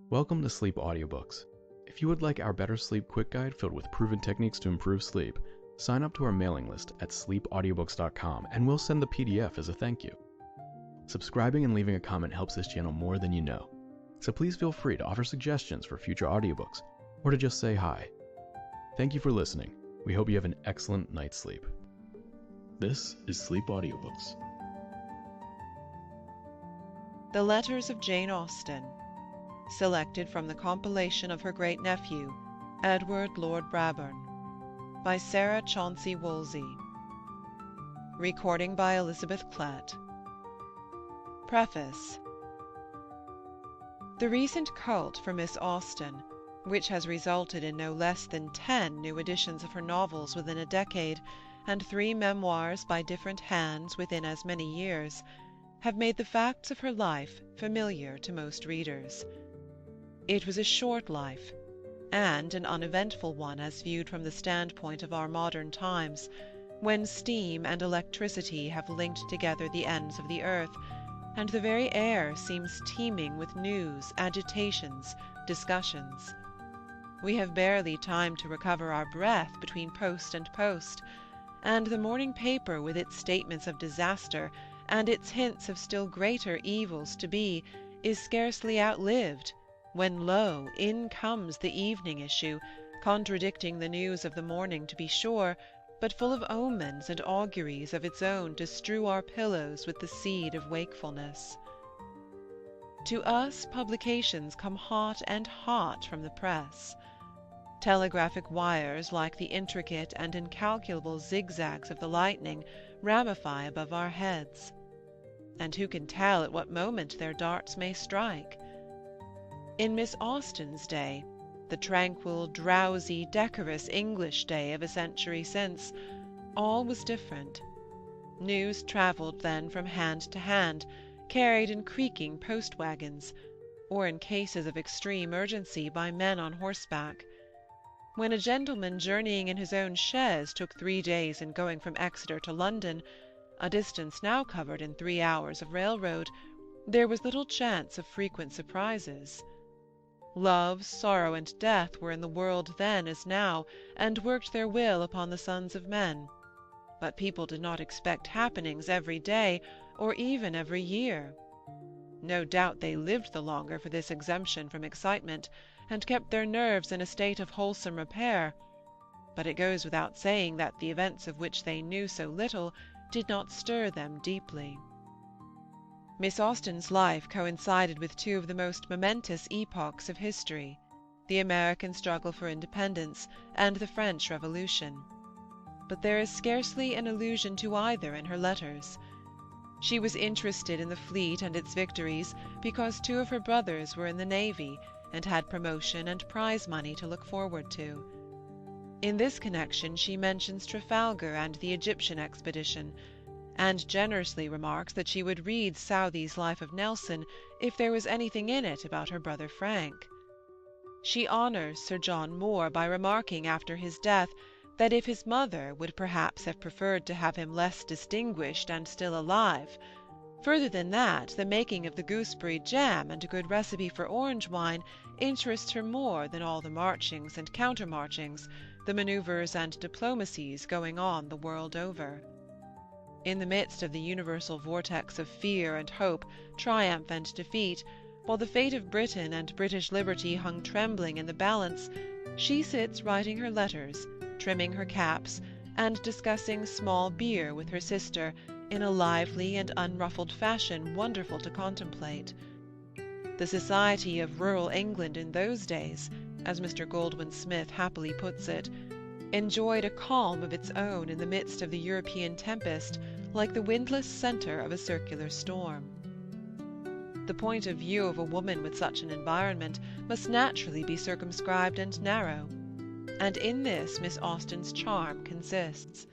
Welcome to Sleep Audiobooks. If you would like our Better Sleep Quick Guide filled with proven techniques to improve sleep, sign up to our mailing list at sleepaudiobooks.com and we'll send the PDF as a thank you. Subscribing and leaving a comment helps this channel more than you know, so please feel free to offer suggestions for future audiobooks or to just say hi. Thank you for listening. We hope you have an excellent night's sleep. This is Sleep Audiobooks. The Letters of Jane Austen, selected from the compilation of her great-nephew, Edward Lord Brabourne, by Sarah Chauncey Woolsey. Recording by Elizabeth Klett. Preface. The recent cult for Miss Austen, which has resulted in no less than 10 new editions of her novels within a decade, and 3 memoirs by different hands within as many years, have made the facts of her life familiar to most readers. It was a short life, and an uneventful one as viewed from the standpoint of our modern times, when steam and electricity have linked together the ends of the earth, and the very air seems teeming with news, agitations, discussions. We have barely time to recover our breath between post and post, and the morning paper with its statements of disaster and its hints of still greater evils to be is scarcely outlived, when lo, in comes the evening issue, contradicting the news of the morning to be sure, but full of omens and auguries of its own to strew our pillows with the seed of wakefulness. To us publications come hot and hot from the press. Telegraphic wires, like the intricate and incalculable zigzags of the lightning, ramify above our heads. And who can tell at what moment their darts may strike? In Miss Austen's day, the tranquil, drowsy, decorous English day of a century since, all was different. News travelled then from hand to hand, carried in creaking post-wagons, or in cases of extreme urgency by men on horseback. When a gentleman journeying in his own chaise took 3 days in going from Exeter to London, a distance now covered in 3 hours of railroad, there was little chance of frequent surprises. Love, sorrow, and death were in the world then as now, and worked their will upon the sons of men. But people did not expect happenings every day, or even every year. No doubt they lived the longer for this exemption from excitement, and kept their nerves in a state of wholesome repair, but it goes without saying that the events of which they knew so little did not stir them deeply. Miss Austen's life coincided with 2 of the most momentous epochs of history, the American struggle for independence and the French Revolution. But there is scarcely an allusion to either in her letters. She was interested in the fleet and its victories because 2 of her brothers were in the Navy and had promotion and prize money to look forward to. In this connection she mentions Trafalgar and the Egyptian expedition, and generously remarks that she would read Southey's Life of Nelson if there was anything in it about her brother Frank. She honours Sir John Moore by remarking after his death that if his mother would perhaps have preferred to have him less distinguished and still alive. Further than that, the making of the gooseberry jam and a good recipe for orange wine interests her more than all the marchings and countermarchings, the manoeuvres and diplomacies going on the world over. In the midst of the universal vortex of fear and hope, triumph and defeat, while the fate of Britain and British liberty hung trembling in the balance, she sits writing her letters, trimming her caps, and discussing small beer with her sister in a lively and unruffled fashion wonderful to contemplate. The society of rural England in those days, as Mr. Goldwin Smith happily puts it, enjoyed a calm of its own in the midst of the European tempest, like the windless centre of a circular storm. The point of view of a woman with such an environment must naturally be circumscribed and narrow, and in this Miss Austen's charm consists.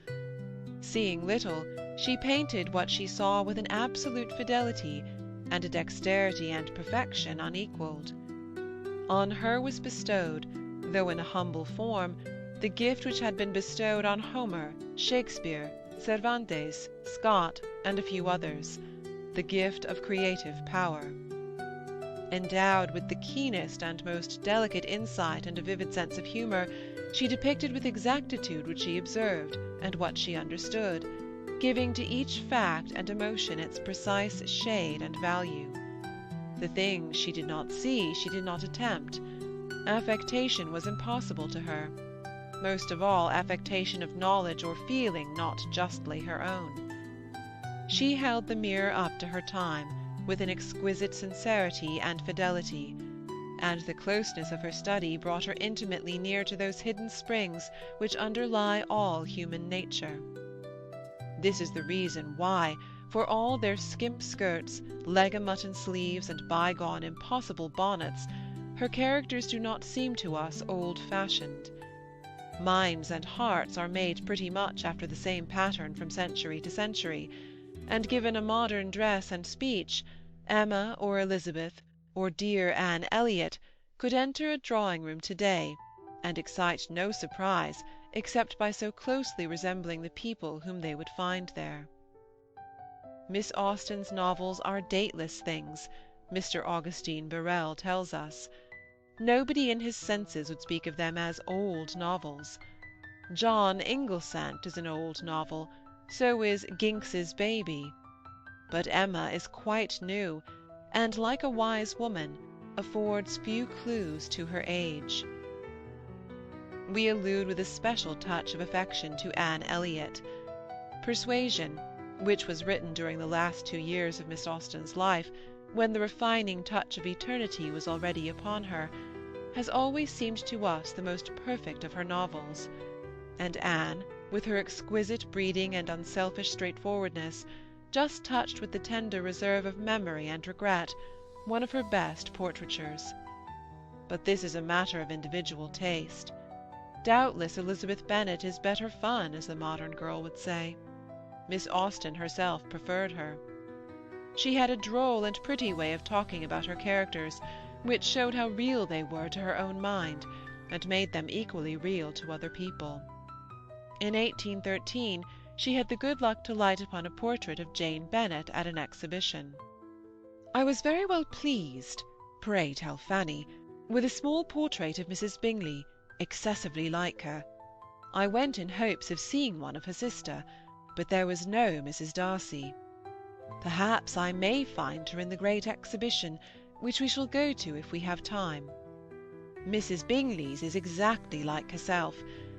Seeing little, she painted what she saw with an absolute fidelity and a dexterity and perfection unequalled. On her was bestowed, though in a humble form, the gift which had been bestowed on Homer, Shakespeare, Cervantes, Scott, and a few others, the gift of creative power. Endowed with the keenest and most delicate insight and a vivid sense of humour, she depicted with exactitude what she observed and what she understood, giving to each fact and emotion its precise shade and value. The things she did not see she did not attempt. Affectation was impossible to her, most of all affectation of knowledge or feeling not justly her own. She held the mirror up to her time with an exquisite sincerity and fidelity, and the closeness of her study brought her intimately near to those hidden springs which underlie all human nature. This is the reason why, for all their skimp skirts, leg-a-mutton sleeves, and bygone impossible bonnets, her characters do not seem to us old-fashioned. Minds and hearts are made pretty much after the same pattern from century to century, and given a modern dress and speech, Emma or Elizabeth or dear Anne Elliot could enter a drawing-room to-day and excite no surprise except by so closely resembling the people whom they would find there. Miss Austen's novels are dateless things, Mr. Augustine Birrell tells us. Nobody in his senses would speak of them as old novels. John Inglesant is an old novel, so is Ginx's Baby. But Emma is quite new, and, like a wise woman, affords few clues to her age. We allude with a special touch of affection to Anne Elliot. Persuasion, which was written during the last 2 years of Miss Austen's life, when the refining touch of eternity was already upon her, has always seemed to us the most perfect of her novels, and Anne, with her exquisite breeding and unselfish straightforwardness, just touched with the tender reserve of memory and regret, one of her best portraitures. But this is a matter of individual taste. Doubtless Elizabeth Bennet is better fun, as the modern girl would say. Miss Austen herself preferred her. She had a droll and pretty way of talking about her characters, which showed how real they were to her own mind, and made them equally real to other people. In 1813 she had the good luck to light upon a portrait of Jane Bennet at an exhibition. "I was very well pleased, pray tell Fanny, with a small portrait of Mrs. Bingley, excessively like her. I went in hopes of seeing one of her sister, but there was no Mrs. Darcy. Perhaps I may find her in the great exhibition, which we shall go to if we have time. Mrs. Bingley's is exactly like herself,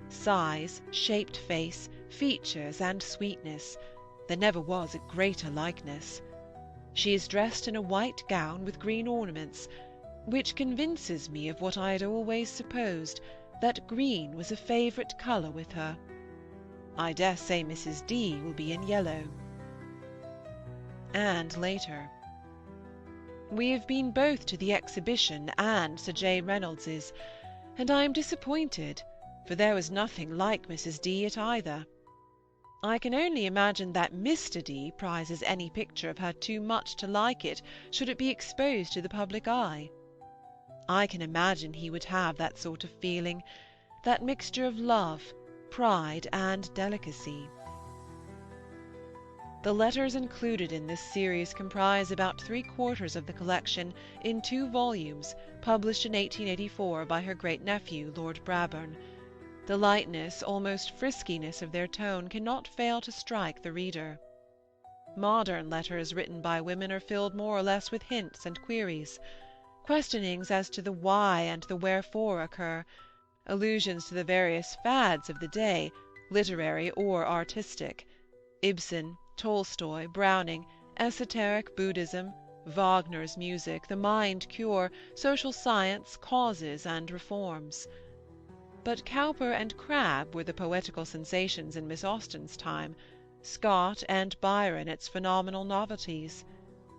size, shaped face, features, and sweetness. There never was a greater likeness. She is dressed in a white gown with green ornaments, which convinces me of what I had always supposed, that green was a favourite colour with her. I dare say Mrs. D. will be in yellow." And later, "We have been both to the exhibition and Sir J. Reynolds's, and I am disappointed, for there was nothing like Mrs. D. at either. I can only imagine that Mr. D. prizes any picture of her too much to like it should it be exposed to the public eye. I can imagine he would have that sort of feeling, that mixture of love, pride, and delicacy." The letters included in this series comprise about 3/4 of the collection in 2 volumes, published in 1884 by her great-nephew, Lord Brabourne. The lightness, almost friskiness of their tone cannot fail to strike the reader. Modern letters written by women are filled more or less with hints and queries. Questionings as to the why and the wherefore occur. Allusions to the various fads of the day, literary or artistic. Ibsen, Tolstoy, Browning, esoteric Buddhism, Wagner's music, the mind cure, social science, causes and reforms. But Cowper and Crabbe were the poetical sensations in Miss Austen's time, Scott and Byron its phenomenal novelties.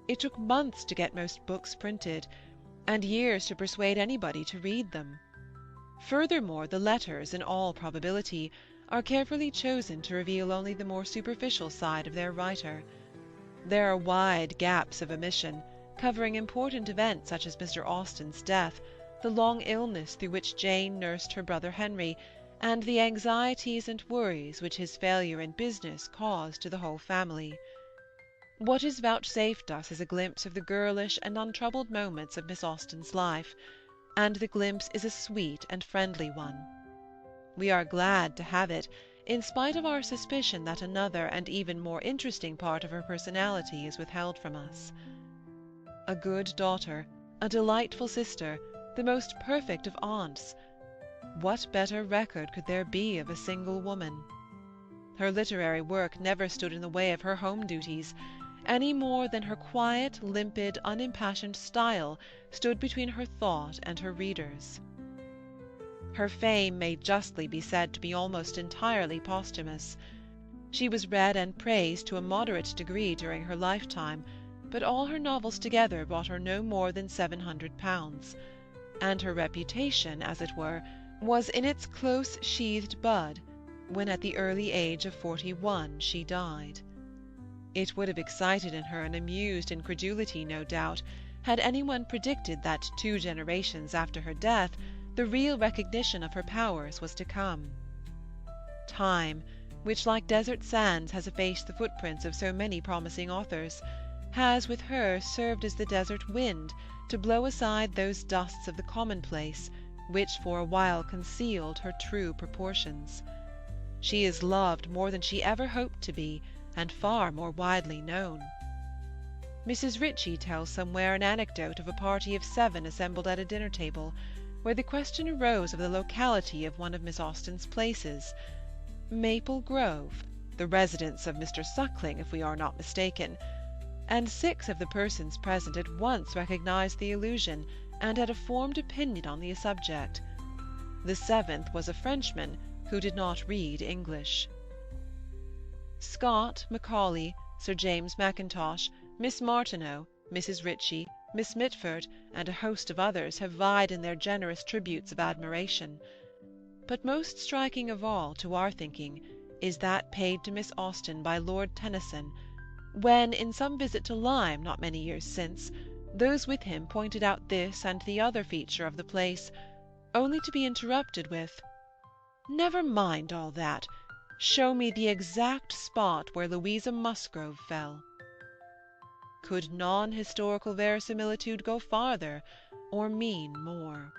It took months to get most books printed, and years to persuade anybody to read them. Furthermore, the letters, in all probability, are carefully chosen to reveal only the more superficial side of their writer. There are wide gaps of omission, covering important events such as Mr. Austen's death, the long illness through which Jane nursed her brother Henry, and the anxieties and worries which his failure in business caused to the whole family. What is vouchsafed us is a glimpse of the girlish and untroubled moments of Miss Austen's life, and the glimpse is a sweet and friendly one. We are glad to have it, in spite of our suspicion that another and even more interesting part of her personality is withheld from us. A good daughter, a delightful sister, the most perfect of aunts. What better record could there be of a single woman? Her literary work never stood in the way of her home duties, any more than her quiet, limpid, unimpassioned style stood between her thought and her readers. Her fame may justly be said to be almost entirely posthumous. She was read and praised to a moderate degree during her lifetime, but all her novels together brought her no more than £700, and her reputation, as it were, was in its close-sheathed bud, when at the early age of 41 she died. It would have excited in her an amused incredulity, no doubt, had anyone predicted that 2 generations after her death the real recognition of her powers was to come. Time, which like desert sands has effaced the footprints of so many promising authors, has with her served as the desert wind to blow aside those dusts of the commonplace which for a while concealed her true proportions. She is loved more than she ever hoped to be, and far more widely known. Mrs. Ritchie tells somewhere an anecdote of a party of 7 assembled at a dinner-table, where the question arose of the locality of one of Miss Austen's places. Maple Grove, the residence of Mr. Suckling, if we are not mistaken, and 6 of the persons present at once recognized the allusion, and had a formed opinion on the subject. The 7th was a Frenchman who did not read English. Scott, Macaulay, Sir James Mackintosh, Miss Martineau, Mrs. Ritchie, Miss Mitford, and a host of others have vied in their generous tributes of admiration. But most striking of all, to our thinking, is that paid to Miss Austen by Lord Tennyson, when, in some visit to Lyme not many years since, those with him pointed out this and the other feature of the place, only to be interrupted with, "Never mind all that. Show me the exact spot where Louisa Musgrove fell." Could non-historical verisimilitude go farther, or mean more?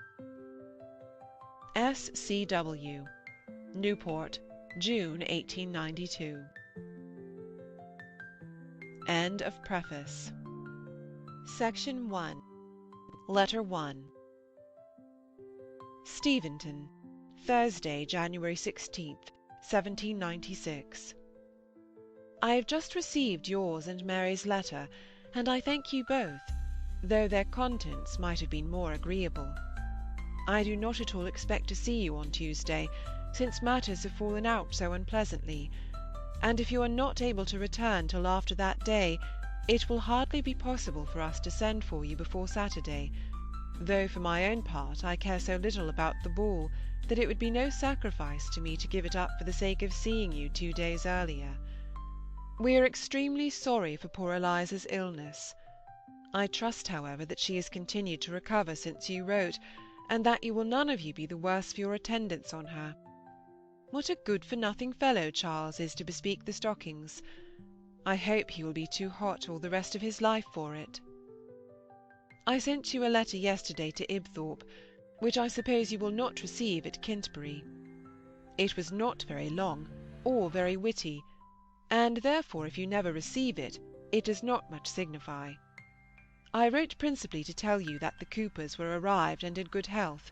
S.C.W. Newport, June 1892. End of Preface. Section 1. Letter 1. Steventon, Thursday, January 16th, 1796. I have just received yours and Mary's letter, and I thank you both, though their contents might have been more agreeable. I do not at all expect to see you on Tuesday, since matters have fallen out so unpleasantly, and if you are not able to return till after that day, it will hardly be possible for us to send for you before Saturday, though for my own part I care so little about the ball that it would be no sacrifice to me to give it up for the sake of seeing you 2 days earlier. We are extremely sorry for poor Eliza's illness. I trust, however, that she has continued to recover since you wrote, and that you will none of you be the worse for your attendance on her. What a good-for-nothing fellow Charles is to bespeak the stockings! I hope he will be too hot all the rest of his life for it. I sent you a letter yesterday to Ibthorp, which I suppose you will not receive at Kintbury. It was not very long, or very witty, and therefore if you never receive it, it does not much signify. I wrote principally to tell you that the Coopers were arrived and in good health.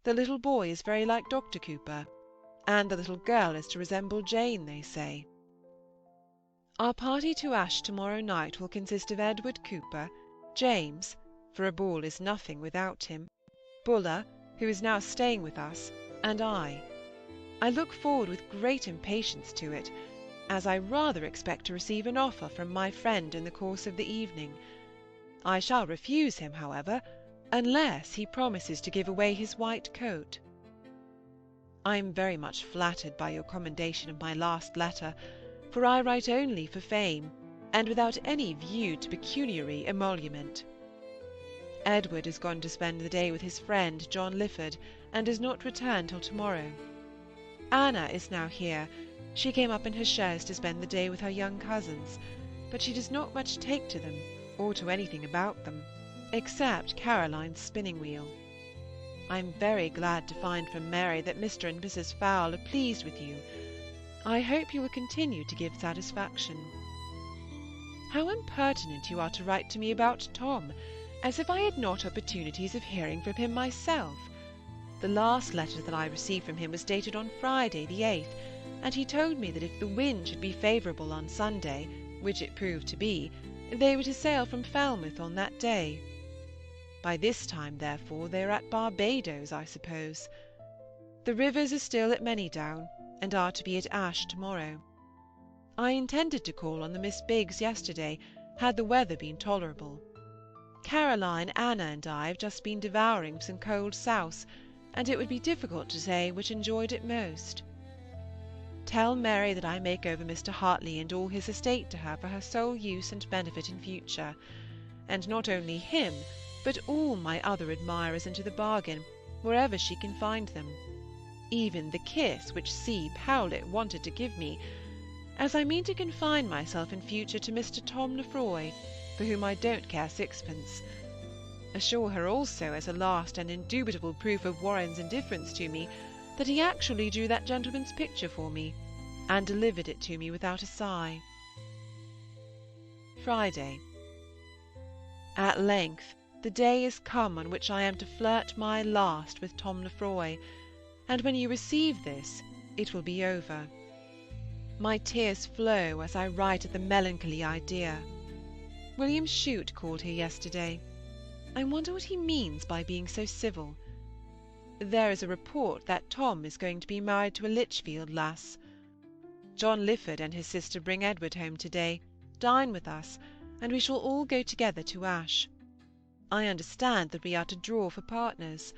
The little boy is very like Dr. Cooper, and the little girl is to resemble Jane, they say. Our party to Ashe to-morrow night will consist of Edward Cooper, James, for a ball is nothing without him, Buller, who is now staying with us, and I. I look forward with great impatience to it, as I rather expect to receive an offer from my friend in the course of the evening. I shall refuse him, however, unless he promises to give away his white coat. I am very much flattered by your commendation of my last letter, for I write only for fame, and without any view to pecuniary emolument. Edward is gone to spend the day with his friend John Lifford, and does not return till to-morrow. Anna is now here. She came up in her chaise to spend the day with her young cousins, but she does not much take to them, or to anything about them, except Caroline's spinning-wheel. I am very glad to find from Mary that Mr. and Mrs. Fowle are pleased with you. I hope you will continue to give satisfaction. How impertinent you are to write to me about Tom, as if I had not opportunities of hearing from him myself. The last letter that I received from him was dated on Friday the 8th, and he told me that if the wind should be favourable on Sunday, which it proved to be, they were to sail from Falmouth on that day. By this time, therefore, they are at Barbadoes, I suppose. The Rivers are still at Manydown, and are to be at Ashe to-morrow. I intended to call on the Miss Biggs yesterday, had the weather been tolerable. Caroline, Anna, and I have just been devouring some cold souse, and it would be difficult to say which enjoyed it most. Tell Mary that I make over Mr. Hartley and all his estate to her for her sole use and benefit in future, and not only him, but all my other admirers into the bargain, wherever she can find them, even the kiss which C. Powlett wanted to give me, as I mean to confine myself in future to Mr. Tom Lefroy, for whom I don't care sixpence. Assure her also, as a last and indubitable proof of Warren's indifference to me, that he actually drew that gentleman's picture for me, and delivered it to me without a sigh. Friday. At length the day is come on which I am to flirt my last with Tom Lefroy, and when you receive this, it will be over. My tears flow as I write at the melancholy idea. William Chute called here yesterday. I wonder what he means by being so civil. There is a report that Tom is going to be married to a Lichfield lass. John Lifford and his sister bring Edward home to-day, dine with us, and we shall all go together to Ashe. I understand that we are to draw for partners.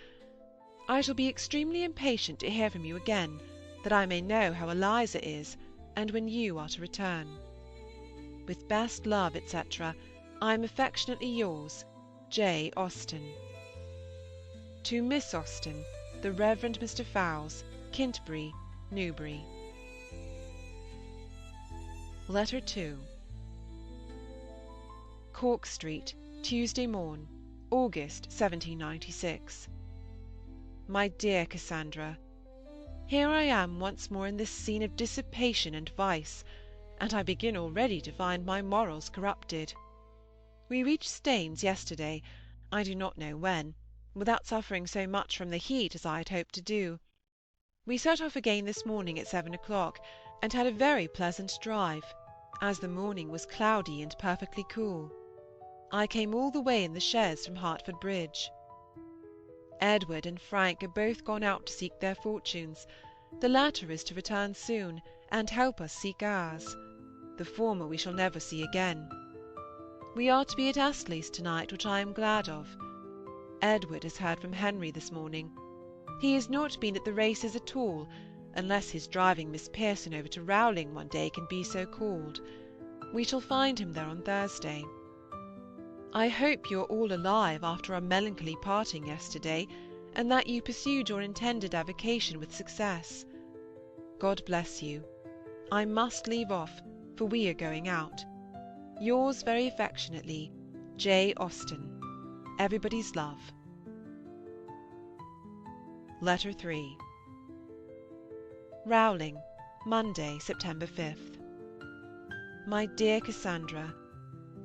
I shall be extremely impatient to hear from you again, that I may know how Eliza is, and when you are to return. With best love, etc., I am affectionately yours, J. Austen. To Miss Austen, the Reverend Mr. Fowles, Kintbury, Newbury. Letter 2. Cork Street, Tuesday morn, August 1796. My dear Cassandra, here I am once more in this scene of dissipation and vice, and I begin already to find my morals corrupted. We reached Staines yesterday, I do not know when, without suffering so much from the heat as I had hoped to do. We set off again this morning at 7 o'clock, and had a very pleasant drive, as the morning was cloudy and perfectly cool. I came all the way in the chaise from Hertford Bridge. Edward and Frank are both gone out to seek their fortunes. The latter is to return soon, and help us seek ours. The former we shall never see again. We are to be at Astley's to-night, which I am glad of. Edward has heard from Henry this morning. He has not been at the races at all, unless his driving Miss Pearson over to Rowling one day can be so called. We shall find him there on Thursday. I hope you are all alive after our melancholy parting yesterday, and that you pursued your intended avocation with success. God bless you. I must leave off, for we are going out. Yours very affectionately, J. Austen. Everybody's love. Letter 3. Rowling, Monday, September 5th. My dear Cassandra,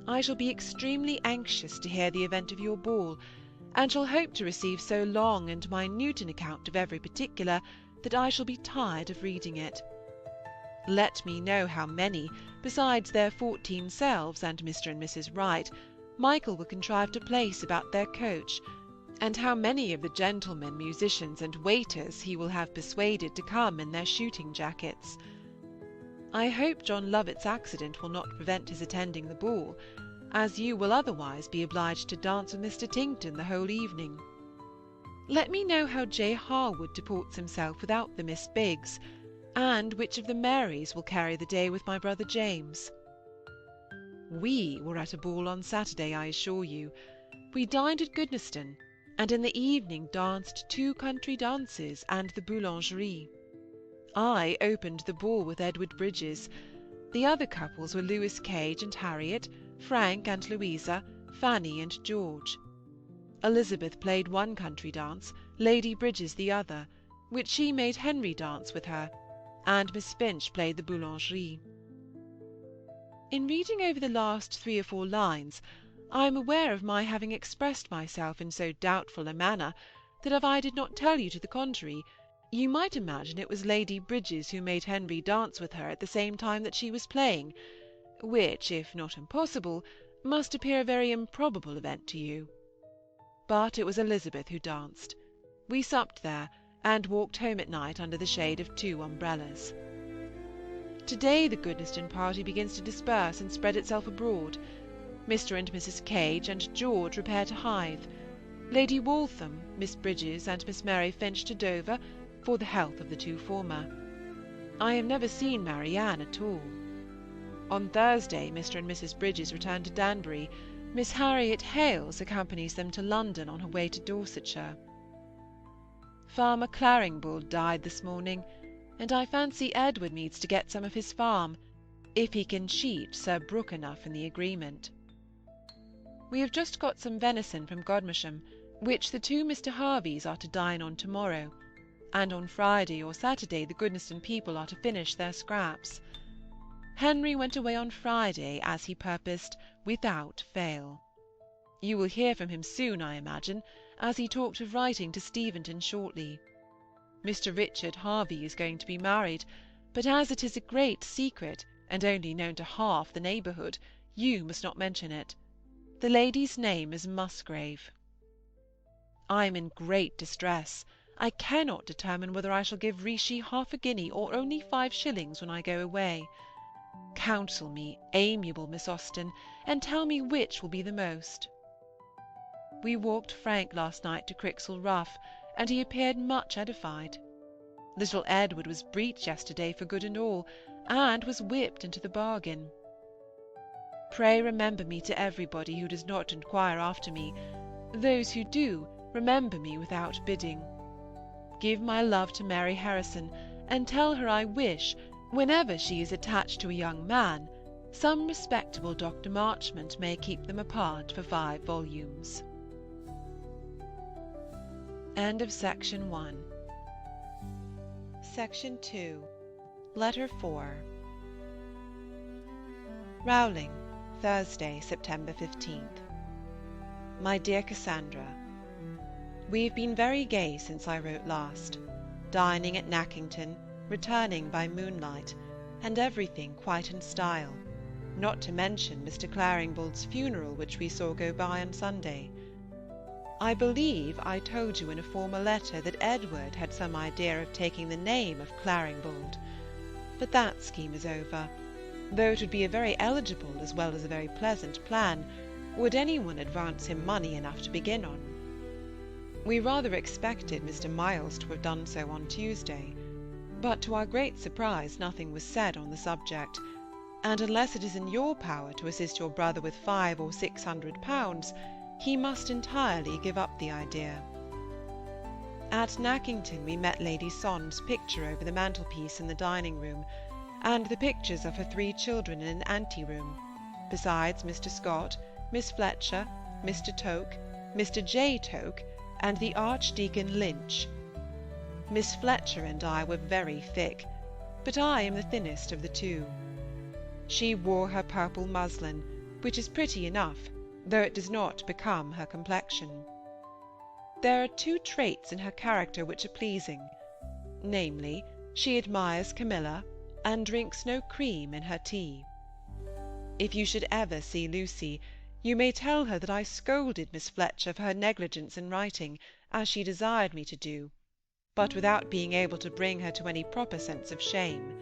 I shall be extremely anxious to hear the event of your ball, and shall hope to receive so long and minute an account of every particular that I shall be tired of reading it. Let me know how many, besides their 14 selves and Mr. and Mrs. Wright, Michael will contrive to place about their coach, and how many of the gentlemen, musicians, and waiters he will have persuaded to come in their shooting jackets. I hope John Lovett's accident will not prevent his attending the ball, as you will otherwise be obliged to dance with Mr. Tington the whole evening. Let me know how J. Harwood deports himself without the Miss Biggs, and which of the Marys will carry the day with my brother James. We were at a ball on Saturday, I assure you. We dined at Goodnestone, and in the evening danced 2 country dances and the boulangerie. I opened the ball with Edward Bridges. The other couples were Lewis Cage and Harriet, Frank and Louisa, Fanny and George. Elizabeth played one country dance, Lady Bridges the other, which she made Henry dance with her, and Miss Finch played the boulangerie. In reading over the last 3 or 4 lines, I am aware of my having expressed myself in so doubtful a manner that if I did not tell you to the contrary, you might imagine it was Lady Bridges who made Henry dance with her at the same time that she was playing, which, if not impossible, must appear a very improbable event to you. But it was Elizabeth who danced. We supped there, and walked home at night under the shade of 2 umbrellas. To-day the Goodnestone party begins to disperse and spread itself abroad. Mr. and Mrs. Cage and George repair to Hythe. Lady Waltham, Miss Bridges, and Miss Mary Finch to Dover, for the health of the 2 former. I have never seen Marianne at all. On Thursday Mr. and Mrs. Bridges return to Danbury. Miss Harriet Hales accompanies them to London on her way to Dorsetshire. Farmer Claringbould died this morning, and I fancy Edward means to get some of his farm, if he can cheat Sir Brooke enough in the agreement. We have just got some venison from Godmersham, which the 2 Mr. Harveys are to dine on to-morrow, and on Friday or Saturday the Goodnestone people are to finish their scraps. Henry went away on Friday, as he purposed, without fail. You will hear from him soon, I imagine, as he talked of writing to Steventon shortly. Mr. Richard Harvey is going to be married, but as it is a great secret, and only known to half the neighbourhood, you must not mention it. The lady's name is Musgrave. I am in great distress. I cannot determine whether I shall give Rishi half a guinea or only 5 shillings when I go away. Counsel me, amiable Miss Austen, and tell me which will be the most. We walked Frank last night to Crixhall Rough, and he appeared much edified. Little Edward was breeched yesterday for good and all, and was whipped into the bargain. Pray remember me to everybody who does not inquire after me. Those who do, remember me without bidding. Give my love to Mary Harrison, and tell her I wish, whenever she is attached to a young man, some respectable Dr. Marchmont may keep them apart for 5 volumes. End of Section 1. Section 2. Letter 4. Rowling, Thursday, September 15th. My dear Cassandra, we have been very gay since I wrote last, dining at Nackington, returning by moonlight, and everything quite in style, not to mention Mr. Claringbould's funeral, which we saw go by on Sunday. I believe I told you in a former letter that Edward had some idea of taking the name of Claringbould, but that scheme is over, though it would be a very eligible as well as a very pleasant plan, would anyone advance him money enough to begin on. We rather expected Mr. Miles to have done so on Tuesday, but to our great surprise nothing was said on the subject, and unless it is in your power to assist your brother with 500 or 600 pounds, he must entirely give up the idea. At Nackington we met Lady Son's picture over the mantelpiece in the dining-room, and the pictures of her 3 children in an ante-room, besides Mr. Scott, Miss Fletcher, Mr. Toke, Mr. J. Toke, and the Archdeacon Lynch. Miss Fletcher and I were very thick, but I am the thinnest of the 2. She wore her purple muslin, which is pretty enough, though it does not become her complexion. There are 2 traits in her character which are pleasing, namely, she admires Camilla, and drinks no cream in her tea. If you should ever see Lucy, you may tell her that I scolded Miss Fletcher for her negligence in writing, as she desired me to do, but without being able to bring her to any proper sense of shame.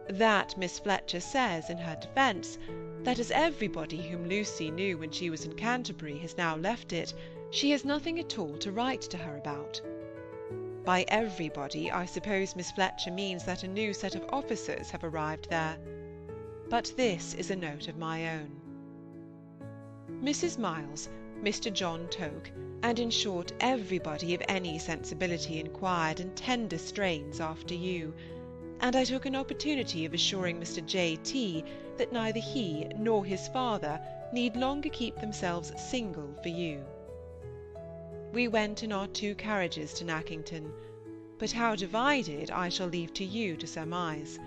That Miss Fletcher says, in her defence, that as everybody whom Lucy knew when she was in Canterbury has now left it, she has nothing at all to write to her about. By everybody, I suppose Miss Fletcher means that a new set of officers have arrived there. But this is a note of my own. Mrs. Miles, Mr. John Toke, and in short everybody of any sensibility inquired in tender strains after you, and I took an opportunity of assuring Mr. J.T. that neither he nor his father need longer keep themselves single for you. We went in our 2 carriages to Nackington, but how divided I shall leave to you to surmise,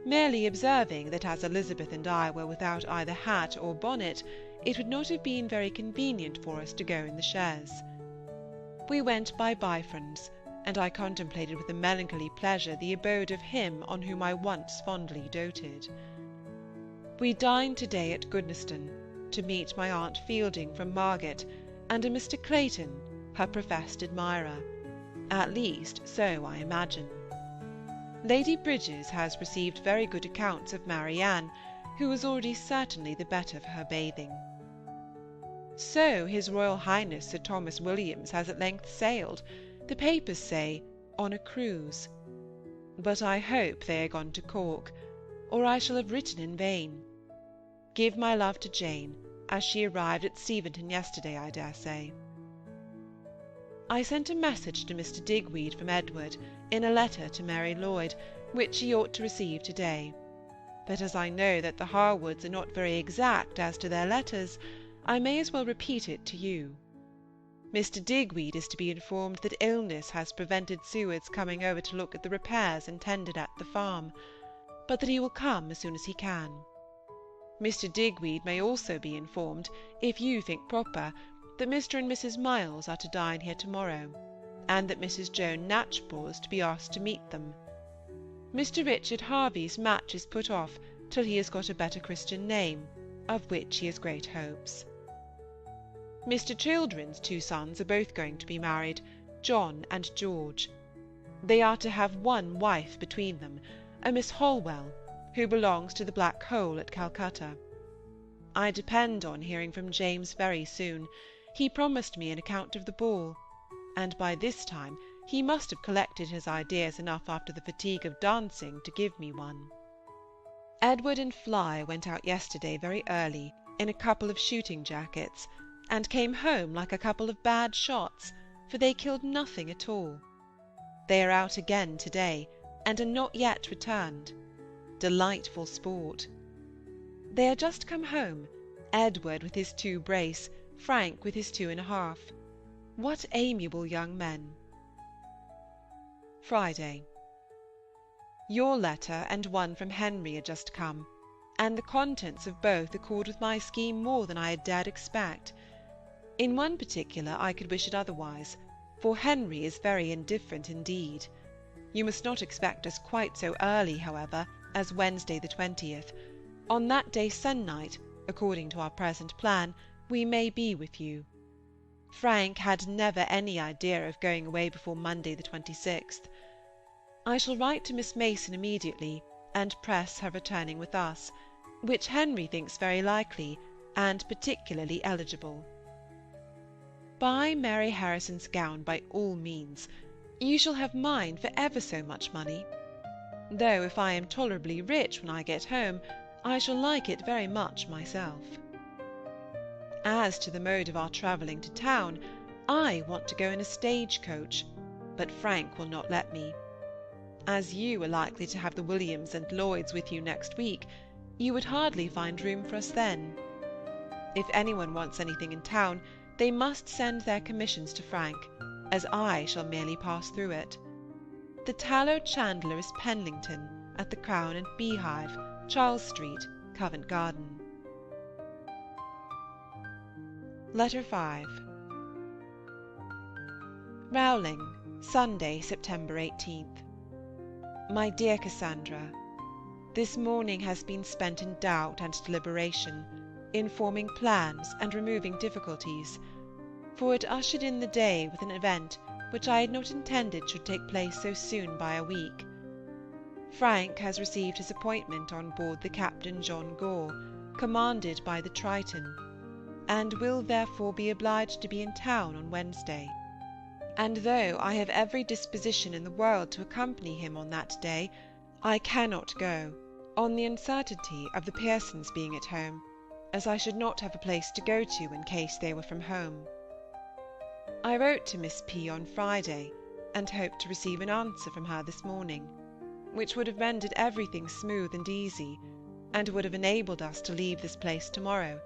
merely observing that as Elizabeth and I were without either hat or bonnet, it would not have been very convenient for us to go in the chaise. We went by Bifrons, and I contemplated with a melancholy pleasure the abode of him on whom I once fondly doted. We dined to-day at Goodnestone, to meet my Aunt Fielding from Margate, and a Mr. Clayton, her professed admirer. At least, so I imagine. Lady Bridges has received very good accounts of Marianne, who was already certainly the better for her bathing. So His Royal Highness Sir Thomas Williams has at length sailed, the papers say, on a cruise. But I hope they are gone to Cork, or I shall have written in vain. Give my love to Jane, as she arrived at Steventon yesterday, I dare say. I sent a message to Mr. Digweed from Edward, in a letter to Mary Lloyd, which he ought to receive to-day. But as I know that the Harwoods are not very exact as to their letters, I may as well repeat it to you. Mr. Digweed is to be informed that illness has prevented Seward's coming over to look at the repairs intended at the farm, but that he will come as soon as he can. Mr. Digweed may also be informed, if you think proper, that Mr. and Mrs. Miles are to dine here to-morrow, and that Mrs. Joan Knatchbull is to be asked to meet them. Mr. Richard Harvey's match is put off till he has got a better Christian name, of which he has great hopes. Mr. Children's 2 sons are both going to be married, John and George. They are to have 1 wife between them, a Miss Holwell, who belongs to the Black Hole at Calcutta. I depend on hearing from James very soon. He promised me an account of the ball, and by this time he must have collected his ideas enough after the fatigue of dancing to give me one. Edward and Fly went out yesterday very early, in a couple of shooting jackets, and came home like a couple of bad shots, for they killed nothing at all. They are out again to-day, and are not yet returned. Delightful sport. They are just come home, Edward with his 2 brace, Frank with his 2 1/2. What amiable young men! Friday. Your letter and one from Henry are just come, and the contents of both accord with my scheme more than I had dared expect. In one particular I could wish it otherwise, for Henry is very indifferent indeed. You must not expect us quite so early, however, as Wednesday the 20th. On that day se'nnight, according to our present plan, we may be with you. Frank had never any idea of going away before Monday the 26th. I shall write to Miss Mason immediately, and press her returning with us, which Henry thinks very likely, and particularly eligible. Buy Mary Harrison's gown by all means. You shall have mine for ever so much money. Though if I am tolerably rich when I get home, I shall like it very much myself. As to the mode of our travelling to town, I want to go in a stage-coach, but Frank will not let me. As you are likely to have the Williams and Lloyds with you next week, you would hardly find room for us then. If anyone wants anything in town, they must send their commissions to Frank, as I shall merely pass through it. The tallow chandler is Penlington, at the Crown and Beehive, Charles Street, Covent Garden. Letter 5. Rowling, Sunday, September 18th. My dear Cassandra, this morning has been spent in doubt and deliberation, in forming plans and removing difficulties, for it ushered in the day with an event which I had not intended should take place so soon by a week. Frank has received his appointment on board the Captain John Gore, commanded by the Triton, and will therefore be obliged to be in town on Wednesday. And though I have every disposition in the world to accompany him on that day, I cannot go, on the uncertainty of the Pearsons being at home, as I should not have a place to go to in case they were from home. I wrote to Miss P. on Friday, and hoped to receive an answer from her this morning. which would have rendered everything smooth and easy, and would have enabled us to leave this place to-morrow,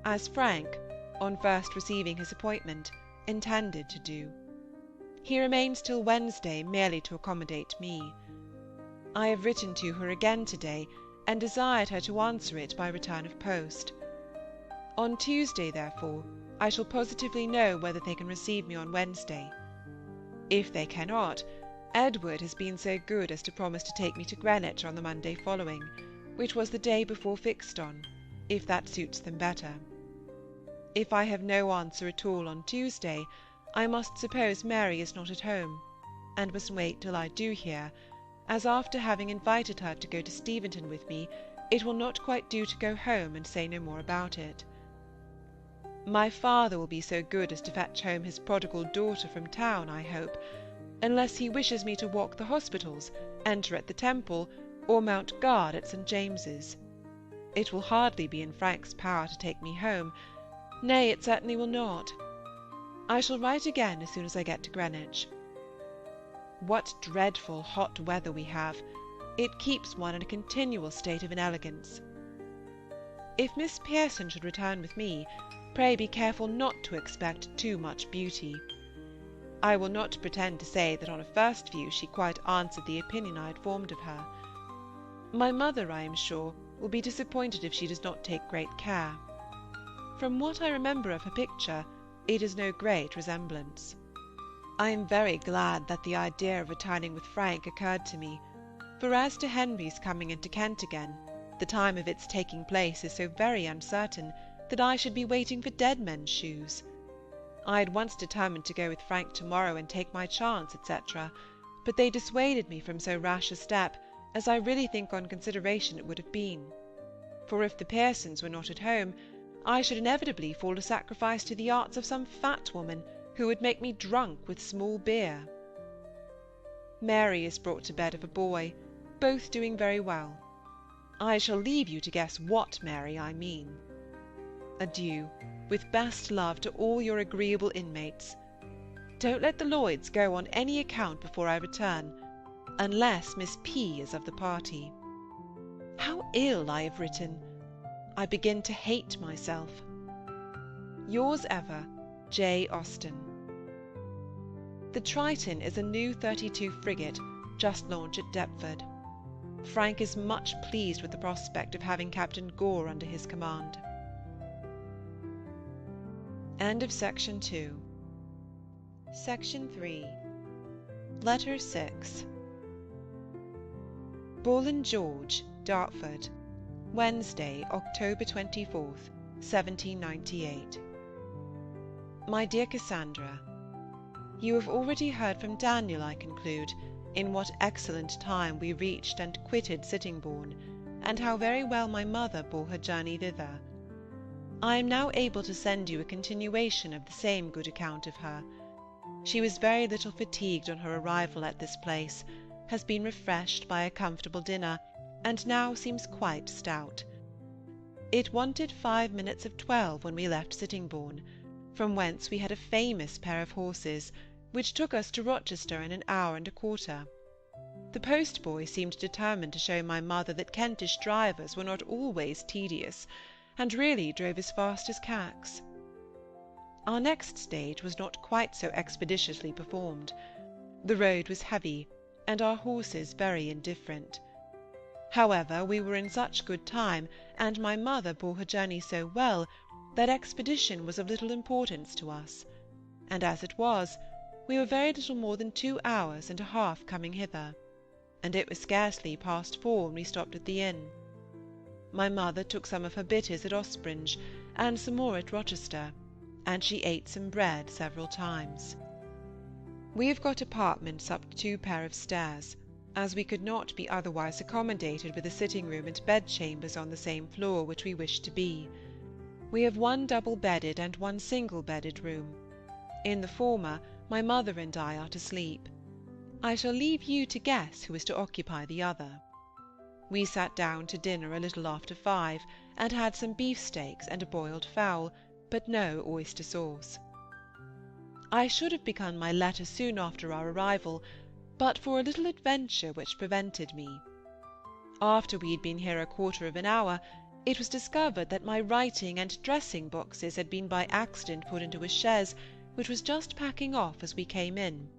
as Frank, on first receiving his appointment, intended to do. He remains till Wednesday merely to accommodate me. I have written to her again to-day, and desired her to answer it by return of post. On Tuesday, therefore, I shall positively know whether they can receive me on Wednesday. If they cannot, Edward has been so good as to promise to take me to Greenwich on the Monday following, which was the day before fixed on, if that suits them better. If I have no answer at all on Tuesday, I must suppose Mary is not at home, and must wait till I do hear, as after having invited her to go to Steventon with me, it will not quite do to go home and say no more about it. My father will be so good as to fetch home his prodigal daughter from town, I hope, unless he wishes me to walk the hospitals, enter at the Temple, or mount guard at St. James's. It will hardly be in Frank's power to take me home. Nay, it certainly will not. I shall write again as soon as I get to Greenwich. What dreadful hot weather we have! It keeps one in a continual state of inelegance. If Miss Pearson should return with me, pray be careful not to expect too much beauty. I will not pretend to say that on a first view she quite answered the opinion I had formed of her. My mother, I am sure, will be disappointed if she does not take great care. From what I remember of her picture, it is no great resemblance. I am very glad that the idea of returning with Frank occurred to me, for as to Henry's coming into Kent again, the time of its taking place is so very uncertain that I should be waiting for dead men's shoes. I had once determined to go with Frank to-morrow and take my chance, etc., but they dissuaded me from so rash a step, as I really think on consideration it would have been. For if the Pearsons were not at home, I should inevitably fall a sacrifice to the arts of some fat woman who would make me drunk with small beer. Mary is brought to bed of a boy, both doing very well. I shall leave you to guess what Mary I mean. Adieu, with best love to all your agreeable inmates. Don't let the Lloyds go on any account before I return, unless Miss P. is of the party. How ill I have written! I begin to hate myself. Yours ever, J. Austen. The Triton is a new 32 frigate, just launched at Deptford. Frank is much pleased with the prospect of having Captain Gore under his command. End of Section 2. Section 3. Letter 6. Bull & George, Dartford, Wednesday, October 24th, 1798. My dear Cassandra, you have already heard from Daniel, I conclude, in what excellent time we reached and quitted Sittingbourne, and how very well my mother bore her journey thither. I am now able to send you a continuation of the same good account of her. She was very little fatigued on her arrival at this place, has been refreshed by a comfortable dinner, and now seems quite stout. It wanted 5 minutes of 12 when we left Sittingbourne, from whence we had a famous pair of horses, which took us to Rochester in an hour and a quarter. The post-boy seemed determined to show my mother that Kentish drivers were not always tedious, and really drove as fast as cats. Our next stage was not quite so expeditiously performed. The road was heavy, and our horses very indifferent. However, we were in such good time, and my mother bore her journey so well, that expedition was of little importance to us, and as it was, we were very little more than 2 hours and a half coming hither, and it was scarcely past 4 when we stopped at the inn. My mother took some of her bitters at Ospringe, and some more at Rochester, and she ate some bread several times. We have got apartments up 2 pair of stairs, as we could not be otherwise accommodated with a sitting-room and bed-chambers on the same floor which we wished to be. We have 1 double-bedded and 1 single-bedded room. In the former, my mother and I are to sleep. I shall leave you to guess who is to occupy the other. We sat down to dinner a little after 5, and had some beefsteaks and a boiled fowl, but no oyster sauce. I should have begun my letter soon after our arrival, but for a little adventure which prevented me. After we had been here a quarter of an hour, it was discovered that my writing and dressing boxes had been by accident put into a chaise which was just packing off as we came in,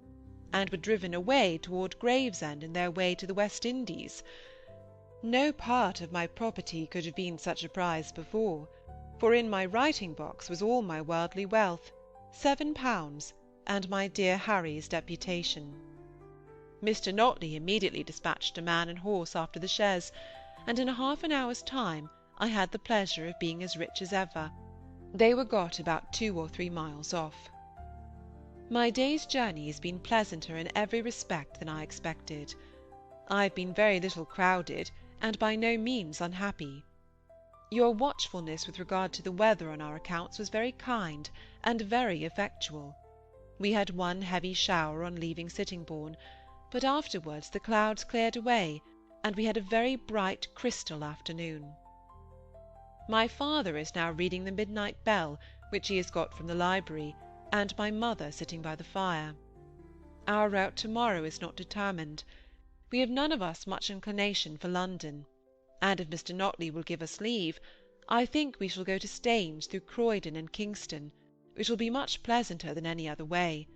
and were driven away toward Gravesend in their way to the West Indies. No part of my property could have been such a prize before, for in my writing-box was all my worldly wealth, £7, and my dear Harry's deputation. Mr. Notley immediately dispatched a man and horse after the chaise, and in half an hour's time I had the pleasure of being as rich as ever. They were got about 2 or 3 miles off. My day's journey has been pleasanter in every respect than I expected. I have been very little crowded, and by no means unhappy. Your watchfulness with regard to the weather on our accounts was very kind, and very effectual. We had one heavy shower on leaving Sittingbourne, but afterwards the clouds cleared away, and we had a very bright crystal afternoon. My father is now reading the Midnight Bell, which he has got from the library, and my mother sitting by the fire. Our route to-morrow is not determined. We have none of us much inclination for London, and if Mr. Notley will give us leave, I think we shall go to Staines through Croydon and Kingston, which will be much pleasanter than any other way,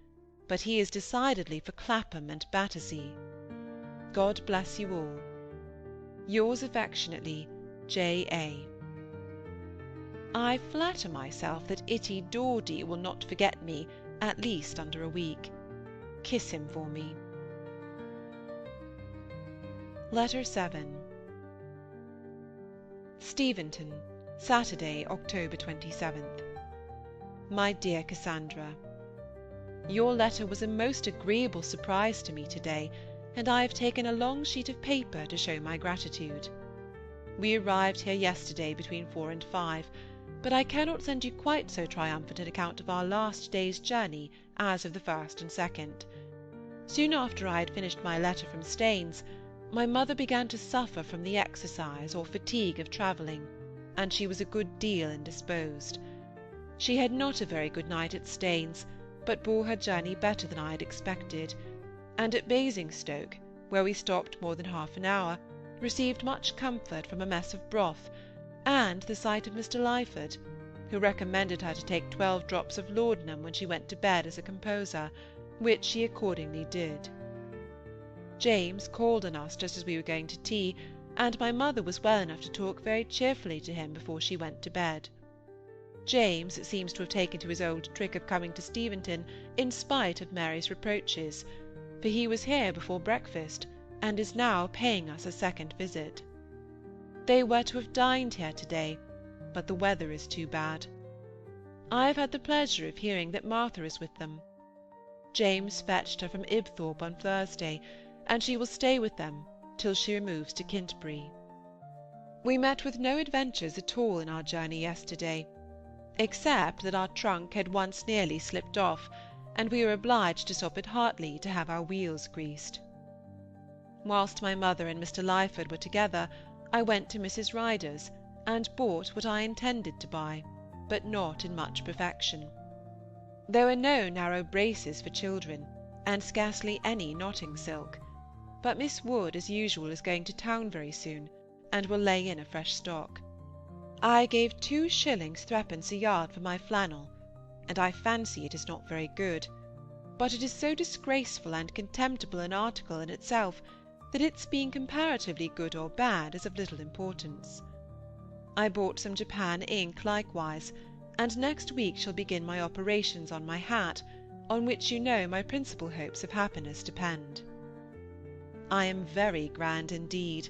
but he is decidedly for Clapham and Battersea. God bless you all. Yours affectionately, J.A. I flatter myself that Itty Dawdy will not forget me, at least under a week. Kiss him for me. Letter 7. Steventon, Saturday, October 27th. My dear Cassandra, your letter was a most agreeable surprise to me to-day, and I have taken a long sheet of paper to show my gratitude. We arrived here yesterday between 4 and 5, but I cannot send you quite so triumphant an account of our last day's journey as of the 1st and 2nd. Soon after I had finished my letter from Staines, my mother began to suffer from the exercise or fatigue of travelling, and she was a good deal indisposed. She had not a very good night at Staines, but bore her journey better than I had expected, and at Basingstoke, where we stopped more than half an hour, received much comfort from a mess of broth, and the sight of Mr. Lyford, who recommended her to take 12 drops of laudanum when she went to bed as a composer, which she accordingly did. James called on us just as we were going to tea, and my mother was well enough to talk very cheerfully to him before she went to bed. James seems to have taken to his old trick of coming to Steventon in spite of Mary's reproaches, for he was here before breakfast, and is now paying us a second visit. They were to have dined here to-day, but the weather is too bad. I have had the pleasure of hearing that Martha is with them. James fetched her from Ibthorp on Thursday, and she will stay with them till she removes to Kintbury. We met with no adventures at all in our journey yesterday, except that our trunk had once nearly slipped off, and we were obliged to stop at Hartley to have our wheels greased. Whilst my mother and Mr. Lyford were together, I went to Mrs. Ryder's, and bought what I intended to buy, but not in much perfection. There were no narrow braces for children, and scarcely any knotting silk, but Miss Wood, as usual, is going to town very soon, and will lay in a fresh stock. I gave 2 shillings 3d a yard for my flannel, and I fancy it is not very good, but it is so disgraceful and contemptible an article in itself, that its being comparatively good or bad is of little importance. I bought some Japan ink likewise, and next week shall begin my operations on my hat, on which you know my principal hopes of happiness depend. I am very grand indeed.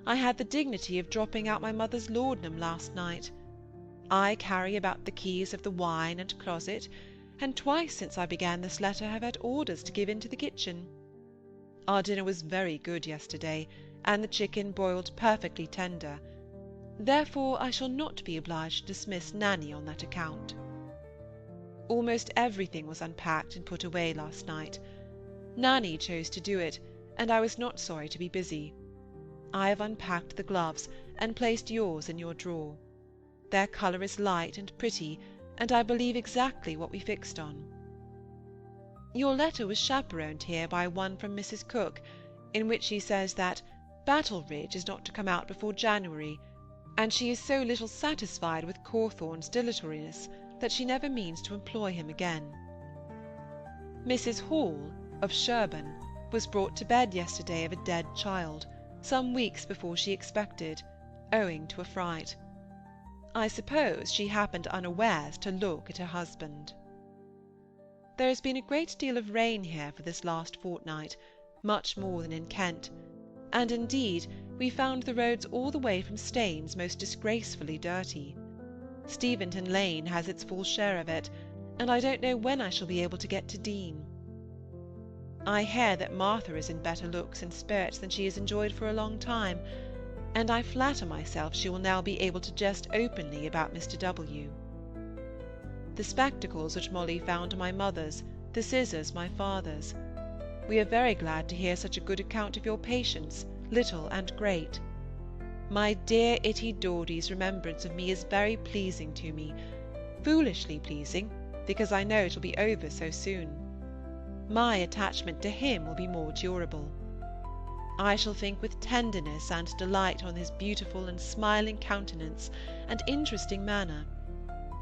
I had the dignity of dropping out my mother's laudanum last night. I carry about the keys of the wine and closet, and twice since I began this letter have had orders to give into the kitchen. Our dinner was very good yesterday, and the chicken boiled perfectly tender. Therefore I shall not be obliged to dismiss Nanny on that account. Almost everything was unpacked and put away last night. Nanny chose to do it, and I was not sorry to be busy. I have unpacked the gloves, and placed yours in your drawer. Their colour is light and pretty, and I believe exactly what we fixed on. Your letter was chaperoned here by one from Mrs. Cook, in which she says that Battleridge is not to come out before January, and she is so little satisfied with Cawthorn's dilatoriness that she never means to employ him again. Mrs. Hall, of Sherborne, was brought to bed yesterday of a dead child, some weeks before she expected, owing to a fright. I suppose she happened unawares to look at her husband. There has been a great deal of rain here for this last fortnight, much more than in Kent, and indeed we found the roads all the way from Staines most disgracefully dirty. Steventon Lane has its full share of it, and I don't know when I shall be able to get to Deane. I hear that Martha is in better looks and spirits than she has enjoyed for a long time, and I flatter myself she will now be able to jest openly about Mr. W. The spectacles which Molly found are my mother's, the scissors my father's. We are very glad to hear such a good account of your patients, little and great. My dear Itty Dawdy's remembrance of me is very pleasing to me, foolishly pleasing, because I know it will be over so soon. My attachment to him will be more durable. I shall think with tenderness and delight on his beautiful and smiling countenance and interesting manner,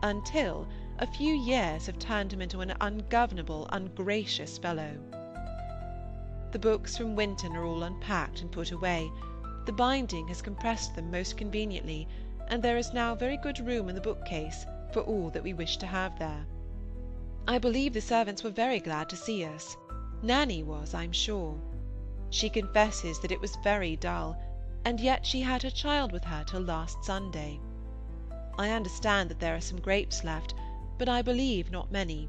until a few years have turned him into an ungovernable, ungracious fellow. The books from Winton are all unpacked and put away. The binding has compressed them most conveniently, and there is now very good room in the bookcase for all that we wish to have there. I believe the servants were very glad to see us. Nanny was, I'm sure. She confesses that it was very dull, and yet she had her child with her till last Sunday. I understand that there are some grapes left, but I believe not many.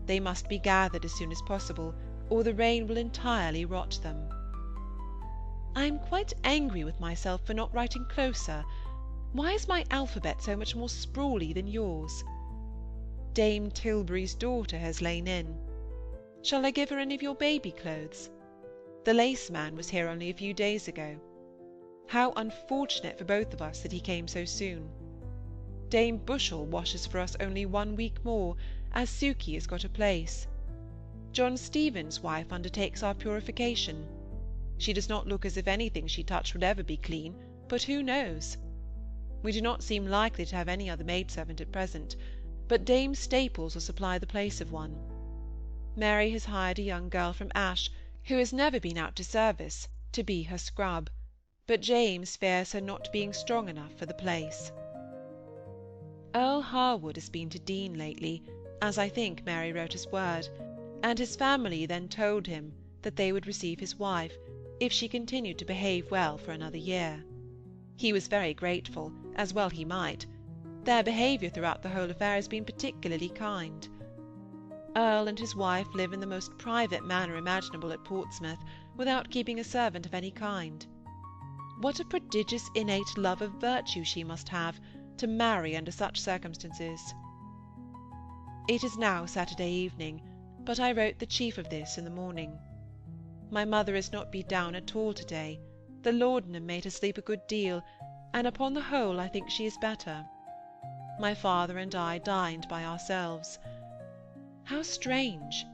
They must be gathered as soon as possible, or the rain will entirely rot them. I am quite angry with myself for not writing closer. Why is my alphabet so much more sprawly than yours? Dame Tilbury's daughter has lain in. Shall I give her any of your baby clothes? The lace-man was here only a few days ago. How unfortunate for both of us that he came so soon. Dame Bushell washes for us only 1 week more, as Sukey has got a place. John Stephen's wife undertakes our purification. She does not look as if anything she touched would ever be clean, but who knows? We do not seem likely to have any other maidservant at present, but Dame Staples will supply the place of one. Mary has hired a young girl from Ash, who has never been out to service, to be her scrub, but James fears her not being strong enough for the place. Earl Harwood has been to Deane lately, as I think Mary wrote us word, and his family then told him that they would receive his wife, if she continued to behave well for another year. He was very grateful, as well he might. Their behaviour throughout the whole affair has been particularly kind. Earl and his wife live in the most private manner imaginable at Portsmouth, without keeping a servant of any kind. What a prodigious innate love of virtue she must have, to marry under such circumstances! It is now Saturday evening, but I wrote the chief of this in the morning. My mother has not been down at all to-day. The laudanum made her sleep a good deal, and upon the whole I think she is better. My father and I dined by ourselves. How strange!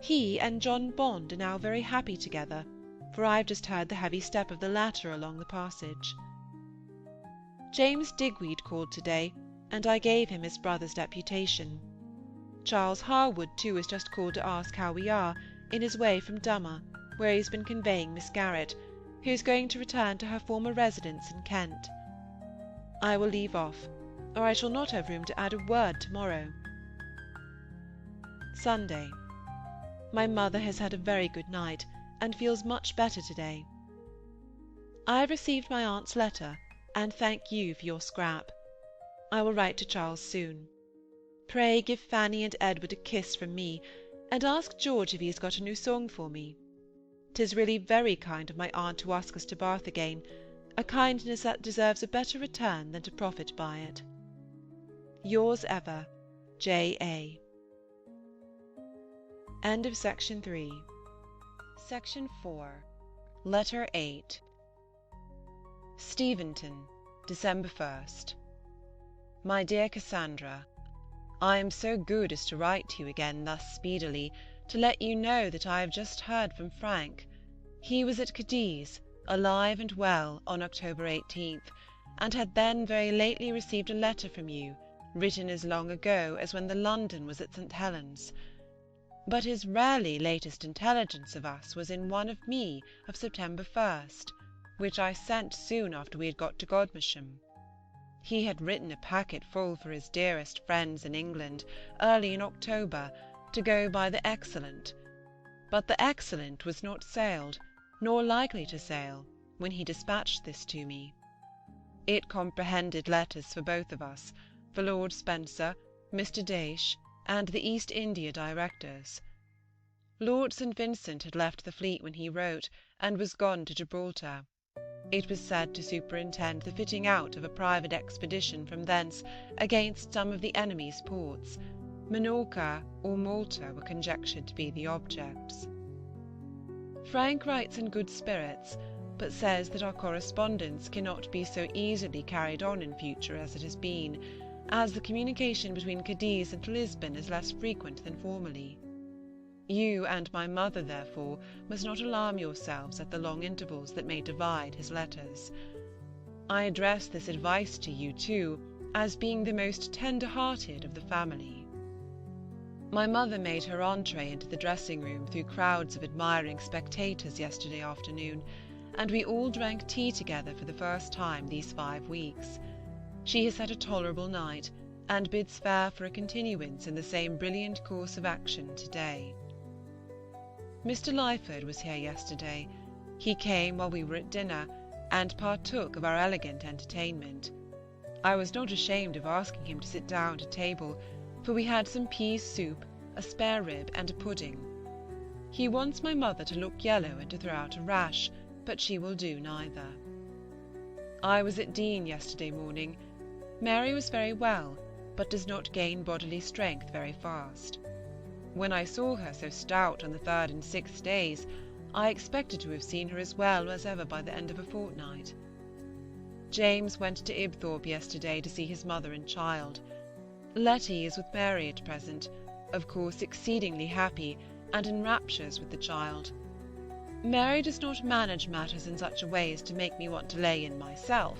He and John Bond are now very happy together, for I have just heard the heavy step of the latter along the passage. James Digweed called to-day, and I gave him his brother's deputation. Charles Harwood, too, has just called to ask how we are, in his way from Dummer, where he has been conveying Miss Garrett, who is going to return to her former residence in Kent. I will leave off, or I shall not have room to add a word to-morrow. Sunday. My mother has had a very good night, and feels much better to-day. I have received my aunt's letter, and thank you for your scrap. I will write to Charles soon. Pray give Fanny and Edward a kiss from me, and ask George if he has got a new song for me. 'Tis really very kind of my aunt to ask us to Bath again, a kindness that deserves a better return than to profit by it. Yours ever, J. A. End of Section 3. Section 4. Letter 8. Steventon, December 1st. My dear Cassandra, I am so good as to write to you again thus speedily, to let you know that I have just heard from Frank. He was at Cadiz, alive and well, on October 18th, and had then very lately received a letter from you, written as long ago as when the London was at St. Helens. But his rarely latest intelligence of us was in one of me of September 1st, which I sent soon after we had got to Godmersham. He had written a packet full for his dearest friends in England, early in October, to go by the Excellent. But the Excellent was not sailed, nor likely to sail, when he dispatched this to me. It comprehended letters for both of us, for Lord Spencer, Mr. Daysh, and the East India directors. Lord St. Vincent had left the fleet when he wrote, and was gone to Gibraltar. It was said to superintend the fitting out of a private expedition from thence against some of the enemy's ports. Minorca or Malta were conjectured to be the objects. Frank writes in good spirits, but says that our correspondence cannot be so easily carried on in future as it has been, as the communication between Cadiz and Lisbon is less frequent than formerly. You and my mother, therefore, must not alarm yourselves at the long intervals that may divide his letters. I address this advice to you, too, as being the most tender-hearted of the family. My mother made her entree into the dressing-room through crowds of admiring spectators yesterday afternoon, and we all drank tea together for the first time these 5 weeks. She has had a tolerable night, and bids fair for a continuance in the same brilliant course of action to-day. Mr. Lyford was here yesterday. He came while we were at dinner, and partook of our elegant entertainment. I was not ashamed of asking him to sit down to table, for we had some pease soup, a spare rib, and a pudding. He wants my mother to look yellow and to throw out a rash, but she will do neither. I was at Deane yesterday morning. Mary was very well, but does not gain bodily strength very fast. When I saw her so stout on the 3rd and 6th days, I expected to have seen her as well as ever by the end of a fortnight. James went to Ibthorp yesterday to see his mother and child. Letty is with Mary at present, of course exceedingly happy, and in raptures with the child. Mary does not manage matters in such a way as to make me want to lay in myself.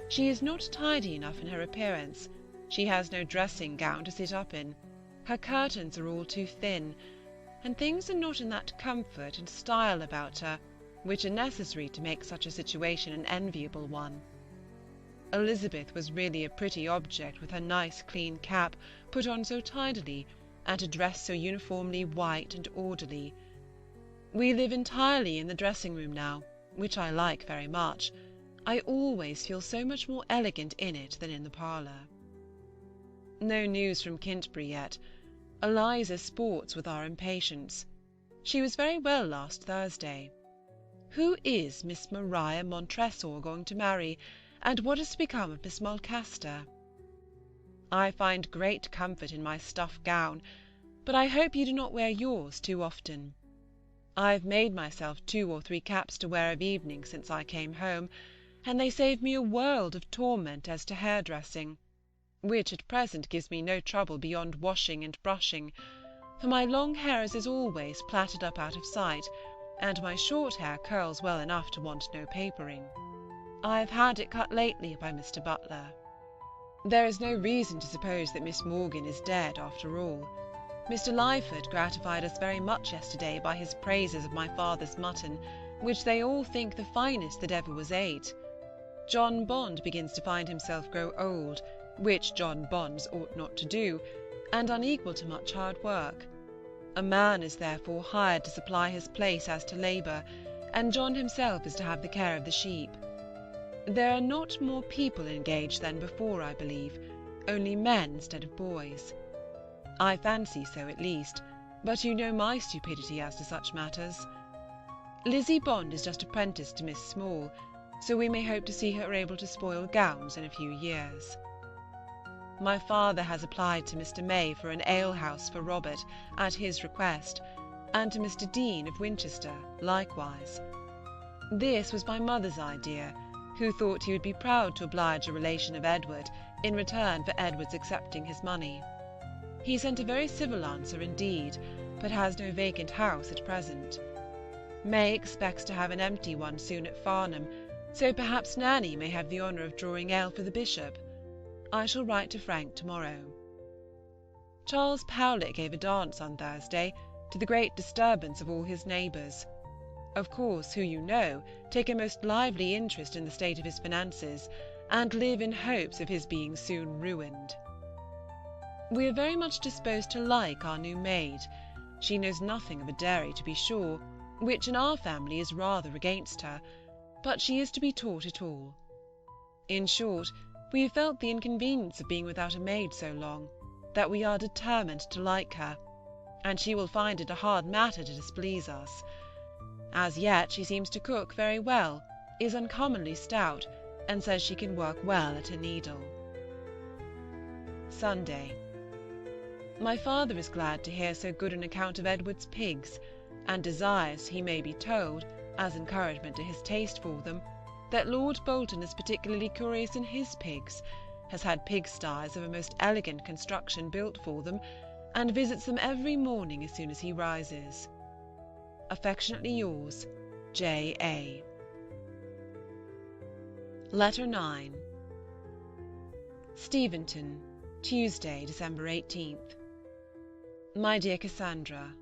She is not tidy enough in her appearance. She has no dressing-gown to sit up in. Her curtains are all too thin, and things are not in that comfort and style about her which are necessary to make such a situation an enviable one. Elizabeth was really a pretty object, with her nice clean cap put on so tidily, and a dress so uniformly white and orderly. We live entirely in the dressing-room now, which I like very much. I always feel so much more elegant in it than in the parlour. No news from Kintbury yet. Eliza sports with our impatience. She was very well last Thursday. Who is Miss Maria Montresor going to marry, and what is to become of Miss Mulcaster? I find great comfort in my stuff gown, but I hope you do not wear yours too often. I have made myself 2 or 3 caps to wear of evenings since I came home, and they save me a world of torment as to hair-dressing, which at present gives me no trouble beyond washing and brushing, for my long hair is as always plaited up out of sight, and my short hair curls well enough to want no papering. I have had it cut lately by Mr. Butler. There is no reason to suppose that Miss Morgan is dead after all. Mr. Lyford gratified us very much yesterday by his praises of my father's mutton, which they all think the finest that ever was ate. John Bond begins to find himself grow old, which John Bonds ought not to do, and unequal to much hard work. A man is therefore hired to supply his place as to labour, and John himself is to have the care of the sheep. There are not more people engaged than before, I believe, only men instead of boys. I fancy so at least, but you know my stupidity as to such matters. Lizzie Bond is just apprenticed to Miss Small, so we may hope to see her able to spoil gowns in a few years. My father has applied to Mr. May for an alehouse for Robert, at his request, and to Mr. Dean of Winchester likewise. This was my mother's idea, who thought he would be proud to oblige a relation of Edward in return for Edward's accepting his money. He sent a very civil answer indeed, but has no vacant house at present. May expects to have an empty one soon at Farnham, so perhaps Nanny may have the honour of drawing ale for the bishop. I shall write to Frank to-morrow. Charles Powlett gave a dance on Thursday, to the great disturbance of all his neighbours. Of course, who you know, take a most lively interest in the state of his finances, and live in hopes of his being soon ruined. We are very much disposed to like our new maid. She knows nothing of a dairy, to be sure, which in our family is rather against her, but she is to be taught it all. In short, we have felt the inconvenience of being without a maid so long, that we are determined to like her, and she will find it a hard matter to displease us. As yet she seems to cook very well, is uncommonly stout, and says she can work well at her needle. Sunday. My father is glad to hear so good an account of Edward's pigs, and desires he may be told, as encouragement to his taste for them, that Lord Bolton is particularly curious in his pigs, has had pigsties of a most elegant construction built for them, and visits them every morning as soon as he rises. Affectionately yours, J. A. Letter 9. Steventon, Tuesday, December 18th. My dear Cassandra,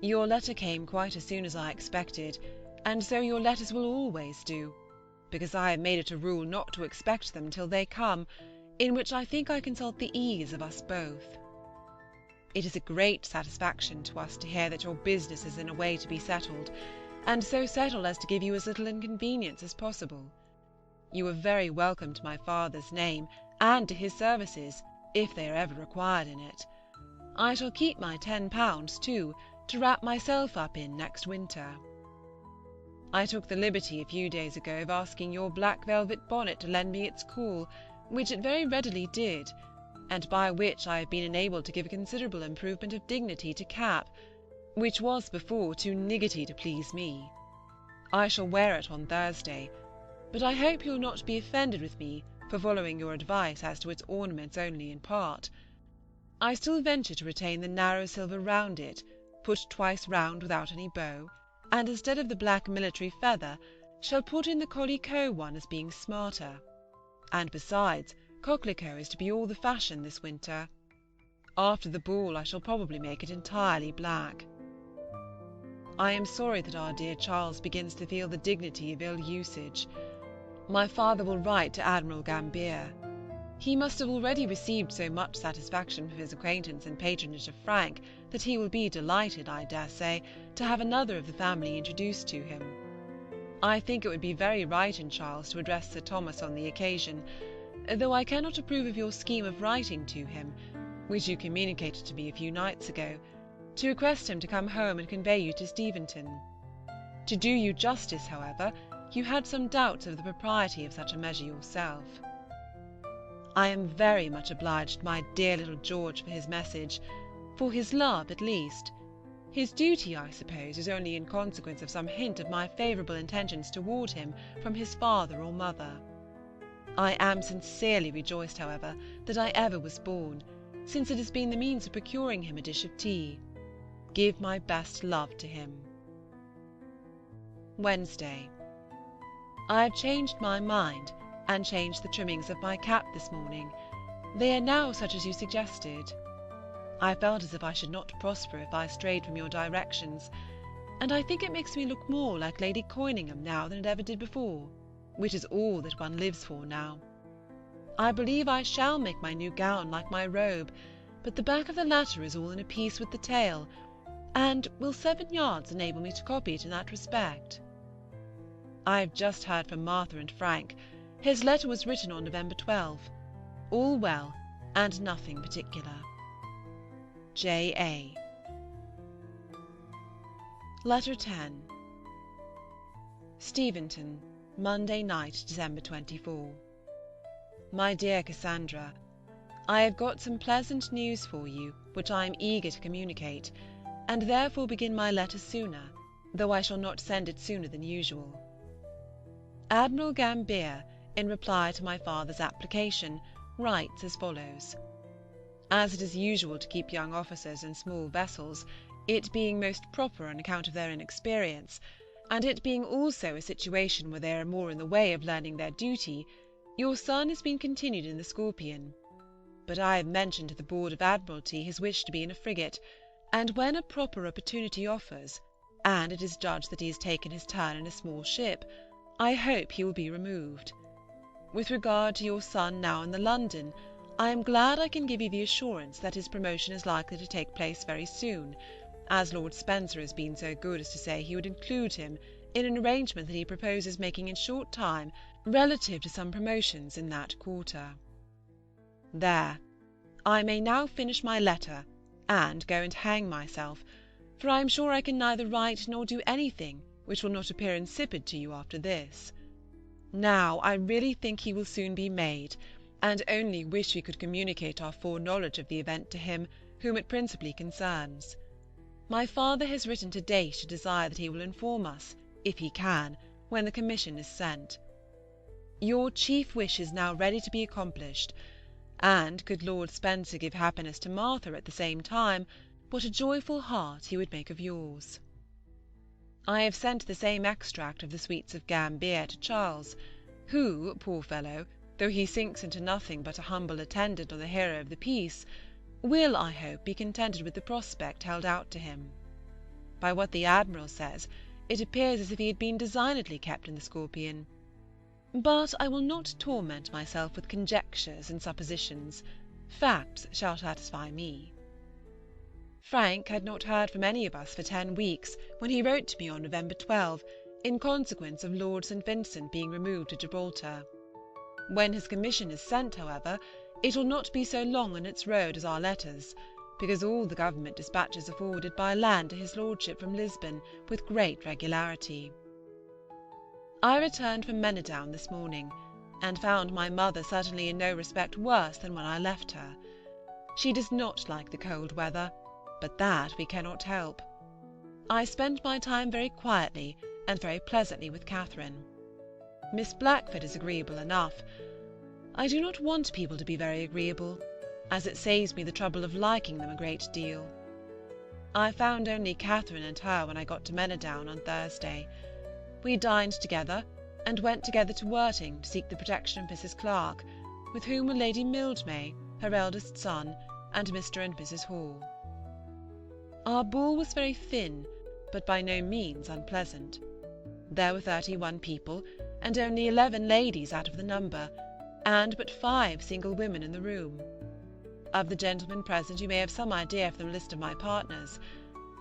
your letter came quite as soon as I expected, and so your letters will always do, because I have made it a rule not to expect them till they come, in which I think I consult the ease of us both. It is a great satisfaction to us to hear that your business is in a way to be settled, and so settled as to give you as little inconvenience as possible. You are very welcome to my father's name, and to his services, if they are ever required in it. I shall keep my £10, too, to wrap myself up in next winter. I took the liberty a few days ago of asking your black velvet bonnet to lend me its caul, which it very readily did, and by which I have been enabled to give a considerable improvement of dignity to cap, which was before too niggardly to please me. I shall wear it on Thursday, but I hope you will not be offended with me for following your advice as to its ornaments only in part. I still venture to retain the narrow silver round it, put twice round without any bow, and instead of the black military feather, shall put in the coquelicot one as being smarter. And besides, coquelicot is to be all the fashion this winter. After the ball I shall probably make it entirely black. I am sorry that our dear Charles begins to feel the dignity of ill usage. My father will write to Admiral Gambier. He must have already received so much satisfaction from his acquaintance and patronage of Frank that he will be delighted, I dare say, to have another of the family introduced to him. I think it would be very right in Charles to address Sir Thomas on the occasion, though I cannot approve of your scheme of writing to him, which you communicated to me a few nights ago, to request him to come home and convey you to Steventon. To do you justice, however, you had some doubts of the propriety of such a measure yourself. I am very much obliged to my dear little George for his message, for his love at least. His duty, I suppose, is only in consequence of some hint of my favourable intentions toward him from his father or mother. I am sincerely rejoiced, however, that I ever was born, since it has been the means of procuring him a dish of tea. Give my best love to him. Wednesday. I have changed my mind, and changed the trimmings of my cap this morning. They are now such as you suggested. I felt as if I should not prosper if I strayed from your directions, and I think it makes me look more like Lady Coyningham now than it ever did before, which is all that one lives for now. I believe I shall make my new gown like my robe, but the back of the latter is all in a piece with the tail, and will 7 yards enable me to copy it in that respect? I have just heard from Martha and Frank. His letter was written on November 12. All well, and nothing particular. J. A. Letter 10. Steventon, Monday night, December 24. My dear Cassandra, I have got some pleasant news for you, which I am eager to communicate, and therefore begin my letter sooner, though I shall not send it sooner than usual. Admiral Gambier, in reply to my father's application, writes as follows. As it is usual to keep young officers in small vessels, it being most proper on account of their inexperience, and it being also a situation where they are more in the way of learning their duty, your son has been continued in the Scorpion. But I have mentioned to the Board of Admiralty his wish to be in a frigate, and when a proper opportunity offers, and it is judged that he has taken his turn in a small ship, I hope he will be removed. With regard to your son now in the London, I am glad I can give you the assurance that his promotion is likely to take place very soon, as Lord Spencer has been so good as to say he would include him in an arrangement that he proposes making in short time relative to some promotions in that quarter. There, I may now finish my letter, and go and hang myself, for I am sure I can neither write nor do anything which will not appear insipid to you after this. Now I really think he will soon be made, and only wish we could communicate our foreknowledge of the event to him whom it principally concerns. My father has written to-day to desire that he will inform us, if he can, when the commission is sent. Your chief wish is now ready to be accomplished, and could Lord Spencer give happiness to Martha at the same time, what a joyful heart he would make of yours. I have sent the same extract of the sweets of Gambier to Charles, who, poor fellow, though he sinks into nothing but a humble attendant on the hero of the piece, will, I hope, be contented with the prospect held out to him. By what the Admiral says, it appears as if he had been designedly kept in the Scorpion. But I will not torment myself with conjectures and suppositions. Facts shall satisfy me. Frank had not heard from any of us for 10 weeks when he wrote to me on November 12, in consequence of Lord St. Vincent being removed to Gibraltar. When his commission is sent, however, it will not be so long on its road as our letters, because all the government dispatches are forwarded by land to his lordship from Lisbon with great regularity. I returned from Manydown this morning, and found my mother certainly in no respect worse than when I left her. She does not like the cold weather, but that we cannot help. I spent my time very quietly and very pleasantly with Catherine. Miss Blackford is agreeable enough. I do not want people to be very agreeable, as it saves me the trouble of liking them a great deal. I found only Catherine and her when I got to Manydown on Thursday. We dined together, and went together to Worting to seek the protection of Mrs. Clark, with whom were Lady Mildmay, her eldest son, and Mr. and Mrs. Hall. Our ball was very thin, but by no means unpleasant. There were 31 people, and only 11 ladies out of the number, and but 5 single women in the room. Of the gentlemen present you may have some idea from the list of my partners: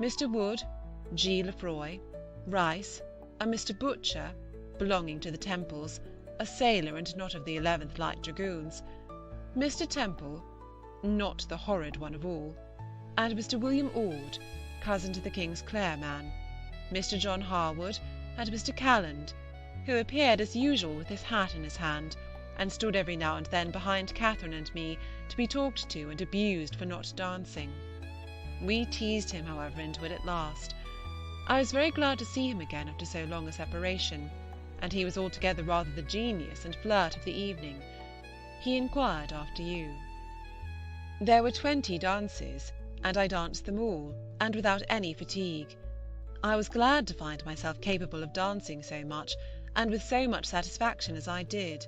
Mr. Wood, G. Lefroy, Rice, a Mr. Butcher, belonging to the Temples, a sailor and not of the 11th Light Dragoons, Mr. Temple, not the horrid one of all, and Mr. William Ord, cousin to the King's Clare man, Mr. John Harwood, and Mr. Calland, who appeared as usual with his hat in his hand, and stood every now and then behind Catherine and me to be talked to and abused for not dancing. We teased him, however, into it at last. I was very glad to see him again after so long a separation, and he was altogether rather the genius and flirt of the evening. He inquired after you. There were 20 dances, and I danced them all, and without any fatigue. I was glad to find myself capable of dancing so much, and with so much satisfaction as I did.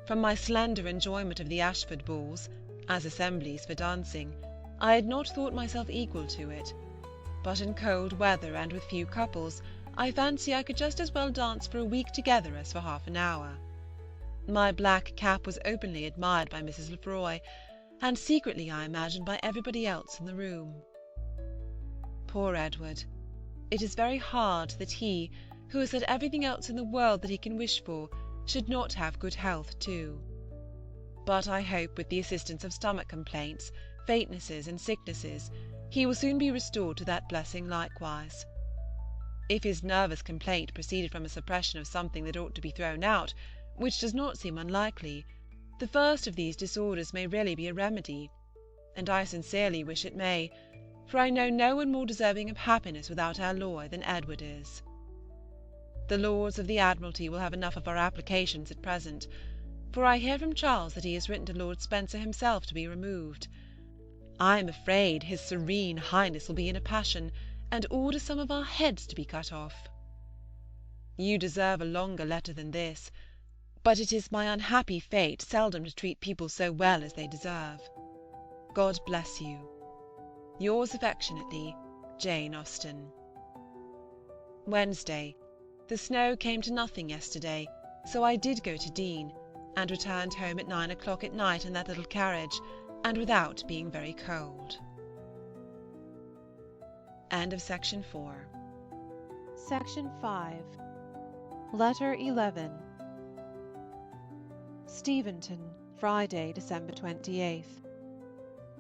From my slender enjoyment of the Ashford balls, as assemblies for dancing, I had not thought myself equal to it. But in cold weather and with few couples, I fancy I could just as well dance for a week together as for half an hour. My black cap was openly admired by Mrs. Lefroy, and secretly, I imagine, by everybody else in the room. Poor Edward! It is very hard that he, who has had everything else in the world that he can wish for, should not have good health too. But I hope, with the assistance of stomach complaints, faintnesses, and sicknesses, he will soon be restored to that blessing likewise. If his nervous complaint proceeded from a suppression of something that ought to be thrown out, which does not seem unlikely, the first of these disorders may really be a remedy, and I sincerely wish it may, for I know no one more deserving of happiness without alloy than Edward is. The Lords of the Admiralty will have enough of our applications at present, for I hear from Charles that he has written to Lord Spencer himself to be removed. I am afraid his Serene Highness will be in a passion, and order some of our heads to be cut off. You deserve a longer letter than this, but it is my unhappy fate seldom to treat people so well as they deserve. God bless you. Yours affectionately, Jane Austen. Wednesday. The snow came to nothing yesterday, so I did go to Deane, and returned home at 9 o'clock at night in that little carriage, and without being very cold. End of Section 4. Section 5. Letter 11. Steventon, Friday, December 28th.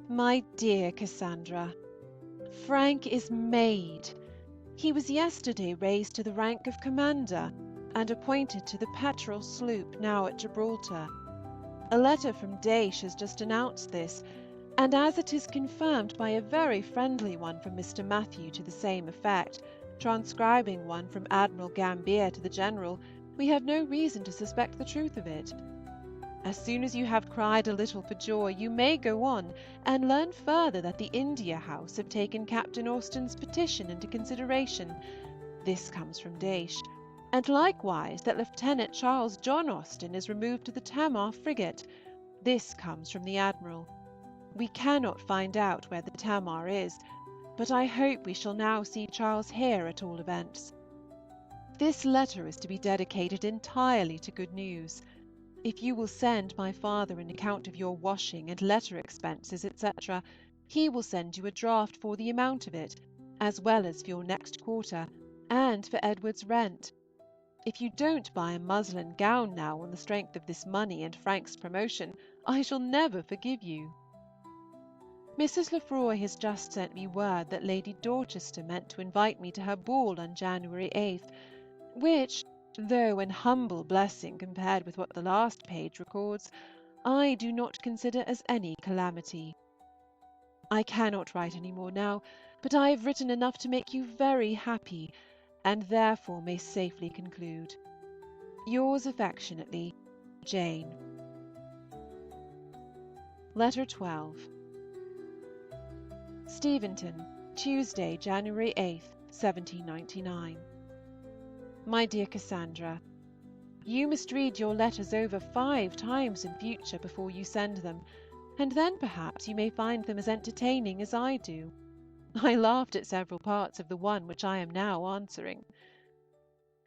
My dear Cassandra, Frank is made. He was yesterday raised to the rank of commander, and appointed to the Petrel sloop now at Gibraltar. A letter from Daysh has just announced this, and as it is confirmed by a very friendly one from Mr. Matthew to the same effect, transcribing one from Admiral Gambier to the General, we have no reason to suspect the truth of it. As soon as you have cried a little for joy, you may go on, and learn further that the India House have taken Captain Austen's petition into consideration. This comes from Daysh. And likewise that Lieutenant Charles John Austen is removed to the Tamar frigate. This comes from the Admiral. We cannot find out where the Tamar is, but I hope we shall now see Charles here at all events. This letter is to be dedicated entirely to good news. If you will send my father an account of your washing and letter expenses, etc., he will send you a draft for the amount of it, as well as for your next quarter, and for Edward's rent. If you don't buy a muslin gown now on the strength of this money and Frank's promotion, I shall never forgive you. Mrs. Lefroy has just sent me word that Lady Dorchester meant to invite me to her ball on January 8th, which, though an humble blessing compared with what the last page records, I do not consider as any calamity. I cannot write any more now, but I have written enough to make you very happy, and therefore may safely conclude. Yours affectionately, Jane. Letter 12. Steventon, Tuesday, January 8th, 1799. My dear Cassandra, you must read your letters over 5 times in future before you send them, and then perhaps you may find them as entertaining as I do. I laughed at several parts of the one which I am now answering.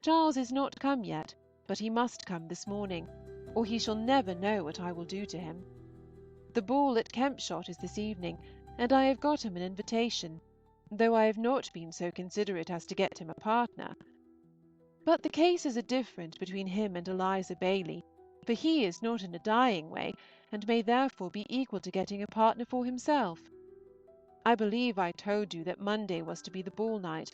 Charles is not come yet, but he must come this morning, or he shall never know what I will do to him. The ball at Kempshott is this evening, and I have got him an invitation, though I have not been so considerate as to get him a partner. But the cases are different between him and Eliza Bailey, for he is not in a dying way, and may therefore be equal to getting a partner for himself. I believe I told you that Monday was to be the ball night,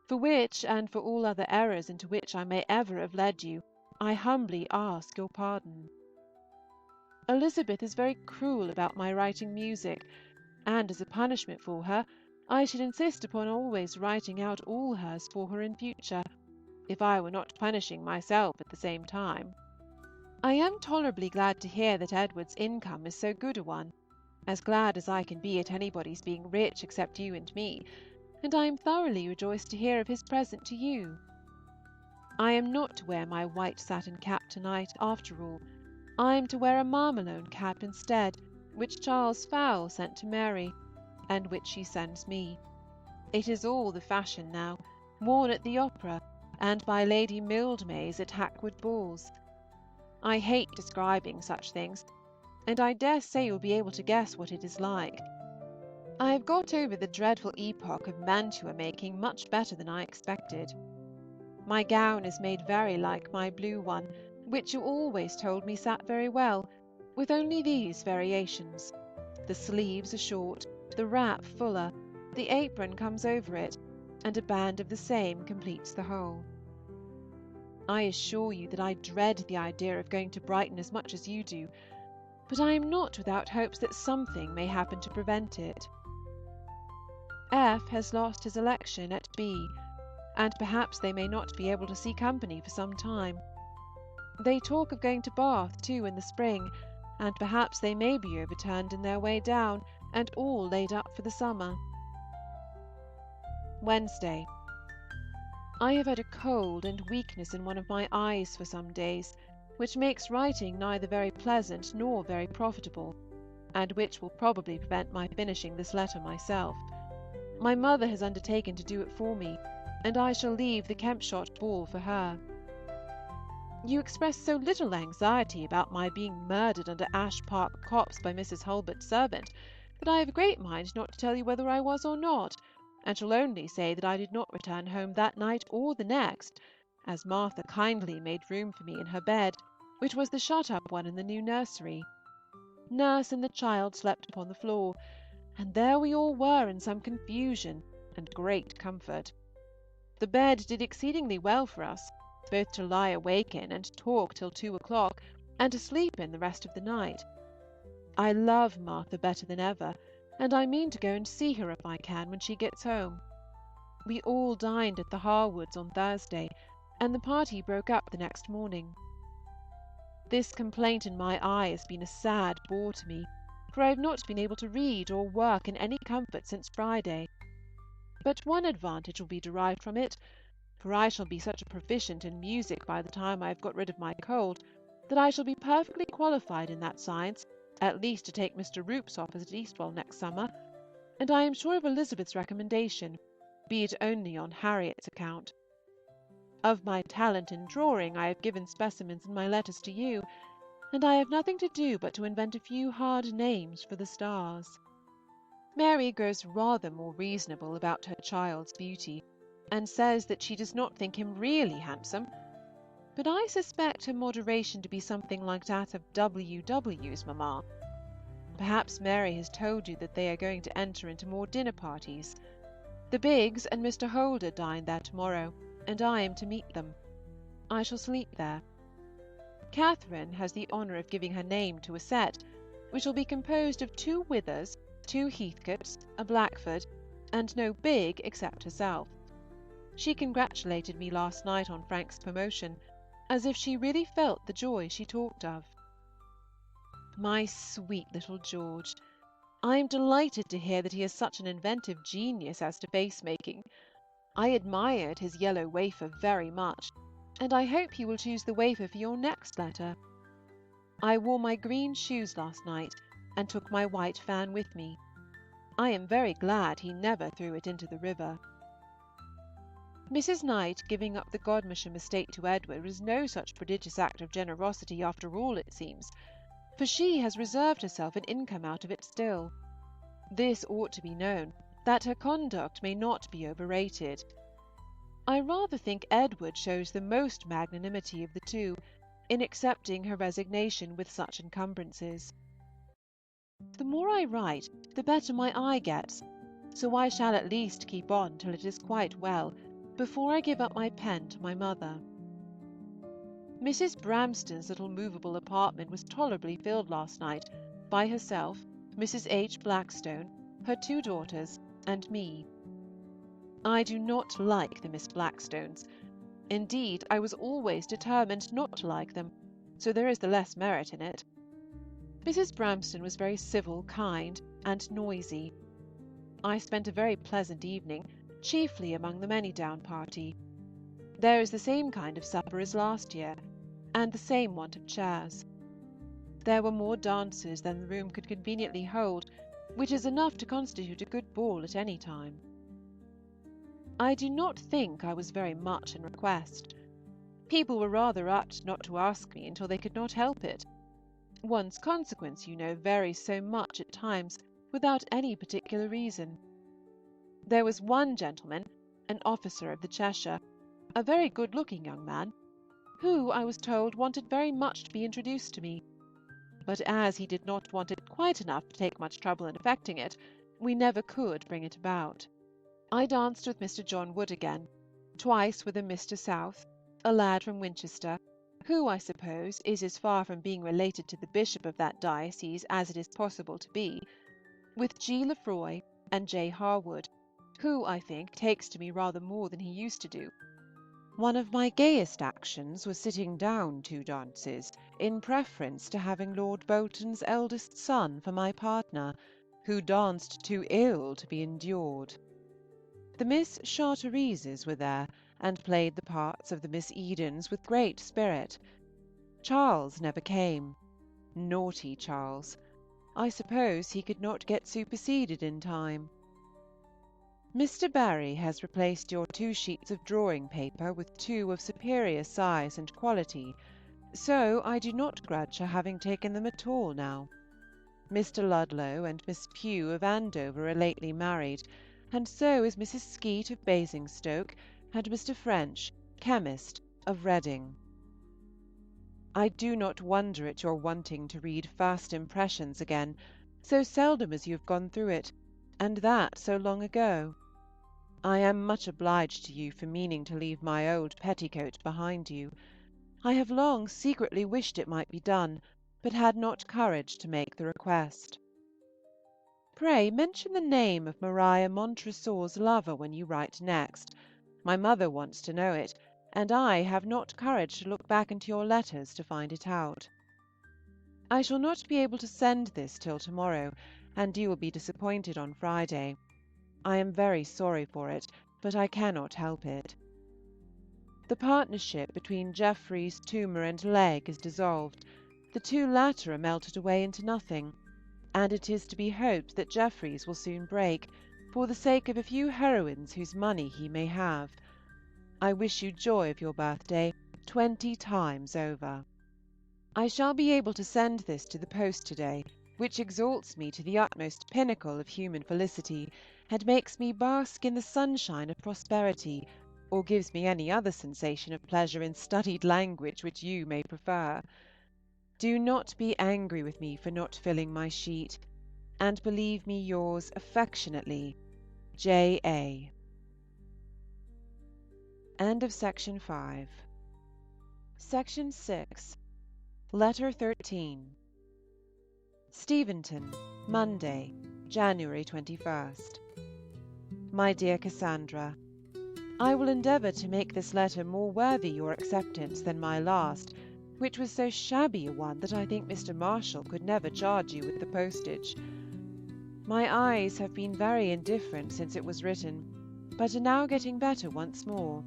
for which, and for all other errors into which I may ever have led you, I humbly ask your pardon. Elizabeth is very cruel about my writing music, and as a punishment for her, I should insist upon always writing out all hers for her in future, if I were not punishing myself at the same time. I am tolerably glad to hear that Edward's income is so good a one, as glad as I can be at anybody's being rich except you and me, and I am thoroughly rejoiced to hear of his present to you. I am not to wear my white satin cap to-night, after all. I am to wear a marmalone cap instead, which Charles Fowle sent to Mary, and which she sends me. It is all the fashion now, worn at the opera, and by Lady Mildmays at Hackwood balls. I hate describing such things, and I dare say you'll be able to guess what it is like. I have got over the dreadful epoch of mantua making much better than I expected. My gown is made very like my blue one, which you always told me sat very well, with only these variations. The sleeves are short, the wrap fuller, the apron comes over it, and a band of the same completes the whole. I assure you that I dread the idea of going to Brighton as much as you do, but I am not without hopes that something may happen to prevent it. F. has lost his election at B, and perhaps they may not be able to see company for some time. They talk of going to Bath, too, in the spring, and perhaps they may be overturned in their way down, and all laid up for the summer. Wednesday. I have had a cold and weakness in one of my eyes for some days, which makes writing neither very pleasant nor very profitable, and which will probably prevent my finishing this letter myself. My mother has undertaken to do it for me, and I shall leave the Kempshott ball for her. You express so little anxiety about my being murdered under Ash Park copse by Mrs. Hulbert's servant, that I have a great mind not to tell you whether I was or not, and shall only say that I did not return home that night or the next, as Martha kindly made room for me in her bed, which was the shut-up one in the new nursery. Nurse and the child slept upon the floor, and there we all were in some confusion and great comfort. The bed did exceedingly well for us, both to lie awake in and talk till 2 o'clock, and to sleep in the rest of the night. I love Martha better than ever, and I mean to go and see her if I can when she gets home. We all dined at the Harwoods on Thursday, and the party broke up the next morning. This complaint in my eye has been a sad bore to me, for I have not been able to read or work in any comfort since Friday. But one advantage will be derived from it, for I shall be such a proficient in music by the time I have got rid of my cold, that I shall be perfectly qualified in that science, at least to take Mr. Roop's office at Eastwell next summer, and I am sure of Elizabeth's recommendation, be it only on Harriet's account. Of my talent in drawing I have given specimens in my letters to you, and I have nothing to do but to invent a few hard names for the stars. Mary grows rather more reasonable about her child's beauty, and says that she does not think him really handsome, but I suspect her moderation to be something like that of W.W.'s mamma. Perhaps Mary has told you that they are going to enter into more dinner parties. The Biggs and Mr. Holder dine there to-morrow, and I am to meet them. I shall sleep there. Catherine has the honour of giving her name to a set, which will be composed of 2 Withers, 2 Heathcotes, a Blackford, and no Bigg except herself. She congratulated me last night on Frank's promotion, as if she really felt the joy she talked of. My sweet little George! I am delighted to hear that he has such an inventive genius as to face-making. I admired his yellow wafer very much, and I hope he will choose the wafer for your next letter. I wore my green shoes last night, and took my white fan with me. I am very glad he never threw it into the river. Mrs. Knight giving up the Godmersham estate to Edward was no such prodigious act of generosity after all, it seems, for she has reserved herself an income out of it still. This ought to be known, that her conduct may not be overrated. I rather think Edward shows the most magnanimity of the two, in accepting her resignation with such encumbrances. The more I write, the better my eye gets, so I shall at least keep on till it is quite well, before I give up my pen to my mother. Mrs. Bramston's little movable apartment was tolerably filled last night, by herself, Mrs. H. Blackstone, her 2 daughters, and me. I do not like the Miss Blackstones. Indeed, I was always determined not to like them, so there is the less merit in it. Mrs. Bramston was very civil, kind, and noisy. I spent a very pleasant evening, chiefly among the Manydown party. There is the same kind of supper as last year, and the same want of chairs. There were more dancers than the room could conveniently hold, which is enough to constitute a good ball at any time. I do not think I was very much in request. People were rather apt not to ask me until they could not help it. One's consequence, you know, varies so much at times, without any particular reason. There was one gentleman, an officer of the Cheshire, a very good-looking young man, who, I was told, wanted very much to be introduced to me, but as he did not want it quite enough to take much trouble in effecting it, we never could bring it about. I danced with Mr. John Wood again, twice with a Mr. South, a lad from Winchester, who, I suppose, is as far from being related to the bishop of that diocese as it is possible to be, with G. Lefroy and J. Harwood, who, I think, takes to me rather more than he used to do. One of my gayest actions was sitting down 2 dances, in preference to having Lord Bolton's eldest son for my partner, who danced too ill to be endured. The Miss Charterises were there, and played the parts of the Miss Edens with great spirit. Charles never came. Naughty Charles! I suppose he could not get superseded in time. Mr. Barry has replaced your 2 sheets of drawing paper with 2 of superior size and quality, so I do not grudge her having taken them at all now. Mr. Ludlow and Miss Pugh of Andover are lately married, and so is Mrs. Skeet of Basingstoke, and Mr. French, chemist, of Reading. I do not wonder at your wanting to read first impressions again, so seldom as you have gone through it, and that so long ago. I am much obliged to you for meaning to leave my old petticoat behind you. I have long secretly wished it might be done, but had not courage to make the request. Pray mention the name of Maria Montresor's lover when you write next. My mother wants to know it, and I have not courage to look back into your letters to find it out. I shall not be able to send this till to-morrow, and you will be disappointed on Friday. I am very sorry for it, but I cannot help it. The partnership between Jeffreys, Toomer, and Legg is dissolved. The 2 latter are melted away into nothing, and it is to be hoped that Jeffreys will soon break, for the sake of a few heroines whose money he may have. I wish you joy of your birthday 20 times over. I shall be able to send this to the post to-day, which exalts me to the utmost pinnacle of human felicity, and makes me bask in the sunshine of prosperity, or gives me any other sensation of pleasure in studied language which you may prefer. Do not be angry with me for not filling my sheet, and believe me yours affectionately, J. A. End of Section 5. Section 6. Letter 13. Steventon, Monday, January 21st. My dear Cassandra, I will endeavour to make this letter more worthy your acceptance than my last, which was so shabby a one that I think Mr. Marshall could never charge you with the postage. My eyes have been very indifferent since it was written, but are now getting better once more.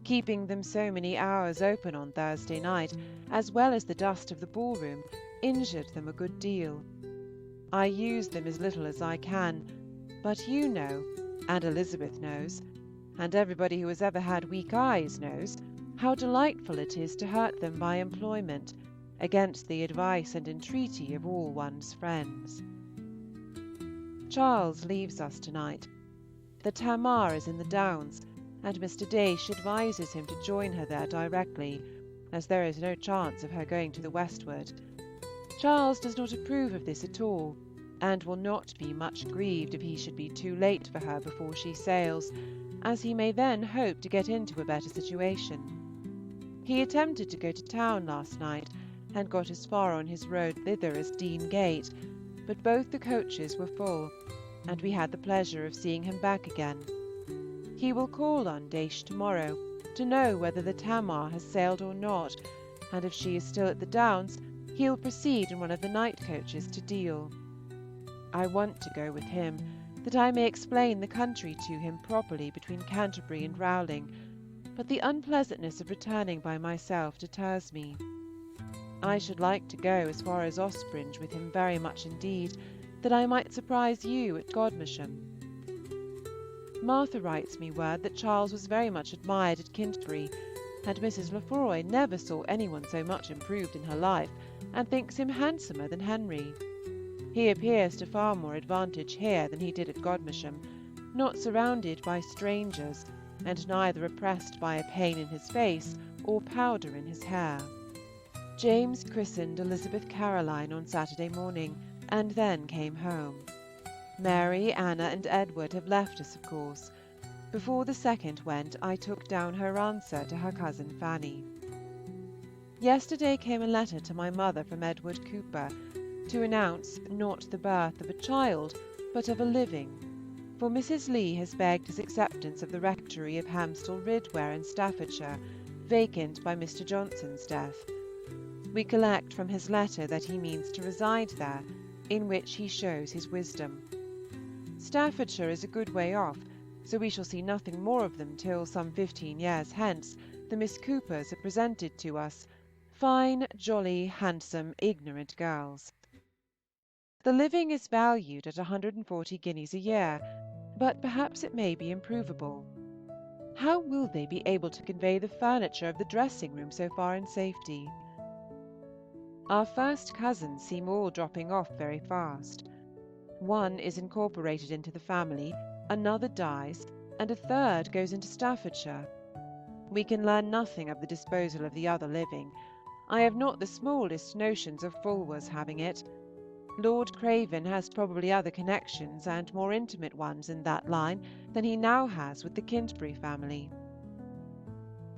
Keeping them so many hours open on Thursday night, as well as the dust of the ballroom, injured them a good deal. I use them as little as I can, but you know, and Elizabeth knows, and everybody who has ever had weak eyes knows, how delightful it is to hurt them by employment, against the advice and entreaty of all one's friends. Charles leaves us to-night. The Tamar is in the Downs, and Mr. Daysh advises him to join her there directly, as there is no chance of her going to the westward. Charles does not approve of this at all, and will not be much grieved if he should be too late for her before she sails, as he may then hope to get into a better situation. He attempted to go to town last night, and got as far on his road thither as Dean Gate, but both the coaches were full, and we had the pleasure of seeing him back again. He will call on Daysh to-morrow, to know whether the Tamar has sailed or not, and if she is still at the Downs, he will proceed in one of the night coaches to Deal. I want to go with him, that I may explain the country to him properly between Canterbury and Rowling, but the unpleasantness of returning by myself deters me. I should like to go as far as Ospringe with him very much indeed, that I might surprise you at Godmersham. Martha writes me word that Charles was very much admired at Kintbury, and Mrs. Lefroy never saw anyone so much improved in her life, and thinks him handsomer than Henry. He appears to far more advantage here than he did at Godmersham, not surrounded by strangers, and neither oppressed by a pain in his face or powder in his hair. James christened Elizabeth Caroline on Saturday morning, and then came home. Mary, Anna, and Edward have left us, of course. Before the second went, I took down her answer to her cousin Fanny. Yesterday came a letter to my mother from Edward Cooper, to announce not the birth of a child, but of a living, for Mrs. Lee has begged his acceptance of the rectory of Hamstall Ridware in Staffordshire, vacant by Mr. Johnson's death. We collect from his letter that he means to reside there, in which he shows his wisdom. Staffordshire is a good way off, so we shall see nothing more of them till some 15 years hence the Miss Coopers are presented to us, fine, jolly, handsome, ignorant girls. The living is valued at 140 guineas a year, but perhaps it may be improvable. How will they be able to convey the furniture of the dressing-room so far in safety? Our first cousins seem all dropping off very fast. One is incorporated into the family, another dies, and a third goes into Staffordshire. We can learn nothing of the disposal of the other living. I have not the smallest notions of Fulwar's having it. Lord Craven has probably other connections and more intimate ones in that line than he now has with the Kintbury family.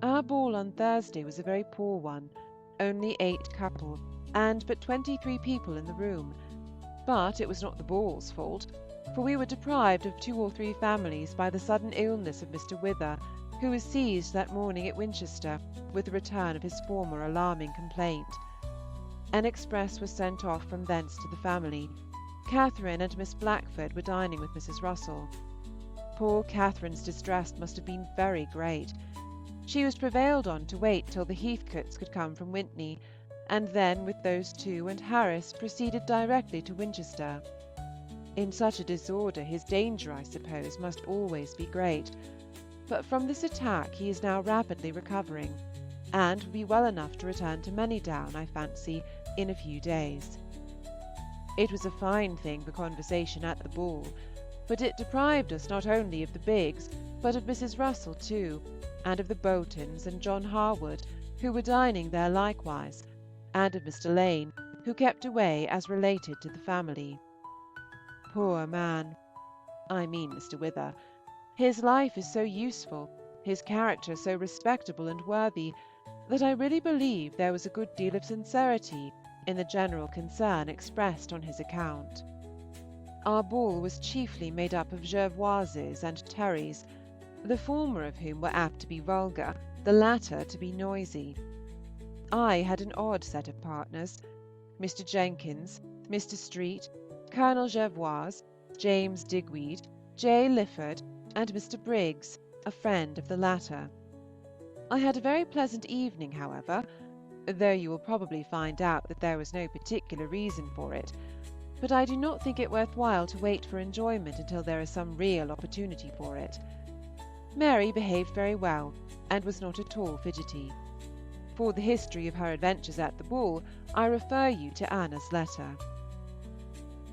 Our ball on Thursday was a very poor one, only 8 couple, and but 23 people in the room. But it was not the ball's fault, for we were deprived of 2 or 3 families by the sudden illness of Mr. Wither, who was seized that morning at Winchester with the return of his former alarming complaint. An express was sent off from thence to the family. Catherine and Miss Blackford were dining with Mrs. Russell. Poor Catherine's distress must have been very great. She was prevailed on to wait till the Heathcotes could come from Wintney, and then with those 2 and Harris proceeded directly to Winchester. In such a disorder his danger, I suppose, must always be great, but from this attack he is now rapidly recovering, and will be well enough to return to Manydown, I fancy, in a few days. It was a fine thing for conversation at the ball, but it deprived us not only of the Biggs, but of Mrs. Russell too, and of the Boltons and John Harwood, who were dining there likewise, and of Mr. Lane, who kept away as related to the family. Poor man! I mean Mr. Wither. His life is so useful, his character so respectable and worthy, that I really believe there was a good deal of sincerity in the general concern expressed on his account. Our ball was chiefly made up of Jervoises and Terrys, the former of whom were apt to be vulgar, the latter to be noisy. I had an odd set of partners: Mr. Jenkins, Mr. Street, Colonel Jervois, James Digweed, J. Lifford, and Mr. Briggs, a friend of the latter. I had a very pleasant evening, however, though you will probably find out that there was no particular reason for it, but I do not think it worth while to wait for enjoyment until there is some real opportunity for it. Mary behaved very well, and was not at all fidgety. For the history of her adventures at the ball, I refer you to Anna's letter.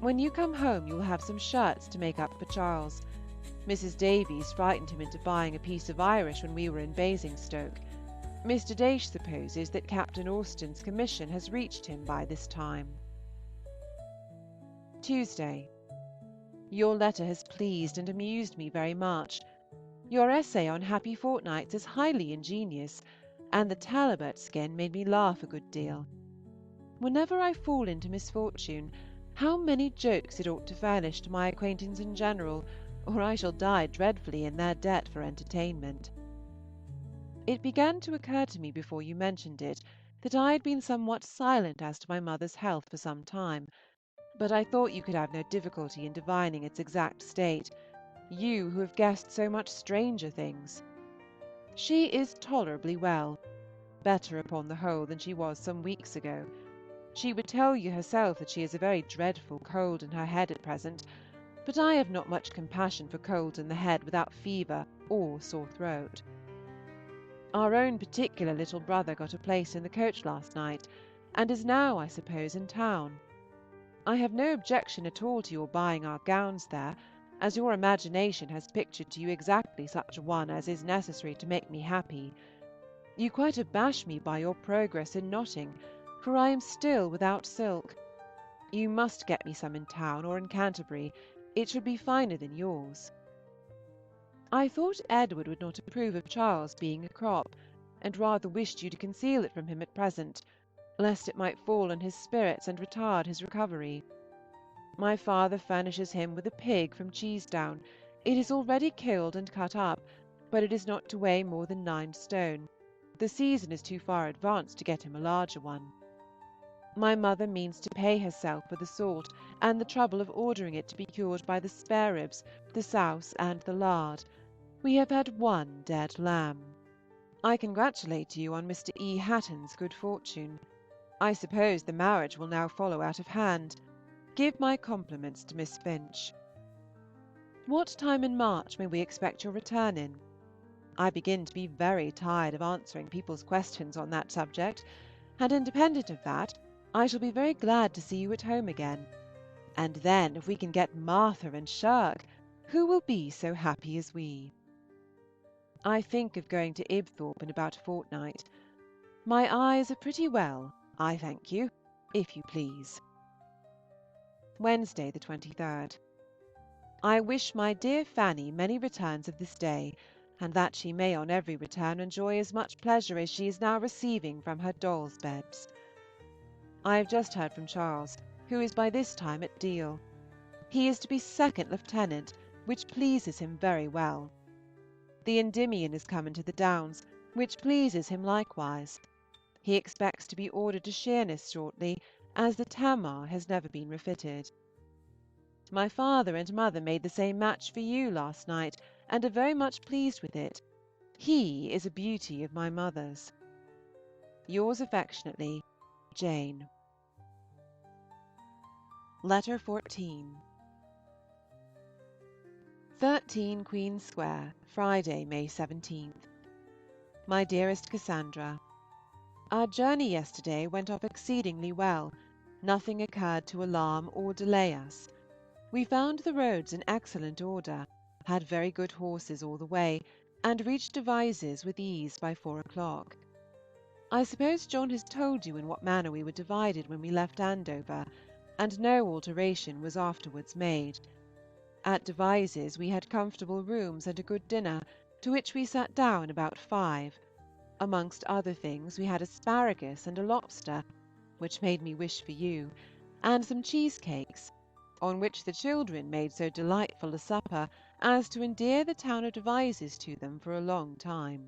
When you come home you will have some shirts to make up for Charles. Mrs. Davies frightened him into buying a piece of Irish when we were in Basingstoke. Mr. Daysh supposes that Captain Austen's commission has reached him by this time. Tuesday. Your letter has pleased and amused me very much. Your essay on happy fortnights is highly ingenious, and the Talbot skin made me laugh a good deal. Whenever I fall into misfortune, how many jokes it ought to furnish to my acquaintance in general, or I shall die dreadfully in their debt for entertainment. It began to occur to me before you mentioned it that I had been somewhat silent as to my mother's health for some time, but I thought you could have no difficulty in divining its exact state, you who have guessed so much stranger things. She is tolerably well, better upon the whole than she was some weeks ago. She would tell you herself that she has a very dreadful cold in her head at present, but I have not much compassion for colds in the head without fever or sore throat. Our own particular little brother got a place in the coach last night, and is now, I suppose, in town. I have no objection at all to your buying our gowns there, as your imagination has pictured to you exactly such a one as is necessary to make me happy. You quite abash me by your progress in knotting, for I am still without silk. You must get me some in town or in Canterbury. It should be finer than yours. I thought Edward would not approve of Charles being a crop, and rather wished you to conceal it from him at present, lest it might fall on his spirits and retard his recovery. My father furnishes him with a pig from Cheesedown. It is already killed and cut up, but it is not to weigh more than 9 stone. The season is too far advanced to get him a larger one. My mother means to pay herself for the salt and the trouble of ordering it to be cured by the spare ribs, the souse, and the lard, We have had one dead lamb. I congratulate you on Mr. E. Hatton's good fortune. I suppose the marriage will now follow out of hand. Give my compliments to Miss Finch. What time in March may we expect your return in? I begin to be very tired of answering people's questions on that subject, and independent of that, I shall be very glad to see you at home again. And then, if we can get Martha and Shirk, who will be so happy as we? I think of going to Ibthorp in about a fortnight. My eyes are pretty well, I thank you, if you please. Wednesday, the 23rd. I wish my dear Fanny many returns of this day, and that she may on every return enjoy as much pleasure as she is now receiving from her dolls' beds. I have just heard from Charles, who is by this time at Deal. He is to be second lieutenant, which pleases him very well. The Endymion is come into the Downs, which pleases him likewise. He expects to be ordered to Sheerness shortly, as the Tamar has never been refitted. My father and mother made the same match for you last night, and are very much pleased with it. He is a beauty of my mother's. Yours affectionately, Jane. Letter 14. 13 Queen Square, Friday, May 17th. My dearest Cassandra, our journey yesterday went off exceedingly well. Nothing occurred to alarm or delay us. We found the roads in excellent order, had very good horses all the way, and reached Devizes with ease by 4 o'clock. I suppose John has told you in what manner we were divided when we left Andover, and no alteration was afterwards made. At Devizes we had comfortable rooms and a good dinner, to which we sat down about 5. Amongst other things we had asparagus and a lobster, which made me wish for you, and some cheesecakes, on which the children made so delightful a supper as to endear the town of Devizes to them for a long time.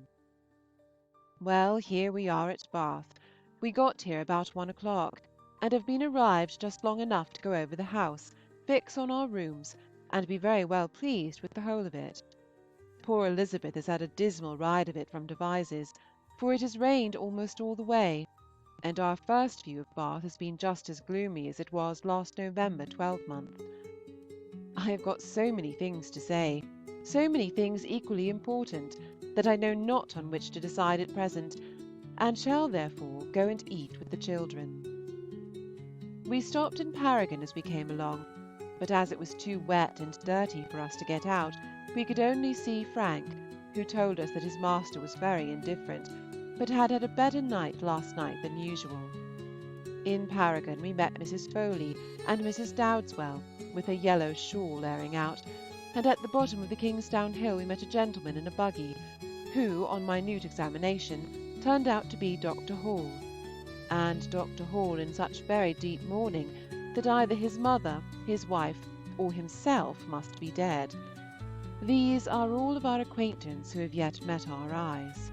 Well, here we are at Bath. We got here about 1 o'clock, and have been arrived just long enough to go over the house, fix on our rooms, and be very well pleased with the whole of it. Poor Elizabeth has had a dismal ride of it from Devizes, for it has rained almost all the way, and our first view of Bath has been just as gloomy as it was last November 12-month. I have got so many things to say, so many things equally important, that I know not on which to decide at present, and shall therefore go and eat with the children. We stopped in Paragon as we came along, but as it was too wet and dirty for us to get out, we could only see Frank, who told us that his master was very indifferent, but had had a better night last night than usual. In Paragon we met Mrs. Foley and Mrs. Dowdeswell, with her yellow shawl airing out, and at the bottom of the Kingsdown Hill we met a gentleman in a buggy, who, on minute examination, turned out to be Dr. Hall, and Dr. Hall in such very deep mourning that either his mother, his wife, or himself must be dead. These are all of our acquaintance who have yet met our eyes.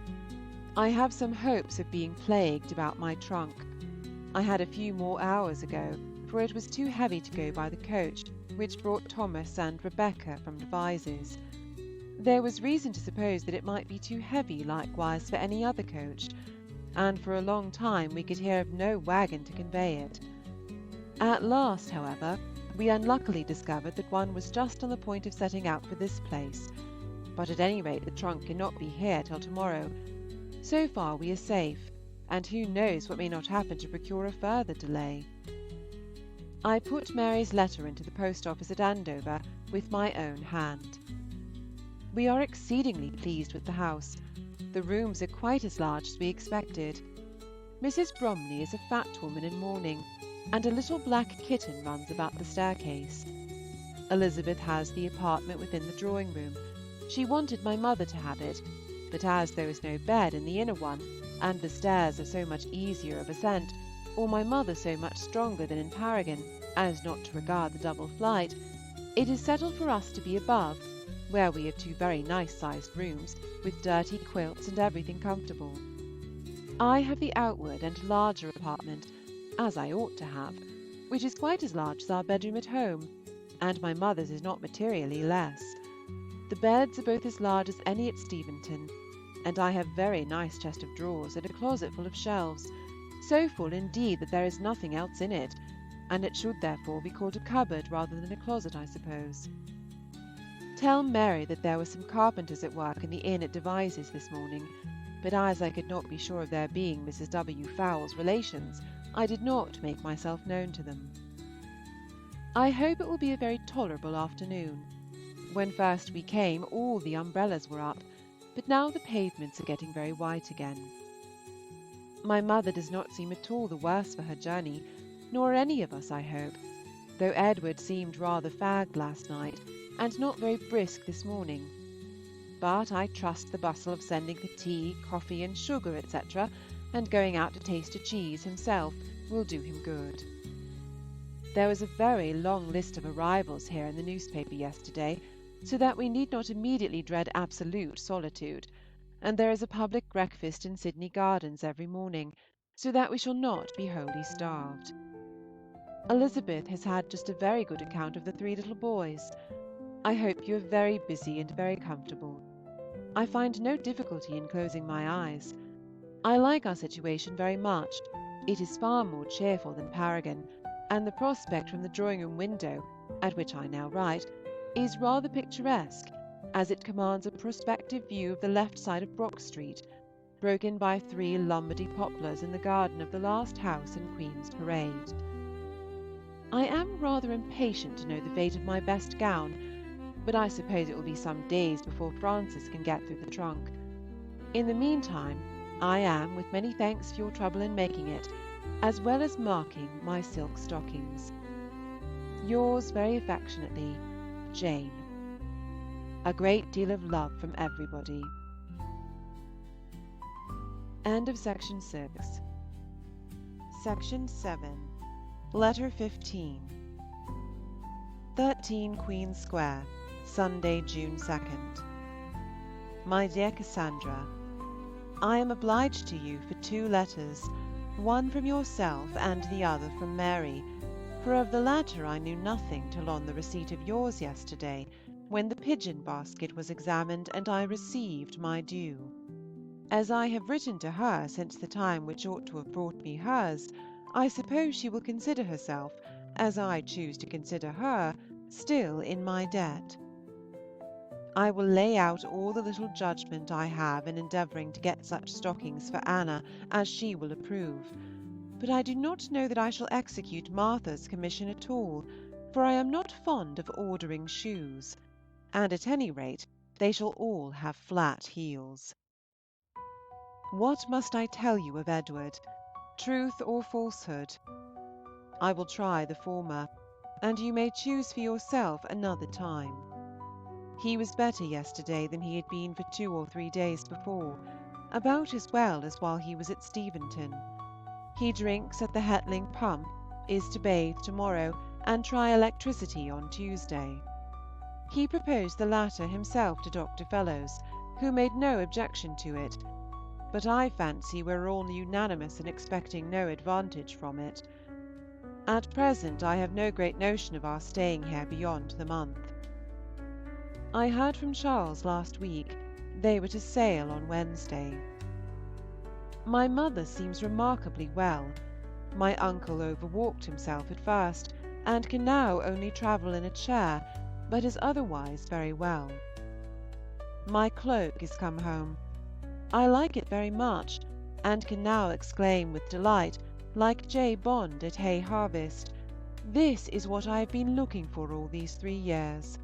I have some hopes of being plagued about my trunk. I had a few more hours ago, for it was too heavy to go by the coach, which brought Thomas and Rebecca from Devizes. There was reason to suppose that it might be too heavy likewise for any other coach, and for a long time we could hear of no waggon to convey it. At last, however, we unluckily discovered that one was just on the point of setting out for this place, but at any rate the trunk cannot be here till to-morrow. So far we are safe, and who knows what may not happen to procure a further delay. I put Mary's letter into the post office at Andover with my own hand. We are exceedingly pleased with the house. The rooms are quite as large as we expected. Mrs. Bromley is a fat woman in mourning, and a little black kitten runs about the staircase. Elizabeth has the apartment within the drawing-room. She wanted my mother to have it, but as there is no bed in the inner one, and the stairs are so much easier of ascent, or my mother so much stronger than in Paragon, as not to regard the double flight, it is settled for us to be above, where we have 2 very nice-sized rooms, with dirty quilts and everything comfortable. I have the outward and larger apartment, as I ought to have, which is quite as large as our bedroom at home, and my mother's is not materially less. The The beds are both as large as any at Steventon, and I have very nice chest of drawers and a closet full of shelves, so full indeed that there is nothing else in it, and it should therefore be called a cupboard rather than a closet, I suppose. Tell Mary that there were some carpenters at work in the inn at Devizes this morning, but as I could not be sure of their being Mrs. W. Fowle's relations, I did not make myself known to them. I hope it will be a very tolerable afternoon. When first we came, all the umbrellas were up, but now the pavements are getting very white again. My mother does not seem at all the worse for her journey, nor any of us, I hope, though Edward seemed rather fagged last night, and not very brisk this morning. But I trust the bustle of sending for tea, coffee, and sugar, etc., and going out to taste a cheese himself, will do him good. There was a very long list of arrivals here in the newspaper yesterday, so that we need not immediately dread absolute solitude, and there is a public breakfast in Sydney Gardens every morning, so that we shall not be wholly starved. Elizabeth has had just a very good account of the 3 little boys. I hope you are very busy and very comfortable. I find no difficulty in closing my eyes. I like our situation very much. It is far more cheerful than Paragon, and the prospect from the drawing-room window, at which I now write, is rather picturesque, as it commands a prospective view of the left side of Brock Street, broken by 3 Lombardy poplars in the garden of the last house in Queen's Parade. I am rather impatient to know the fate of my best gown, but I suppose it will be some days before Frances can get through the trunk. In the meantime, I am, with many thanks for your trouble in making it, as well as marking my silk stockings. Yours very affectionately, Jane. A great deal of love from everybody. End of section 6. Section 7. Letter 15. 13 Queen Square, Sunday, June 2nd. My dear Cassandra, I am obliged to you for 2 letters, one from yourself and the other from Mary, for of the latter I knew nothing till on the receipt of yours yesterday, when the pigeon basket was examined and I received my due. As I have written to her since the time which ought to have brought me hers, I suppose she will consider herself, as I choose to consider her, still in my debt. I will lay out all the little judgment I have in endeavouring to get such stockings for Anna as she will approve, but I do not know that I shall execute Martha's commission at all, for I am not fond of ordering shoes, and at any rate they shall all have flat heels. What must I tell you of Edward, truth or falsehood? I will try the former, and you may choose for yourself another time. He was better yesterday than he had been for 2 or 3 days before, about as well as while he was at Steventon. He drinks at the Hetling pump, is to bathe to-morrow, and try electricity on Tuesday. He proposed the latter himself to Dr. Fellows, who made no objection to it, but I fancy we are all unanimous in expecting no advantage from it. At present I have no great notion of our staying here beyond the month. I heard from Charles last week. They were to sail on Wednesday. My mother seems remarkably well. My uncle overwalked himself at first, and can now only travel in a chair, but is otherwise very well. My cloak is come home. I like it very much, and can now exclaim with delight, like J. Bond at hay harvest, "This is what I have been looking for all these 3 years."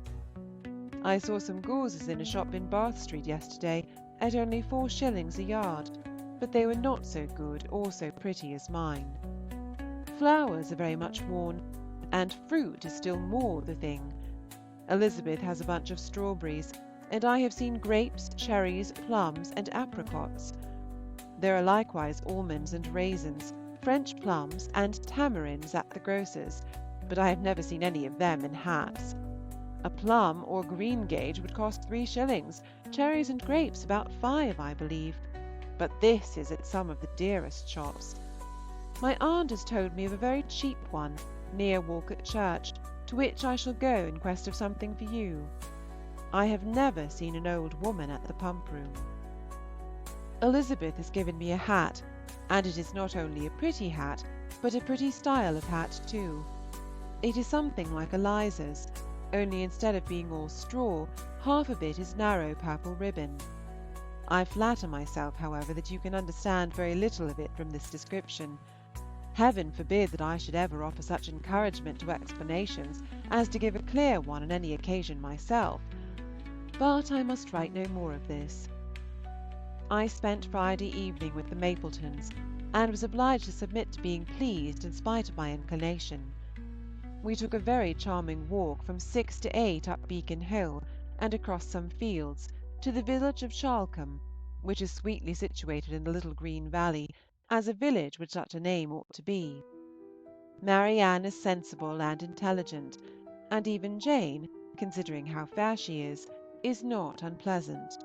I saw some gauzes in a shop in Bath Street yesterday at only 4 shillings a yard, but they were not so good or so pretty as mine. Flowers are very much worn, and fruit is still more the thing. Elizabeth has a bunch of strawberries, and I have seen grapes, cherries, plums, and apricots. There are likewise almonds and raisins, French plums, and tamarinds at the grocer's, but I have never seen any of them in hats. A plum or greengage would cost 3 shillings, cherries and grapes about 5, I believe, but this is at some of the dearest shops. My aunt has told me of a very cheap one, near Walcott Church, to which I shall go in quest of something for you. I have never seen an old woman at the pump-room. Elizabeth has given me a hat, and it is not only a pretty hat, but a pretty style of hat too. It is something like Eliza's, only instead of being all straw, half of it is narrow purple ribbon. I flatter myself, however, that you can understand very little of it from this description. Heaven forbid that I should ever offer such encouragement to explanations as to give a clear one on any occasion myself. But I must write no more of this. I spent Friday evening with the Mapletons, and was obliged to submit to being pleased in spite of my inclination. We took a very charming walk from 6 to 8 up Beacon Hill, and across some fields, to the village of Charlcombe, which is sweetly situated in a little green valley, as a village with such a name ought to be. Marianne is sensible and intelligent, and even Jane, considering how fair she is not unpleasant.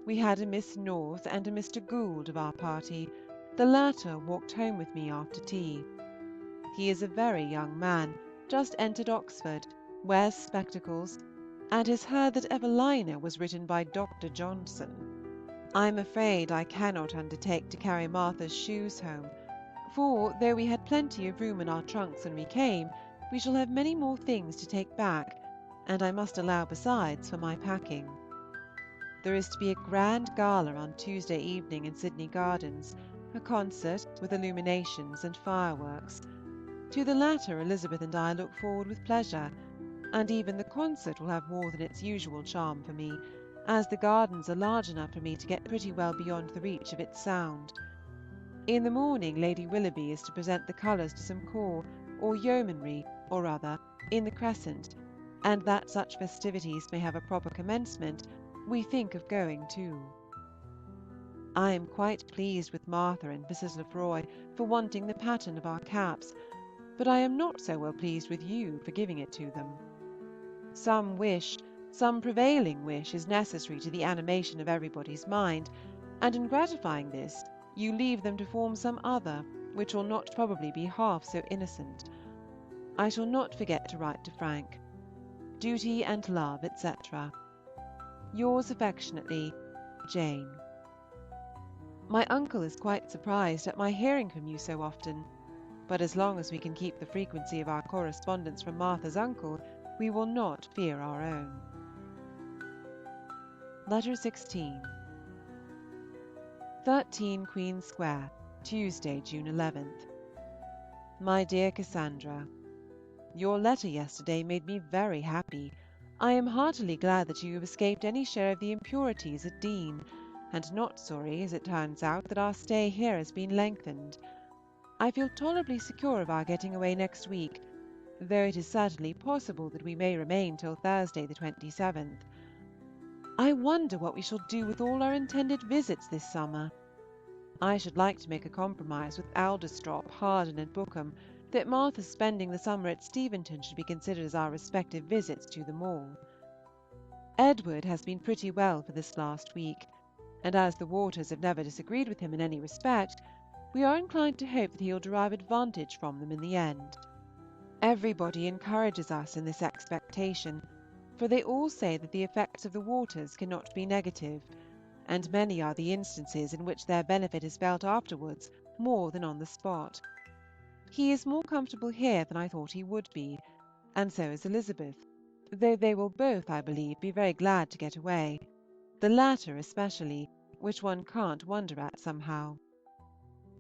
We had a Miss North and a Mr. Gould of our party. The latter walked home with me after tea. He is a very young man, just entered Oxford, wears spectacles, and has heard that Evelina was written by Dr. Johnson. I am afraid I cannot undertake to carry Martha's shoes home, for, though we had plenty of room in our trunks when we came, we shall have many more things to take back, and I must allow besides for my packing. There is to be a grand gala on Tuesday evening in Sydney Gardens, a concert with illuminations and fireworks. To the latter Elizabeth and I look forward with pleasure, and even the concert will have more than its usual charm for me, as the gardens are large enough for me to get pretty well beyond the reach of its sound. In the morning Lady Willoughby is to present the colours to some corps, or yeomanry, or other, in the Crescent, and that such festivities may have a proper commencement, we think of going too. I am quite pleased with Martha and Mrs. Lefroy for wanting the pattern of our caps, but I am not so well pleased with you for giving it to them. Some prevailing wish is necessary to the animation of everybody's mind, and in gratifying this you leave them to form some other, which will not probably be half so innocent. I shall not forget to write to Frank. Duty and love, etc. Yours affectionately, Jane. My uncle is quite surprised at my hearing from you so often, but as long as we can keep the frequency of our correspondence from Martha's uncle, we will not fear our own. Letter 16. 13 Queen Square, Tuesday, June 11th. My dear Cassandra, your letter yesterday made me very happy. I am heartily glad that you have escaped any share of the impurities at Deane, and not sorry, as it turns out, that our stay here has been lengthened. I feel tolerably secure of our getting away next week, though it is certainly possible that we may remain till Thursday the 27th. I wonder what we shall do with all our intended visits this summer. I should like to make a compromise with Alderstrop, Harden, and Bookham, that Martha's spending the summer at Steventon should be considered as our respective visits to them all. Edward has been pretty well for this last week, and as the waters have never disagreed with him in any respect, we are inclined to hope that he will derive advantage from them in the end. Everybody encourages us in this expectation, for they all say that the effects of the waters cannot be negative, and many are the instances in which their benefit is felt afterwards more than on the spot. He is more comfortable here than I thought he would be, and so is Elizabeth, though they will both, I believe, be very glad to get away, the latter especially, which one can't wonder at somehow.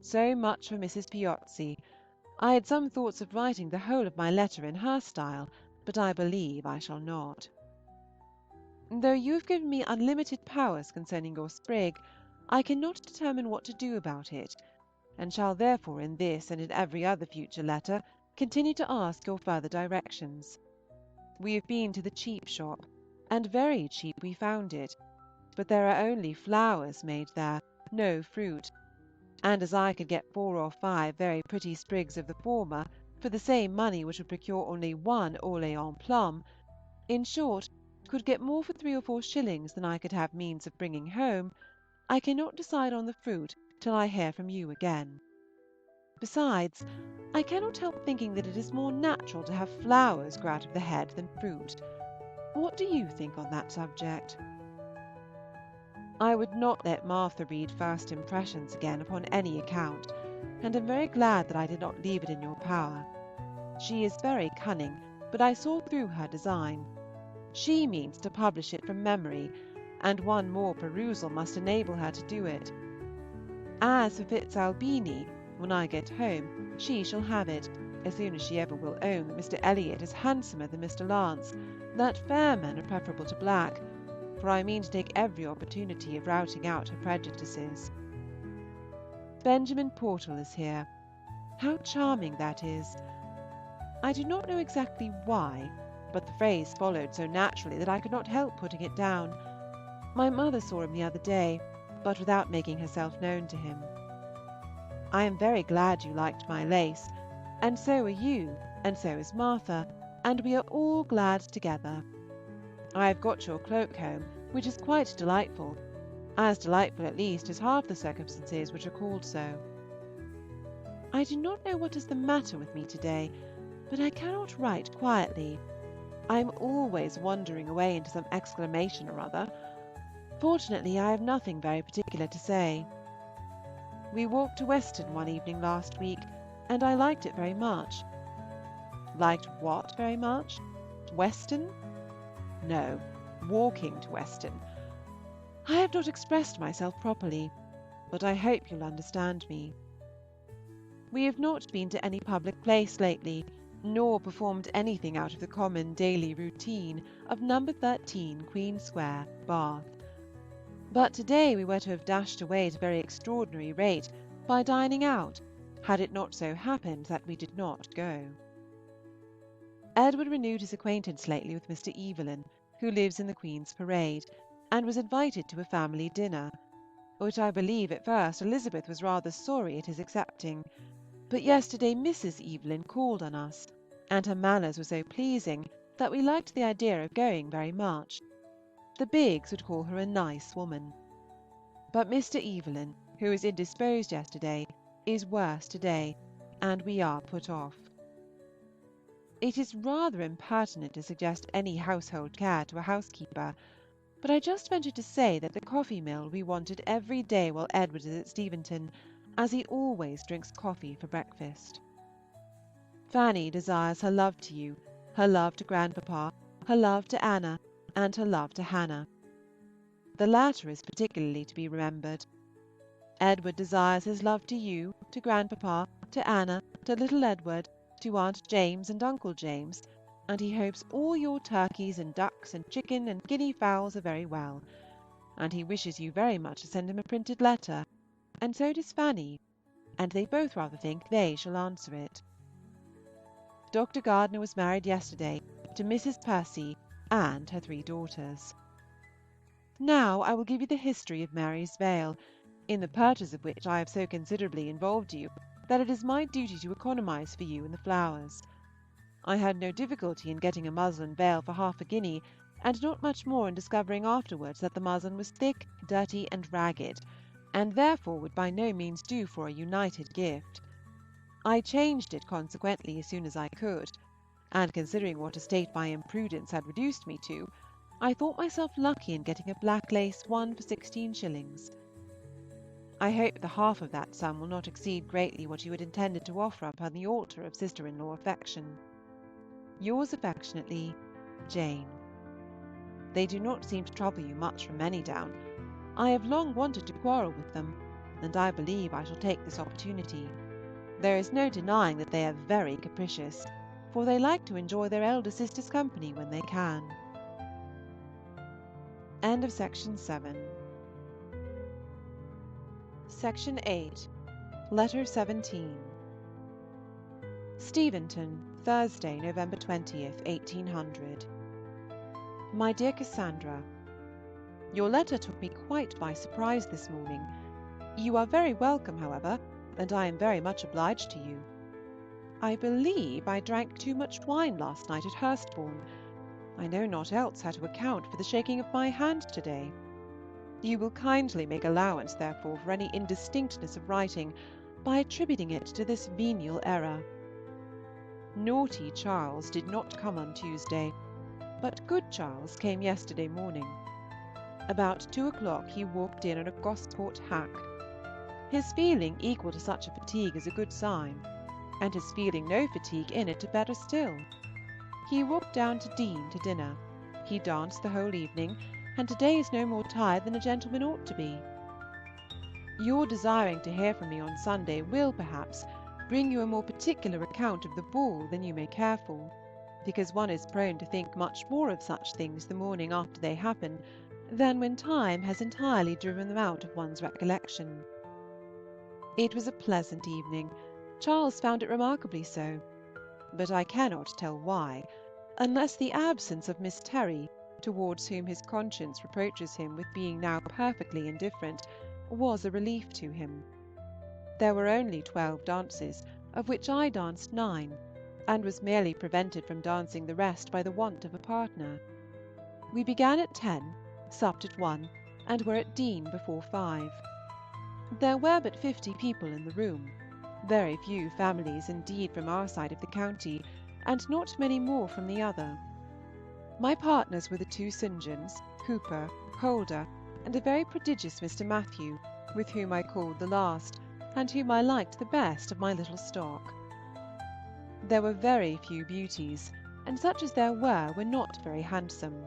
So much for Mrs. Piozzi. I had some thoughts of writing the whole of my letter in her style, but I believe I shall not. Though you have given me unlimited powers concerning your sprig, I cannot determine what to do about it, and shall therefore in this and in every other future letter continue to ask your further directions. We have been to the cheap shop, and very cheap we found it, but there are only flowers made there, no fruit, and as I could get 4 or 5 very pretty sprigs of the former for the same money which would procure only one Orléans plum, in short, could get more for 3 or 4 shillings than I could have means of bringing home, I cannot decide on the fruit till I hear from you again. Besides, I cannot help thinking that it is more natural to have flowers grow out of the head than fruit. What do you think on that subject? I would not let Martha read First Impressions again upon any account, and am very glad that I did not leave it in your power. She is very cunning, but I saw through her design. She means to publish it from memory, and one more perusal must enable her to do it. As for Fitzalbini, when I get home, she shall have it, as soon as she ever will own that Mr. Elliot is handsomer than Mr. Lance, that fair men are preferable to black, for I mean to take every opportunity of routing out her prejudices. Benjamin Portal is here. How charming that is! I do not know exactly why, but the phrase followed so naturally that I could not help putting it down. My mother saw him the other day, but without making herself known to him. I am very glad you liked my lace, and so are you, and so is Martha, and we are all glad together. I have got your cloak home, which is quite delightful, as delightful at least as half the circumstances which are called so. I do not know what is the matter with me to-day, but I cannot write quietly. I am always wandering away into some exclamation or other. Fortunately, I have nothing very particular to say. We walked to Weston one evening last week, and I liked it very much. Liked what very much? Weston? No, walking to Weston. I have not expressed myself properly, but I hope you'll understand me. We have not been to any public place lately, nor performed anything out of the common daily routine of number 13 Queen Square, Bath. But to-day we were to have dashed away at a very extraordinary rate by dining out, had it not so happened that we did not go. Edward renewed his acquaintance lately with Mr. Evelyn, who lives in the Queen's Parade, and was invited to a family dinner, which I believe at first Elizabeth was rather sorry at his accepting, but yesterday Mrs. Evelyn called on us, and her manners were so pleasing that we liked the idea of going very much. The Biggs would call her a nice woman. But Mr. Evelyn, who was indisposed yesterday, is worse to-day, and we are put off. It is rather impertinent to suggest any household care to a housekeeper, but I just ventured to say that the coffee mill will be wanted every day while Edward is at Steventon, as he always drinks coffee for breakfast. Fanny desires her love to you, her love to grandpapa, her love to Anna, and her love to Hannah. The latter is particularly to be remembered. Edward desires his love to you, to grandpapa, to Anna, to little Edward, to Aunt James and Uncle James, and he hopes all your turkeys and ducks and chicken and guinea fowls are very well, and he wishes you very much to send him a printed letter, and so does Fanny, and they both rather think they shall answer it. Dr. Gardner was married yesterday to Mrs. Percy and her 3 daughters. Now I will give you the history of Mary's Veil, in the purchase of which I have so considerably involved you that it is my duty to economize for you in the flowers. I had no difficulty in getting a muslin veil for half a guinea, and not much more in discovering afterwards that the muslin was thick, dirty, and ragged, and therefore would by no means do for a united gift. I changed it consequently as soon as I could, and considering what a state my imprudence had reduced me to, I thought myself lucky in getting a black lace one for 16 shillings. I hope the half of that sum will not exceed greatly what you had intended to offer upon the altar of sister-in-law affection. Yours affectionately, Jane. They do not seem to trouble you much from Manydown. I have long wanted to quarrel with them, and I believe I shall take this opportunity. There is no denying that they are very capricious, for they like to enjoy their elder sister's company when they can. End of section 7. Section 8. Letter 17. Steventon, Thursday, November 20th, 1800. My dear Cassandra, your letter took me quite by surprise this morning. You are very welcome, however, and I am very much obliged to you. I believe I drank too much wine last night at Hurstbourne. I know not else how to account for the shaking of my hand to-day. You will kindly make allowance, therefore, for any indistinctness of writing, by attributing it to this venial error. Naughty Charles did not come on Tuesday. but good Charles came yesterday morning. About 2 o'clock he walked in on a Gosport hack. His feeling equal to such a fatigue is a good sign, and his feeling no fatigue in it better still. He walked down to Deane to dinner. He danced the whole evening, and to-day is no more tired than a gentleman ought to be. Your desiring to hear from me on Sunday will, perhaps, bring you a more particular account of the ball than you may care for, because one is prone to think much more of such things the morning after they happen than when time has entirely driven them out of one's recollection. It was a pleasant evening. Charles found it remarkably so, but I cannot tell why, unless the absence of Miss Terry, towards whom his conscience reproaches him with being now perfectly indifferent, was a relief to him. There were only 12 dances, of which I danced 9, and was merely prevented from dancing the rest by the want of a partner. We began at 10, supped at 1, and were at Deane before 5. There were but 50 people in the room, very few families indeed from our side of the county, and not many more from the other. My partners were the 2 St. Johns, Hooper, Holder, and a very prodigious Mr. Matthew, with whom I called the last, and whom I liked the best of my little stock. There were very few beauties, and such as there were not very handsome.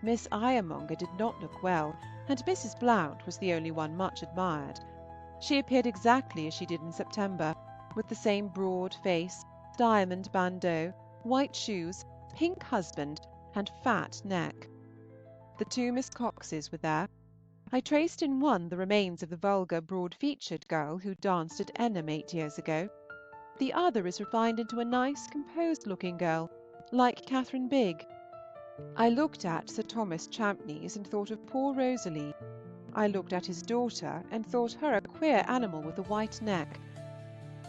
Miss Iremonger did not look well, and Mrs. Blount was the only one much admired. She appeared exactly as she did in September, with the same broad face, diamond bandeau, white shoes, pink husband, and fat neck. The 2 Miss Coxes were there. I traced in one the remains of the vulgar, broad-featured girl who danced at Enham 8 years ago. The other is refined into a nice, composed-looking girl, like Catherine Bigg. I looked at Sir Thomas Champneys and thought of poor Rosalie. I looked at his daughter and thought her a queer animal with a white neck.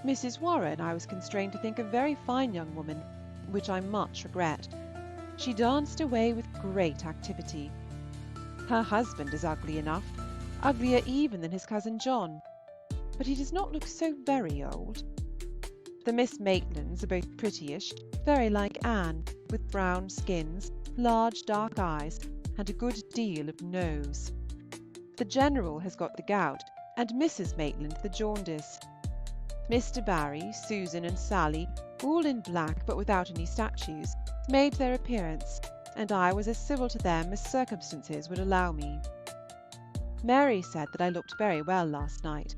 Mrs. Warren I was constrained to think a very fine young woman, which I much regret. She danced away with great activity. Her husband is ugly enough, uglier even than his cousin John, but he does not look so very old. The Miss Maitlands are both prettyish, very like Anne, with brown skins, large dark eyes, and a good deal of nose. The General has got the gout, and Mrs. Maitland the jaundice. Mr. Barry, Susan, and Sally, all in black but without any statues, made their appearance, and I was as civil to them as circumstances would allow me. Mary said that I looked very well last night.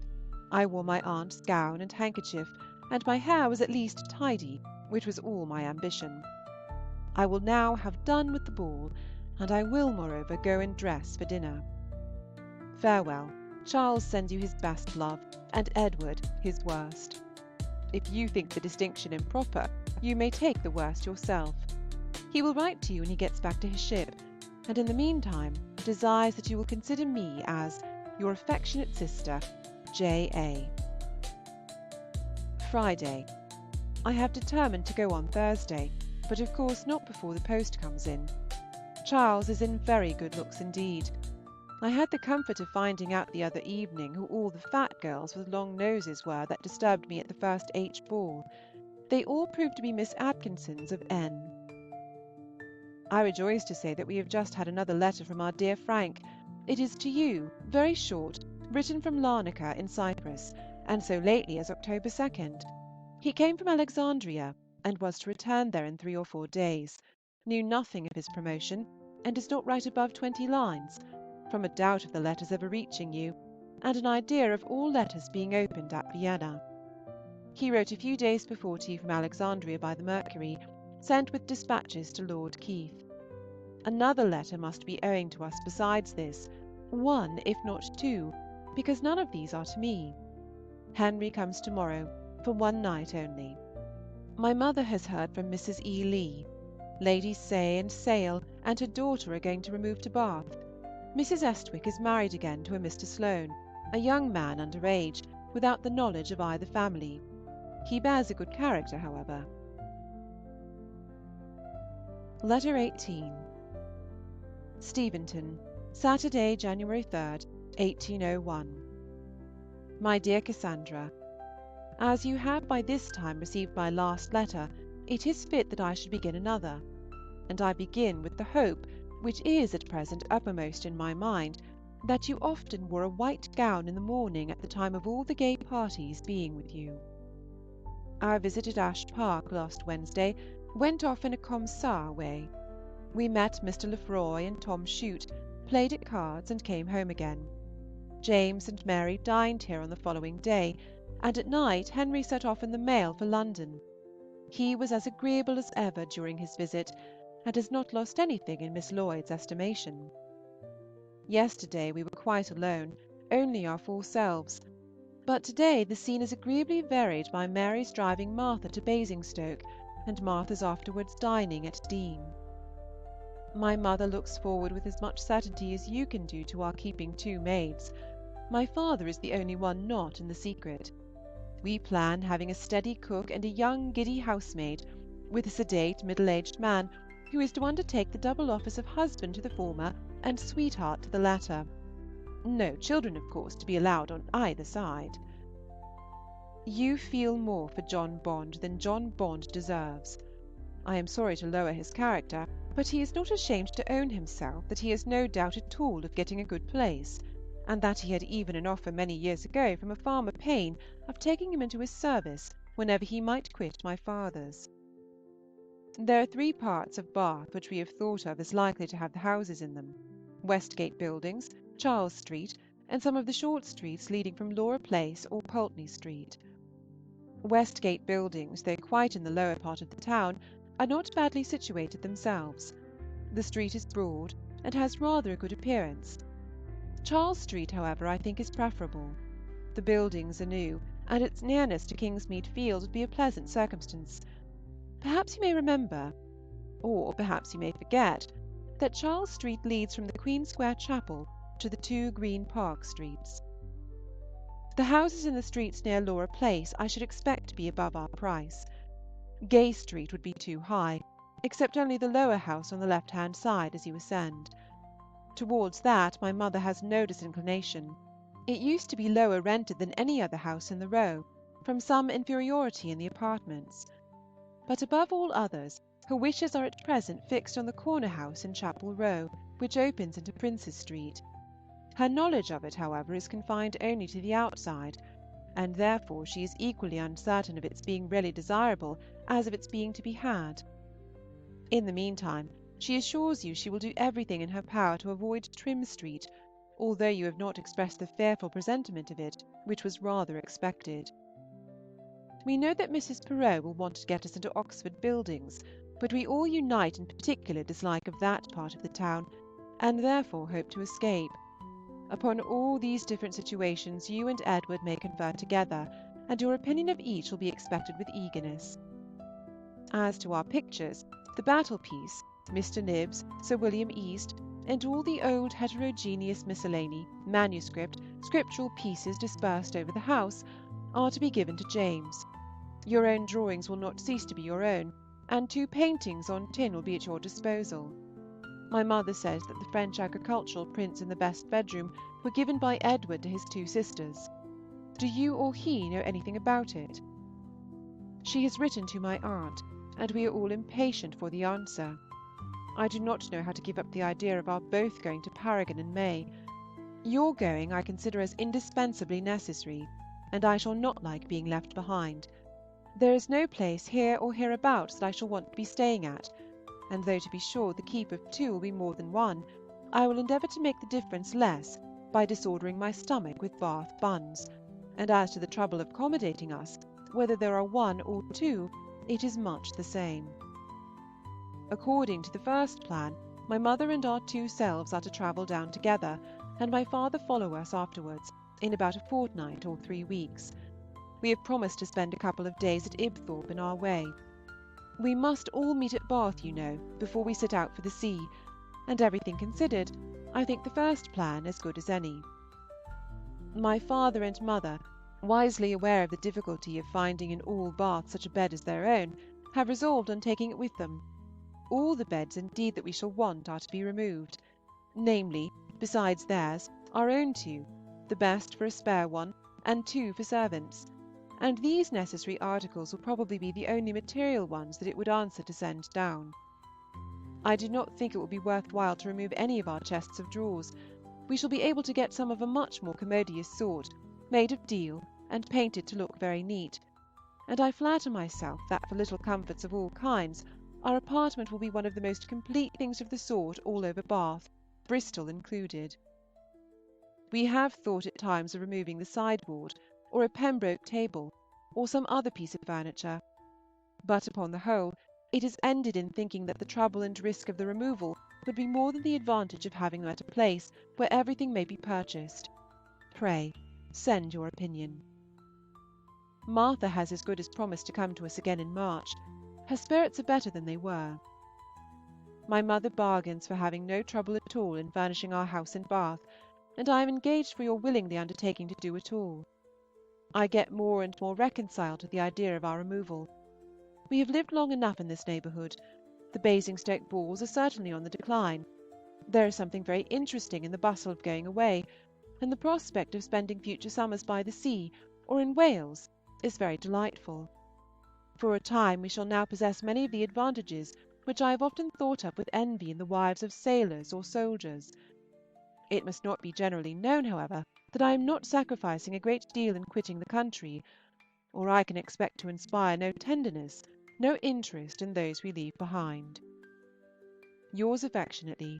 I wore my aunt's gown and handkerchief, and my hair was at least tidy, which was all my ambition. I will now have done with the ball, and I will, moreover, go and dress for dinner. Farewell. Charles sends you his best love, and Edward his worst. If you think the distinction improper, you may take the worst yourself. He will write to you when he gets back to his ship, and in the meantime desires that you will consider me as your affectionate sister, J.A. Friday. I have determined to go on Thursday, but of course not before the post comes in. Charles is in very good looks indeed. I had the comfort of finding out the other evening who all the fat girls with long noses were that disturbed me at the first H ball. They all proved to be Miss Atkinsons of N. I rejoice to say that we have just had another letter from our dear Frank. It is to you, very short, written from Larnaca in Cyprus, and so lately as October 2nd. He came from Alexandria, and was to return there in 3 or 4 days, knew nothing of his promotion, and does not write above 20 lines, from a doubt of the letters ever reaching you, and an idea of all letters being opened at Vienna. He wrote a few days before to you from Alexandria by the Mercury, sent with dispatches to Lord Keith. Another letter must be owing to us besides this, 1 if not 2, because none of these are to me. Henry comes to-morrow, for 1 night only. My mother has heard from Mrs. E. Lee. Lady Say and Sale and her daughter are going to remove to Bath. Mrs. Estwick is married again to a Mr. Sloane, a young man under age, without the knowledge of either family. He bears a good character, however. Letter 18. Steventon, Saturday, January 3rd, 1801. My dear Cassandra, as you have by this time received my last letter, it is fit that I should begin another. and I begin with the hope, which is at present uppermost in my mind, that you often wore a white gown in the morning at the time of all the gay parties being with you. Our visit at Ash Park last Wednesday went off in a comme ça way. We met Mr. Lefroy and Tom Chute, played at cards, and came home again. James and Mary dined here on the following day, and at night Henry set off in the mail for London. He was as agreeable as ever during his visit, and has not lost anything in Miss Lloyd's estimation. Yesterday we were quite alone, only our four selves, but to-day the scene is agreeably varied by Mary's driving Martha to Basingstoke, and Martha's afterwards dining at Deane. My mother looks forward with as much certainty as you can do to our keeping 2 maids. My father is the only one not in the secret. We plan having a steady cook and a young giddy housemaid, with a sedate middle-aged man who is to undertake the double office of husband to the former and sweetheart to the latter. No children, of course, to be allowed on either side. You feel more for John Bond than John Bond deserves. I am sorry to lower his character, but he is not ashamed to own himself that he has no doubt at all of getting a good place, and that he had even an offer many years ago from a farmer Payne of taking him into his service whenever he might quit my father's. There are 3 parts of Bath which we have thought of as likely to have the houses in them: Westgate Buildings, Charles Street, and some of the short streets leading from Laura Place or Pulteney Street. Westgate Buildings, though quite in the lower part of the town, are not badly situated themselves. The street is broad, and has rather a good appearance. Charles Street, however, I think is preferable. The buildings are new, and its nearness to Kingsmead Fields would be a pleasant circumstance. Perhaps you may remember, or perhaps you may forget, that Charles Street leads from the Queen Square Chapel to the 2 Green Park Streets. The houses in the streets near Laura Place I should expect to be above our price. Gay Street would be too high, except only the lower house on the left-hand side as you ascend. Towards that my mother has no disinclination. It used to be lower rented than any other house in the row, from some inferiority in the apartments. But above all others, her wishes are at present fixed on the corner house in Chapel Row, which opens into Princes Street. Her knowledge of it, however, is confined only to the outside, and therefore she is equally uncertain of its being really desirable as of its being to be had. In the meantime, she assures you she will do everything in her power to avoid Trim Street, although you have not expressed the fearful presentiment of it, which was rather expected. We know that Mrs. Perrot will want to get us into Oxford Buildings, but we all unite in particular dislike of that part of the town, and therefore hope to escape. Upon all these different situations you and Edward may confer together, and your opinion of each will be expected with eagerness. As to our pictures, the Battle-piece, Mr. Nibbs, Sir William East, and all the old heterogeneous miscellany, manuscript, scriptural pieces dispersed over the house, are to be given to James. Your own drawings will not cease to be your own, and 2 paintings on tin will be at your disposal. My mother says that the French agricultural prints in the best bedroom were given by Edward to his 2 sisters. Do you or he know anything about it? She has written to my aunt, and we are all impatient for the answer. I do not know how to give up the idea of our both going to Paragon in May. Your going I consider as indispensably necessary, and I shall not like being left behind. There is no place here or hereabouts that I shall want to be staying at, and though to be sure the keep of 2 will be more than 1, I will endeavour to make the difference less by disordering my stomach with Bath buns, and as to the trouble of accommodating us, whether there are 1 or 2, it is much the same. According to the first plan, my mother and our 2 selves are to travel down together, and my father follow us afterwards, in about a fortnight or 3 weeks. We have promised to spend a couple of days at Ibthorp in our way. We must all meet at Bath, you know, before we set out for the sea, and everything considered, I think the first plan as good as any. My father and mother, wisely aware of the difficulty of finding in all Bath such a bed as their own, have resolved on taking it with them. All the beds indeed that we shall want are to be removed, namely, besides theirs, our own 2, the best for a spare one, and 2 for servants, and these necessary articles will probably be the only material ones that it would answer to send down. I do not think it will be worth while to remove any of our chests of drawers. We shall be able to get some of a much more commodious sort, made of deal, and painted to look very neat, and I flatter myself that for little comforts of all kinds, our apartment will be one of the most complete things of the sort all over Bath, Bristol included. We have thought at times of removing the sideboard, or a Pembroke table, or some other piece of furniture, but upon the whole it has ended in thinking that the trouble and risk of the removal would be more than the advantage of having them at a place where everything may be purchased. Pray send your opinion. Martha has as good as promised to come to us again in March. Her spirits are better than they were. My mother bargains for having no trouble at all in furnishing our house in Bath, and I am engaged for your willingly undertaking to do it all. I get more and more reconciled to the idea of our removal. We have lived long enough in this neighbourhood. The Basingstoke balls are certainly on the decline. There is something very interesting in the bustle of going away, and the prospect of spending future summers by the sea or in Wales is very delightful. For a time we shall now possess many of the advantages which I have often thought of with envy in the wives of sailors or soldiers. It must not be generally known, however, that I am not sacrificing a great deal in quitting the country, or I can expect to inspire no tenderness, no interest in those we leave behind. Yours affectionately,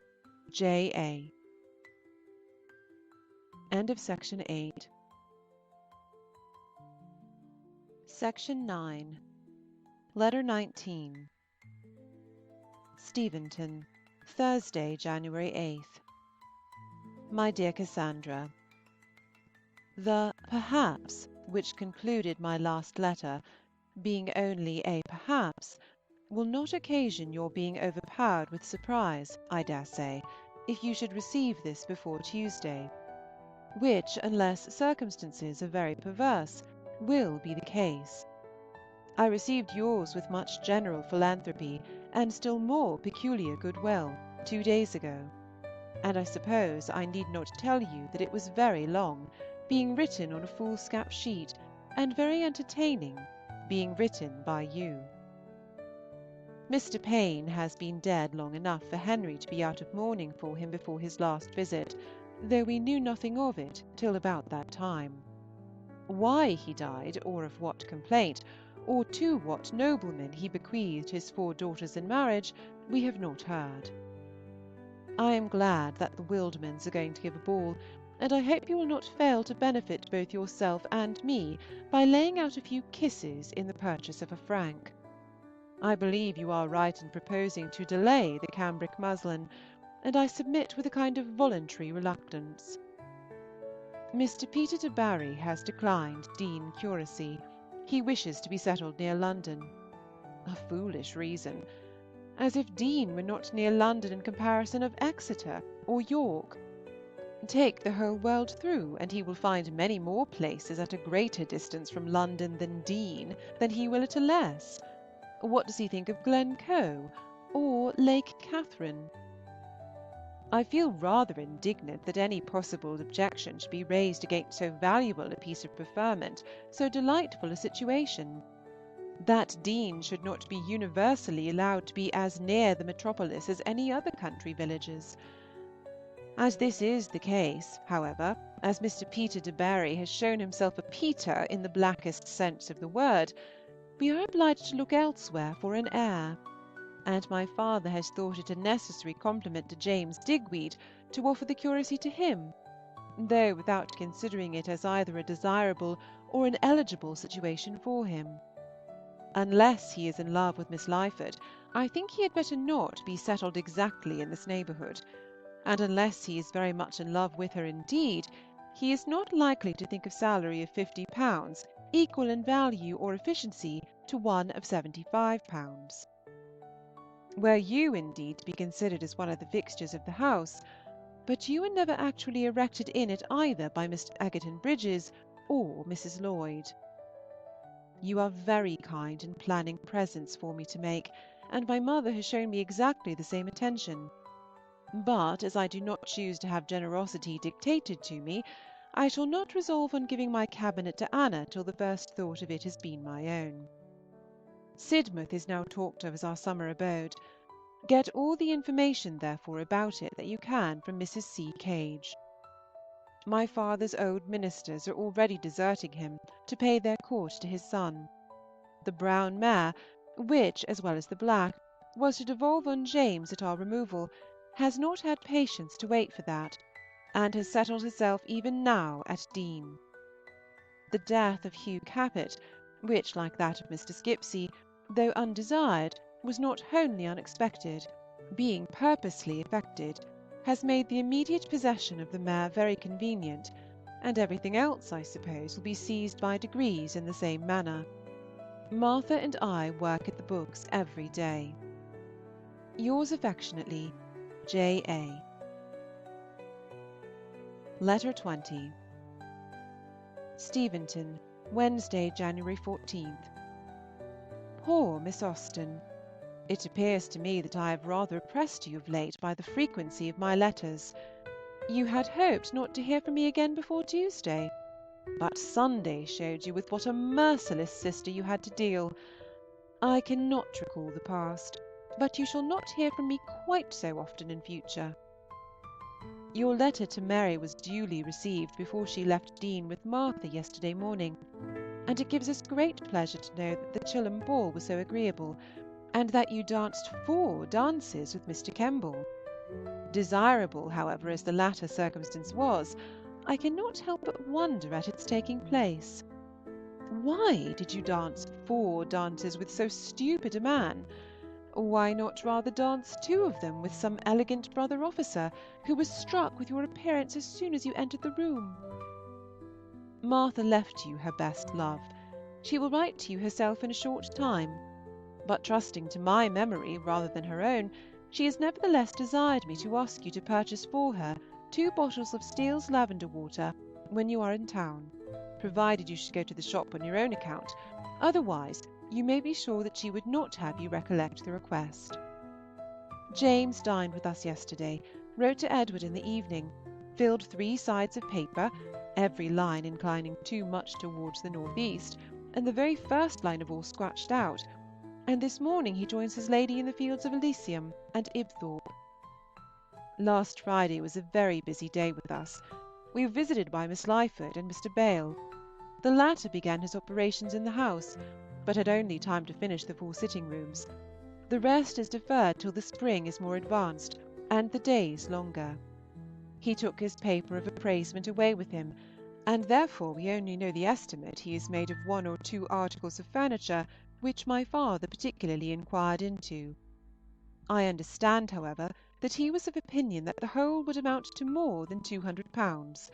J. A. End of section 8. Section 9. Letter 19. Steventon, Thursday, January 8th. My dear Cassandra, the perhaps which concluded my last letter, being only a perhaps, will not occasion your being overpowered with surprise, I dare say, if you should receive this before Tuesday, which, unless circumstances are very perverse, will be the case. I received yours with much general philanthropy and still more peculiar goodwill 2 days ago, and I suppose I need not tell you that it was very long, being written on a foolscap sheet, and very entertaining, being written by you. Mr. Payne has been dead long enough for Henry to be out of mourning for him before his last visit, though we knew nothing of it till about that time. Why he died, or of what complaint, or to what nobleman he bequeathed his 4 daughters in marriage, we have not heard. I am glad that the Wildmans are going to give a ball, and I hope you will not fail to benefit both yourself and me by laying out a few kisses in the purchase of a frank. I believe you are right in proposing to delay the cambric muslin, and I submit with a kind of voluntary reluctance. Mr. Peter de Barry has declined Dean curacy. He wishes to be settled near London. A foolish reason, as if Dean were not near London in comparison of Exeter or York. Take the whole world through, and he will find many more places at a greater distance from London than Dean than he will at a less. What does he think of Glencoe or Lake Catherine? I feel rather indignant that any possible objection should be raised against so valuable a piece of preferment, so delightful a situation. That Dean should not be universally allowed to be as near the metropolis as any other country villages. As this is the case, however, as Mr. Peter de Barry has shown himself a Peter in the blackest sense of the word, we are obliged to look elsewhere for an heir, and my father has thought it a necessary compliment to James Digweed to offer the curacy to him, though without considering it as either a desirable or an eligible situation for him. Unless he is in love with Miss Lyford, I think he had better not be settled exactly in this neighbourhood, and unless he is very much in love with her indeed, he is not likely to think of salary of £50 equal in value or efficiency to one of £75. Were you indeed to be considered as one of the fixtures of the house, but you were never actually erected in it either by Mr. Egerton Bridges or Mrs. Lloyd. You are very kind in planning presents for me to make, and my mother has shown me exactly the same attention. But as I do not choose to have generosity dictated to me, I shall not resolve on giving my cabinet to Anna till the first thought of it has been my own. Sidmouth is now talked of as our summer abode. Get all the information, therefore, about it that you can from Mrs. C. Cage. My father's old ministers are already deserting him to pay their court to his son. The brown mare, which, as well as the black, was to devolve on James at our removal, has not had patience to wait for that, and has settled herself even now at Deane. The death of Hugh Capet, which, like that of Mr. Skipsey, though undesired, was not wholly unexpected, being purposely effected, has made the immediate possession of the mare very convenient, and everything else, I suppose, will be seized by degrees in the same manner. Martha and I work at the books every day. Yours affectionately, J. A. Letter 20. Steventon, Wednesday, January 14th. Poor Miss Austen! It appears to me that I have rather oppressed you of late by the frequency of my letters. You had hoped not to hear from me again before Tuesday, but Sunday showed you with what a merciless sister you had to deal. I cannot recall the past, but you shall not hear from me quite so often in future. Your letter to Mary was duly received before she left Deane with Martha yesterday morning, and it gives us great pleasure to know that the Chilham ball was so agreeable, and that you danced 4 dances with Mr. Kemble. Desirable, however, as the latter circumstance was, I cannot help but wonder at its taking place. Why did you dance 4 dances with so stupid a man? Why not rather dance 2 of them with some elegant brother officer, who was struck with your appearance as soon as you entered the room? Martha left you her best love. She will write to you herself in a short time, but trusting to my memory rather than her own, she has nevertheless desired me to ask you to purchase for her 2 bottles of Steele's lavender water when you are in town, provided you should go to the shop on your own account. Otherwise, you may be sure that she would not have you recollect the request. James dined with us yesterday, wrote to Edward in the evening, filled 3 sides of paper, every line inclining too much towards the north-east, and the very first line of all scratched out, and this morning he joins his lady in the fields of Elysium and Ibthorp. Last Friday was a very busy day with us. We were visited by Miss Lyford and Mr. Bale. The latter began his operations in the house, but had only time to finish the 4 sitting-rooms. The rest is deferred till the spring is more advanced, and the days longer. He took his paper of appraisement away with him, and therefore we only know the estimate he has made of 1 or 2 articles of furniture which my father particularly inquired into. I understand, however, that he was of opinion that the whole would amount to more than £200,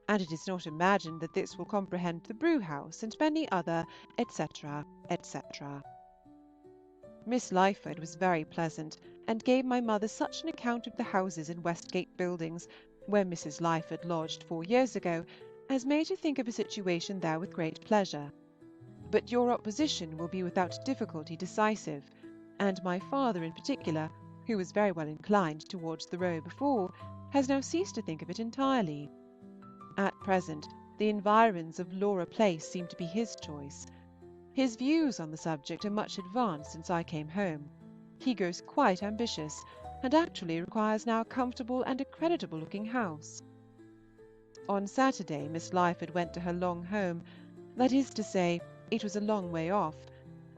and it is not imagined that this will comprehend the brew-house and many other, etc., etc. Miss Lyford was very pleasant, and gave my mother such an account of the houses in Westgate Buildings, where Mrs. Lyford lodged 4 years ago, as made her think of a situation there with great pleasure. But your opposition will be without difficulty decisive, and my father in particular, who was very well inclined towards the Row before, has now ceased to think of it entirely. At present, the environs of Laura Place seem to be his choice. His views on the subject are much advanced since I came home. He grows quite ambitious, and actually requires now a comfortable and a creditable-looking house. On Saturday Miss Lyford went to her long home, that is to say, it was a long way off,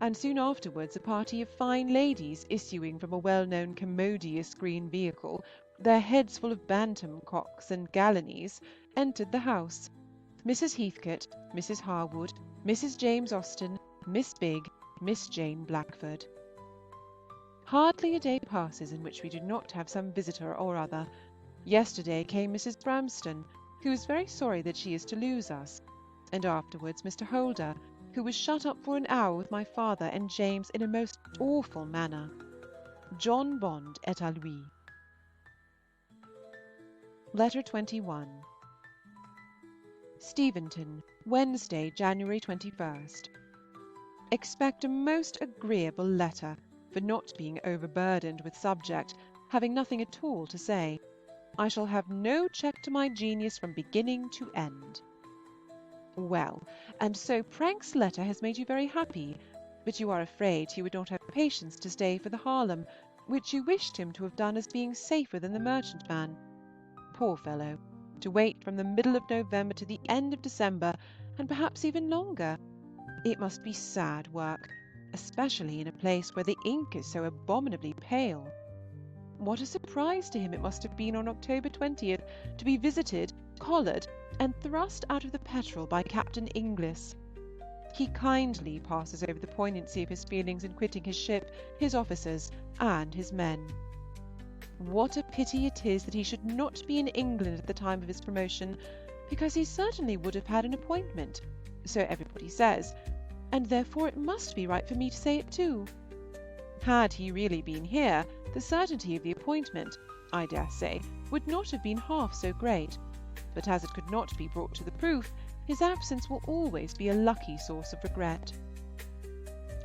and soon afterwards a party of fine ladies issuing from a well-known commodious green vehicle, their heads full of bantam cocks and gallinies, entered the house. Mrs. Heathcote, Mrs. Harwood, Mrs. James Austen, Miss Bigg, Miss Jane Blackford. Hardly a day passes in which we do not have some visitor or other. Yesterday came Mrs. Bramston, who is very sorry that she is to lose us, and afterwards Mr. Holder, who was shut up for an hour with my father and James in a most awful manner. John Bond est à lui. Letter 21. Steventon, Wednesday, January 21st. Expect a most agreeable letter, for not being overburdened with subject, having nothing at all to say. I shall have no check to my genius from beginning to end. Well, and so Prank's letter has made you very happy, but you are afraid he would not have patience to stay for the Harlem, which you wished him to have done as being safer than the merchantman. Poor fellow, to wait from the middle of November to the end of December, and perhaps even longer. It must be sad work, especially in a place where the ink is so abominably pale. What a surprise to him it must have been on October 20th to be visited, collared, and thrust out of the Petrel by Captain Inglis. He kindly passes over the poignancy of his feelings in quitting his ship, his officers, and his men. What a pity it is that he should not be in England at the time of his promotion, because he certainly would have had an appointment, so everybody says, and therefore it must be right for me to say it too. Had he really been here, the certainty of the appointment, I dare say, would not have been half so great, but as it could not be brought to the proof, his absence will always be a lucky source of regret.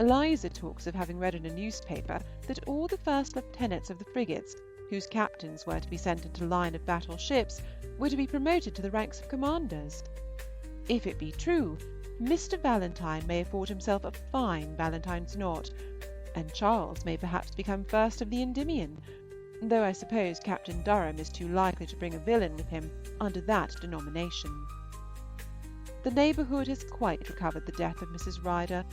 Eliza talks of having read in a newspaper that all the first lieutenants of the frigates, whose captains were to be sent into line of battle ships, were to be promoted to the ranks of commanders. If it be true, Mr. Valentine may afford himself a fine Valentine's knot, and Charles may perhaps become first of the Endymion, though I suppose Captain Durham is too likely to bring a villain with him under that denomination. The neighbourhood has quite recovered the death of Mrs. Ryder,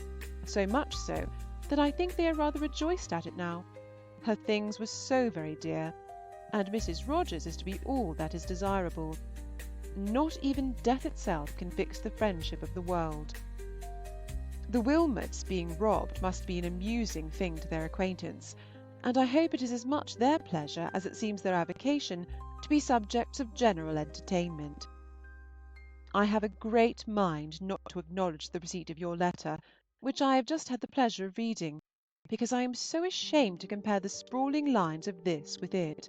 so much so that I think they are rather rejoiced at it now. Her things were so very dear, and Mrs. Rogers is to be all that is desirable. Not even death itself can fix the friendship of the world. The Wilmots being robbed must be an amusing thing to their acquaintance, and I hope it is as much their pleasure as it seems their avocation to be subjects of general entertainment. I have a great mind not to acknowledge the receipt of your letter, which I have just had the pleasure of reading, because I am so ashamed to compare the sprawling lines of this with it.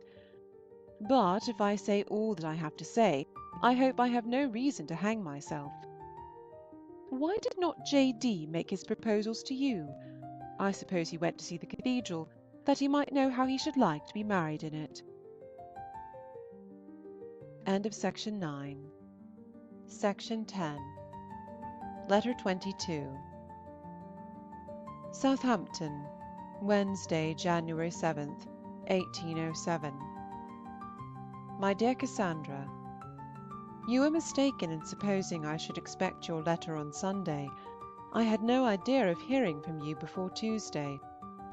But if I say all that I have to say, I hope I have no reason to hang myself. Why did not J.D. make his proposals to you? I suppose he went to see the cathedral, that he might know how he should like to be married in it. End of Section 9. Section 10. Letter 22. Southampton, Wednesday, January 7th, 1807. My dear Cassandra, you are mistaken in supposing I should expect your letter on Sunday. I had no idea of hearing from you before Tuesday,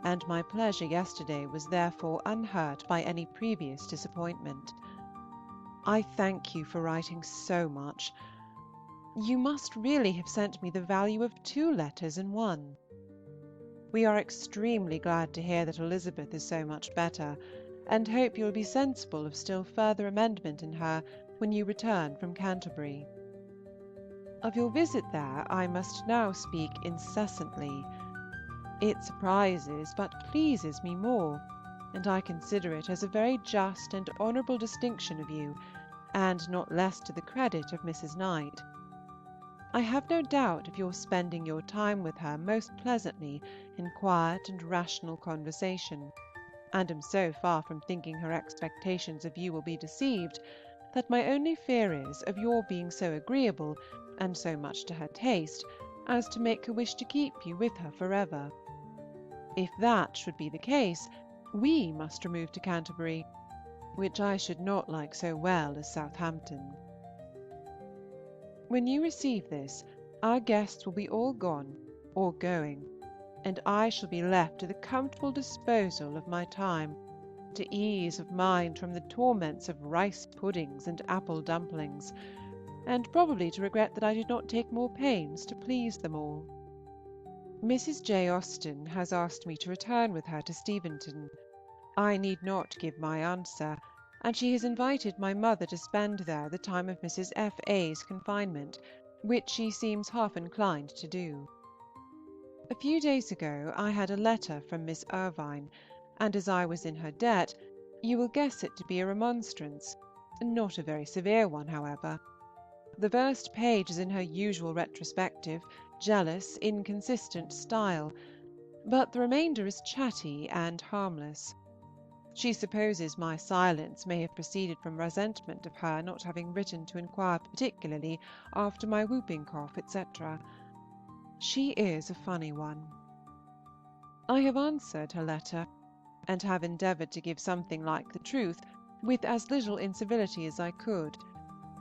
and my pleasure yesterday was therefore unhurt by any previous disappointment. I thank you for writing so much. You must really have sent me the value of 2 letters in one. We are extremely glad to hear that Elizabeth is so much better, and hope you will be sensible of still further amendment in her when you return from Canterbury. Of your visit there I must now speak incessantly. It surprises but pleases me more, and I consider it as a very just and honourable distinction of you, and not less to the credit of Mrs. Knight. I have no doubt of your spending your time with her most pleasantly in quiet and rational conversation, and am so far from thinking her expectations of you will be deceived, that my only fear is of your being so agreeable, and so much to her taste, as to make her wish to keep you with her forever. If that should be the case, we must remove to Canterbury, which I should not like so well as Southampton. When you receive this, our guests will be all gone, or going, and I shall be left to the comfortable disposal of my time, to ease of mind from the torments of rice puddings and apple dumplings, and probably to regret that I did not take more pains to please them all. Mrs. J. Austen has asked me to return with her to Steventon. I need not give my answer, and she has invited my mother to spend there the time of Mrs. F. A.'s confinement, which she seems half inclined to do. A few days ago I had a letter from Miss Irvine, and as I was in her debt, you will guess it to be a remonstrance, not a very severe one, however. The first page is in her usual retrospective, jealous, inconsistent style, but the remainder is chatty and harmless. She supposes my silence may have proceeded from resentment of her not having written to inquire particularly after my whooping cough, etc. She is a funny one. I have answered her letter, and have endeavoured to give something like the truth, with as little incivility as I could,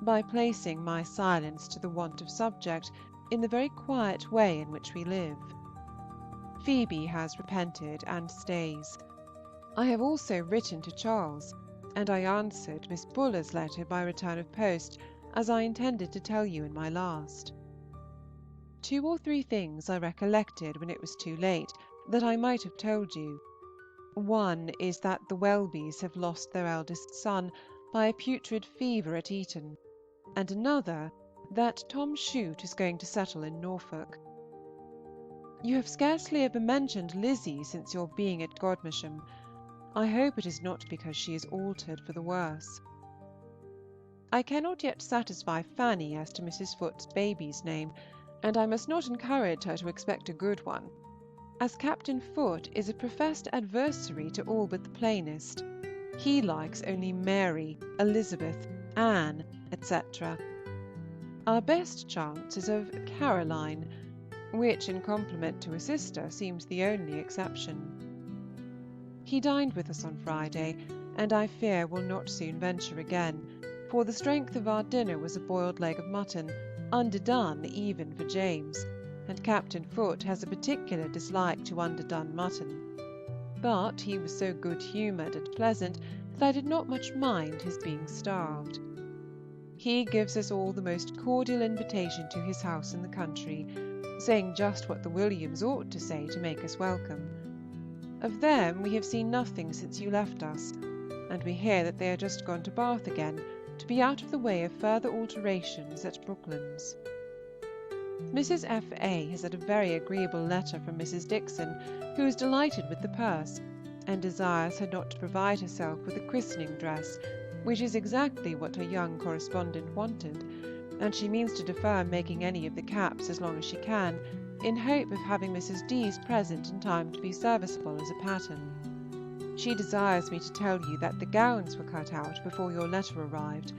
by placing my silence to the want of subject in the very quiet way in which we live. Phoebe has repented and stays. I have also written to Charles, and I answered Miss Buller's letter by return of post, as I intended to tell you in my last. 2 or 3 things I recollected when it was too late, that I might have told you. One is that the Welbys have lost their eldest son by a putrid fever at Eton, and another, that Tom Chute is going to settle in Norfolk. You have scarcely ever mentioned Lizzie since your being at Godmersham. I hope it is not because she is altered for the worse. I cannot yet satisfy Fanny as to Mrs. Foot's baby's name, and I must not encourage her to expect a good one, as Captain Foot is a professed adversary to all but the plainest. He likes only Mary, Elizabeth, Anne, etc. Our best chance is of Caroline, which, in compliment to a sister, seems the only exception. He dined with us on Friday, and I fear will not soon venture again, for the strength of our dinner was a boiled leg of mutton, underdone even for James, and Captain Foot has a particular dislike to underdone mutton. But he was so good-humoured and pleasant that I did not much mind his being starved. He gives us all the most cordial invitation to his house in the country, saying just what the Williams ought to say to make us welcome. Of them we have seen nothing since you left us, and we hear that they are just gone to Bath again, to be out of the way of further alterations at Brooklands. Mrs. F.A. has had a very agreeable letter from Mrs. Dixon, who is delighted with the purse, and desires her not to provide herself with a christening dress, which is exactly what her young correspondent wanted, and she means to defer making any of the caps as long as she can, in hope of having Mrs. D.'s present in time to be serviceable as a pattern. She desires me to tell you that the gowns were cut out before your letter arrived,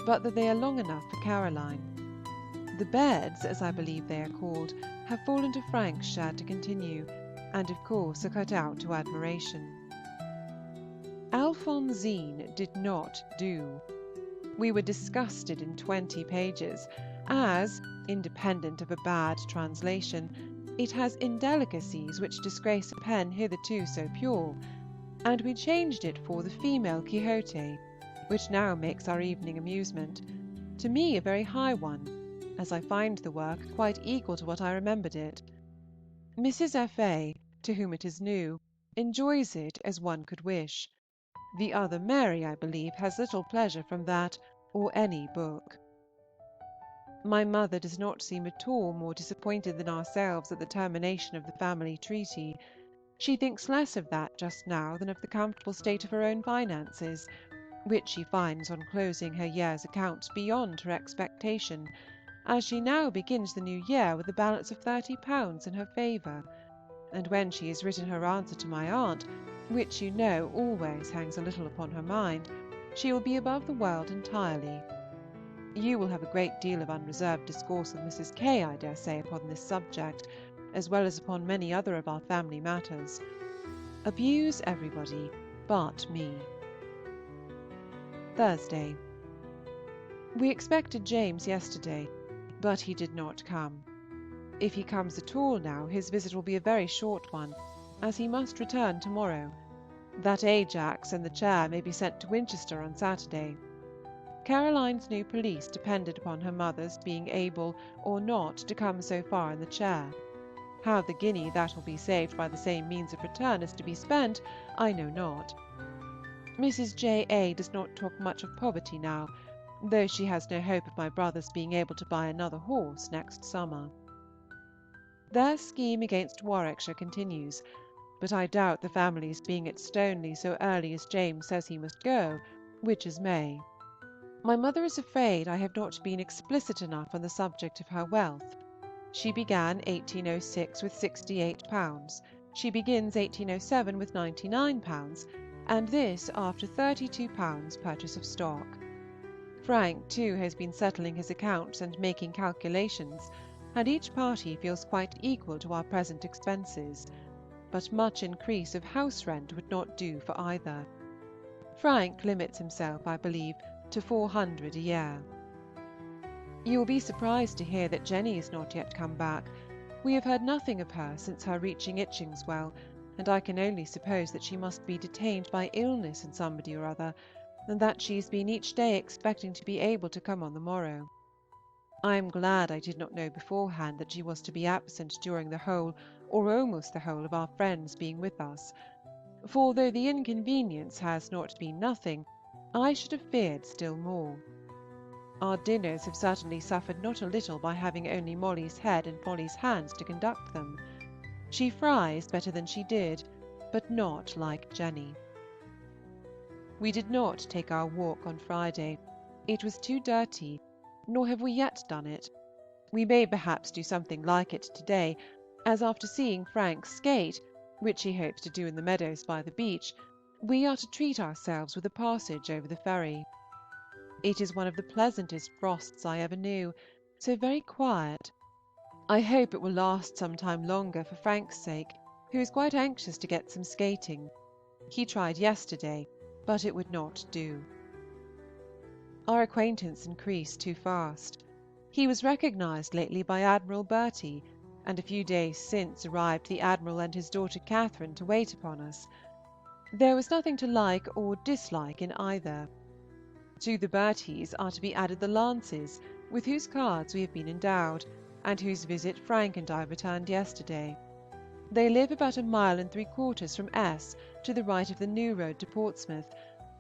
but that they are long enough for Caroline. The beds, as I believe they are called, have fallen to Frank's share to continue, and of course are cut out to admiration. Alphonsine did not do. We were disgusted in 20 pages, as, independent of a bad translation, it has indelicacies which disgrace a pen hitherto so pure, and we changed it for the female Quixote, which now makes our evening amusement, to me a very high one, as I find the work quite equal to what I remembered it. Mrs. F.A., to whom it is new, enjoys it as one could wish. The other Mary, I believe, has little pleasure from that or any book. My mother does not seem at all more disappointed than ourselves at the termination of the family treaty. She thinks less of that just now than of the comfortable state of her own finances, which she finds on closing her year's accounts beyond her expectation, as she now begins the new year with a balance of £30 in her favour, and when she has written her answer to my aunt, which you know always hangs a little upon her mind, she will be above the world entirely. You will have a great deal of unreserved discourse with Mrs. K., I dare say, upon this subject, as well as upon many other of our family matters. Abuse everybody but me. Thursday. We expected James yesterday, but he did not come. If he comes at all now, his visit will be a very short one, as he must return to-morrow. That Ajax and the chair may be sent to Winchester on Saturday. Caroline's new pelisse depended upon her mother's being able or not to come so far in the chair. How the guinea that will be saved by the same means of return is to be spent, I know not. Mrs. J.A. does not talk much of poverty now, though she has no hope of my brother's being able to buy another horse next summer. Their scheme against Warwickshire continues, but I doubt the family's being at Stoneleigh so early as James says he must go, which is May. My mother is afraid I have not been explicit enough on the subject of her wealth. She began 1806 with £68, she begins 1807 with £99, and this after £32 purchase of stock. Frank, too, has been settling his accounts and making calculations, and each party feels quite equal to our present expenses. but much increase of house rent would not do for either. Frank limits himself, I believe, to 400 a year. You will be surprised to hear that Jenny is not yet come back. We have heard nothing of her since her reaching Itchingswell, and I can only suppose that she must be detained by illness in somebody or other, and that she has been each day expecting to be able to come on the morrow. I am glad I did not know beforehand that she was to be absent during the whole, or almost the whole, of our friends being with us, for though the inconvenience has not been nothing, I should have feared still more. Our dinners have certainly suffered not a little by having only Molly's head and Molly's hands to conduct them. She fries better than she did, but not like Jenny. We did not take our walk on Friday. It was too dirty, nor have we yet done it. We may perhaps do something like it to-day, as after seeing Frank skate, which he hopes to do in the meadows by the beach, we are to treat ourselves with a passage over the ferry. It is one of the pleasantest frosts I ever knew, so very quiet. I hope it will last some time longer for Frank's sake, who is quite anxious to get some skating. He tried yesterday, but it would not do. Our acquaintance increased too fast. He was recognised lately by Admiral Bertie, and a few days since arrived the Admiral and his daughter Catherine to wait upon us. There was nothing to like or dislike in either. To the Berties are to be added the Lances, with whose cards we have been endowed, and whose visit Frank and I returned yesterday. They live about 1 3/4 miles from S, to the right of the new road to Portsmouth,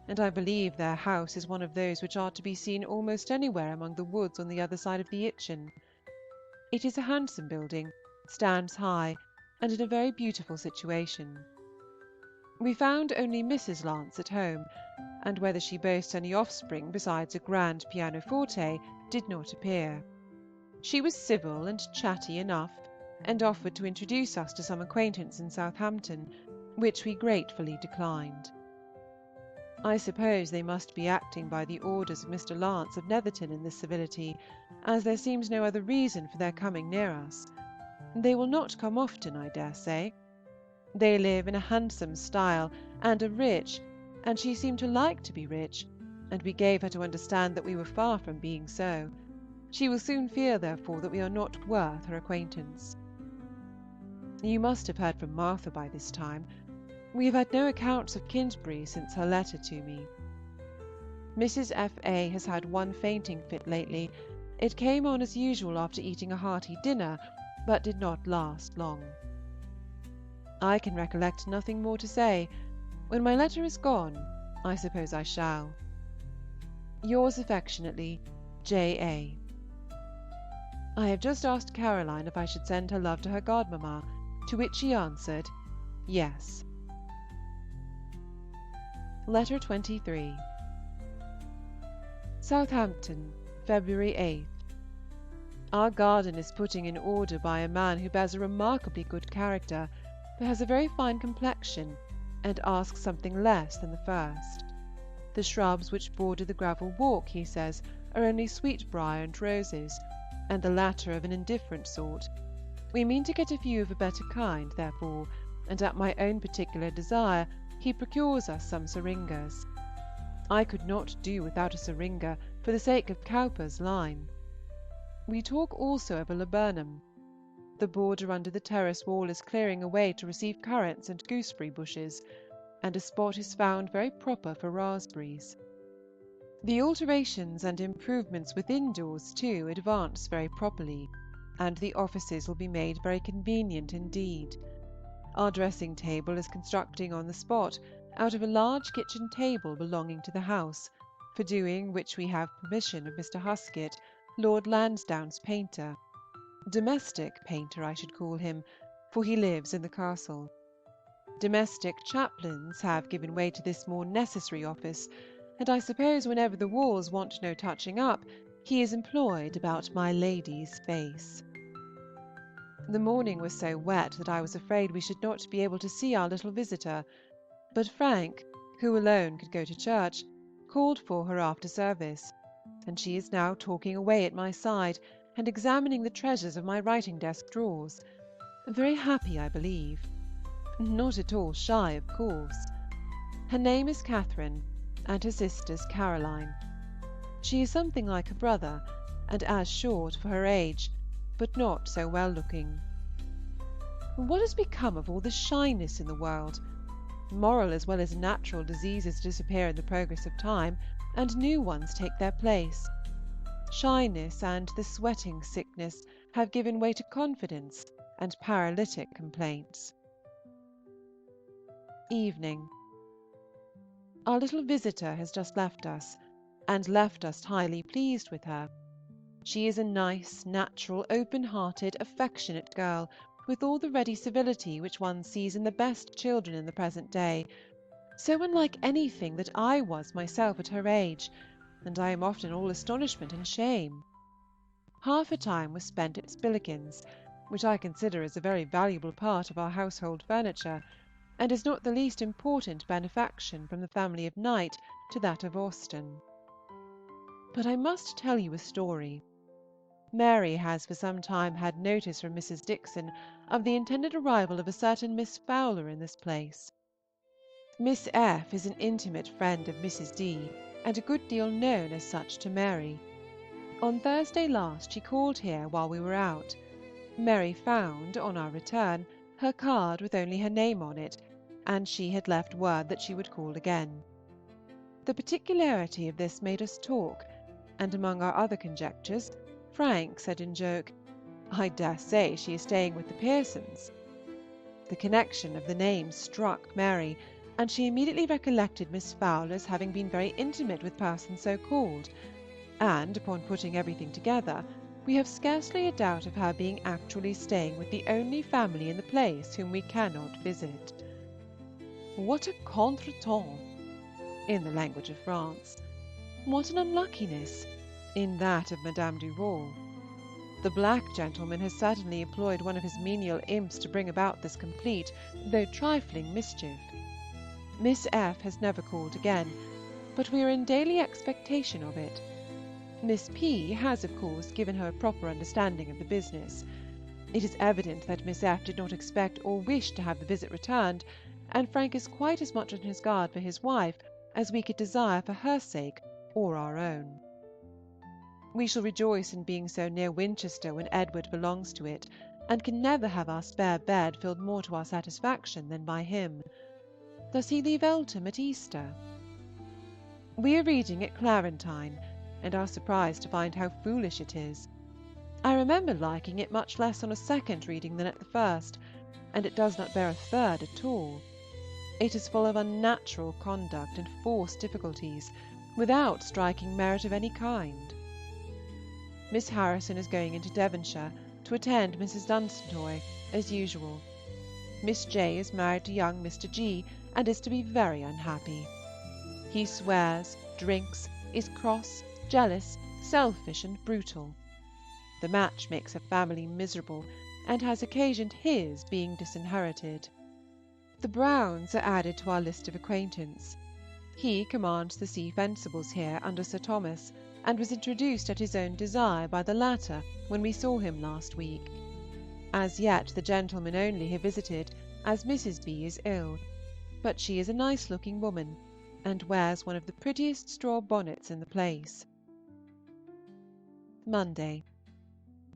and I believe their house is one of those which are to be seen almost anywhere among the woods on the other side of the Itchen. It is a handsome building, stands high, and in a very beautiful situation. We found only Mrs. Lance at home, and whether she boasts any offspring besides a grand pianoforte did not appear. She was civil and chatty enough, and offered to introduce us to some acquaintance in Southampton, which we gratefully declined. I suppose they must be acting by the orders of Mr. Lance of Netherton in this civility, as there seems no other reason for their coming near us. They will not come often, I dare say. They live in a handsome style, and are rich, and she seemed to like to be rich, and we gave her to understand that we were far from being so. She will soon feel, therefore, that we are not worth her acquaintance. You must have heard from Martha by this time. We have had no accounts of Kintbury since her letter to me. Mrs. F.A. has had one fainting fit lately. It came on as usual after eating a hearty dinner, but did not last long. I can recollect nothing more to say. When my letter is gone, I suppose I shall. Yours affectionately, J.A. I have just asked Caroline if I should send her love to her godmamma, to which she answered, yes. Letter 23. Southampton, February 8th. Our garden is putting in order by a man who bears a remarkably good character, but has a very fine complexion, and asks something less than the first. The shrubs which border the gravel walk, he says, are only sweetbriar and roses, and the latter of an indifferent sort. We mean to get a few of a better kind, therefore, and at my own particular desire he procures us some syringas. I could not do without a syringa for the sake of Cowper's line. We talk also of a laburnum. The border under the terrace wall is clearing away to receive currants and gooseberry bushes, and a spot is found very proper for raspberries. The alterations and improvements within doors, too, advance very properly, and the offices will be made very convenient indeed. Our dressing-table is constructing on the spot out of a large kitchen table belonging to the house, for doing which we have permission of Mr. Huskett, Lord Lansdowne's painter. Domestic painter, I should call him, for he lives in the castle. Domestic chaplains have given way to this more necessary office, and I suppose whenever the walls want no touching up, he is employed about my lady's face. The morning was so wet that I was afraid we should not be able to see our little visitor, but Frank, who alone could go to church, called for her after service, and she is now talking away at my side and examining the treasures of my writing-desk drawers. Very happy, I believe. Not at all shy, of course. Her name is Catherine, and her sister's Caroline. She is something like her brother, and as short for her age, but not so well-looking. What has become of all the shyness in the world? Moral as well as natural diseases disappear in the progress of time, and new ones take their place. Shyness and the sweating sickness have given way to confidence and paralytic complaints. Evening. Our little visitor has just left us, and left us highly pleased with her. She is a nice, natural, open-hearted, affectionate girl, with all the ready civility which one sees in the best children in the present day, so unlike anything that I was myself at her age, and I am often all astonishment and shame. Half her time was spent at Spillikins, which I consider as a very valuable part of our household furniture, and is not the least important benefaction from the family of Knight to that of Austen. But I must tell you a story. Mary has for some time had notice from Mrs. Dixon of the intended arrival of a certain Miss Fowler in this place. Miss F. is an intimate friend of Mrs. D., and a good deal known as such to Mary. On Thursday last she called here while we were out. Mary found, on our return, her card with only her name on it, and she had left word that she would call again. The particularity of this made us talk, and among our other conjectures, Frank said in joke, "I dare say she is staying with the Pearsons." The connection of the names struck Mary, and she immediately recollected Miss Fowler's having been very intimate with persons so called, and, upon putting everything together, we have scarcely a doubt of her being actually staying with the only family in the place whom we cannot visit. What a contretemps, in the language of France! What an unluckiness, in that of Madame Duval! The black gentleman has certainly employed one of his menial imps to bring about this complete, though trifling, mischief. Miss F. has never called again, but we are in daily expectation of it. Miss P. has, of course, given her a proper understanding of the business. It is evident that Miss F. did not expect or wish to have the visit returned, and Frank is quite as much on his guard for his wife as we could desire for her sake or our own. We shall rejoice in being so near Winchester when Edward belongs to it, and can never have our spare bed filled more to our satisfaction than by him. Does he leave Eltham at Easter? We are reading at Clarentine, and are surprised to find how foolish it is. I remember liking it much less on a second reading than at the first, and it does not bear a third at all. It is full of unnatural conduct and forced difficulties, without striking merit of any kind. Miss Harrison is going into Devonshire to attend Mrs. Dunstantoy, as usual. Miss J. is married to young Mr. G., and is to be very unhappy. He swears, drinks, is cross, jealous, selfish, and brutal. The match makes her family miserable, and has occasioned his being disinherited. The Browns are added to our list of acquaintance. He commands the Sea Fencibles here under Sir Thomas, and was introduced at his own desire by the latter when we saw him last week. As yet the gentlemen only have visited, as Mrs. B. is ill, but she is a nice-looking woman, and wears one of the prettiest straw bonnets in the place. Monday.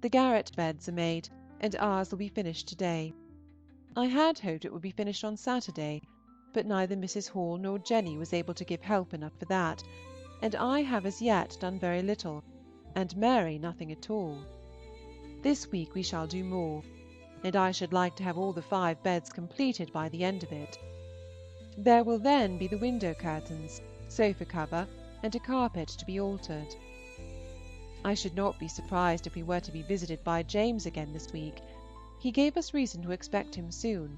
The garret beds are made, and ours will be finished to-day. I had hoped it would be finished on Saturday, but neither Mrs. Hall nor Jenny was able to give help enough for that, and I have as yet done very little, and Mary nothing at all. This week we shall do more, and I should like to have all the 5 beds completed by the end of it. There will then be the window curtains, sofa cover, and a carpet to be altered. I should not be surprised if we were to be visited by James again this week. He gave us reason to expect him soon,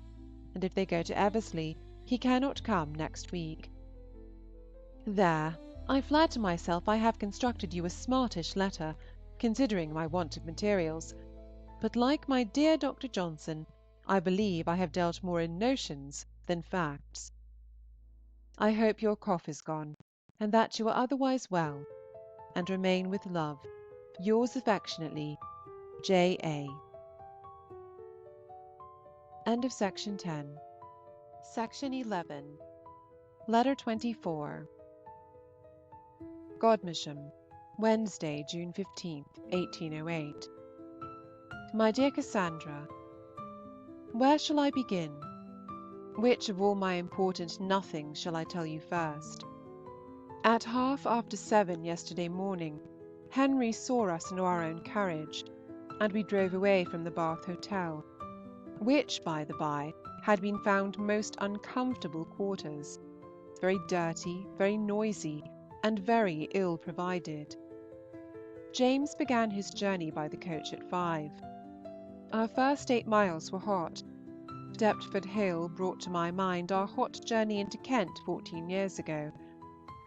and if they go to Eversley, he cannot come next week. There, I flatter myself I have constructed you a smartish letter, considering my want of materials, but like my dear Dr. Johnson, I believe I have dealt more in notions than facts. I hope your cough is gone, and that you are otherwise well, and remain with love, yours affectionately, J. A. End of section 10. Section 11. Letter 24. Godmersham, Wednesday, June 15th, 1808. My dear Cassandra, where shall I begin? Which of all my important nothings shall I tell you first? At 7:30 yesterday morning, Henry saw us in our own carriage, and we drove away from the Bath Hotel, which, by the by, had been found most uncomfortable quarters, very dirty, very noisy, and very ill provided. James began his journey by the coach at 5. Our first 8 miles were hot. Deptford Hill brought to my mind our hot journey into Kent 14 years ago,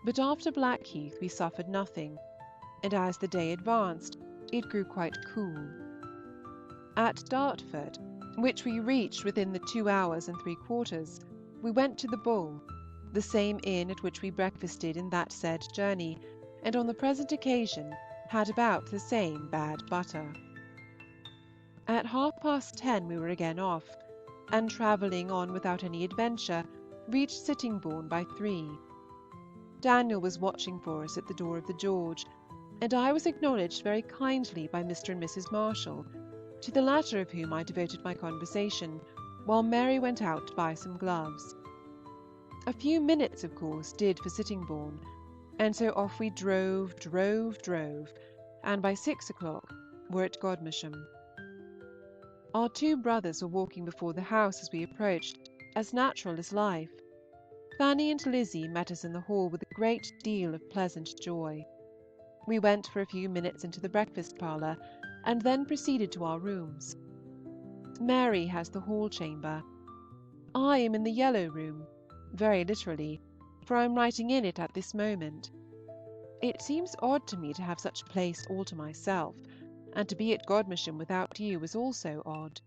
but after Blackheath we suffered nothing, and as the day advanced it grew quite cool. At Dartford, which we reached within the 2 hours and 3/4, we went to the Bull, the same inn at which we breakfasted in that said journey, and on the present occasion had about the same bad butter. At 10:30 we were again off, and travelling on without any adventure, reached Sittingbourne by 3. Daniel was watching for us at the door of the George, and I was acknowledged very kindly by Mr. and Mrs. Marshall, to the latter of whom I devoted my conversation, while Mary went out to buy some gloves. A few minutes, of course, did for Sittingbourne, and so off we drove, and by 6 o'clock were at Godmersham. Our 2 brothers were walking before the house as we approached, as natural as life. Fanny and Lizzie met us in the hall with a great deal of pleasant joy. We went for a few minutes into the breakfast parlour, and then proceeded to our rooms. Mary has the hall chamber. I am in the yellow room, very literally, for I am writing in it at this moment. It seems odd to me to have such a place all to myself, and to be at Godmersham without you is also odd.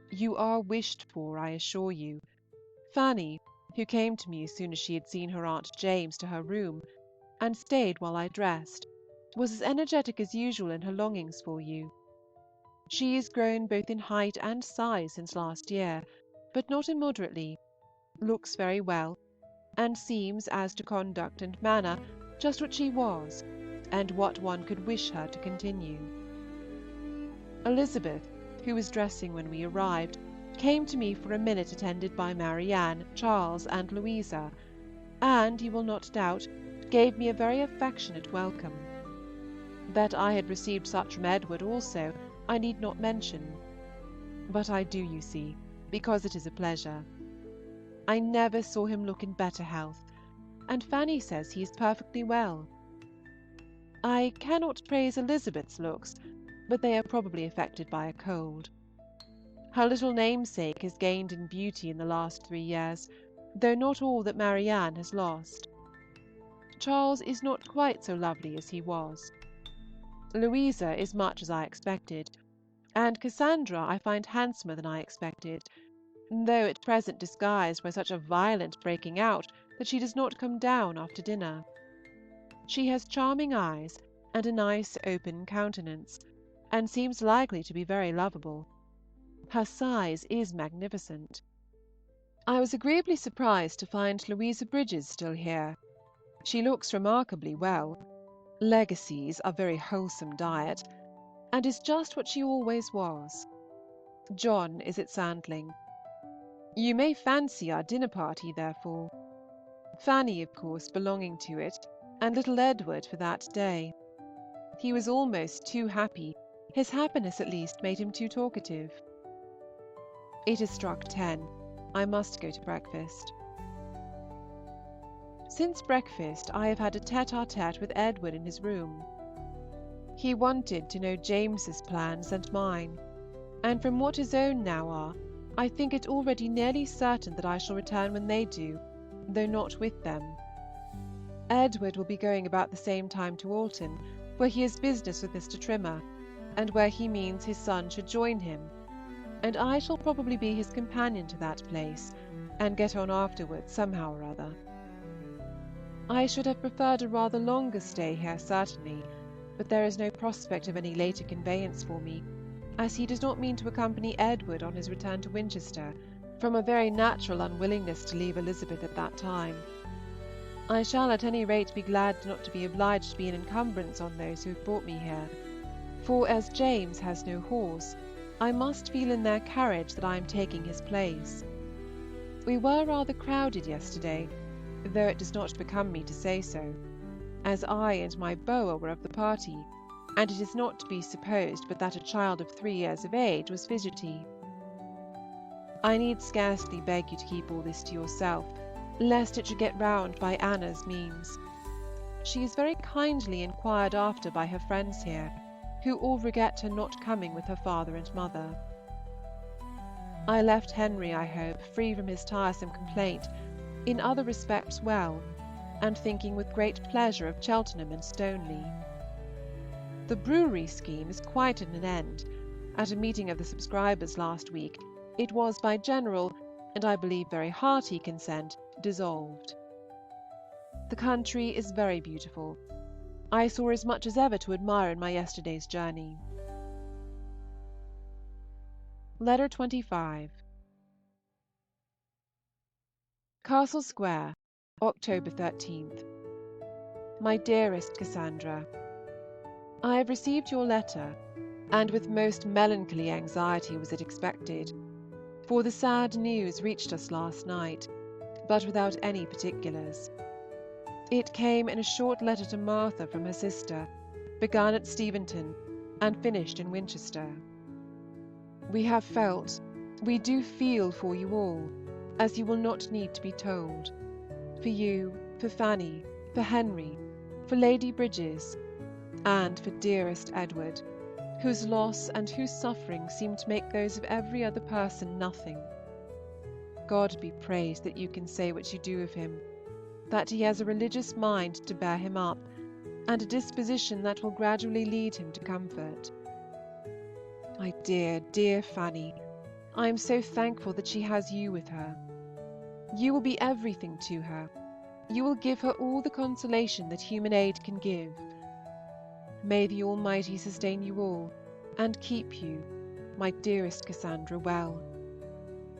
You are wished for, I assure you. Fanny, who came to me as soon as she had seen her Aunt James to her room, and stayed while I dressed, was as energetic as usual in her longings for you. She is grown both in height and size since last year, but not immoderately, looks very well, and seems, as to conduct and manner, just what she was, and what one could wish her to continue. Elizabeth, who was dressing when we arrived, came to me for a minute attended by Marianne, Charles, and Louisa, and, you will not doubt, gave me a very affectionate welcome. That I had received such from Edward also, I need not mention. But I do, you see, because it is a pleasure. I never saw him look in better health, and Fanny says he is perfectly well. I cannot praise Elizabeth's looks, but they are probably affected by a cold. Her little namesake has gained in beauty in the last 3 years, though not all that Marianne has lost. Charles is not quite so lovely as he was. Louisa is much as I expected, and Cassandra I find handsomer than I expected, though at present disguised by such a violent breaking out that she does not come down after dinner. She has charming eyes and a nice open countenance, and seems likely to be very lovable. Her size is magnificent. I was agreeably surprised to find Louisa Bridges still here. She looks remarkably well. Legacies, a very wholesome diet, and is just what she always was. John is at Sandling. You may fancy our dinner party, therefore. Fanny, of course, belonging to it, and little Edward for that day. He was almost too happy. His happiness, at least, made him too talkative. It has struck 10. I must go to breakfast. Since breakfast I have had a tête-à-tête with Edward in his room. He wanted to know James's plans and mine, and from what his own now are, I think it already nearly certain that I shall return when they do, though not with them. Edward will be going about the same time to Alton, where he has business with Mr. Trimmer, and where he means his son should join him, and I shall probably be his companion to that place, and get on afterwards somehow or other. I should have preferred a rather longer stay here, certainly, but there is no prospect of any later conveyance for me, as he does not mean to accompany Edward on his return to Winchester, from a very natural unwillingness to leave Elizabeth at that time. I shall at any rate be glad not to be obliged to be an encumbrance on those who have brought me here, for as James has no horse, I must feel in their carriage that I am taking his place. We were rather crowded yesterday, though it does not become me to say so, as I and my Boa were of the party, and it is not to be supposed but that a child of 3 years of age was fidgety. I need scarcely beg you to keep all this to yourself, lest it should get round by Anna's means. She is very kindly inquired after by her friends here, who all regret her not coming with her father and mother. I left Henry, I hope, free from his tiresome complaint, in other respects well, and thinking with great pleasure of Cheltenham and Stoneleigh. The brewery scheme is quite at an end. At a meeting of the subscribers last week, it was by general, and I believe very hearty consent, dissolved. The country is very beautiful. I saw as much as ever to admire in my yesterday's journey. Letter 25. Castle Square, October 13th. My dearest Cassandra, I have received your letter, and with most melancholy anxiety was it expected, for the sad news reached us last night, but without any particulars. It came in a short letter to Martha from her sister, begun at Steventon and finished in Winchester. We have felt, we do feel for you all, as you will not need to be told. For you, for Fanny, for Henry, for Lady Bridges, and for dearest Edward, whose loss and whose suffering seem to make those of every other person nothing. God be praised that you can say what you do of him, that he has a religious mind to bear him up, and a disposition that will gradually lead him to comfort. My dear, dear Fanny, I am so thankful that she has you with her. You will be everything to her. You will give her all the consolation that human aid can give. May the Almighty sustain you all, and keep you, my dearest Cassandra, well.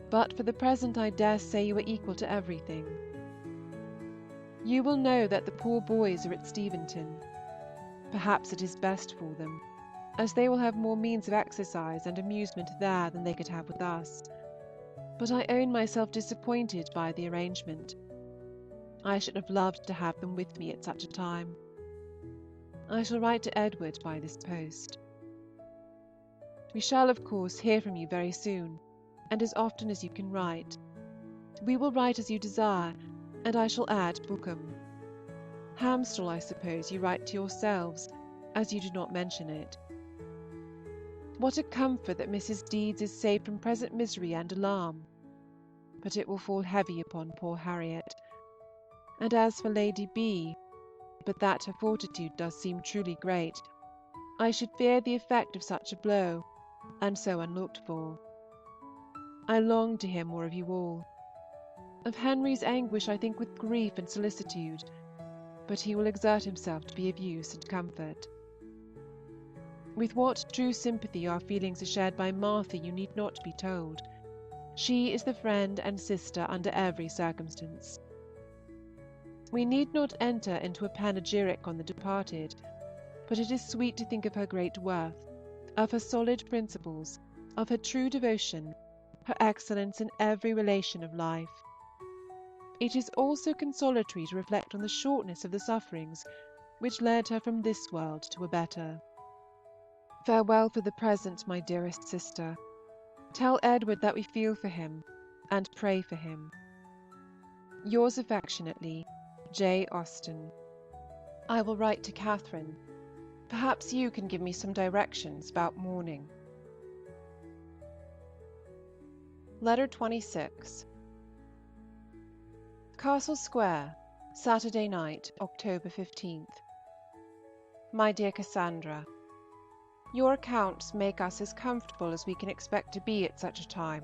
But for the present I dare say you are equal to everything. You will know that the poor boys are at Steventon. Perhaps it is best for them, as they will have more means of exercise and amusement there than they could have with us. But I own myself disappointed by the arrangement. I should have loved to have them with me at such a time. I shall write to Edward by this post. We shall, of course, hear from you very soon, and as often as you can write. We will write as you desire, and I shall add Bookham. Hamstall, I suppose, you write to yourselves, as you do not mention it. What a comfort that Mrs. Deedes is saved from present misery and alarm! But it will fall heavy upon poor Harriet. And as for Lady B., but that her fortitude does seem truly great, I should fear the effect of such a blow, and so unlooked for. I long to hear more of you all. Of Henry's anguish I think with grief and solicitude, but he will exert himself to be of use and comfort. With what true sympathy our feelings are shared by Martha you need not be told. She is the friend and sister under every circumstance. We need not enter into a panegyric on the departed, but it is sweet to think of her great worth, of her solid principles, of her true devotion, her excellence in every relation of life. It is also consolatory to reflect on the shortness of the sufferings which led her from this world to a better. Farewell for the present, my dearest sister. Tell Edward that we feel for him, and pray for him. Yours affectionately, J. Austen. I will write to Catherine. Perhaps you can give me some directions about mourning. Letter 26. Castle Square, Saturday night, October 15th. My dear Cassandra, your accounts make us as comfortable as we can expect to be at such a time.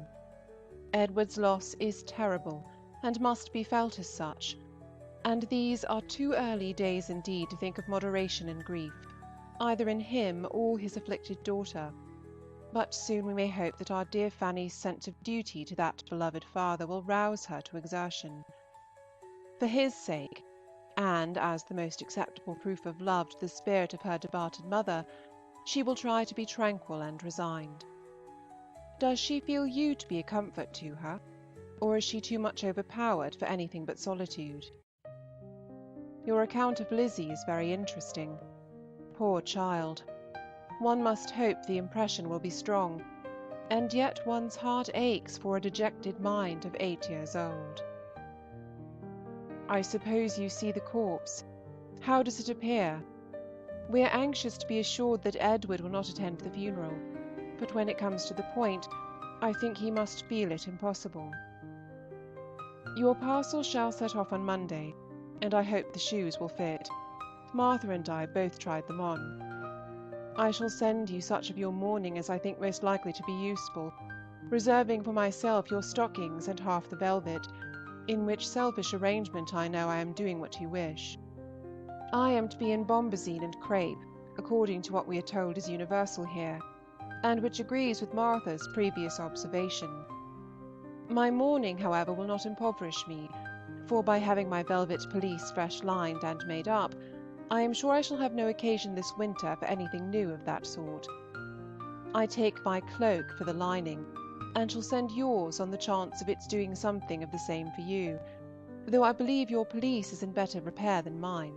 Edward's loss is terrible, and must be felt as such, and these are too early days indeed to think of moderation in grief, either in him or his afflicted daughter. but soon we may hope that our dear Fanny's sense of duty to that beloved father will rouse her to exertion. For his sake, and as the most acceptable proof of love to the spirit of her departed mother, she will try to be tranquil and resigned. Does she feel you to be a comfort to her, or is she too much overpowered for anything but solitude? Your account of Lizzie is very interesting. Poor child! One must hope the impression will be strong, and yet one's heart aches for a dejected mind of 8 years old. I suppose you see the corpse. How does it appear? We are anxious to be assured that Edward will not attend the funeral, but when it comes to the point, I think he must feel it impossible. Your parcel shall set off on Monday, and I hope the shoes will fit. Martha and I both tried them on. I shall send you such of your mourning as I think most likely to be useful, reserving for myself your stockings and half the velvet, in which selfish arrangement I know I am doing what you wish. I am to be in bombazine and crape, according to what we are told is universal here, and which agrees with Martha's previous observation. My mourning, however, will not impoverish me, for by having my velvet pelisse fresh lined and made up, I am sure I shall have no occasion this winter for anything new of that sort. I take my cloak for the lining, and shall send yours on the chance of its doing something of the same for you, though I believe your pelisse is in better repair than mine.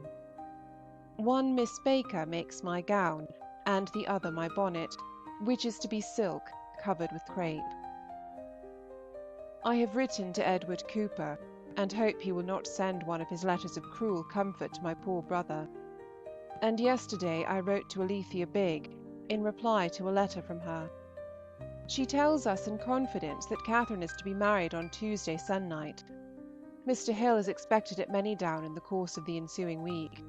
One Miss Baker makes my gown, and the other my bonnet, which is to be silk, covered with crape. I have written to Edward Cooper, and hope he will not send one of his letters of cruel comfort to my poor brother. And yesterday I wrote to Alethea Bigg, in reply to a letter from her. She tells us in confidence that Catherine is to be married on Tuesday se'nnight. Mr. Hill is expected at Manydown in the course of the ensuing week.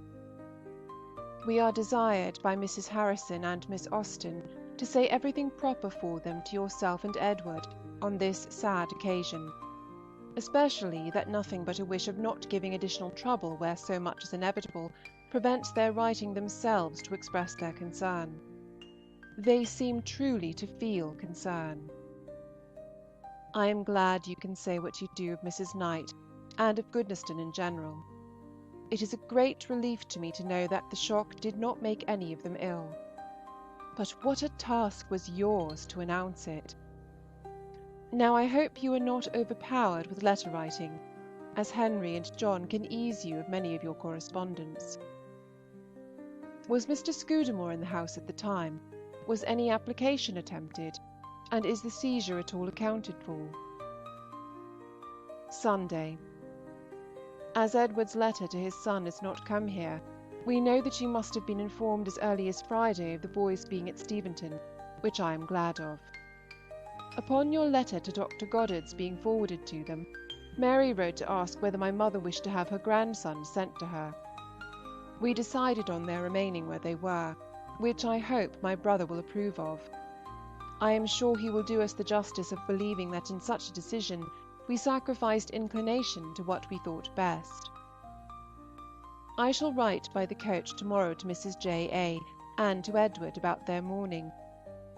We are desired by Mrs. Harrison and Miss Austen to say everything proper for them to yourself and Edward on this sad occasion, especially that nothing but a wish of not giving additional trouble where so much is inevitable prevents their writing themselves to express their concern. They seem truly to feel concern. I am glad you can say what you do of Mrs. Knight and of Goodnestone in general. It is a great relief to me to know that the shock did not make any of them ill. But what a task was yours to announce it! Now I hope you are not overpowered with letter writing, as Henry and John can ease you of many of your correspondence. Was Mr. Scudamore in the house at the time? Was any application attempted? And is the seizure at all accounted for? Sunday. As Edward's letter to his son has not come here, we know that you must have been informed as early as Friday of the boys being at Steventon, which I am glad of. Upon your letter to Dr. Goddard's being forwarded to them, Mary wrote to ask whether my mother wished to have her grandson sent to her. We decided on their remaining where they were, which I hope my brother will approve of. I am sure he will do us the justice of believing that in such a decision we sacrificed inclination to what we thought best. I shall write by the coach tomorrow to Mrs. J. A. and to Edward about their mourning,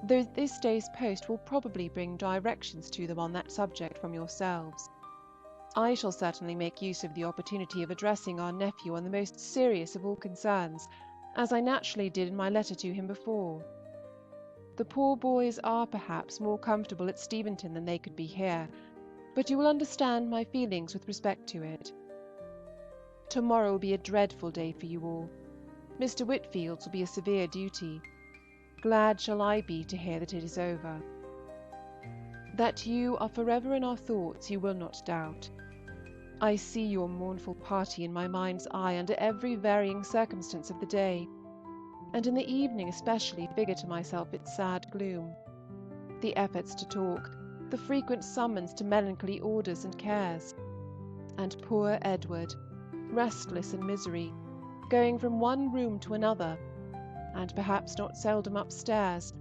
though this day's post will probably bring directions to them on that subject from yourselves. I shall certainly make use of the opportunity of addressing our nephew on the most serious of all concerns, as I naturally did in my letter to him before. The poor boys are perhaps more comfortable at Steventon than they could be here, but you will understand my feelings with respect to it. Tomorrow will be a dreadful day for you all. Mr. Whitfield's will be a severe duty. Glad shall I be to hear that it is over. That you are forever in our thoughts you will not doubt. I see your mournful party in my mind's eye under every varying circumstance of the day, and in the evening especially figure to myself its sad gloom. The efforts to talk, the frequent summons to melancholy orders and cares. And poor Edward, restless in misery, going from one room to another, and perhaps not seldom upstairs,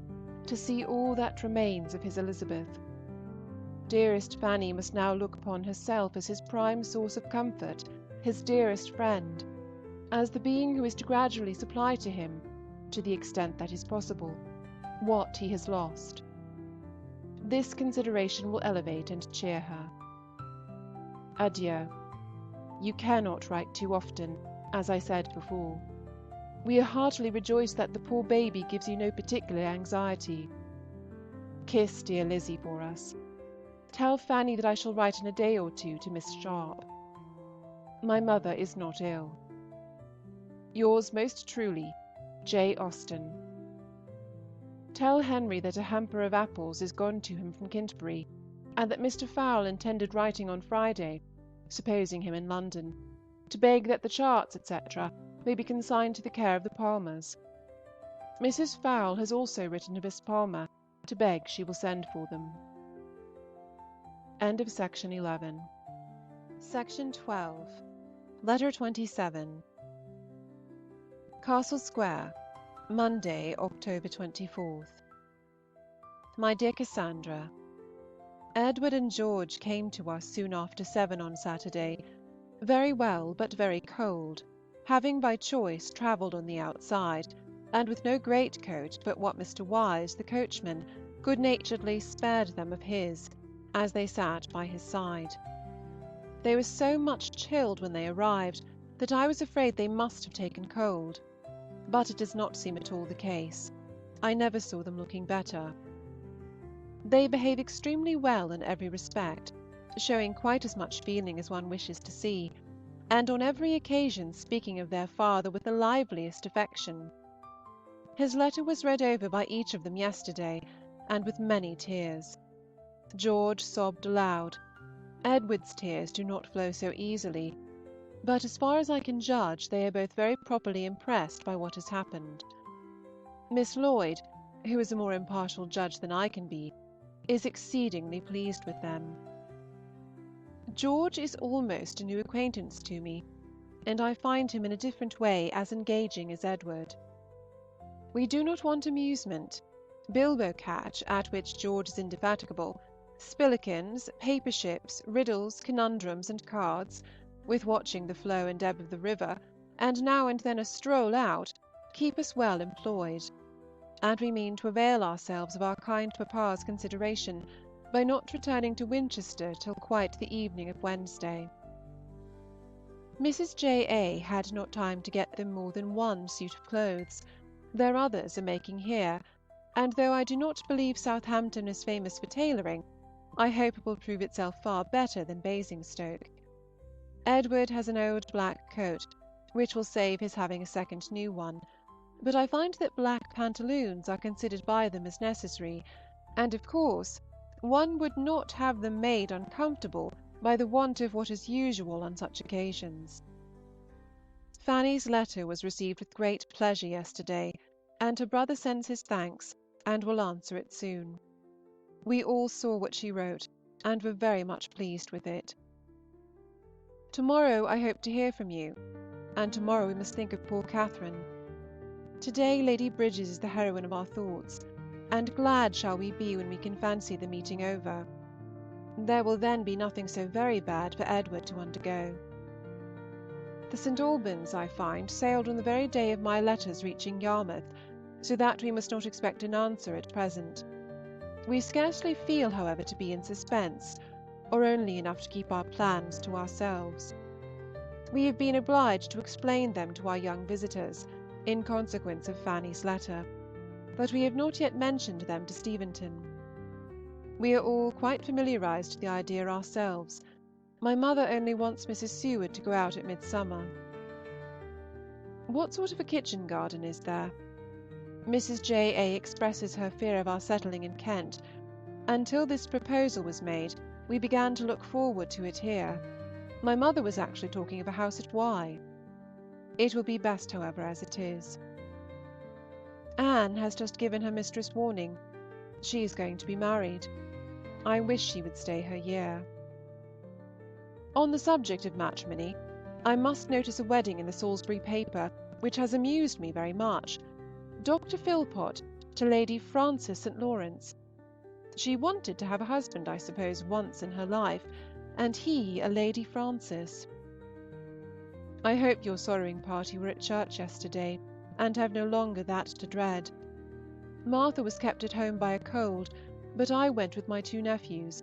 to see all that remains of his Elizabeth. Dearest Fanny must now look upon herself as his prime source of comfort, his dearest friend, as the being who is to gradually supply to him, to the extent that is possible, what he has lost. This consideration will elevate and cheer her. Adieu. You cannot write too often, as I said before. We are heartily rejoiced that the poor baby gives you no particular anxiety. Kiss dear Lizzie for us. Tell Fanny that I shall write in a day or two to Miss Sharp. My mother is not ill. Yours most truly, J. Austen. Tell Henry that a hamper of apples is gone to him from Kintbury, and that Mr. Fowle intended writing on Friday, supposing him in London, to beg that the charts, etc., may be consigned to the care of the Palmers. Mrs. Fowle has also written to Miss Palmer to beg she will send for them. End of section 11. Section 12. Letter 27. Castle Square, Monday, October 24th. My dear Cassandra, Edward and George came to us soon after 7 on Saturday, very well but very cold, having by choice travelled on the outside, and with no greatcoat but what Mr. Wise, the coachman, good-naturedly spared them of his, as they sat by his side. They were so much chilled when they arrived that I was afraid they must have taken cold, but it does not seem at all the case. I never saw them looking better. They behave extremely well in every respect, showing quite as much feeling as one wishes to see, and on every occasion speaking of their father with the liveliest affection. His letter was read over by each of them yesterday, and with many tears. George sobbed aloud. Edward's tears do not flow so easily, but as far as I can judge, they are both very properly impressed by what has happened. Miss Lloyd, who is a more impartial judge than I can be, is exceedingly pleased with them. George is almost a new acquaintance to me, and I find him in a different way as engaging as Edward. We do not want amusement, bilbo catch, at which George is indefatigable, spillikins, paper ships, riddles, conundrums, and cards, with watching the flow and ebb of the river, and now and then a stroll out, keep us well employed, and we mean to avail ourselves of our kind papa's consideration by not returning to Winchester till quite the evening of Wednesday. Mrs. J. A. had not time to get them more than one suit of clothes. Their others are making here, and though I do not believe Southampton is famous for tailoring, I hope it will prove itself far better than Basingstoke. Edward has an old black coat, which will save his having a second new one, but I find that black pantaloons are considered by them as necessary, and of course one would not have them made uncomfortable by the want of what is usual on such occasions. Fanny's letter was received with great pleasure yesterday, and her brother sends his thanks, and will answer it soon. We all saw what she wrote, and were very much pleased with it. To-morrow I hope to hear from you, and to-morrow we must think of poor Catherine. To-day Lady Bridges is the heroine of our thoughts, and glad shall we be when we can fancy the meeting over. There will then be nothing so very bad for Edward to undergo. The St. Albans, I find, sailed on the very day of my letters reaching Yarmouth, so that we must not expect an answer at present. We scarcely feel, however, to be in suspense, or only enough to keep our plans to ourselves. We have been obliged to explain them to our young visitors, in consequence of Fanny's letter, but we have not yet mentioned them to Steventon. We are all quite familiarized to the idea ourselves. My mother only wants Mrs. Seward to go out at midsummer. What sort of a kitchen garden is there? Mrs. J. A. expresses her fear of our settling in Kent. Until this proposal was made, we began to look forward to it here. My mother was actually talking of a house at Y. It will be best, however, as it is. Anne has just given her mistress warning. She is going to be married. I wish she would stay her year. On the subject of matrimony, I must notice a wedding in the Salisbury paper, which has amused me very much. Dr. Philpot to Lady Frances St. Lawrence. She wanted to have a husband, I suppose, once in her life, and he a Lady Frances. I hope your sorrowing party were at church yesterday, and have no longer that to dread. Martha was kept at home by a cold, but I went with my 2 nephews,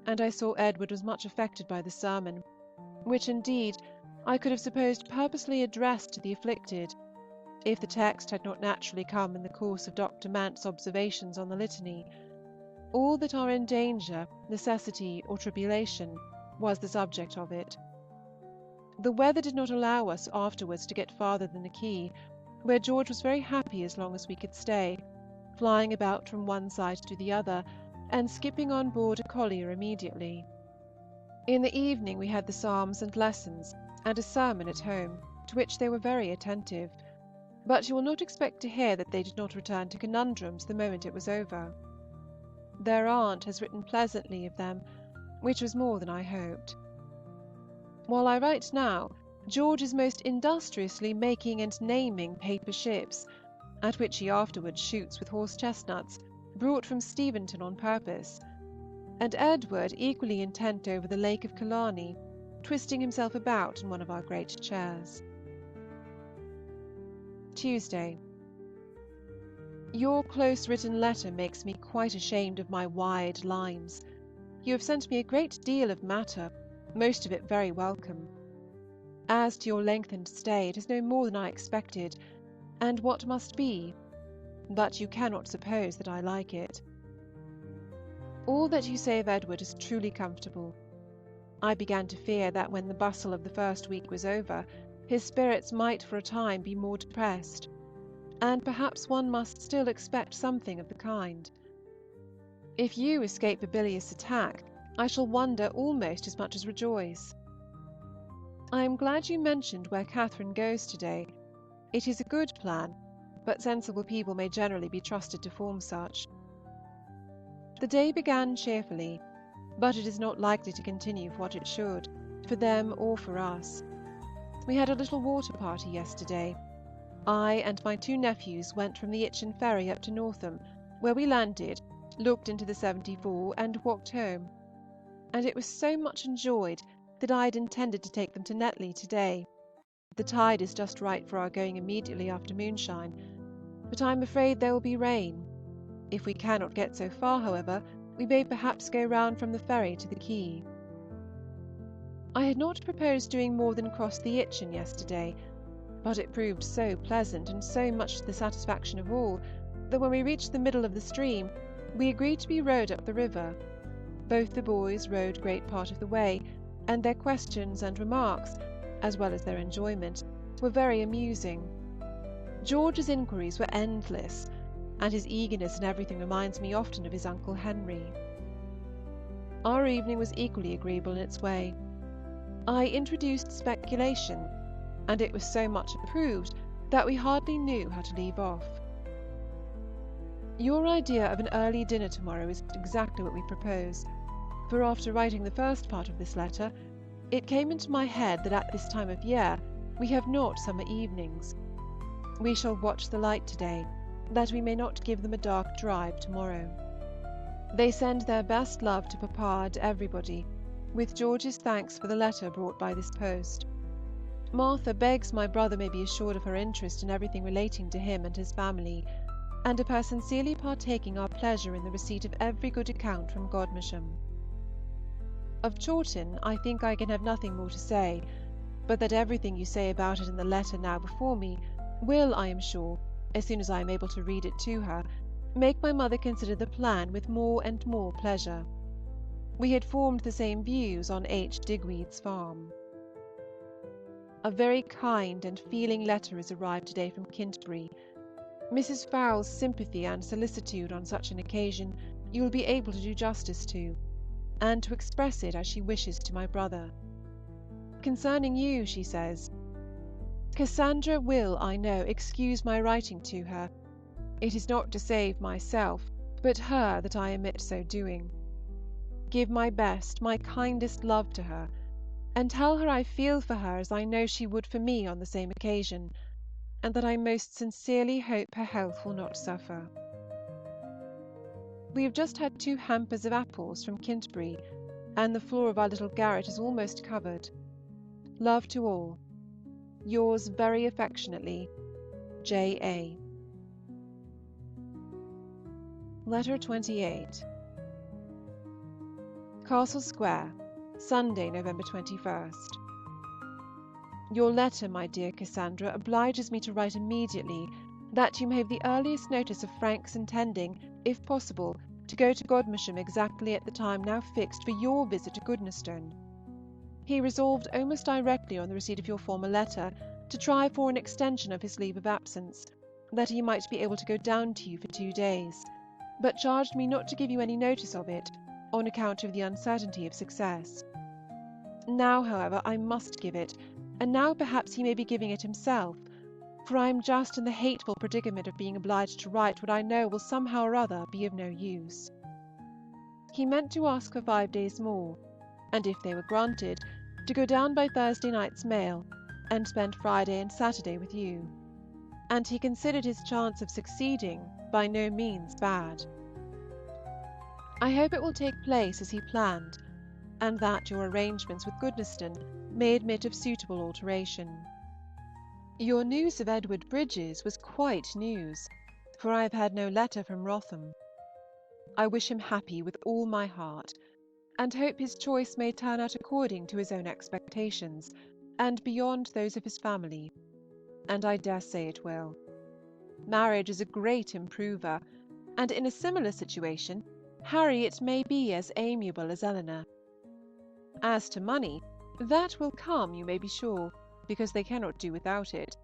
and I saw Edward was much affected by the sermon, which indeed I could have supposed purposely addressed to the afflicted, if the text had not naturally come in the course of Dr. Mant's observations on the Litany. All that are in danger, necessity, or tribulation was the subject of it. The weather did not allow us afterwards to get farther than the quay, where George was very happy as long as we could stay, flying about from one side to the other, and skipping on board a collier immediately. In the evening we had the psalms and lessons, and a sermon at home, to which they were very attentive, but you will not expect to hear that they did not return to conundrums the moment it was over. Their aunt has written pleasantly of them, which was more than I hoped. While I write now, George is most industriously making and naming paper ships, at which he afterwards shoots with horse-chestnuts, brought from Steventon on purpose, and Edward equally intent over the Lake of Killarney, twisting himself about in one of our great chairs. Tuesday. Your close-written letter makes me quite ashamed of my wide lines. You have sent me a great deal of matter, most of it very welcome. As to your lengthened stay, it is no more than I expected, and what must be, but you cannot suppose that I like it. All that you say of Edward is truly comfortable. I began to fear that when the bustle of the first week was over, his spirits might for a time be more depressed, and perhaps one must still expect something of the kind. If you escape a bilious attack, I shall wonder almost as much as rejoice. I am glad you mentioned where Catherine goes to-day. It is a good plan, but sensible people may generally be trusted to form such. The day began cheerfully, but it is not likely to continue for what it should, for them or for us. We had a little water party yesterday. I and my 2 nephews went from the Itchen ferry up to Northam, where we landed, looked into the 74, and walked home. And it was so much enjoyed that I had intended to take them to Netley to-day. The tide is just right for our going immediately after moonshine, but I am afraid there will be rain. If we cannot get so far, however, we may perhaps go round from the ferry to the quay. I had not proposed doing more than cross the Itchen yesterday, but it proved so pleasant and so much to the satisfaction of all that when we reached the middle of the stream, we agreed to be rowed up the river. Both the boys rowed great part of the way, and their questions and remarks, as well as their enjoyment, were very amusing. George's inquiries were endless, and his eagerness in everything reminds me often of his Uncle Henry. Our evening was equally agreeable in its way. I introduced speculation, and it was so much approved that we hardly knew how to leave off. Your idea of an early dinner tomorrow is exactly what we propose, for after writing the first part of this letter, it came into my head that at this time of year we have not summer evenings. We shall watch the light to-day, that we may not give them a dark drive tomorrow. They send their best love to Papa and everybody, with George's thanks for the letter brought by this post. Martha begs my brother may be assured of her interest in everything relating to him and his family, and of her sincerely partaking our pleasure in the receipt of every good account from Godmersham. Of Chawton I think I can have nothing more to say, but that everything you say about it in the letter now before me will, I am sure, as soon as I am able to read it to her, make my mother consider the plan with more and more pleasure. We had formed the same views on H. Digweed's farm. A very kind and feeling letter is arrived to-day from Kintbury. Mrs. Fowle's sympathy and solicitude on such an occasion you will be able to do justice to, and to express it as she wishes to my brother. Concerning you, she says, Cassandra will, I know, excuse my writing to her. It is not to save myself, but her that I omit so doing. Give my best, my kindest love to her, and tell her I feel for her as I know she would for me on the same occasion, and that I most sincerely hope her health will not suffer. We have just had 2 hampers of apples from Kintbury, and the floor of our little garret is almost covered. Love to all. Yours very affectionately, J. A. Letter 28. Castle Square, Sunday, November 21st. Your letter, my dear Cassandra, obliges me to write immediately, that you may have the earliest notice of Frank's intending, if possible, to go to Godmersham exactly at the time now fixed for your visit to Goodnestone. He resolved almost directly on the receipt of your former letter to try for an extension of his leave of absence, that he might be able to go down to you for 2 days, but charged me not to give you any notice of it, on account of the uncertainty of success. Now, however, I must give it, and now perhaps he may be giving it himself, for I am just in the hateful predicament of being obliged to write what I know will somehow or other be of no use. He meant to ask for 5 days more, and if they were granted, to go down by Thursday night's mail, and spend Friday and Saturday with you. And he considered his chance of succeeding by no means bad. I hope it will take place as he planned, and that your arrangements with Goodnestone may admit of suitable alteration. Your news of Edward Bridges was quite news, for I have had no letter from Wrotham. I wish him happy with all my heart, and hope his choice may turn out according to his own expectations, and beyond those of his family, and I dare say it will. Marriage is a great improver, and in a similar situation, Harriet may be as amiable as Eleanor. As to money, that will come, you may be sure, because they cannot do without it.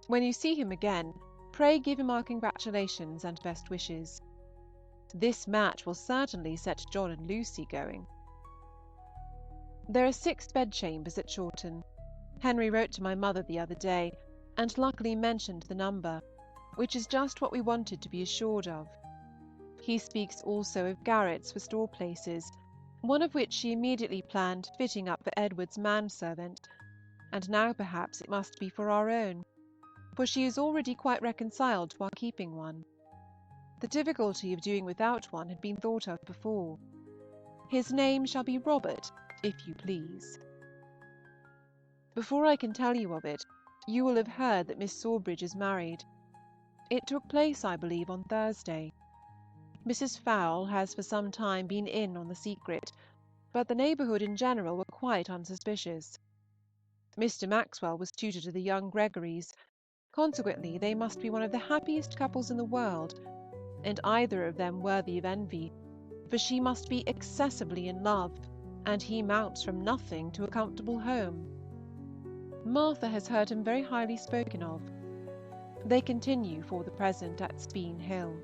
When you see him again, pray give him our congratulations and best wishes. This match will certainly set John and Lucy going. There are 6 bedchambers at Chawton. Henry wrote to my mother the other day, and luckily mentioned the number, which is just what we wanted to be assured of. He speaks also of garrets for store places, one of which she immediately planned fitting up for Edward's manservant, and now perhaps it must be for our own, for she is already quite reconciled to our keeping one. The difficulty of doing without one had been thought of before. His name shall be Robert, if you please. Before I can tell you of it, you will have heard that Miss Sawbridge is married. It took place, I believe, on Thursday. Mrs. Fowle has for some time been in on the secret, but the neighbourhood in general were quite unsuspicious. Mr. Maxwell was tutor to the young Gregorys, consequently they must be one of the happiest couples in the world, and either of them worthy of envy, for she must be excessively in love, and he mounts from nothing to a comfortable home. Martha has heard him very highly spoken of. They continue for the present at Speen Hill.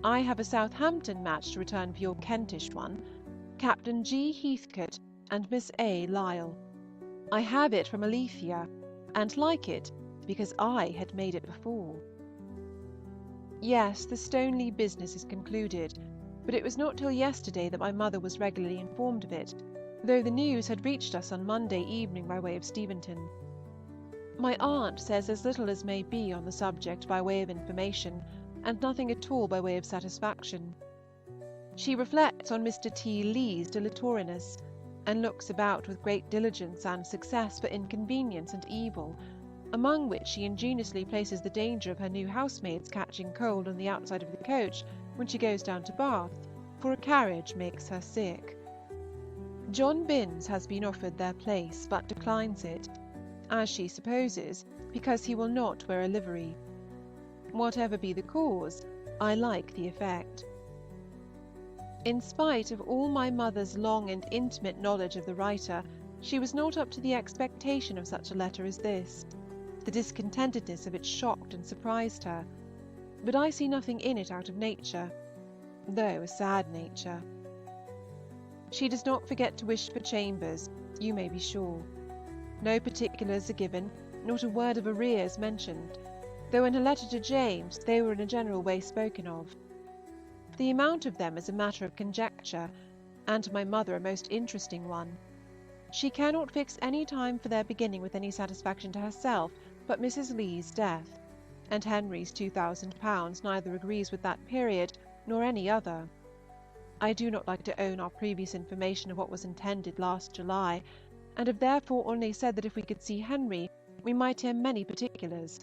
I have a Southampton match to return for your Kentish one, Captain G. Heathcote and Miss A. Lyle. I have it from Alethea, and like it, because I had made it before. Yes, the Stoneleigh business is concluded, but it was not till yesterday that my mother was regularly informed of it, though the news had reached us on Monday evening by way of Steventon. My aunt says as little as may be on the subject by way of information, and nothing at all by way of satisfaction. She reflects on Mr. T. Lee's dilatoriness, and looks about with great diligence and success for inconvenience and evil, among which she ingeniously places the danger of her new housemaid's catching cold on the outside of the coach when she goes down to Bath, for a carriage makes her sick. John Binns has been offered their place, but declines it, as she supposes, because he will not wear a livery. Whatever be the cause, I like the effect. In spite of all my mother's long and intimate knowledge of the writer, she was not up to the expectation of such a letter as this. The discontentedness of it shocked and surprised her, but I see nothing in it out of nature, though a sad nature. She does not forget to wish for chambers, you may be sure. No particulars are given, not a word of arrears mentioned, though in her letter to James they were in a general way spoken of. The amount of them is a matter of conjecture, and to my mother a most interesting one. She cannot fix any time for their beginning with any satisfaction to herself but Mrs. Lee's death, and Henry's £2,000 neither agrees with that period nor any other. I do not like to own our previous information of what was intended last July, and have therefore only said that if we could see Henry, we might hear many particulars,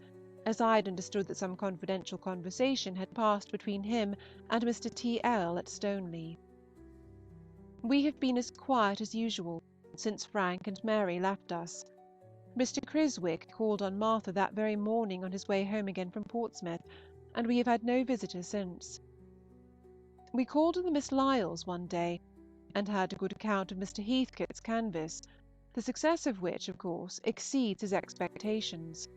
as I had understood that some confidential conversation had passed between him and Mr. T. L. at Stoneleigh. We have been as quiet as usual since Frank and Mary left us. Mr. Criswick called on Martha that very morning on his way home again from Portsmouth, and we have had no visitors since. We called on the Miss Lyells one day, and heard a good account of Mr. Heathcote's canvass, the success of which, of course, exceeds his expectations.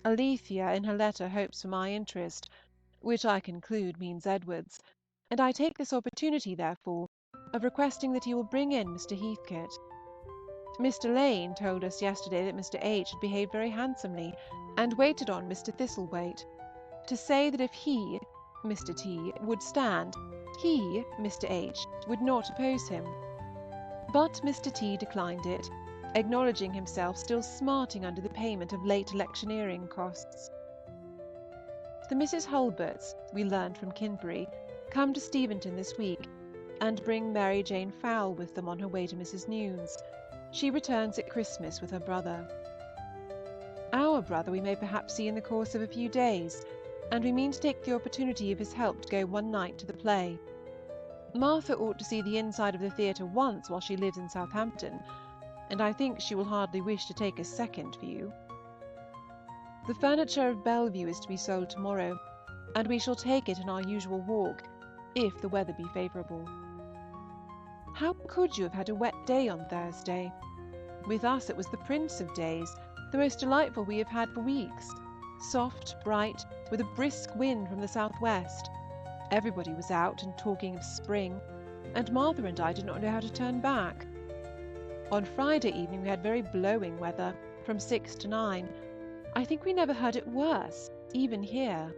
Alethea in her letter hopes for my interest, which I conclude means Edward's, and I take this opportunity, therefore, of requesting that he will bring in Mr. Heathcote. Mr. Lane told us yesterday that Mr. H. had behaved very handsomely, and waited on Mr. Thistlethwaite, to say that if he, Mr. T., would stand, he, Mr. H., would not oppose him. But Mr. T. declined it, acknowledging himself still smarting under the payment of late electioneering costs. The Mrs. Hulberts, we learned from Kinbury, come to Steventon this week, and bring Mary Jane Fowle with them on her way to Mrs. Nune's. She returns at Christmas with her brother. Our brother we may perhaps see in the course of a few days, and we mean to take the opportunity of his help to go one night to the play. Martha ought to see the inside of the theatre once while she lives in Southampton, and I think she will hardly wish to take a second view. The furniture of Bellevue is to be sold to-morrow, and we shall take it in our usual walk, if the weather be favourable. How could you have had a wet day on Thursday? With us it was the prince of days, the most delightful we have had for weeks. Soft, bright, with a brisk wind from the south-west. Everybody was out and talking of spring, and Martha and I did not know how to turn back. On Friday evening we had very blowing weather, from 6 to 9. I think we never heard it worse, even here.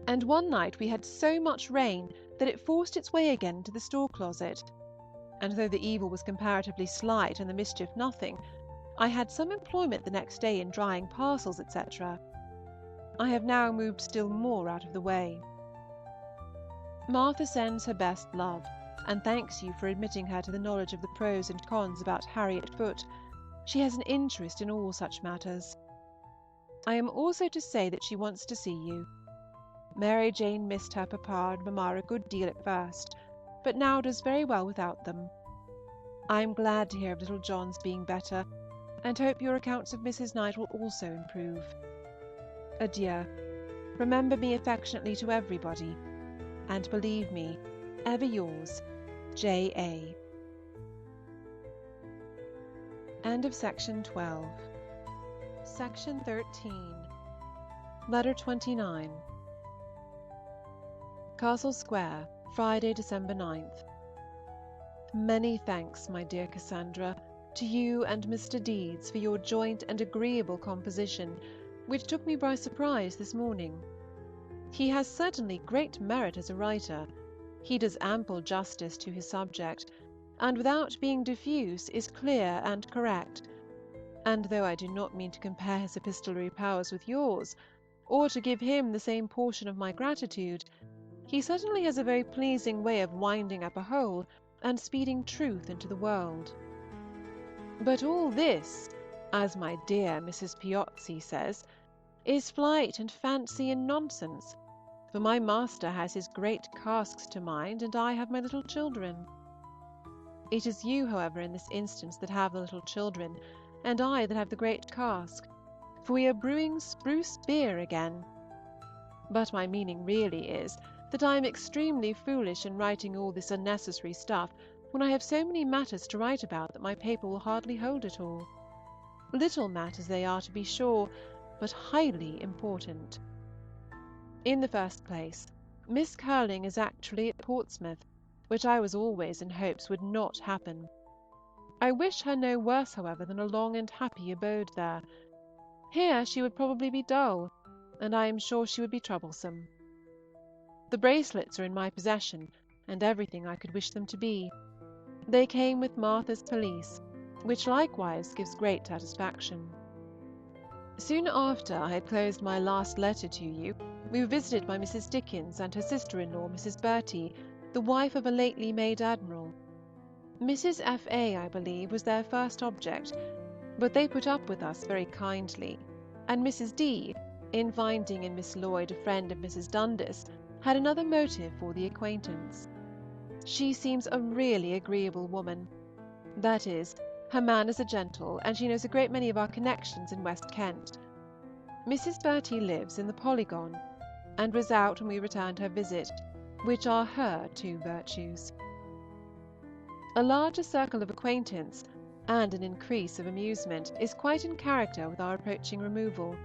And one night we had so much rain that it forced its way again into the store-closet. And though the evil was comparatively slight and the mischief nothing, I had some employment the next day in drying parcels, etc. I have now moved still more out of the way. Martha sends her best love, and thanks you for admitting her to the knowledge of the pros and cons about Harriet Foote. She has an interest in all such matters. I am also to say that she wants to see you. Mary Jane missed her papa and mamma a good deal at first, but now does very well without them. I am glad to hear of little John's being better, and hope your accounts of Mrs. Knight will also improve. Adieu. Remember me affectionately to everybody, and believe me, ever yours, J.A. End of section 12. Section 13. Letter 29. Castle Square, Friday, December 9th. Many thanks, my dear Cassandra, to you and Mr. Deeds for your joint and agreeable composition, which took me by surprise this morning. He has certainly great merit as a writer. He does ample justice to his subject, and without being diffuse is clear and correct. And though I do not mean to compare his epistolary powers with yours, or to give him the same portion of my gratitude, he certainly has a very pleasing way of winding up a hole and speeding truth into the world. But all this, as my dear Mrs. Piozzi says, is flight and fancy and nonsense, for my master has his great casks to mind, and I have my little children. It is you, however, in this instance that have the little children, and I that have the great cask, for we are brewing spruce beer again. But my meaning really is that I am extremely foolish in writing all this unnecessary stuff when I have so many matters to write about that my paper will hardly hold it all. Little matters they are, to be sure, but highly important. In the first place, Miss Curling is actually at Portsmouth, which I was always in hopes would not happen. I wish her no worse, however, than a long and happy abode there. Here she would probably be dull, and I am sure she would be troublesome. The bracelets are in my possession, and everything I could wish them to be. They came with Martha's pelisse, which likewise gives great satisfaction. Soon after I had closed my last letter to you, we were visited by Mrs. Dickens and her sister-in-law, Mrs. Bertie, the wife of a lately made admiral. Mrs. F.A., I believe, was their first object, but they put up with us very kindly, and Mrs. D., in finding in Miss Lloyd a friend of Mrs. Dundas, had another motive for the acquaintance. She seems a really agreeable woman. That is, her manners are gentle, and she knows a great many of our connections in West Kent. Mrs. Bertie lives in the Polygon, and was out when we returned her visit, which are her two virtues. A larger circle of acquaintance and an increase of amusement is quite in character with our approaching removal.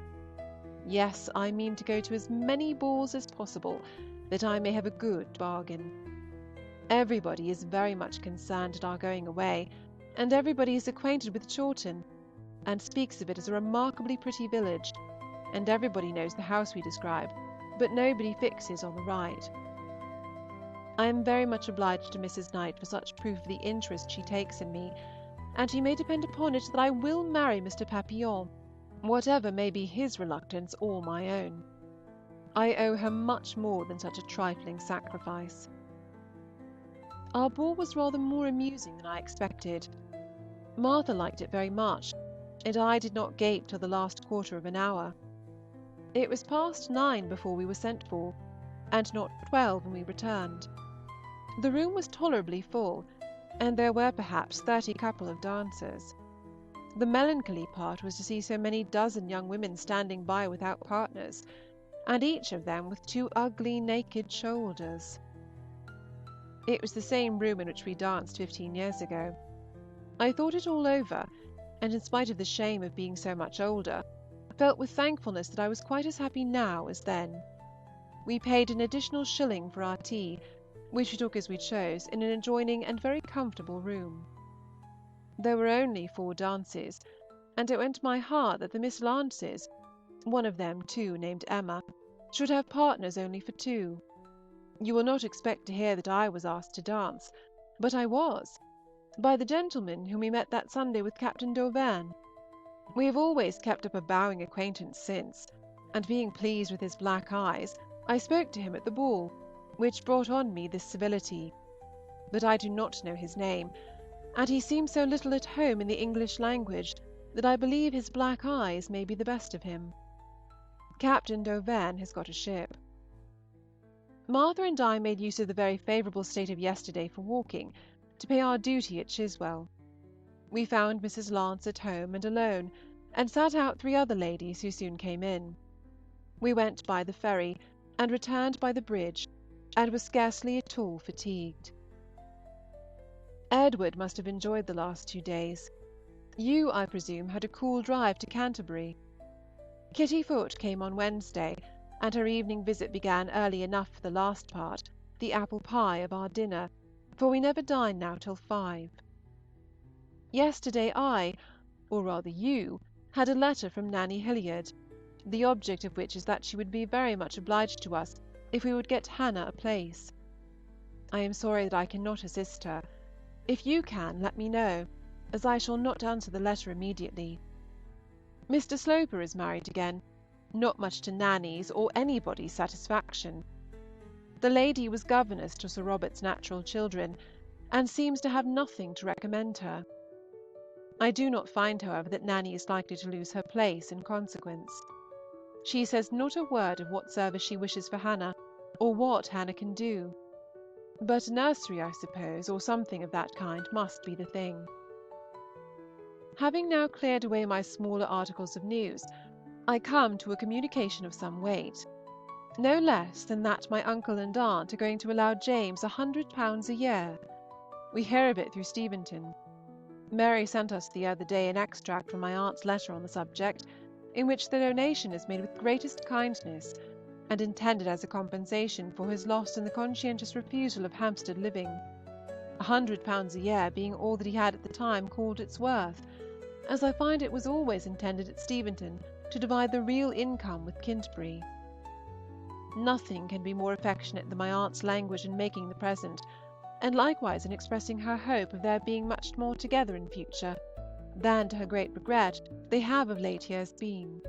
Yes, I mean to go to as many balls as possible, that I may have a good bargain. Everybody is very much concerned at our going away, and everybody is acquainted with Chawton, and speaks of it as a remarkably pretty village, and everybody knows the house we describe, but nobody fixes on the right. I am very much obliged to Mrs. Knight for such proof of the interest she takes in me, and she may depend upon it that I will marry Mr. Papillon, whatever may be his reluctance or my own. I owe her much more than such a trifling sacrifice. Our ball was rather more amusing than I expected. Martha liked it very much, and I did not gape till the last quarter of an hour. It was past 9 before we were sent for, and not 12 when we returned. The room was tolerably full, and there were perhaps 30 couple of dancers. The melancholy part was to see so many dozen young women standing by without partners, and each of them with 2 ugly naked shoulders. It was the same room in which we danced 15 years ago. I thought it all over, and in spite of the shame of being so much older, felt with thankfulness that I was quite as happy now as then. We paid an additional shilling for our tea, which we took as we chose in an adjoining and very comfortable room. There were only 4 dances, and it went to my heart that the Miss Lances, one of them too named Emma, should have partners only for 2. You will not expect to hear that I was asked to dance, but I was, by the gentleman whom we met that Sunday with Captain D'Auvergne. We have always kept up a bowing acquaintance since, and being pleased with his black eyes, I spoke to him at the ball, which brought on me this civility. But I do not know his name, and he seems so little at home in the English language that I believe his black eyes may be the best of him. Captain D'Auvergne has got a ship. Martha and I made use of the very favourable state of yesterday for walking, to pay our duty at Chiswell. We found Mrs. Lance at home and alone, and sat out 3 other ladies who soon came in. We went by the ferry, and returned by the bridge, and were scarcely at all fatigued. Edward must have enjoyed the last 2 days. You, I presume, had a cool drive to Canterbury. Kitty Foote came on Wednesday, and her evening visit began early enough for the last part, the apple pie of our dinner, for we never dine now till 5. Yesterday I, or rather you, had a letter from Nanny Hilliard, the object of which is that she would be very much obliged to us if we would get Hannah a place. I am sorry that I cannot assist her. If you can, let me know, as I shall not answer the letter immediately. Mr. Sloper is married again, not much to Nanny's or anybody's satisfaction. The lady was governess to Sir Robert's natural children, and seems to have nothing to recommend her. I do not find, however, that Nanny is likely to lose her place in consequence. She says not a word of what service she wishes for Hannah, or what Hannah can do. But nursery, I suppose, or something of that kind, must be the thing. Having now cleared away my smaller articles of news, I come to a communication of some weight. No less than that my uncle and aunt are going to allow James £100 a year. We hear of it through Steventon. Mary sent us the other day an extract from my aunt's letter on the subject, in which the donation is made with greatest kindness, and intended as a compensation for his loss in the conscientious refusal of Hampstead living, £100 a year being all that he had at the time called its worth, as I find it was always intended at Steventon to divide the real income with Kintbury. Nothing can be more affectionate than my aunt's language in making the present, and likewise in expressing her hope of their being much more together in future, than, to her great regret, they have of late years been.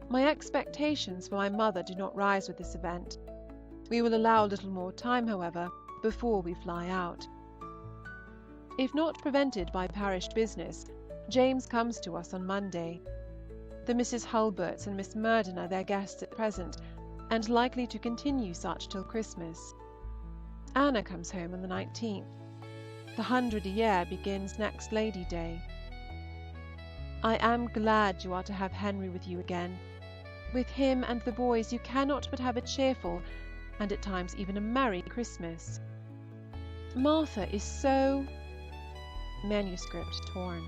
My expectations for my mother do not rise with this event. We will allow a little more time, however, before we fly out. If not prevented by parish business, James comes to us on Monday. The Mrs. Hulberts and Miss Murden are their guests at present, and likely to continue such till Christmas. Anna comes home on the 19th. The 100 a year begins next Lady Day. I am glad you are to have Henry with you again. With him and the boys you cannot but have a cheerful, and at times even a merry Christmas. Martha is so... Manuscript torn.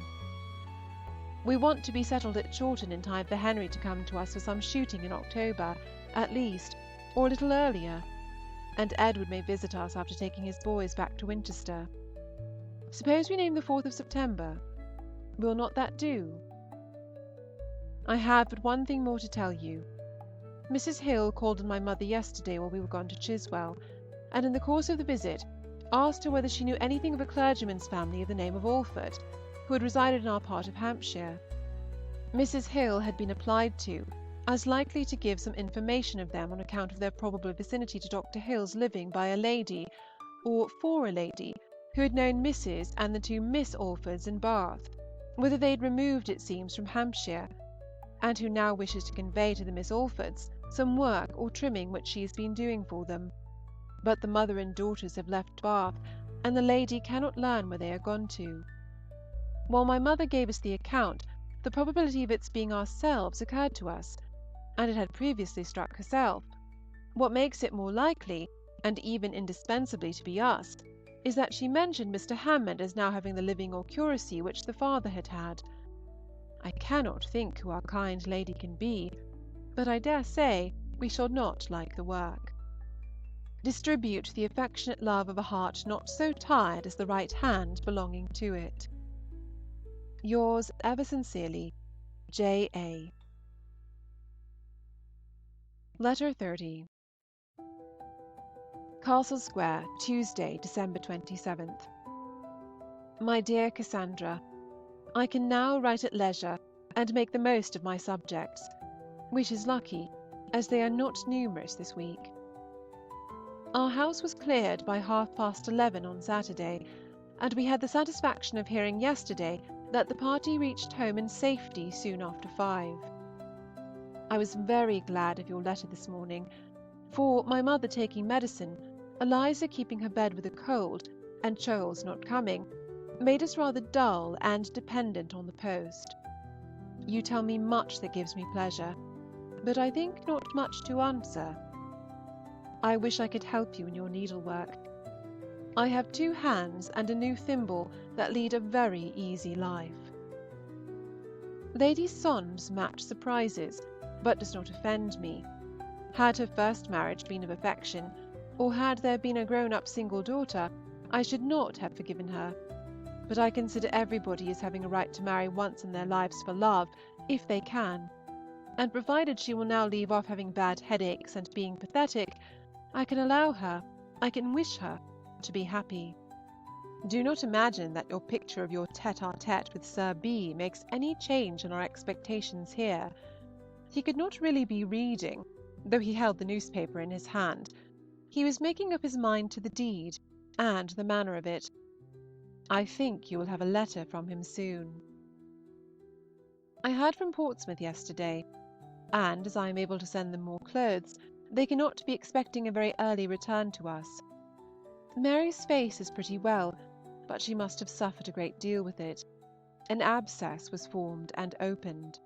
We want to be settled at Chawton in time for Henry to come to us for some shooting in October, at least, or a little earlier, and Edward may visit us after taking his boys back to Winchester. Suppose we name the 4th of September. Will not that do? I have but one thing more to tell you. Mrs. Hill called on my mother yesterday while we were gone to Chiswell, and in the course of the visit asked her whether she knew anything of a clergyman's family of the name of Alford, who had resided in our part of Hampshire. Mrs. Hill had been applied to, as likely to give some information of them on account of their probable vicinity to Dr. Hill's living by a lady, or for a lady, who had known Mrs. and the 2 Miss Alfords in Bath, whither they had removed, it seems, from Hampshire, and who now wishes to convey to the Miss Alfords some work or trimming which she has been doing for them. But the mother and daughters have left Bath, and the lady cannot learn where they are gone to. While my mother gave us the account, the probability of its being ourselves occurred to us, and it had previously struck herself. What makes it more likely, and even indispensably to be us, is that she mentioned Mr. Hammond as now having the living or curacy which the father had had. I cannot think who our kind lady can be, but I dare say we shall not like the work. Distribute the affectionate love of a heart not so tired as the right hand belonging to it. Yours ever sincerely, J. A. Letter 30. Castle Square, Tuesday, December 27th. My dear Cassandra, I can now write at leisure and make the most of my subjects, which is lucky, as they are not numerous this week. Our house was cleared by 11:30 on Saturday, and we had the satisfaction of hearing yesterday that the party reached home in safety soon after 5. I was very glad of your letter this morning, for, my mother taking medicine, Eliza keeping her bed with a cold, and Charles not coming, made us rather dull and dependent on the post. You tell me much that gives me pleasure, but I think not much to answer. I wish I could help you in your needlework. I have 2 hands and a new thimble that lead a very easy life. Lady Sondes match surprises, but does not offend me. Had her first marriage been of affection, or had there been a grown-up single daughter, I should not have forgiven her. But I consider everybody as having a right to marry once in their lives for love, if they can, and provided she will now leave off having bad headaches and being pathetic, I can allow her, I can wish her, to be happy. Do not imagine that your picture of your tête-à-tête with Sir B. makes any change in our expectations here. He could not really be reading, though he held the newspaper in his hand. He was making up his mind to the deed, and the manner of it. I think you will have a letter from him soon. I heard from Portsmouth yesterday, and as I am able to send them more clothes, they cannot be expecting a very early return to us. Mary's face is pretty well, but she must have suffered a great deal with it. An abscess was formed and opened.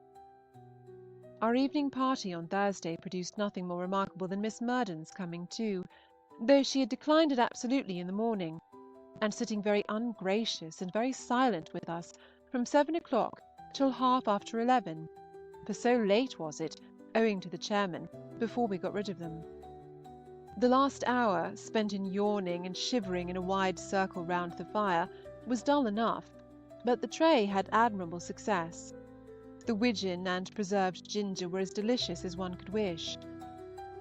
Our evening party on Thursday produced nothing more remarkable than Miss Murden's coming too, though she had declined it absolutely in the morning, and sitting very ungracious and very silent with us from 7 o'clock till 11:30, for so late was it, owing to the chairman, before we got rid of them. The last hour, spent in yawning and shivering in a wide circle round the fire, was dull enough, but the tray had admirable success. The widgeon and preserved ginger were as delicious as one could wish.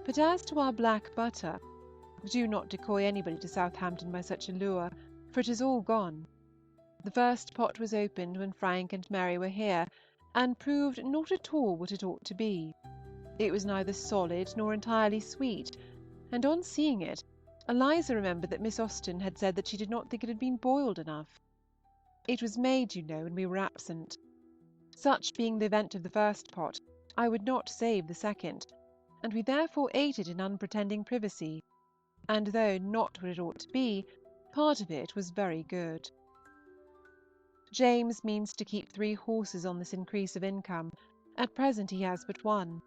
But as to our black butter, do not decoy anybody to Southampton by such a lure, for it is all gone. The first pot was opened when Frank and Mary were here, and proved not at all what it ought to be. It was neither solid nor entirely sweet, and on seeing it, Eliza remembered that Miss Austen had said that she did not think it had been boiled enough. It was made, you know, when we were absent. Such being the event of the first pot, I would not save the second, and we therefore ate it in unpretending privacy. and though not what it ought to be, part of it was very good. James means to keep 3 horses on this increase of income. At present he has but 1.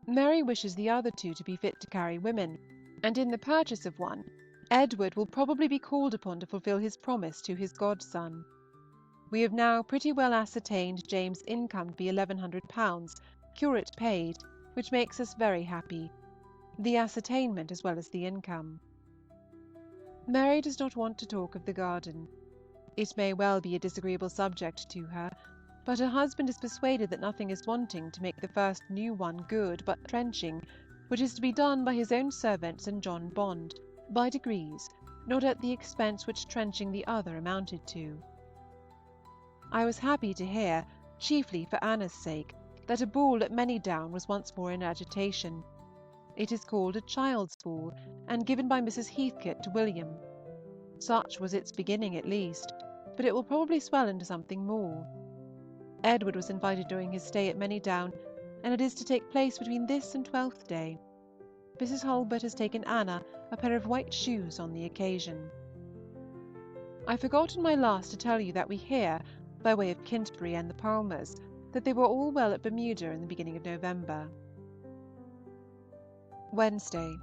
Mary wishes the other 2 to be fit to carry women, and in the purchase of one, Edward will probably be called upon to fulfil his promise to his godson. We have now pretty well ascertained James' income to be £1,100, curate paid, which makes us very happy, the ascertainment as well as the income. Mary does not want to talk of the garden. It may well be a disagreeable subject to her, but her husband is persuaded that nothing is wanting to make the first new one good but trenching, which is to be done by his own servants and John Bond, by degrees, not at the expense which trenching the other amounted to. I was happy to hear, chiefly for Anna's sake, that a ball at Manydown was once more in agitation. It is called a child's ball, and given by Mrs. Heathcote to William. Such was its beginning at least, but it will probably swell into something more. Edward was invited during his stay at Manydown, and it is to take place between this and Twelfth Day. Mrs. Hulbert has taken Anna a pair of white shoes on the occasion. I forgot in my last to tell you that we hear, by way of Kintbury and the Palmers, that they were all well at Bermuda in the beginning of November. Wednesday.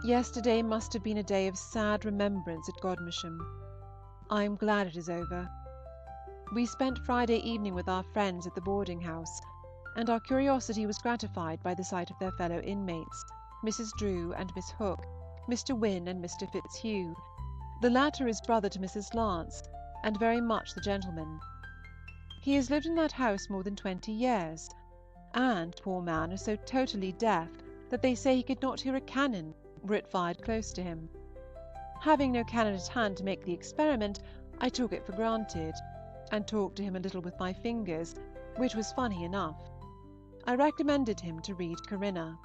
Yesterday must have been a day of sad remembrance at Godmersham. I am glad it is over. We spent Friday evening with our friends at the boarding-house, and our curiosity was gratified by the sight of their fellow inmates, Mrs. Drew and Miss Hook, Mr. Wynne and Mr. Fitzhugh. The latter is brother to Mrs. Lance, and very much the gentleman. He has lived in that house more than 20 years, and, poor man, is so totally deaf that they say he could not hear a cannon were it fired close to him. Having no cannon at hand to make the experiment, I took it for granted, and talked to him a little with my fingers, which was funny enough. I recommended him to read Corinna.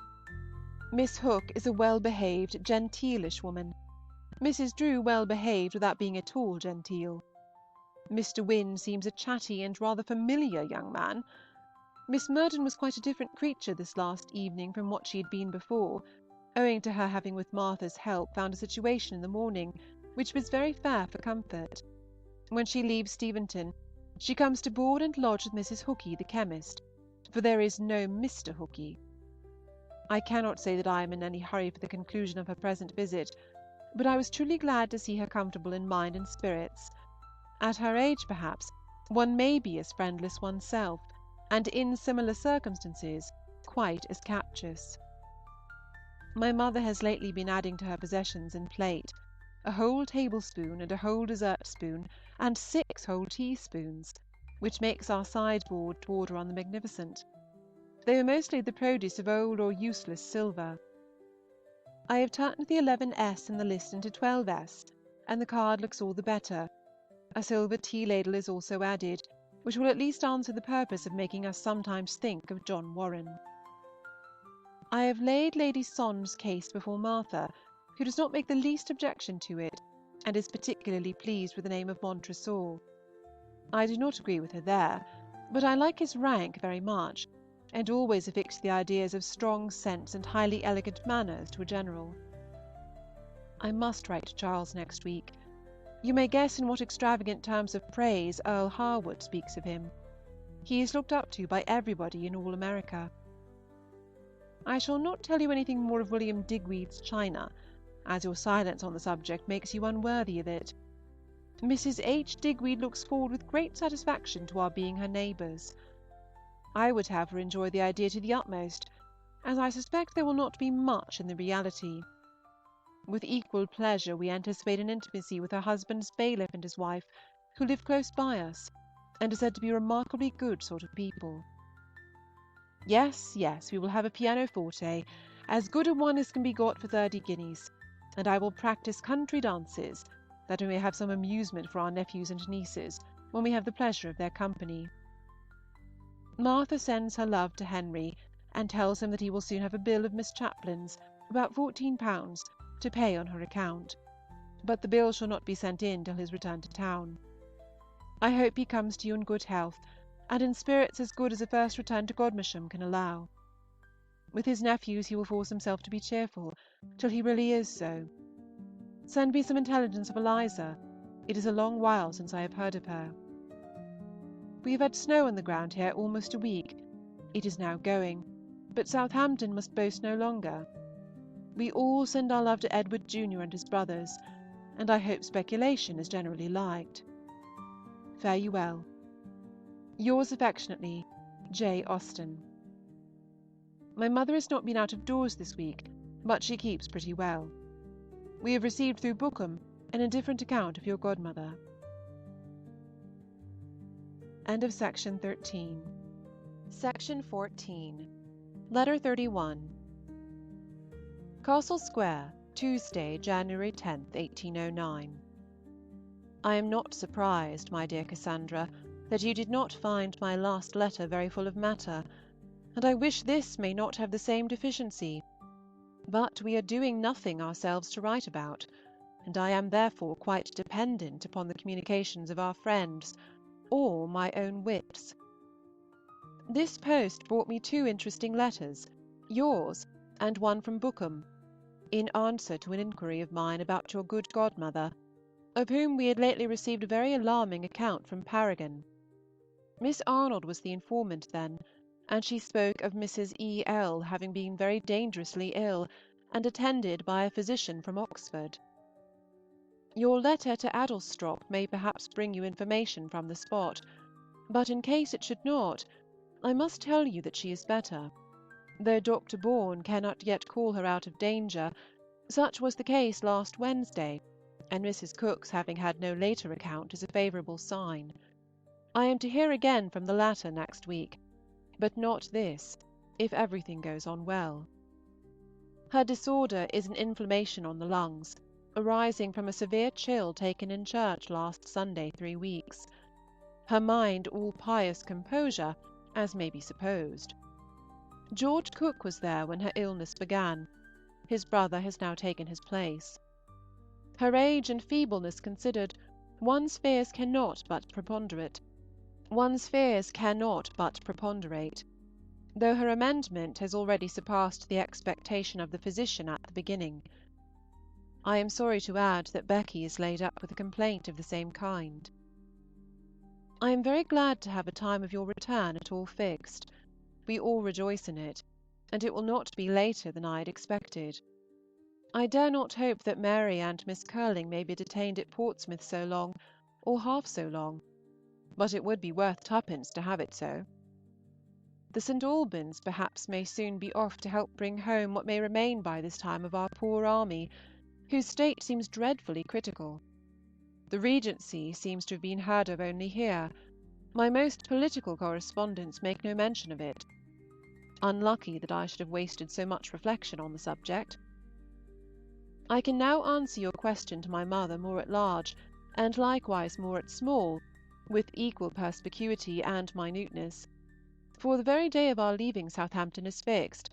Miss Hook is a well-behaved, genteelish woman. Mrs. Drew well-behaved without being at all genteel. Mr. Wynne seems a chatty and rather familiar young man. Miss Murden was quite a different creature this last evening from what she had been before, owing to her having with Martha's help found a situation in the morning, which was very fair for comfort. When she leaves Steventon, she comes to board and lodge with Mrs. Hookey, the chemist, for there is no Mr. Hookey. I cannot say that I am in any hurry for the conclusion of her present visit, but I was truly glad to see her comfortable in mind and spirits. At her age, perhaps, one may be as friendless oneself, and in similar circumstances quite as captious. My mother has lately been adding to her possessions in plate, a whole tablespoon and a whole dessert spoon, and 6 whole teaspoons, which makes our sideboard to order on the magnificent. They are mostly the produce of old or useless silver. I have turned the 11s in the list into 12s, and the card looks all the better. A silver tea-ladle is also added, which will at least answer the purpose of making us sometimes think of John Warren. I have laid Lady Son's case before Martha, who does not make the least objection to it, and is particularly pleased with the name of Montresor. I do not agree with her there, but I like his rank very much, and always affix the ideas of strong sense and highly elegant manners to a general. I must write to Charles next week. You may guess in what extravagant terms of praise Earl Harwood speaks of him. He is looked up to by everybody in all America. I shall not tell you anything more of William Digweed's china, as your silence on the subject makes you unworthy of it. Mrs. H. Digweed looks forward with great satisfaction to our being her neighbours. I would have her enjoy the idea to the utmost, as I suspect there will not be much in the reality. With equal pleasure we anticipate an intimacy with her husband's bailiff and his wife, who live close by us, and are said to be remarkably good sort of people. Yes, yes, we will have a pianoforte, as good a one as can be got for 30 guineas, and I will practise country dances, that we may have some amusement for our nephews and nieces, when we have the pleasure of their company. Martha sends her love to Henry, and tells him that he will soon have a bill of Miss Chaplin's, about £14, to pay on her account, but the bill shall not be sent in till his return to town. I hope he comes to you in good health, and in spirits as good as a first return to Godmersham can allow. With his nephews he will force himself to be cheerful, till he really is so. Send me some intelligence of Eliza. It is a long while since I have heard of her. We have had snow on the ground here almost a week. It is now going, but Southampton must boast no longer. We all send our love to Edward Jr. and his brothers, and I hope speculation is generally liked. Fare you well. Yours affectionately, J. Austen. My mother has not been out of doors this week, but she keeps pretty well. We have received through Bookham an indifferent account of your godmother. End of section 13. Section 14. Letter 31. Castle Square, Tuesday, January 10th, 1809. I am not surprised, my dear Cassandra, that you did not find my last letter very full of matter, and I wish this may not have the same deficiency. But we are doing nothing ourselves to write about, and I am therefore quite dependent upon the communications of our friends, or my own wits. This post brought me 2 interesting letters, yours and one from Bookham, in answer to an inquiry of mine about your good godmother, of whom we had lately received a very alarming account from Paragon. Miss Arnold was the informant then, and she spoke of Mrs. E. L. having been very dangerously ill, and attended by a physician from Oxford. Your letter to Addlestrop may perhaps bring you information from the spot, but in case it should not, I must tell you that she is better. Though Dr. Bourne cannot yet call her out of danger, such was the case last Wednesday, and Mrs. Cook's having had no later account is a favourable sign. I am to hear again from the latter next week, but not this, if everything goes on well. Her disorder is an inflammation on the lungs, arising from a severe chill taken in church last Sunday 3 weeks. Her mind all pious composure, as may be supposed. George Cook was there when her illness began. His brother has now taken his place. Her age and feebleness considered, one's fears cannot but preponderate, though her amendment has already surpassed the expectation of the physician at the beginning. I am sorry to add that Becky is laid up with a complaint of the same kind. I am very glad to have a time of your return at all fixed. We all rejoice in it, and it will not be later than I had expected. I dare not hope that Mary and Miss Curling may be detained at Portsmouth so long, or half so long, but it would be worth 2d. to have it so. The St. Albans perhaps may soon be off to help bring home what may remain by this time of our poor army, whose state seems dreadfully critical. The Regency seems to have been heard of only here. My most political correspondents make no mention of it. Unlucky that I should have wasted so much reflection on the subject. I can now answer your question to my mother more at large, and likewise more at small, with equal perspicuity and minuteness. For the very day of our leaving Southampton is fixed,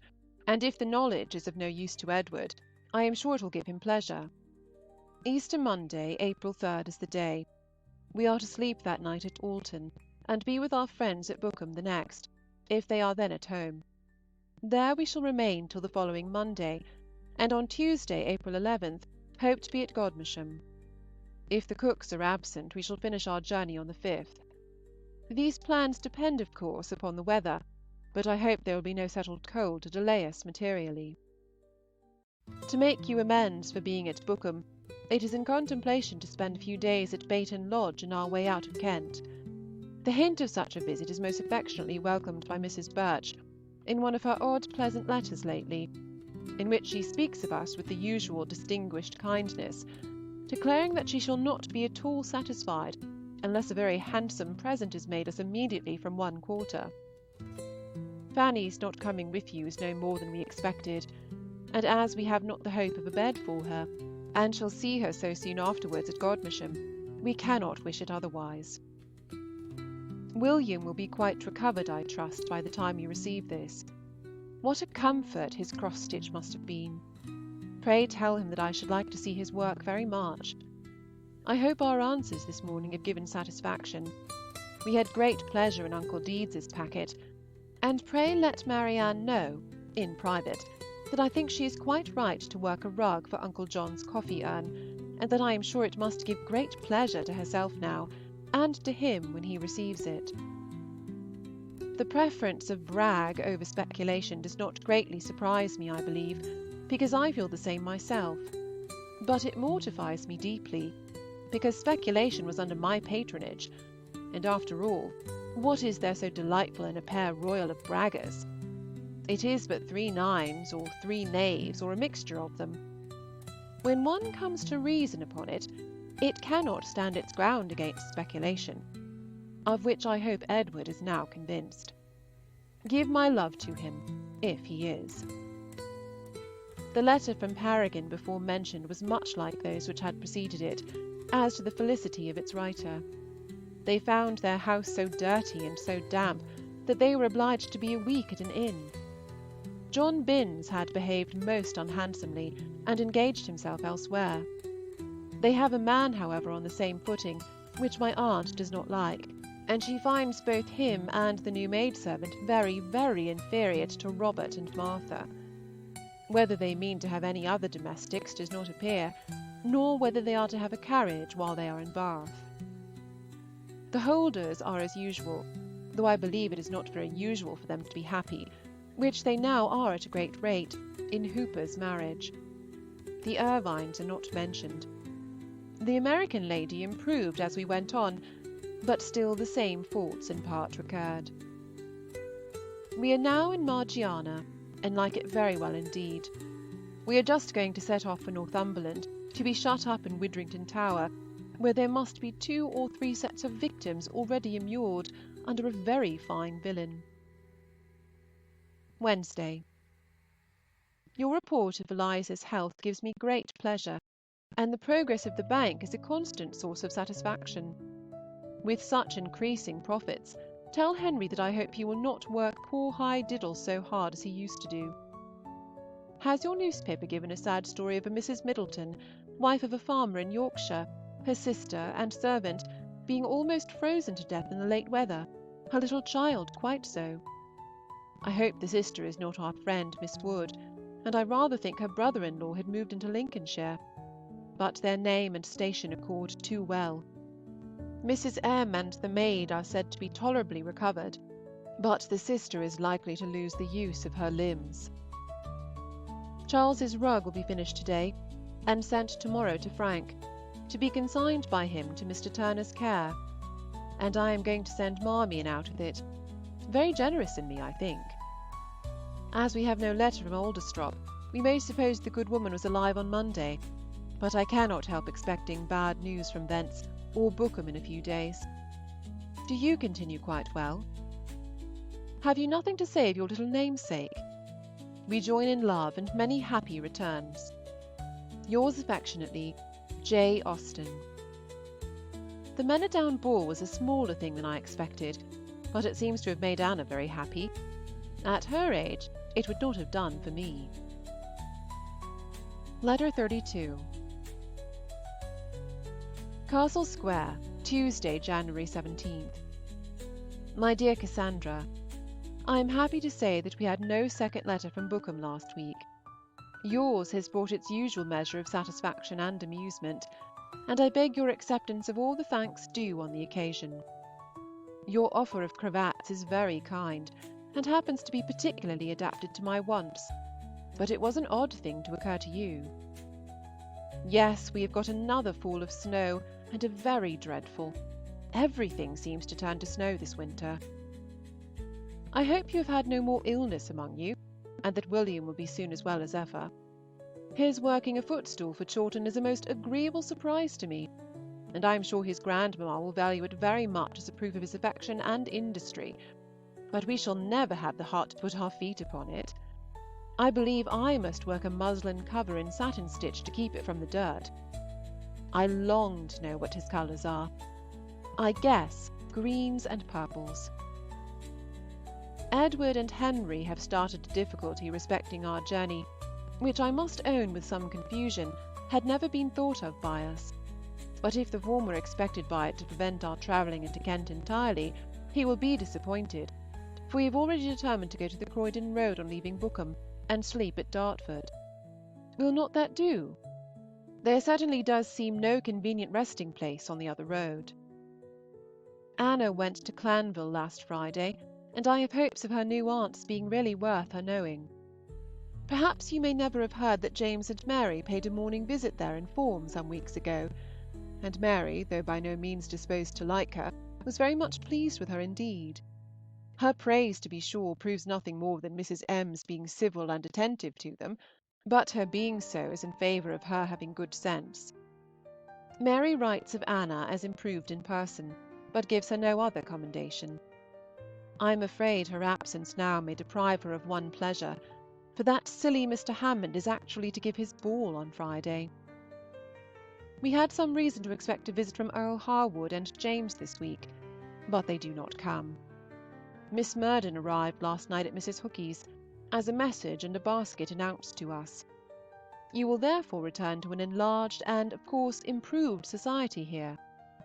and if the knowledge is of no use to Edward, I am sure it will give him pleasure. Easter Monday, April 3rd, is the day. We are to sleep that night at Alton, and be with our friends at Bookham the next, if they are then at home. There we shall remain till the following Monday, and on Tuesday, April 11th, hope to be at Godmersham. If the Cooks are absent, we shall finish our journey on the 5th. These plans depend, of course, upon the weather, but I hope there will be no settled cold to delay us materially. To make you amends for being at Bookham, it is in contemplation to spend a few days at Bayton Lodge in our way out of Kent. The hint of such a visit is most affectionately welcomed by Mrs. Birch in one of her odd pleasant letters lately, in which she speaks of us with the usual distinguished kindness, declaring that she shall not be at all satisfied unless a very handsome present is made us immediately from one quarter. Fanny's not coming with you is no more than we expected, and as we have not the hope of a bed for her, and shall see her so soon afterwards at Godmersham, we cannot wish it otherwise. William will be quite recovered, I trust, by the time you receive this. What a comfort his cross-stitch must have been! Pray tell him that I should like to see his work very much. I hope our answers this morning have given satisfaction. We had great pleasure in Uncle Deeds's packet, and pray let Marianne know in private, that I think she is quite right to work a rug for Uncle John's coffee urn, and that I am sure it must give great pleasure to herself now, and to him when he receives it. The preference of brag over speculation does not greatly surprise me, I believe, because I feel the same myself. But it mortifies me deeply, because speculation was under my patronage, and after all, what is there so delightful in a pair royal of braggers? It is but 3 nines, or 3 knaves, or a mixture of them. When one comes to reason upon it, it cannot stand its ground against speculation, of which I hope Edward is now convinced. Give my love to him, if he is. The letter from Paragon before mentioned was much like those which had preceded it, as to the felicity of its writer. They found their house so dirty and so damp that they were obliged to be a week at an inn. John Binns had behaved most unhandsomely, and engaged himself elsewhere. They have a man, however, on the same footing, which my aunt does not like, and she finds both him and the new maidservant very, very inferior to Robert and Martha. Whether they mean to have any other domestics does not appear, nor whether they are to have a carriage while they are in Bath. The Holders are as usual, though I believe it is not very usual for them to be happy, which they now are at a great rate, in Hooper's marriage. The Irvines are not mentioned. The American lady improved as we went on, but still the same faults in part recurred. We are now in Margiana, and like it very well indeed. We are just going to set off for Northumberland, to be shut up in Widrington Tower, where there must be 2 or 3 sets of victims already immured under a very fine villain. Wednesday. Your report of Eliza's health gives me great pleasure, and the progress of the bank is a constant source of satisfaction. With such increasing profits, tell Henry that I hope he will not work poor High Diddle so hard as he used to do. Has your newspaper given a sad story of a Mrs. Middleton, wife of a farmer in Yorkshire, her sister and servant being almost frozen to death in the late weather, her little child quite so? I hope the sister is not our friend Miss Wood, and I rather think her brother-in-law had moved into Lincolnshire, but their name and station accord too well. Mrs. M. and the maid are said to be tolerably recovered, but the sister is likely to lose the use of her limbs. Charles's rug will be finished to-day, and sent to-morrow to Frank, to be consigned by him to Mr. Turner's care, and I am going to send Marmion out with it. Very generous in me, I think. As we have no letter from Alderstrop, we may suppose the good woman was alive on Monday, but I cannot help expecting bad news from thence, or Bookham in a few days. Do you continue quite well? Have you nothing to say of your little namesake? We join in love and many happy returns. Yours affectionately, J. Austen. The Manydown ball was a smaller thing than I expected, but it seems to have made Anna very happy. At her age, it would not have done for me. Letter 32. Castle Square, Tuesday, January 17th. My dear Cassandra, I am happy to say that we had no second letter from Bookham last week. Yours has brought its usual measure of satisfaction and amusement, and I beg your acceptance of all the thanks due on the occasion. Your offer of cravats is very kind, and happens to be particularly adapted to my wants, but it was an odd thing to occur to you. Yes, we have got another fall of snow, and a very dreadful. Everything seems to turn to snow this winter. I hope you have had no more illness among you, and that William will be soon as well as ever. His working a footstool for Chawton is a most agreeable surprise to me, and I am sure his grandmamma will value it very much as a proof of his affection and industry, but we shall never have the heart to put our feet upon it. I believe I must work a muslin cover in satin stitch to keep it from the dirt. I long to know what his colours are. I guess greens and purples. Edward and Henry have started a difficulty respecting our journey, which I must own with some confusion had never been thought of by us. But if the former expected by it to prevent our travelling into Kent entirely, he will be disappointed, for we have already determined to go to the Croydon Road on leaving Bookham, and sleep at Dartford. Will not that do? There certainly does seem no convenient resting place on the other road. Anna went to Clanville last Friday, and I have hopes of her new aunt's being really worth her knowing. Perhaps you may never have heard that James and Mary paid a morning visit there in form some weeks ago, and Mary, though by no means disposed to like her, was very much pleased with her indeed. Her praise, to be sure, proves nothing more than Mrs. M.'s being civil and attentive to them, but her being so is in favour of her having good sense. Mary writes of Anna as improved in person, but gives her no other commendation. I am afraid her absence now may deprive her of one pleasure, for that silly Mr. Hammond is actually to give his ball on Friday. We had some reason to expect a visit from Earl Harwood and James this week, but they do not come. Miss Murden arrived last night at Mrs. Hookey's, as a message and a basket announced to us. You will therefore return to an enlarged and, of course, improved society here,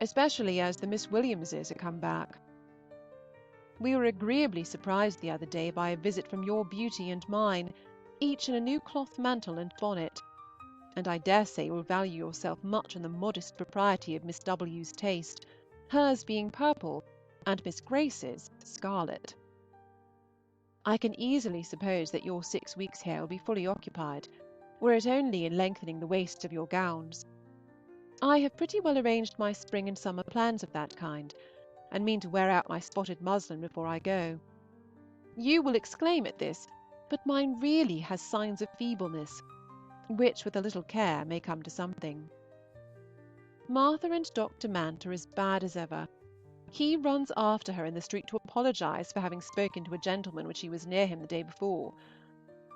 especially as the Miss Williamses are come back. We were agreeably surprised the other day by a visit from your beauty and mine, each in a new cloth mantle and bonnet, and I dare say you will value yourself much on the modest propriety of Miss W.'s taste, hers being purple, and Miss Grace's scarlet. I can easily suppose that your 6 weeks here will be fully occupied, were it only in lengthening the waists of your gowns. I have pretty well arranged my spring and summer plans of that kind, and mean to wear out my spotted muslin before I go. You will exclaim at this, but mine really has signs of feebleness, which with a little care may come to something. Martha and Dr. Mant are as bad as ever. He runs after her in the street to apologize for having spoken to a gentleman when she was near him the day before.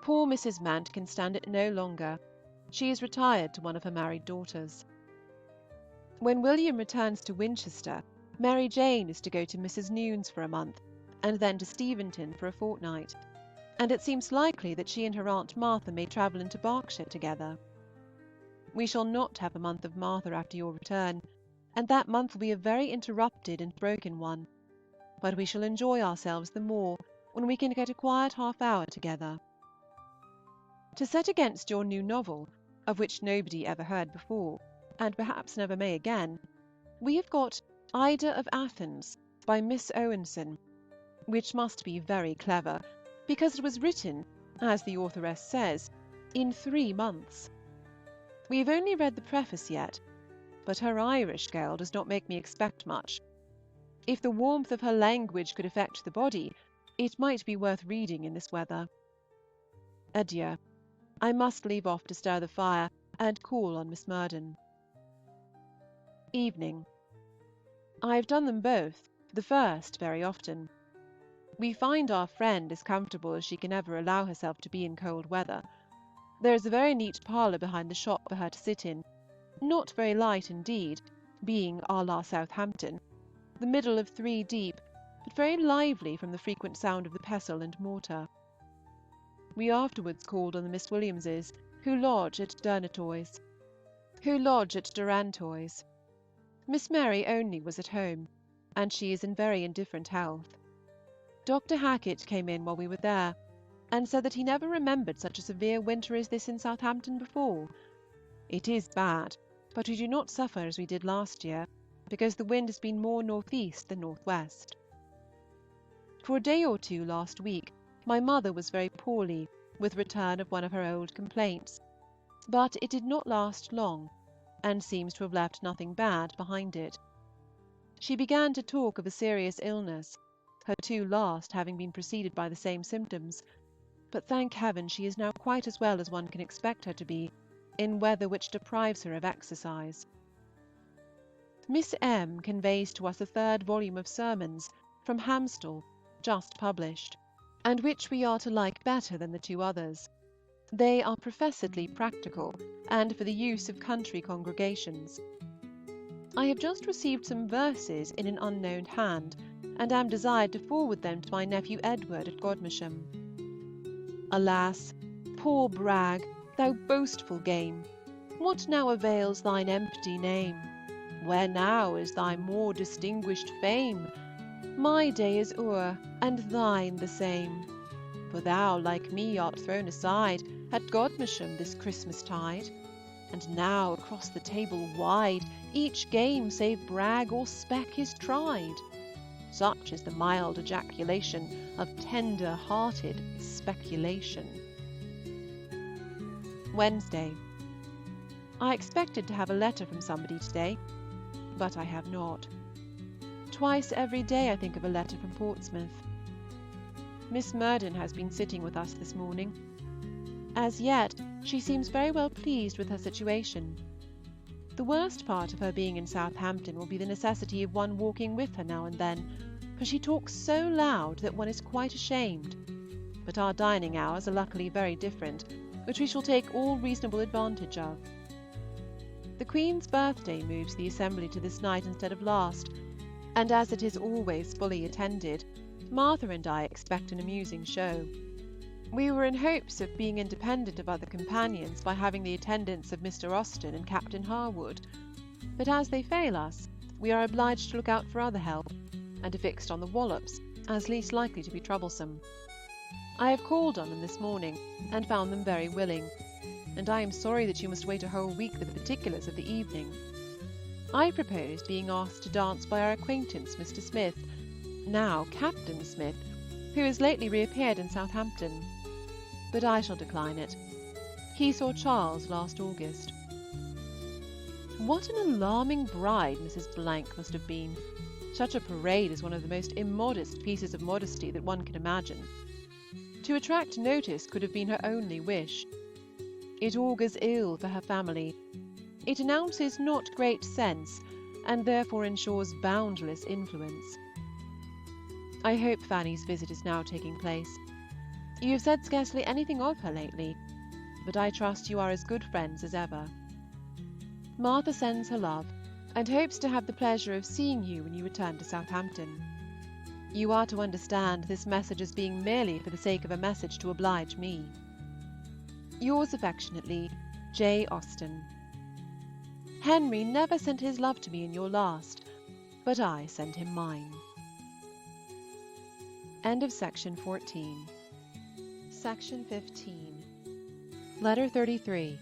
Poor Mrs. Mant can stand it no longer. She is retired to one of her married daughters. When William returns to Winchester, Mary Jane is to go to Mrs. Nune's for a month, and then to Steventon for a fortnight, and it seems likely that she and her Aunt Martha may travel into Berkshire together. We shall not have a month of Martha after your return, and that month will be a very interrupted and broken one, but we shall enjoy ourselves the more when we can get a quiet half-hour together. To set against your new novel, of which nobody ever heard before, and perhaps never may again, we have got Ida of Athens by Miss Owenson, which must be very clever, because it was written, as the authoress says, in 3 months. We have only read the preface yet, but her Irish girl does not make me expect much. If the warmth of her language could affect the body, it might be worth reading in this weather. Adieu. I must leave off to stir the fire and call on Miss Murden. Evening. I have done them both, the first very often. We find our friend as comfortable as she can ever allow herself to be in cold weather. There is a very neat parlour behind the shop for her to sit in, not very light indeed, being à la Southampton, the middle of 3 deep, but very lively from the frequent sound of the pestle and mortar. We afterwards called on the Miss Williamses, who lodge at Durantoy's. Miss Mary only was at home, and she is in very indifferent health. Dr. Hackett came in while we were there, and said that he never remembered such a severe winter as this in Southampton before. It is bad, but we do not suffer as we did last year, because the wind has been more north-east than north-west. For a day or 2 last week, my mother was very poorly, with return of one of her old complaints, but it did not last long, and seems to have left nothing bad behind it. She began to talk of a serious illness, her 2 last having been preceded by the same symptoms, but thank heaven she is now quite as well as one can expect her to be, in weather which deprives her of exercise. Miss M. conveys to us a 3rd volume of sermons, from Hamstall, just published, and which we are to like better than the 2 others. They are professedly practical, and for the use of country congregations. I have just received some verses in an unknown hand, and am desired to forward them to my nephew Edward at Godmersham. Alas, poor brag, thou boastful game! What now avails thine empty name? Where now is thy more distinguished fame? My day is o'er, and thine the same. For thou, like me, art thrown aside at Godmersham this Christmas tide. And now across the table wide each game save brag or speck is tried. Such is the mild ejaculation of tender-hearted speculation. Wednesday. I expected to have a letter from somebody today, but I have not. Twice every day I think of a letter from Portsmouth. Miss Murden has been sitting with us this morning. As yet, she seems very well pleased with her situation. The worst part of her being in Southampton will be the necessity of one walking with her now and then, for she talks so loud that one is quite ashamed. But our dining hours are luckily very different, which we shall take all reasonable advantage of. The Queen's birthday moves the assembly to this night instead of last, and as it is always fully attended, Martha and I expect an amusing show. We were in hopes of being independent of other companions by having the attendance of Mr. Austen and Captain Harwood, but as they fail us, we are obliged to look out for other help, and are fixed on the Wallops as least likely to be troublesome. I have called on them this morning, and found them very willing, and I am sorry that you must wait a whole week for the particulars of the evening. I proposed being asked to dance by our acquaintance Mr. Smith, now Captain Smith, who has lately reappeared in Southampton. But I shall decline it. He saw Charles last August. What an alarming bride Mrs. Blank must have been! Such a parade is one of the most immodest pieces of modesty that one can imagine. To attract notice could have been her only wish. It augurs ill for her family. It announces not great sense, and therefore ensures boundless influence. I hope Fanny's visit is now taking place. You have said scarcely anything of her lately, but I trust you are as good friends as ever. Martha sends her love, and hopes to have the pleasure of seeing you when you return to Southampton. You are to understand this message as being merely for the sake of a message to oblige me. Yours affectionately, J. Austen. Henry never sent his love to me in your last, but I send him mine. End of section 14. Section 15. Letter 33.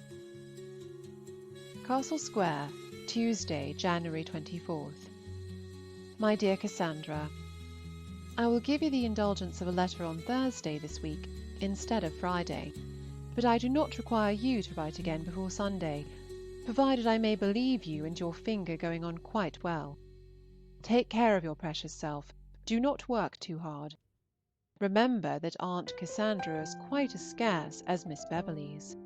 Castle Square, Tuesday, January 24th. My dear Cassandra, I will give you the indulgence of a letter on Thursday this week instead of Friday, but I do not require you to write again before Sunday, provided I may believe you and your finger going on quite well. Take care of your precious self. Do not work too hard. Remember that Aunt Cassandra is quite as scarce as Miss Beverley's.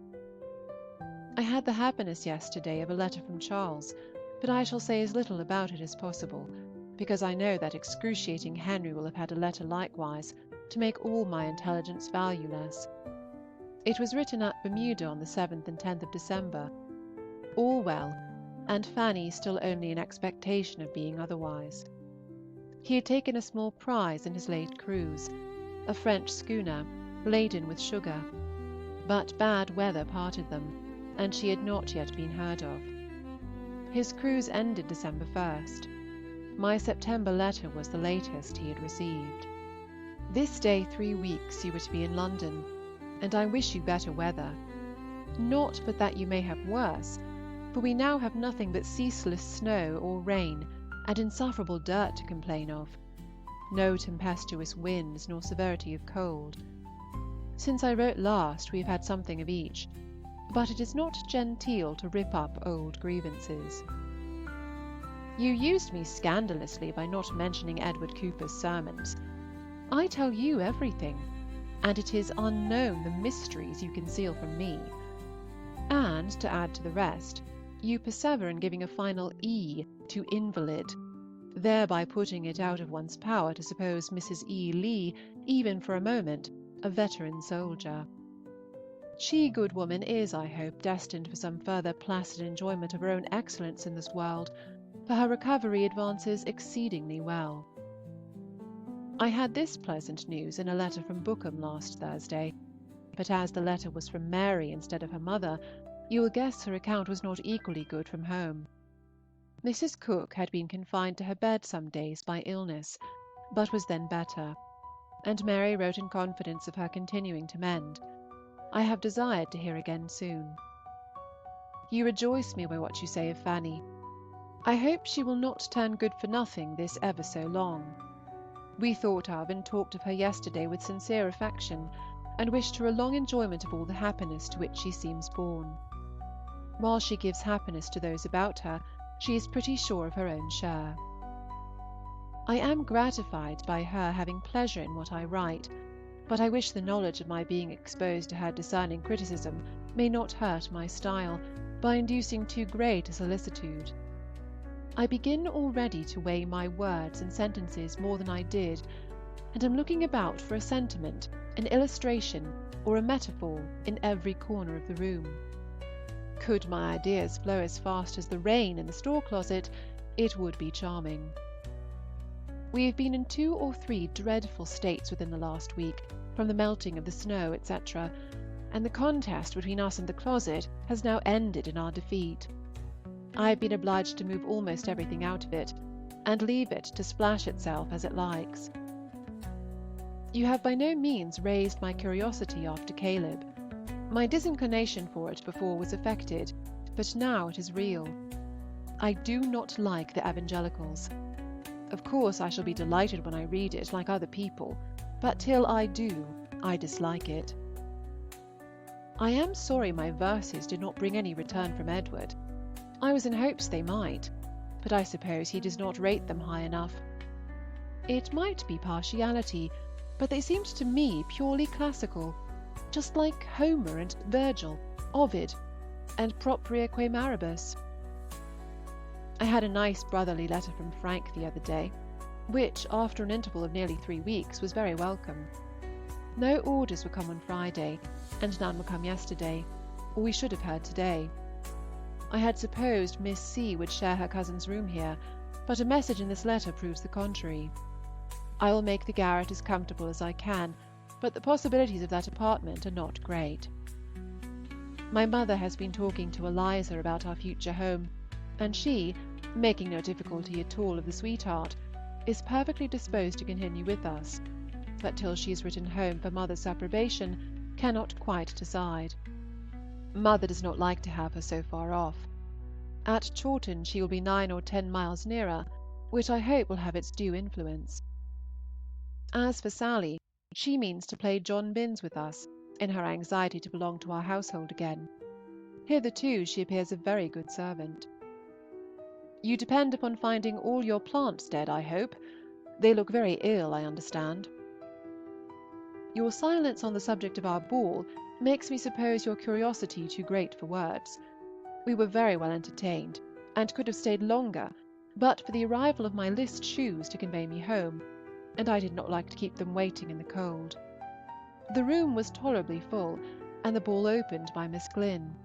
I had the happiness yesterday of a letter from Charles, but I shall say as little about it as possible, because I know that excruciating Henry will have had a letter likewise, to make all my intelligence valueless. It was written at Bermuda on the 7th and 10th of December. All well, and Fanny still only in expectation of being otherwise. He had taken a small prize in his late cruise, a French schooner, laden with sugar, but bad weather parted them, and she had not yet been heard of. His cruise ended December 1st. My September letter was the latest he had received. This day 3 weeks you were to be in London, and I wish you better weather. Not but that you may have worse, for we now have nothing but ceaseless snow or rain, and insufferable dirt to complain of. No tempestuous winds nor severity of cold. Since I wrote last we have had something of each, but it is not genteel to rip up old grievances. You used me scandalously by not mentioning Edward Cooper's sermons. I tell you everything, and it is unknown the mysteries you conceal from me. And, to add to the rest, you persever in giving a final E to invalid, thereby putting it out of one's power to suppose Mrs. E. Lee, even for a moment, a veteran soldier. She, good woman, is, I hope, destined for some further placid enjoyment of her own excellence in this world, for her recovery advances exceedingly well. I had this pleasant news in a letter from Bookham last Thursday, but as the letter was from Mary instead of her mother, you will guess her account was not equally good from home. Mrs. Cook had been confined to her bed some days by illness, but was then better, and Mary wrote in confidence of her continuing to mend. I have desired to hear again soon. You rejoice me by what you say of Fanny. I hope she will not turn good for nothing this ever so long. We thought of and talked of her yesterday with sincere affection, and wished her a long enjoyment of all the happiness to which she seems born. While she gives happiness to those about her, she is pretty sure of her own share. I am gratified by her having pleasure in what I write, but I wish the knowledge of my being exposed to her discerning criticism may not hurt my style by inducing too great a solicitude. I begin already to weigh my words and sentences more than I did, and am looking about for a sentiment, an illustration, or a metaphor in every corner of the room. Could my ideas flow as fast as the rain in the store-closet, it would be charming. We have been in 2 or 3 dreadful states within the last week, from the melting of the snow, etc., and the contest between us and the closet has now ended in our defeat. I have been obliged to move almost everything out of it, and leave it to splash itself as it likes. You have by no means raised my curiosity after Caleb. My disinclination for it before was affected, but now it is real. I do not like the evangelicals. Of course I shall be delighted when I read it, like other people, but till I do, I dislike it. I am sorry my verses did not bring any return from Edward. I was in hopes they might, but I suppose he does not rate them high enough. It might be partiality, but they seemed to me purely classical, just like Homer and Virgil, Ovid, and Propria que Maribus. I had a nice brotherly letter from Frank the other day, which, after an interval of nearly 3 weeks, was very welcome. No orders were come on Friday, and none were come yesterday, or we should have heard to-day. I had supposed Miss C. would share her cousin's room here, but a message in this letter proves the contrary. I will make the garret as comfortable as I can, but the possibilities of that apartment are not great. My mother has been talking to Eliza about our future home, and she, making no difficulty at all of the sweetheart, is perfectly disposed to continue with us, but till she has written home for mother's approbation, cannot quite decide. Mother does not like to have her so far off. At Chawton she will be 9 or 10 miles nearer, which I hope will have its due influence. As for Sally, she means to play John Binns with us, in her anxiety to belong to our household again. Hitherto she appears a very good servant. You depend upon finding all your plants dead, I hope. They look very ill, I understand. Your silence on the subject of our ball makes me suppose your curiosity too great for words. We were very well entertained, and could have stayed longer, but for the arrival of my list shoes to convey me home, and I did not like to keep them waiting in the cold. The room was tolerably full, and the ball opened by Miss Glynn.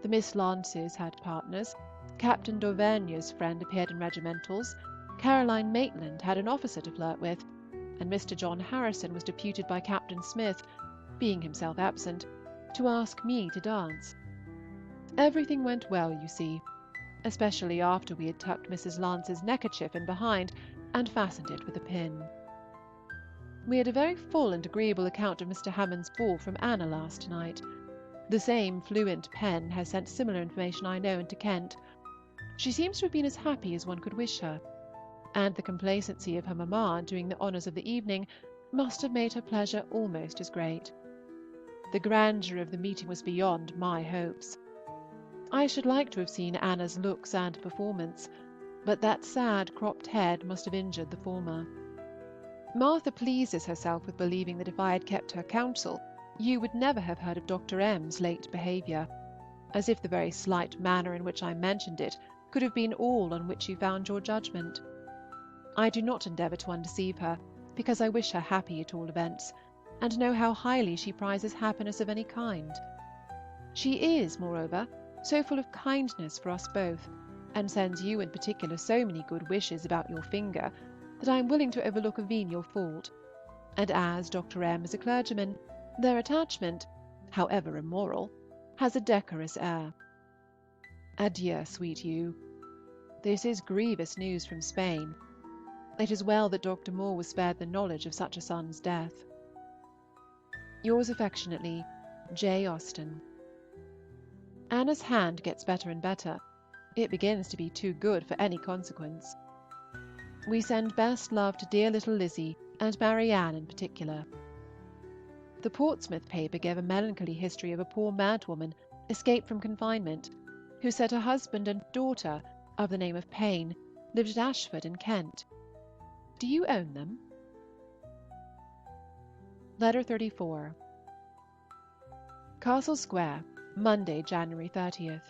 The Miss Lances had partners, Captain D'Auvernier's friend appeared in regimentals, Caroline Maitland had an officer to flirt with, and Mr. John Harrison was deputed by Captain Smith, being himself absent, to ask me to dance. Everything went well, you see, especially after we had tucked Mrs. Lance's neckerchief in behind and fastened it with a pin. We had a very full and agreeable account of Mr. Hammond's ball from Anna last night. The same fluent pen has sent similar information, I know, into Kent. She seems to have been as happy as one could wish her, and the complacency of her mamma during the honours of the evening must have made her pleasure almost as great. The grandeur of the meeting was beyond my hopes. I should like to have seen Anna's looks and performance, but that sad cropped head must have injured the former. Martha pleases herself with believing that if I had kept her counsel, you would never have heard of Dr. M.'s late behaviour, as if the very slight manner in which I mentioned it could have been all on which you found your judgment. I do not endeavour to undeceive her, because I wish her happy at all events, and know how highly she prizes happiness of any kind. She is, moreover, so full of kindness for us both, and sends you in particular so many good wishes about your finger, that I am willing to overlook a venial fault, and as Dr. M. is a clergyman, their attachment, however immoral, has a decorous air. Adieu, sweet you. This is grievous news from Spain. It is well that Dr. Moore was spared the knowledge of such a son's death. Yours affectionately, J. Austen. Anna's hand gets better and better. It begins to be too good for any consequence. We send best love to dear little Lizzie and Marianne in particular. The Portsmouth paper gave a melancholy history of a poor madwoman escaped from confinement, who said her husband and daughter, of the name of Payne, lived at Ashford in Kent. Do you own them? Letter 34. Castle Square, Monday, January 30th.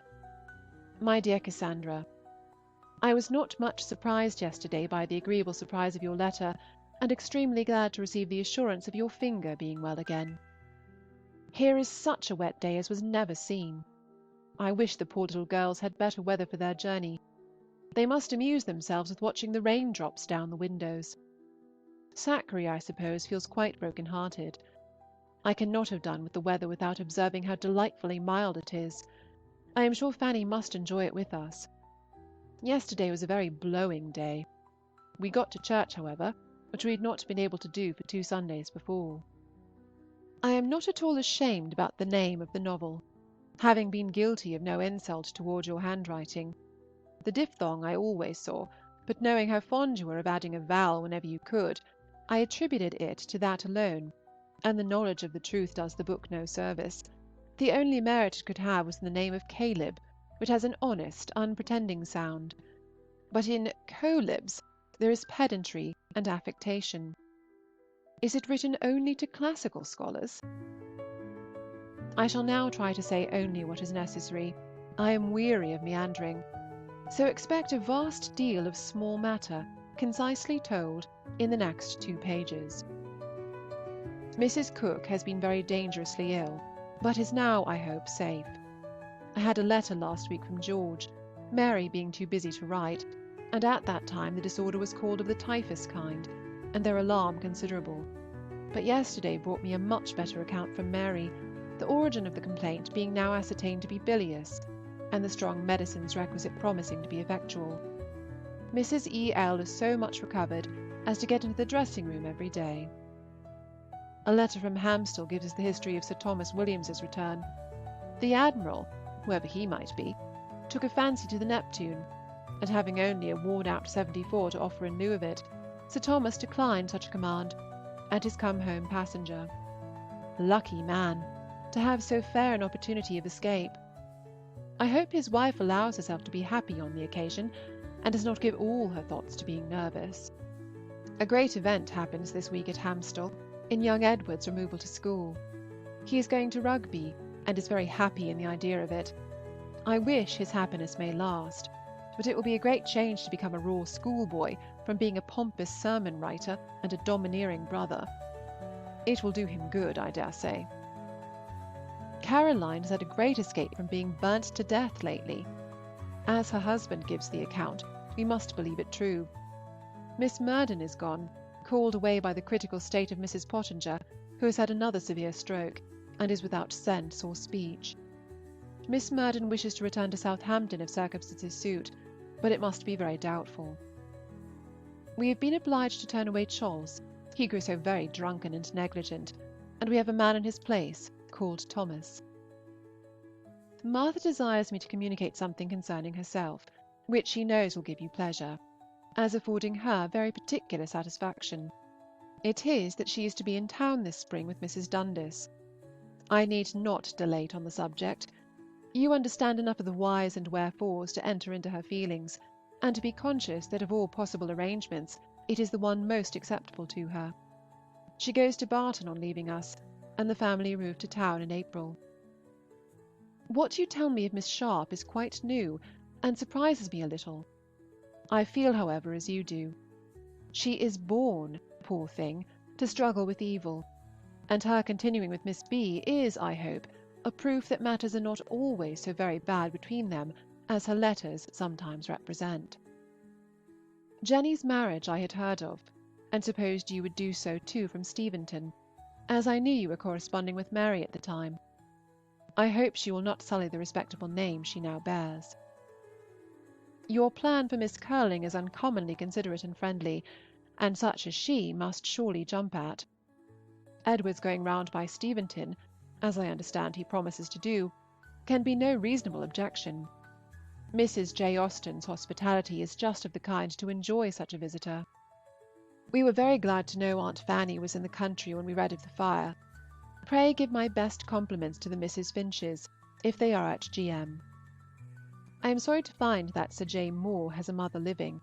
My dear Cassandra, I was not much surprised yesterday by the agreeable surprise of your letter, and extremely glad to receive the assurance of your finger being well again. Here is such a wet day as was never seen. I wish the poor little girls had better weather for their journey. They must amuse themselves with watching the raindrops down the windows. Zachary, I suppose, feels quite broken-hearted. I cannot have done with the weather without observing how delightfully mild it is. I am sure Fanny must enjoy it with us. Yesterday was a very blowing day. We got to church, however, which we had not been able to do for 2 Sundays before. I am not at all ashamed about the name of the novel, having been guilty of no insult toward your handwriting. The diphthong I always saw, but knowing how fond you were of adding a vowel whenever you could, I attributed it to that alone, and the knowledge of the truth does the book no service. The only merit it could have was in the name of Caleb, which has an honest, unpretending sound. But in Colibs there is pedantry and affectation. Is it written only to classical scholars? I shall now try to say only what is necessary. I am weary of meandering. So expect a vast deal of small matter, concisely told, in the next 2 pages. Mrs. Cook has been very dangerously ill, but is now, I hope, safe. I had a letter last week from George, Mary being too busy to write, and at that time the disorder was called of the typhus kind, and their alarm considerable. But yesterday brought me a much better account from Mary, the origin of the complaint being now ascertained to be bilious, and the strong medicines requisite promising to be effectual. Mrs. E.L. is so much recovered as to get into the dressing-room every day. A letter from Hamstall gives us the history of Sir Thomas Williams's return. The Admiral, whoever he might be, took a fancy to the Neptune, and having only a worn-out 74 to offer in lieu of it, Sir Thomas declined such a command, and is come home passenger. Lucky man, to have so fair an opportunity of escape. I hope his wife allows herself to be happy on the occasion, and does not give all her thoughts to being nervous. A great event happens this week at Hamstall, in young Edward's removal to school. He is going to Rugby, and is very happy in the idea of it. I wish his happiness may last, but it will be a great change to become a raw schoolboy from being a pompous sermon writer and a domineering brother. It will do him good, I dare say. Caroline has had a great escape from being burnt to death lately. As her husband gives the account, we must believe it true. Miss Murden is gone, called away by the critical state of Mrs. Pottinger, who has had another severe stroke, and is without sense or speech. Miss Murden wishes to return to Southampton if circumstances suit, but it must be very doubtful. We have been obliged to turn away Charles. He grew so very drunken and negligent, and we have a man in his place, called Thomas. Martha desires me to communicate something concerning herself, which she knows will give you pleasure, as affording her very particular satisfaction. It is that she is to be in town this spring with Mrs. Dundas. I need not dilate on the subject. You understand enough of the whys and wherefores to enter into her feelings, and to be conscious that of all possible arrangements it is the one most acceptable to her. She goes to Barton on leaving us, and the family remove to town in April. What you tell me of Miss Sharp is quite new, and surprises me a little. I feel, however, as you do. She is born, poor thing, to struggle with evil, and her continuing with Miss B. is, I hope, a proof that matters are not always so very bad between them as her letters sometimes represent. Jenny's marriage I had heard of, and supposed you would do so too from Steventon, as I knew you were corresponding with Mary at the time. I hope she will not sully the respectable name she now bears. Your plan for Miss Curling is uncommonly considerate and friendly, and such as she must surely jump at. Edward's going round by Steventon, as I understand he promises to do, can be no reasonable objection. Mrs. J. Austen's hospitality is just of the kind to enjoy such a visitor. We were very glad to know Aunt Fanny was in the country when we read of the fire. Pray give my best compliments to the Misses Finches, if they are at G.M. I am sorry to find that Sir J. Moore has a mother living,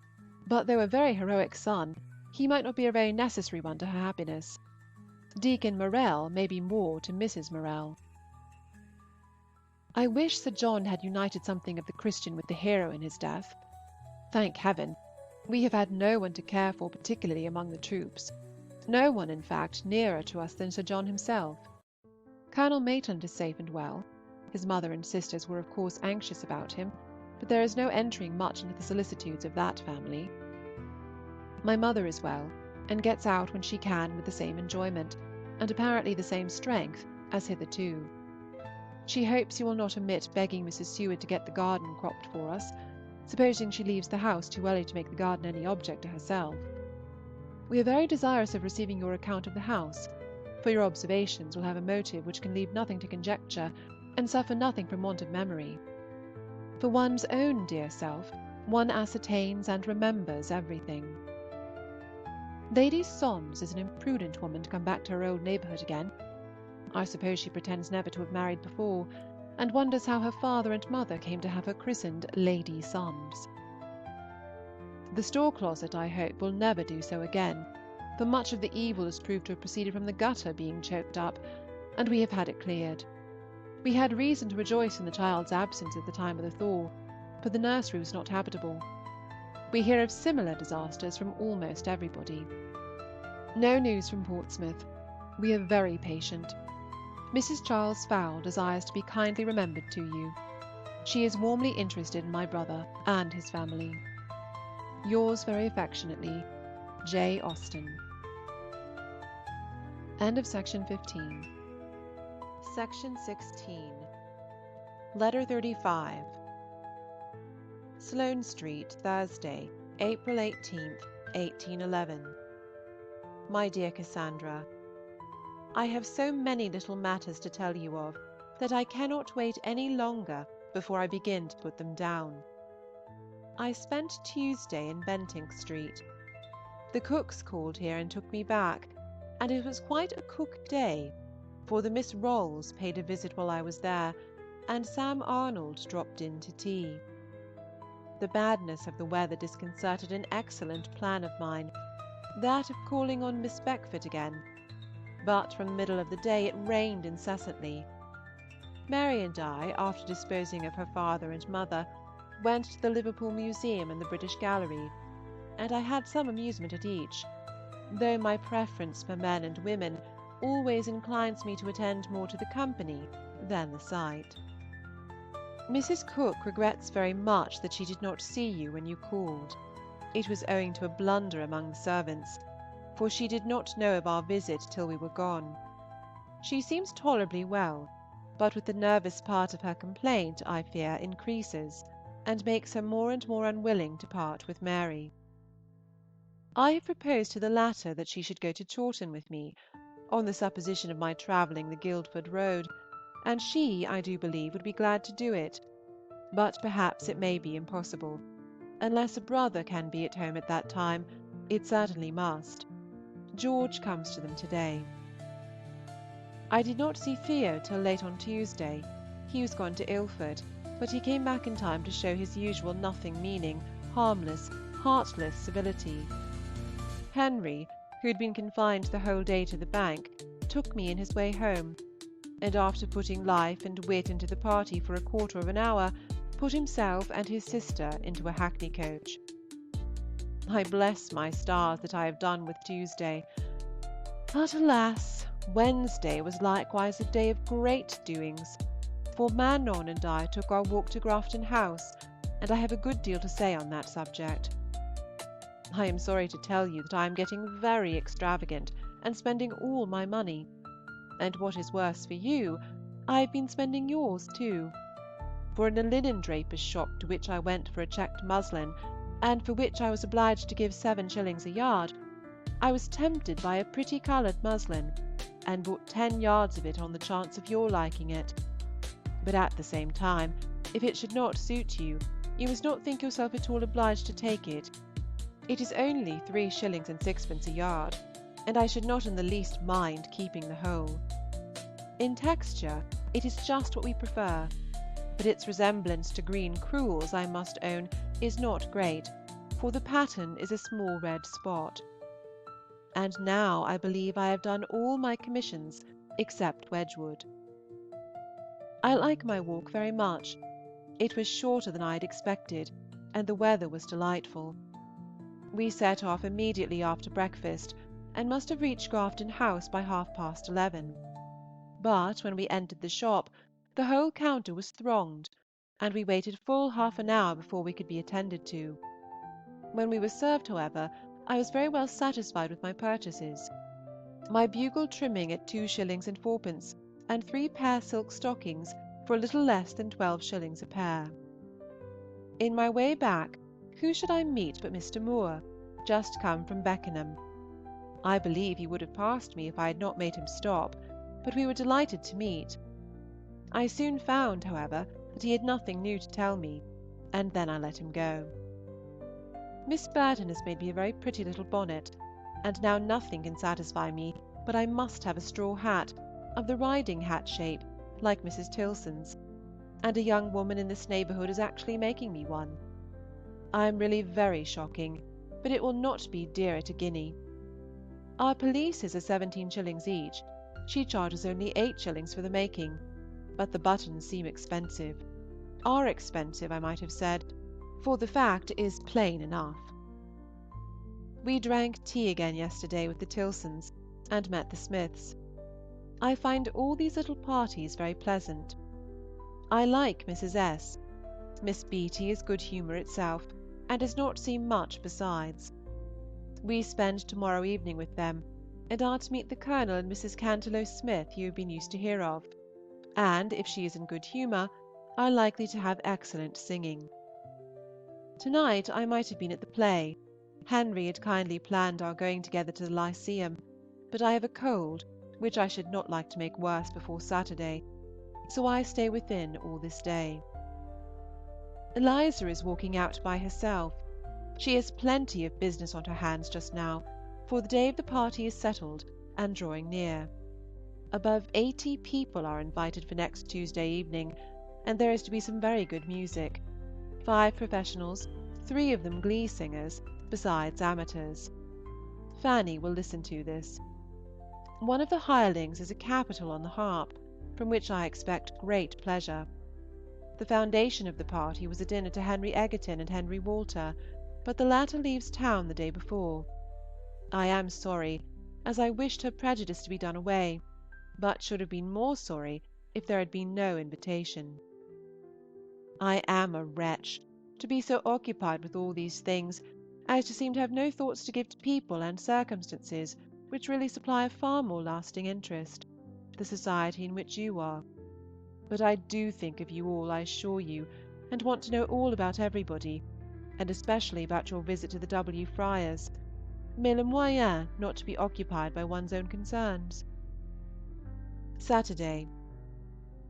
but though a very heroic son, he might not be a very necessary one to her happiness. Deacon Morell may be more to Mrs. Morell. I wish Sir John had united something of the Christian with the hero in his death. Thank heaven, we have had no one to care for particularly among the troops, no one, in fact, nearer to us than Sir John himself. Colonel Maitland is safe and well. His mother and sisters were of course anxious about him, but there is no entering much into the solicitudes of that family. My mother is well, and gets out when she can with the same enjoyment, and apparently the same strength, as hitherto. She hopes you will not omit begging Mrs. Seward to get the garden cropped for us, supposing she leaves the house too early to make the garden any object to herself. We are very desirous of receiving your account of the house, for your observations will have a motive which can leave nothing to conjecture, and suffer nothing from want of memory. For one's own dear self, one ascertains and remembers everything. Lady Sondes is an imprudent woman to come back to her old neighbourhood again. I suppose she pretends never to have married before, and wonders how her father and mother came to have her christened Lady Sondes. The store closet, I hope, will never do so again, for much of the evil is proved to have proceeded from the gutter being choked up, and we have had it cleared. We had reason to rejoice in the child's absence at the time of the thaw, for the nursery was not habitable. We hear of similar disasters from almost everybody. No news from Portsmouth. We are very patient. Mrs. Charles Fowle desires to be kindly remembered to you. She is warmly interested in my brother and his family. Yours very affectionately, J. Austen. End of section 15. Section 16. Letter 35. Sloane Street, Thursday, April 18th, 1811. My dear Cassandra, I have so many little matters to tell you of that I cannot wait any longer before I begin to put them down. I spent Tuesday in Bentinck Street. The cooks called here and took me back, and it was quite a cook day, for the Miss Rolls paid a visit while I was there, and Sam Arnold dropped in to tea. The badness of the weather disconcerted an excellent plan of mine, that of calling on Miss Beckford again, but from the middle of the day it rained incessantly. Mary and I, after disposing of her father and mother, went to the Liverpool Museum and the British Gallery, and I had some amusement at each, though my preference for men and women always inclines me to attend more to the company than the sight. Mrs. Cook regrets very much that she did not see you when you called. It was owing to a blunder among the servants, for she did not know of our visit till we were gone. She seems tolerably well, but with the nervous part of her complaint, I fear, increases, and makes her more and more unwilling to part with Mary. I have proposed to the latter that she should go to Chawton with me, on the supposition of my travelling the Guildford road, and she, I do believe, would be glad to do it, but perhaps it may be impossible. Unless a brother can be at home at that time, it certainly must. George comes to them to-day. I did not see Theo till late on Tuesday. He was gone to Ilford, but he came back in time to show his usual nothing-meaning, harmless, heartless civility. Henry, who had been confined the whole day to the bank, took me in his way home, and after putting life and wit into the party for a quarter of an hour, put himself and his sister into a hackney coach. I bless my stars that I have done with Tuesday. But alas, Wednesday was likewise a day of great doings, for Manon and I took our walk to Grafton House, and I have a good deal to say on that subject. I am sorry to tell you that I am getting very extravagant and spending all my money, and what is worse for you, I have been spending yours too. For in a linen draper's shop to which I went for a checked muslin, and for which I was obliged to give 7 shillings a yard, I was tempted by a pretty coloured muslin, and bought 10 yards of it on the chance of your liking it. But at the same time, if it should not suit you, you must not think yourself at all obliged to take it. It is only 3s. 6d. a yard, and I should not in the least mind keeping the whole. In texture it is just what we prefer, but its resemblance to green crewels, I must own, is not great, for the pattern is a small red spot. And now I believe I have done all my commissions except Wedgwood. I like my walk very much. It was shorter than I had expected, and the weather was delightful. We set off immediately after breakfast, and must have reached Grafton House by 11:30. But when we entered the shop, the whole counter was thronged, and we waited full half an hour before we could be attended to. When we were served, however, I was very well satisfied with my purchases. My bugle trimming at 2s. 4d, and 3 pair silk stockings for a little less than 12s. a pair. In my way back, who should I meet but Mr. Moore, just come from Beckenham. I believe he would have passed me if I had not made him stop, but we were delighted to meet. I soon found, however, that he had nothing new to tell me, and then I let him go. Miss Burton has made me a very pretty little bonnet, and now nothing can satisfy me but I must have a straw hat, of the riding hat shape, like Mrs. Tilson's, and a young woman in this neighbourhood is actually making me one. I am really very shocking, but it will not be dear at a guinea. Our pelisses are 17s. each. She charges only 8s. for the making, but the buttons seem expensive. Are expensive, I might have said, for the fact is plain enough. We drank tea again yesterday with the Tilsons, and met the Smiths. I find all these little parties very pleasant. I like Mrs. S. Miss Beaty is good humour itself, and does not seem much besides. We spend to-morrow evening with them, and are to meet the Colonel and Mrs. Cantelow Smith you have been used to hear of, and, if she is in good humour, are likely to have excellent singing. To-night I might have been at the play. Henry had kindly planned our going together to the Lyceum, but I have a cold, which I should not like to make worse before Saturday, so I stay within all this day. Eliza is walking out by herself. She has plenty of business on her hands just now, for the day of the party is settled and drawing near. Above 80 people are invited for next Tuesday evening, and there is to be some very good music. 5 professionals, 3 of them glee singers, besides amateurs. Fanny will listen to this. One of the hirelings is a capital on the harp, from which I expect great pleasure. The foundation of the party was a dinner to Henry Egerton and Henry Walter, but the latter leaves town the day before. I am sorry, as I wished her prejudice to be done away, but should have been more sorry if there had been no invitation. I am a wretch, to be so occupied with all these things as to seem to have no thoughts to give to people and circumstances which really supply a far more lasting interest, the society in which you are. But I do think of you all, I assure you, and want to know all about everybody, and especially about your visit to the W. Friars, mais le moyen not to be occupied by one's own concerns. Saturday.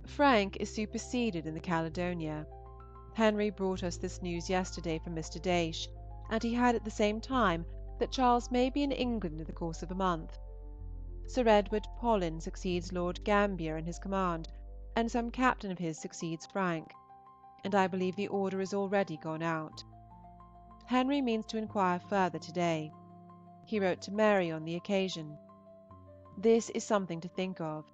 Frank is superseded in the Caledonia. Henry brought us this news yesterday from Mr. Daysh, and he had at the same time that Charles may be in England in the course of a month. Sir Edward Pollen succeeds Lord Gambier in his command, and some captain of his succeeds Frank, and I believe the order is already gone out. Henry means to inquire further to-day. He wrote to Mary on the occasion. This is something to think of.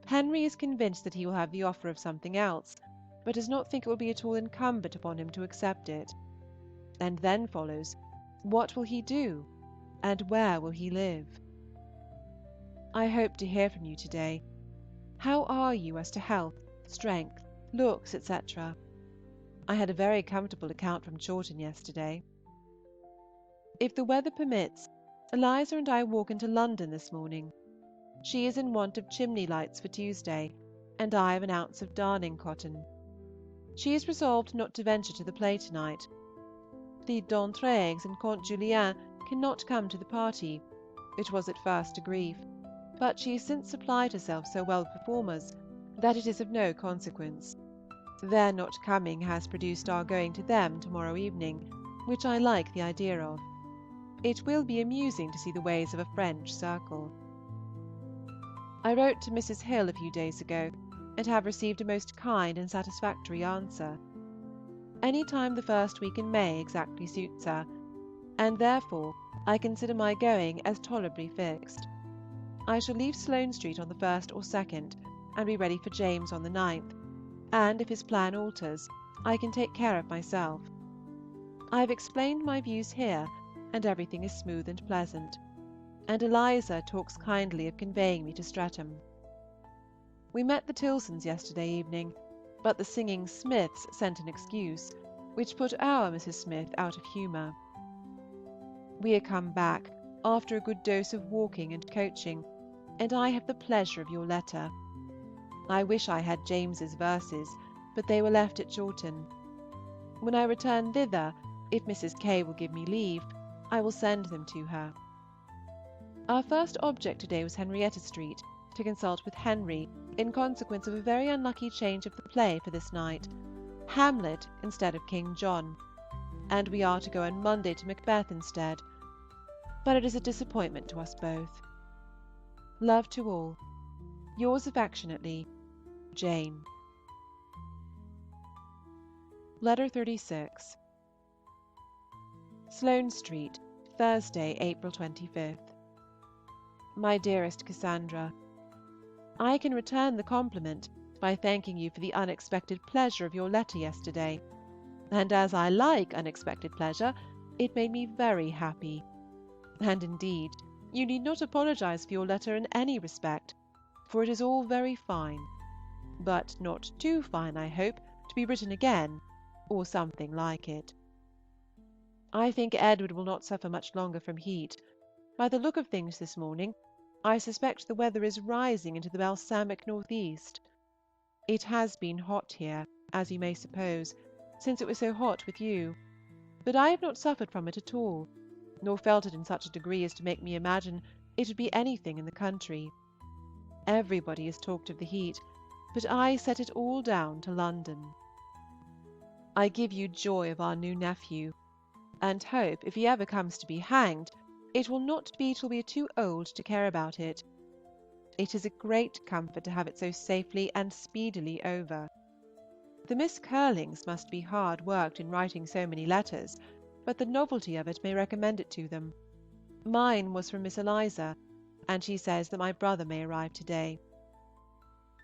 Henry is convinced that he will have the offer of something else, but does not think it will be at all incumbent upon him to accept it. And then follows, what will he do, and where will he live? I hope to hear from you to-day. How are you as to health, strength, looks, etc.? I had a very comfortable account from Chawton yesterday. If the weather permits, Eliza and I walk into London this morning. She is in want of chimney lights for Tuesday, and I of an ounce of darning cotton. She is resolved not to venture to the play to-night. The D'Entraigues and Comte Julien cannot come to the party, It was at first a grief, but she has since supplied herself so well with performers that it is of no consequence. Their not coming has produced our going to them to-morrow evening, which I like the idea of. It will be amusing to see the ways of a French circle. I wrote to Mrs. Hill a few days ago, and have received a most kind and satisfactory answer. Any time the first week in May exactly suits her, and therefore I consider my going as tolerably fixed. I shall leave Sloane Street on the 1st or 2nd, and be ready for James on the 9th, and if his plan alters, I can take care of myself. I have explained my views here, and everything is smooth and pleasant, and Eliza talks kindly of conveying me to Streatham. We met the Tilsons yesterday evening, but the singing Smiths sent an excuse, which put our Mrs. Smith out of humour. We are come back after a good dose of walking and coaching, and I have the pleasure of your letter. I wish I had James's verses, but they were left at Chawton. When I return thither, if Mrs. K. will give me leave, I will send them to her. Our first object to-day was Henrietta Street, to consult with Henry in consequence of a very unlucky change of the play for this night, Hamlet instead of King John, and we are to go on Monday to Macbeth instead. But it is a disappointment to us both. Love to all. Yours affectionately, Jane. Letter 36. Sloane Street, Thursday, April 25th. My dearest Cassandra, I can return the compliment by thanking you for the unexpected pleasure of your letter yesterday, and as I like unexpected pleasure, it made me very happy. And indeed, you need not apologize for your letter in any respect, for it is all very fine, but not too fine, I hope, to be written again, or something like it. I think Edward will not suffer much longer from heat. By the look of things this morning, I suspect the weather is rising into the balsamic north-east. It has been hot here, as you may suppose, since it was so hot with you, but I have not suffered from it at all, nor felt it in such a degree as to make me imagine it would be anything in the country. Everybody has talked of the heat, but I set it all down to London. I give you joy of our new nephew, and hope, if he ever comes to be hanged, it will not be till we are too old to care about it. It is a great comfort to have it so safely and speedily over. The Miss Curlings must be hard worked in writing so many letters, but the novelty of it may recommend it to them. Mine was from Miss Eliza, and she says that my brother may arrive to-day.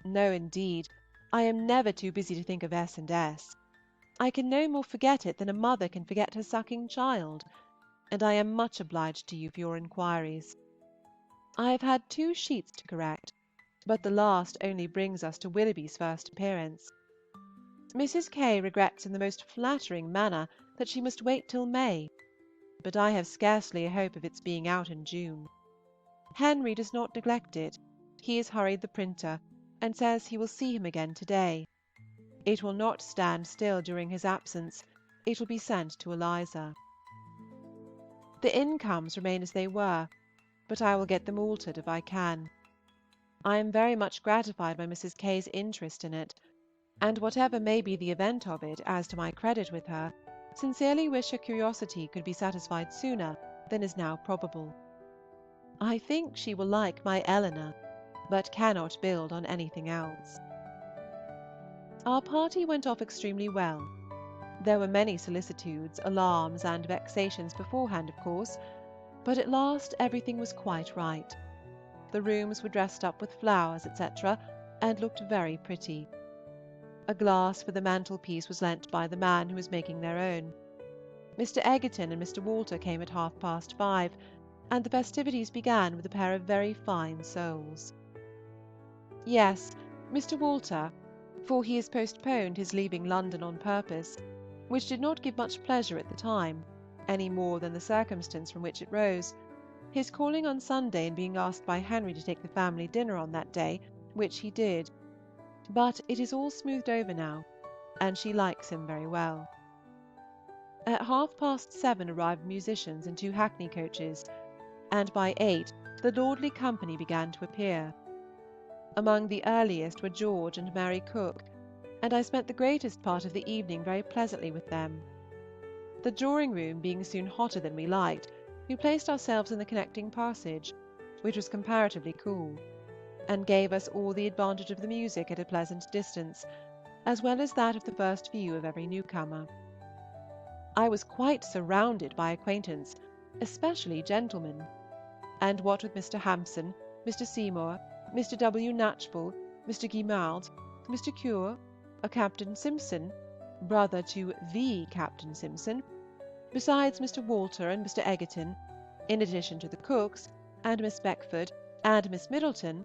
No, indeed, I am never too busy to think of S. and S. I can no more forget it than a mother can forget her sucking child, and I am much obliged to you for your inquiries. I have had 2 sheets to correct, but the last only brings us to Willoughby's first appearance. Mrs. K. regrets in the most flattering manner that she must wait till May, but I have scarcely a hope of its being out in June. Henry does not neglect it. He has hurried the printer, and says he will see him again to-day. It will not stand still during his absence. It will be sent to Eliza. The incomes remain as they were, but I will get them altered if I can. I am very much gratified by Mrs. K.'s interest in it, and whatever may be the event of it as to my credit with her, sincerely wish her curiosity could be satisfied sooner than is now probable. I think she will like my Eleanor, but cannot build on anything else. Our party went off extremely well. There were many solicitudes, alarms, and vexations beforehand, of course, but at last everything was quite right. The rooms were dressed up with flowers, etc., and looked very pretty. A glass for the mantelpiece was lent by the man who was making their own. Mr. Egerton and Mr. Walter came at 5:30, and the festivities began with a pair of very fine souls. Yes, Mr. Walter, for he has postponed his leaving London on purpose, which did not give much pleasure at the time, any more than the circumstance from which it rose, his calling on Sunday and being asked by Henry to take the family dinner on that day, which he did. But it is all smoothed over now, and she likes him very well. At 7:30 arrived musicians in 2 hackney coaches, and by 8 the lordly company began to appear. Among the earliest were George and Mary Cook, and I spent the greatest part of the evening very pleasantly with them. The drawing-room being soon hotter than we liked, we placed ourselves in the connecting passage, which was comparatively cool, and gave us all the advantage of the music at a pleasant distance, as well as that of the first view of every newcomer. I was quite surrounded by acquaintance, especially gentlemen, and what with Mr. Hampson, Mr. Seymour, Mr. W. Knatchbull, Mr. Guimard, Mr. Cure, a Captain Simpson, brother to the Captain Simpson, besides Mr. Walter and Mr. Egerton, in addition to the Cooks, and Miss Beckford, and Miss Middleton,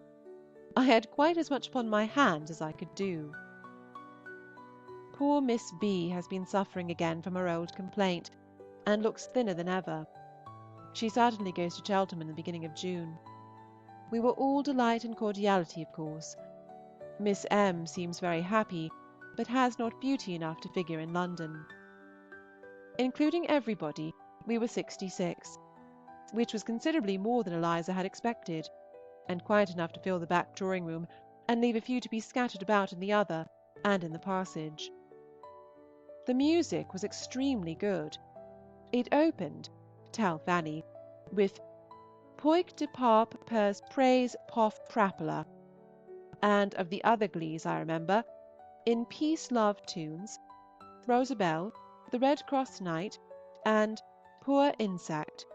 I had quite as much upon my hands as I could do. Poor Miss B. has been suffering again from her old complaint, and looks thinner than ever. She certainly goes to Cheltenham in the beginning of June. We were all delight and cordiality, of course. Miss M. seems very happy, but has not beauty enough to figure in London. Including everybody, we were 66, which was considerably more than Eliza had expected, and quite enough to fill the back drawing-room and leave a few to be scattered about in the other and in the passage. The music was extremely good. It opened, tell Fanny, with Poic de Parp pers praise pof prapola, and of the other glees I remember, In Peace Love Tunes, Rosabelle, The Red Cross Knight, and Poor Insect.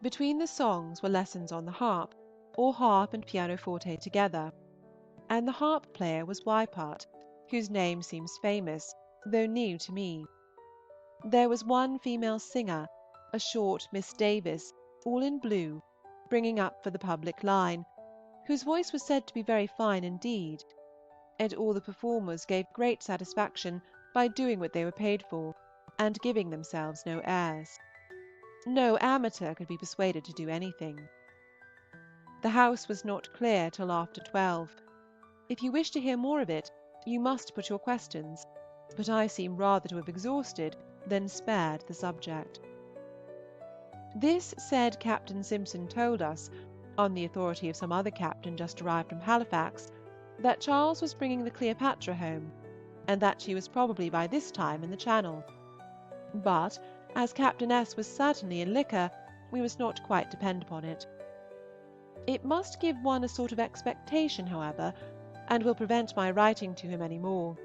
Between the songs were lessons on the harp, or harp and pianoforte together, and the harp player was Weipart, whose name seems famous, though new to me. There was one female singer, a short Miss Davis, all in blue, bringing up for the public line, whose voice was said to be very fine indeed, and all the performers gave great satisfaction by doing what they were paid for, and giving themselves no airs. No amateur could be persuaded to do anything. The house was not clear till after 12. If you wish to hear more of it, you must put your questions, but I seem rather to have exhausted than spared the subject. This said Captain Simpson told us, on the authority of some other captain just arrived from Halifax, that Charles was bringing the Cleopatra home, and that she was probably by this time in the Channel. But, as Captain S. was certainly in liquor, we must not quite depend upon it. It must give one a sort of expectation, however, and will prevent my writing to him any more.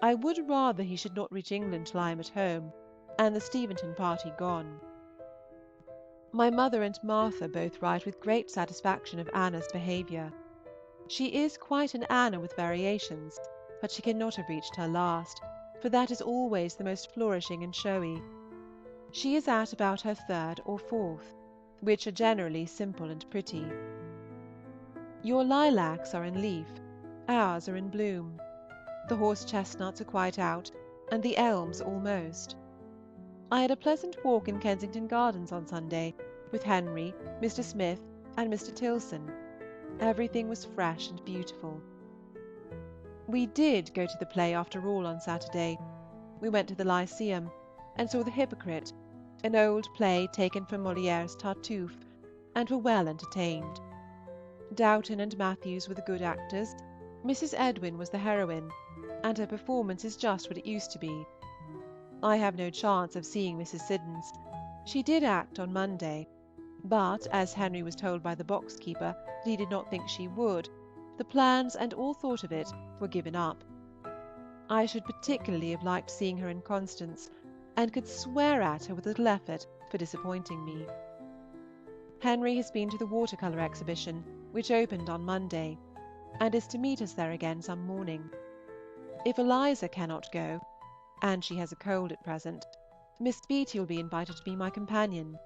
I would rather he should not reach England till I am at home, and the Steventon party gone. My mother and Martha both write with great satisfaction of Anna's behaviour. She is quite an Anna with variations, but she cannot have reached her last, for that is always the most flourishing and showy. She is at about her 3rd or 4th, which are generally simple and pretty. Your lilacs are in leaf, ours are in bloom. The horse-chestnuts are quite out, and the elms almost. I had a pleasant walk in Kensington Gardens on Sunday, with Henry, Mr. Smith, and Mr. Tilson. Everything was fresh and beautiful. We did go to the play after all on Saturday. We went to the Lyceum, and saw The Hypocrite, an old play taken from Molière's Tartuffe, and were well entertained. Doughton and Matthews were the good actors. Mrs. Edwin was the heroine, and her performance is just what it used to be. I have no chance of seeing Mrs. Siddons. She did act on Monday, but as Henry was told by the box-keeper that he did not think she would, the plans and all thought of it were given up. I should particularly have liked seeing her in Constance, and could swear at her with little effort for disappointing me. Henry has been to the water-colour exhibition, which opened on Monday, and is to meet us there again some morning. If Eliza cannot go, and she has a cold at present, Miss Beatty will be invited to be my companion.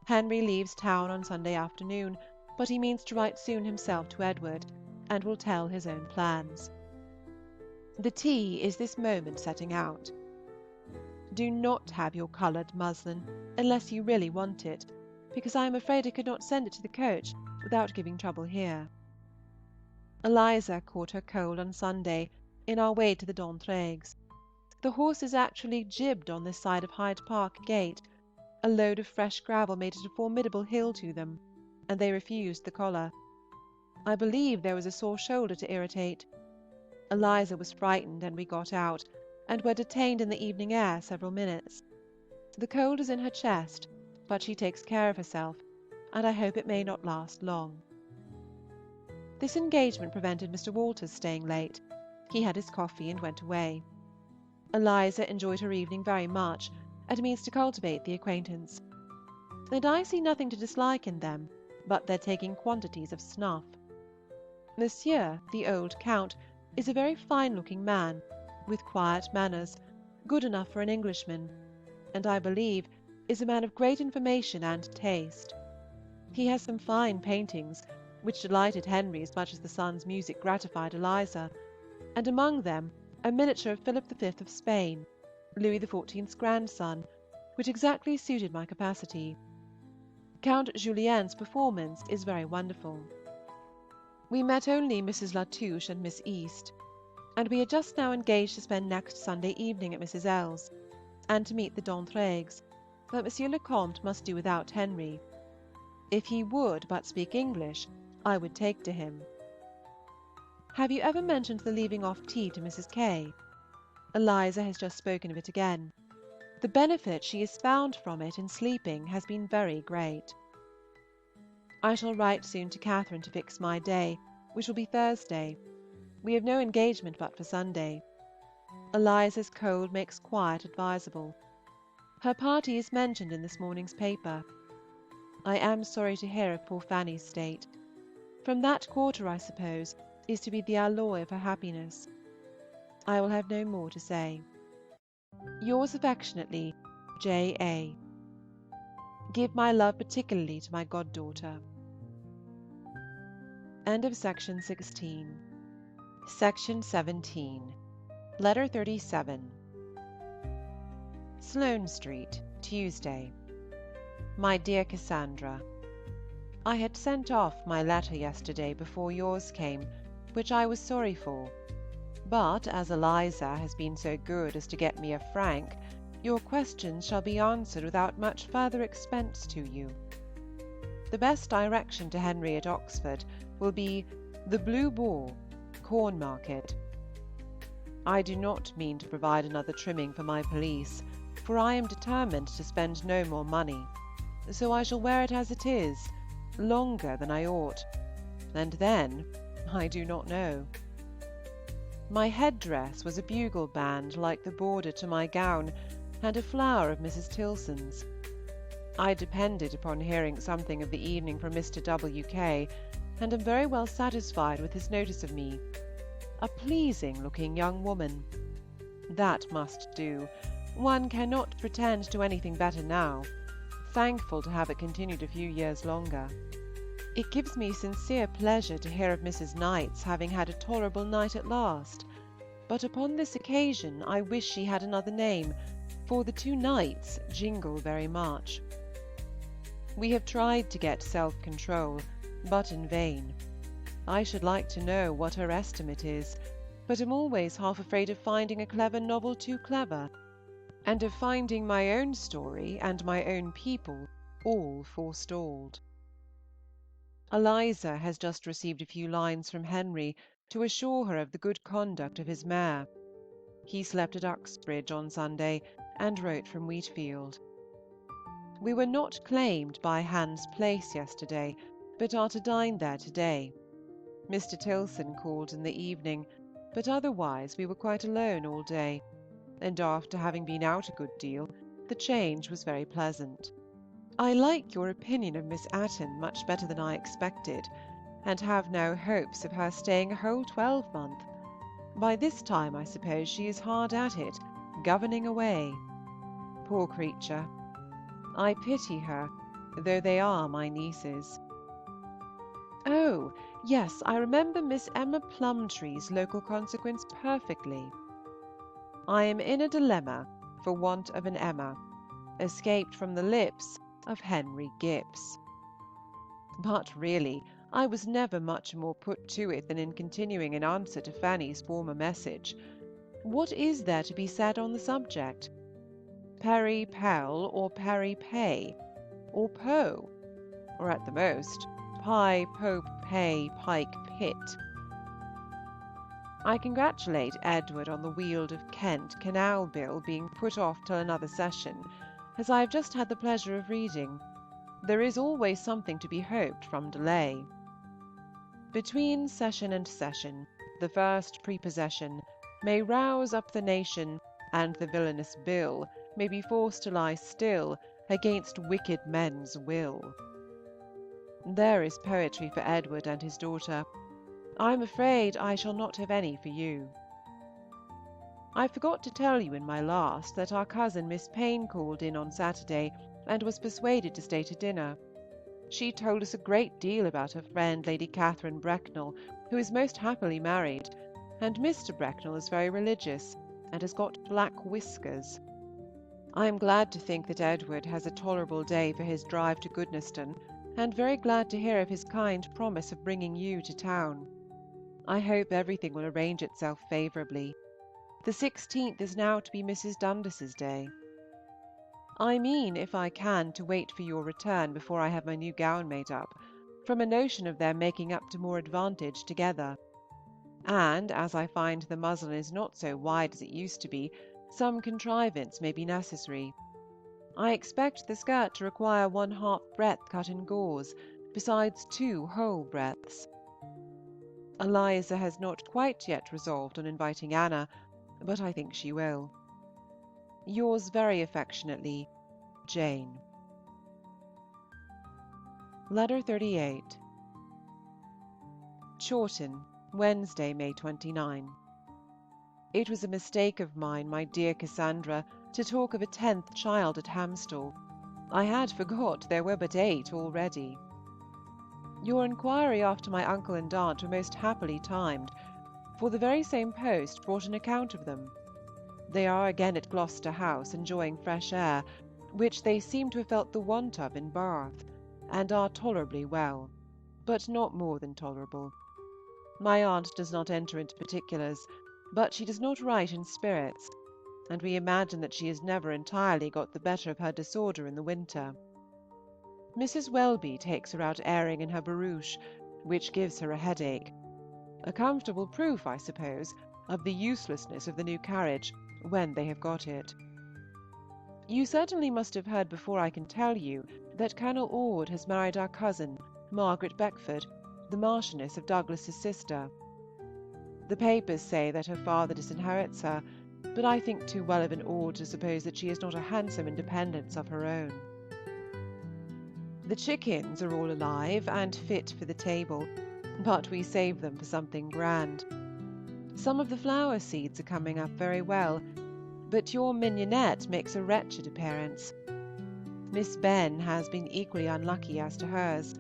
Henry leaves town on Sunday afternoon, but he means to write soon himself to Edward, and will tell his own plans. The tea is this moment setting out. Do not have your coloured muslin unless you really want it, because I am afraid I could not send it to the coach without giving trouble here. Eliza caught her cold on Sunday in our way to the D'Entraigues. The horses actually jibbed on this side of Hyde Park gate, A load of fresh gravel made it a formidable hill to them, and they refused the collar. I believe there was a sore shoulder to irritate. Eliza was frightened, and we got out, and were detained in the evening air several minutes. The cold is in her chest, but she takes care of herself, and I hope it may not last long. This engagement prevented Mr. Walter's staying late. He had his coffee and went away. Eliza enjoyed her evening very much, and means to cultivate the acquaintance. And I see nothing to dislike in them but their taking quantities of snuff. Monsieur, the old Count, is a very fine-looking man, with quiet manners, good enough for an Englishman, and I believe is a man of great information and taste. He has some fine paintings, which delighted Henry as much as the son's music gratified Eliza, and among them a miniature of Philip V. of Spain, Louis XIV's grandson, which exactly suited my capacity. Count Julien's performance is very wonderful. We met only Mrs. Latouche and Miss East, and we are just now engaged to spend next Sunday evening at Mrs. L's, and to meet the d'Entraigues, but Monsieur le Comte must do without Henry. If he would but speak English, I would take to him. Have you ever mentioned the leaving off tea to Mrs. K.? Eliza has just spoken of it again. The benefit she has found from it in sleeping has been very great. I shall write soon to Catherine to fix my day, which will be Thursday. We have no engagement but for Sunday. Eliza's cold makes quiet advisable. Her party is mentioned in this morning's paper. I am sorry to hear of poor Fanny's state. From that quarter, I suppose, is to be the alloy of her happiness. I will have no more to say. Yours affectionately, J. A. Give my love particularly to my goddaughter. End of section 16. Section 17. Letter 37. Sloane Street, Tuesday. My dear Cassandra, I had sent off my letter yesterday before yours came, which I was sorry for, but as Eliza has been so good as to get me a frank, your questions shall be answered without much further expense to you. The best direction to Henry at Oxford will be the Blue Boar, Cornmarket. I do not mean to provide another trimming for my pelisse, for I am determined to spend no more money, so I shall wear it as it is, longer than I ought, and then I do not know. My head-dress was a bugle band like the border to my gown, and a flower of Mrs. Tilson's. I depended upon hearing something of the evening from Mr. W.K., and am very well satisfied with his notice of me. A pleasing-looking young woman. That must do. One cannot pretend to anything better now. Thankful to have it continued a few years longer. It gives me sincere pleasure to hear of Mrs. Knight's having had a tolerable night at last, but upon this occasion I wish she had another name, for the two Knights jingle very much. We have tried to get self-control, but in vain. I should like to know what her estimate is, but am always half afraid of finding a clever novel too clever, and of finding my own story and my own people all forestalled. Eliza has just received a few lines from Henry to assure her of the good conduct of his mare. He slept at Uxbridge on Sunday, and wrote from Wheatfield. We were not claimed by Hans Place yesterday, but are to dine there to-day. Mr. Tilson called in the evening, but otherwise we were quite alone all day, and after having been out a good deal, the change was very pleasant. I like your opinion of Miss Atten much better than I expected, and have now hopes of her staying a whole 12-month. By this time, I suppose, she is hard at it, governing away. Poor creature! I pity her, though they are my nieces. Oh, yes, I remember Miss Emma Plumtree's local consequence perfectly. I am in a dilemma for want of an Emma, escaped from the lips of Henry Gipps. But really, I was never much more put to it than in continuing an answer to Fanny's former message. What is there to be said on the subject? Perry Pell or Perry Pay, or Poe, or at the most, Pye, Pope, Pay, Pike, Pitt. I congratulate Edward on the Weald of Kent Canal Bill being put off till another session, as I have just had the pleasure of reading. There is always something to be hoped from delay. Between session and session, the first prepossession may rouse up the nation, and the villainous bill may be forced to lie still against wicked men's will. There is poetry for Edward and his daughter. I am afraid I shall not have any for you. I forgot to tell you in my last that our cousin Miss Payne called in on Saturday and was persuaded to stay to dinner. She told us a great deal about her friend Lady Catherine Brecknell, who is most happily married, and Mr. Brecknell is very religious, and has got black whiskers. I am glad to think that Edward has a tolerable day for his drive to Goodnestone, and very glad to hear of his kind promise of bringing you to town. I hope everything will arrange itself favourably. The 16th is now to be Mrs. Dundas's day. I mean, if I can, to wait for your return before I have my new gown made up, from a notion of their making up to more advantage together. And, as I find the muslin is not so wide as it used to be, some contrivance may be necessary. I expect the skirt to require 1/2 breadth cut in gauze, besides 2 whole breadths. Eliza has not quite yet resolved on inviting Anna, but I think she will. Yours very affectionately, Jane. Letter 38. Chawton, Wednesday, May 29. It was a mistake of mine, my dear Cassandra, to talk of a 10th child at Hamstall. I had forgot there were but 8 already. Your inquiry after my uncle and aunt were most happily timed, for the very same post brought an account of them. They are again at Gloucester House, enjoying fresh air, which they seem to have felt the want of in Bath, and are tolerably well, but not more than tolerable. My aunt does not enter into particulars, but she does not write in spirits, and we imagine that she has never entirely got the better of her disorder in the winter. Mrs. Welby takes her out airing in her barouche, which gives her a headache. A comfortable proof, I suppose, of the uselessness of the new carriage, when they have got it. You certainly must have heard before I can tell you that Colonel Orde has married our cousin, Margaret Beckford, the Marchioness of Douglas's sister. The papers say that her father disinherits her, but I think too well of an Orde to suppose that she has not a handsome independence of her own. The chickens are all alive and fit for the table, but we save them for something grand. Some of the flower seeds are coming up very well, but your mignonette makes a wretched appearance. Miss Benn has been equally unlucky as to hers.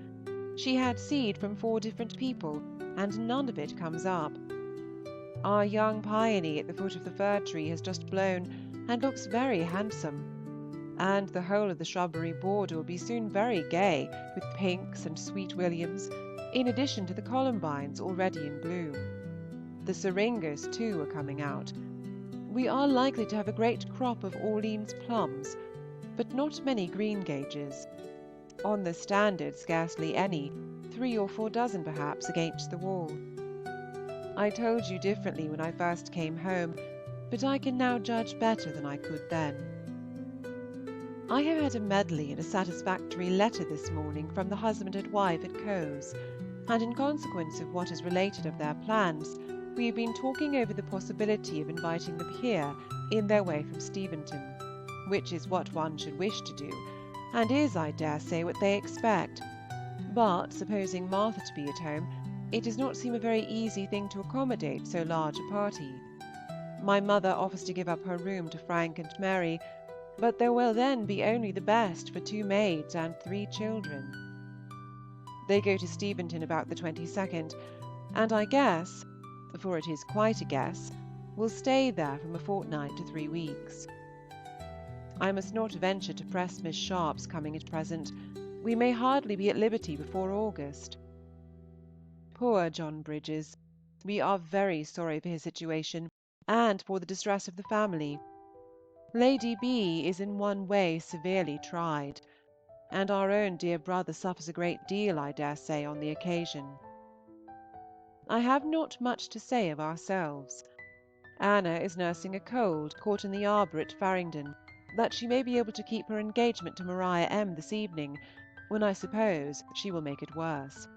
She had seed from 4 different people, and none of it comes up. Our young peony at the foot of the fir tree has just blown, and looks very handsome, and the whole of the shrubbery border will be soon very gay with pinks and sweet williams, in addition to the columbines already in bloom. The syringas, too, are coming out. We are likely to have a great crop of Orleans plums, but not many greengages. On the standard scarcely any, 3 or 4 dozen perhaps against the wall. I told you differently when I first came home, but I can now judge better than I could then. I have had a medley and a satisfactory letter this morning from the husband and wife at Cowes, and in consequence of what is related of their plans, we have been talking over the possibility of inviting them here in their way from Steventon, which is what one should wish to do, and is, I dare say, what they expect. But, supposing Martha to be at home, it does not seem a very easy thing to accommodate so large a party. My mother offers to give up her room to Frank and Mary, but there will then be only the best for 2 maids and 3 children. They go to Steventon about the 22nd, and I guess, for it is quite a guess, will stay there from a fortnight to 3 weeks. I must not venture to press Miss Sharp's coming at present. We may hardly be at liberty before August. Poor John Bridges! We are very sorry for his situation, and for the distress of the family. Lady B. is in one way severely tried, and our own dear brother suffers a great deal, I dare say, on the occasion. I have not much to say of ourselves. Anna is nursing a cold caught in the arbour at Farringdon, that she may be able to keep her engagement to Maria M. this evening, when I suppose she will make it worse.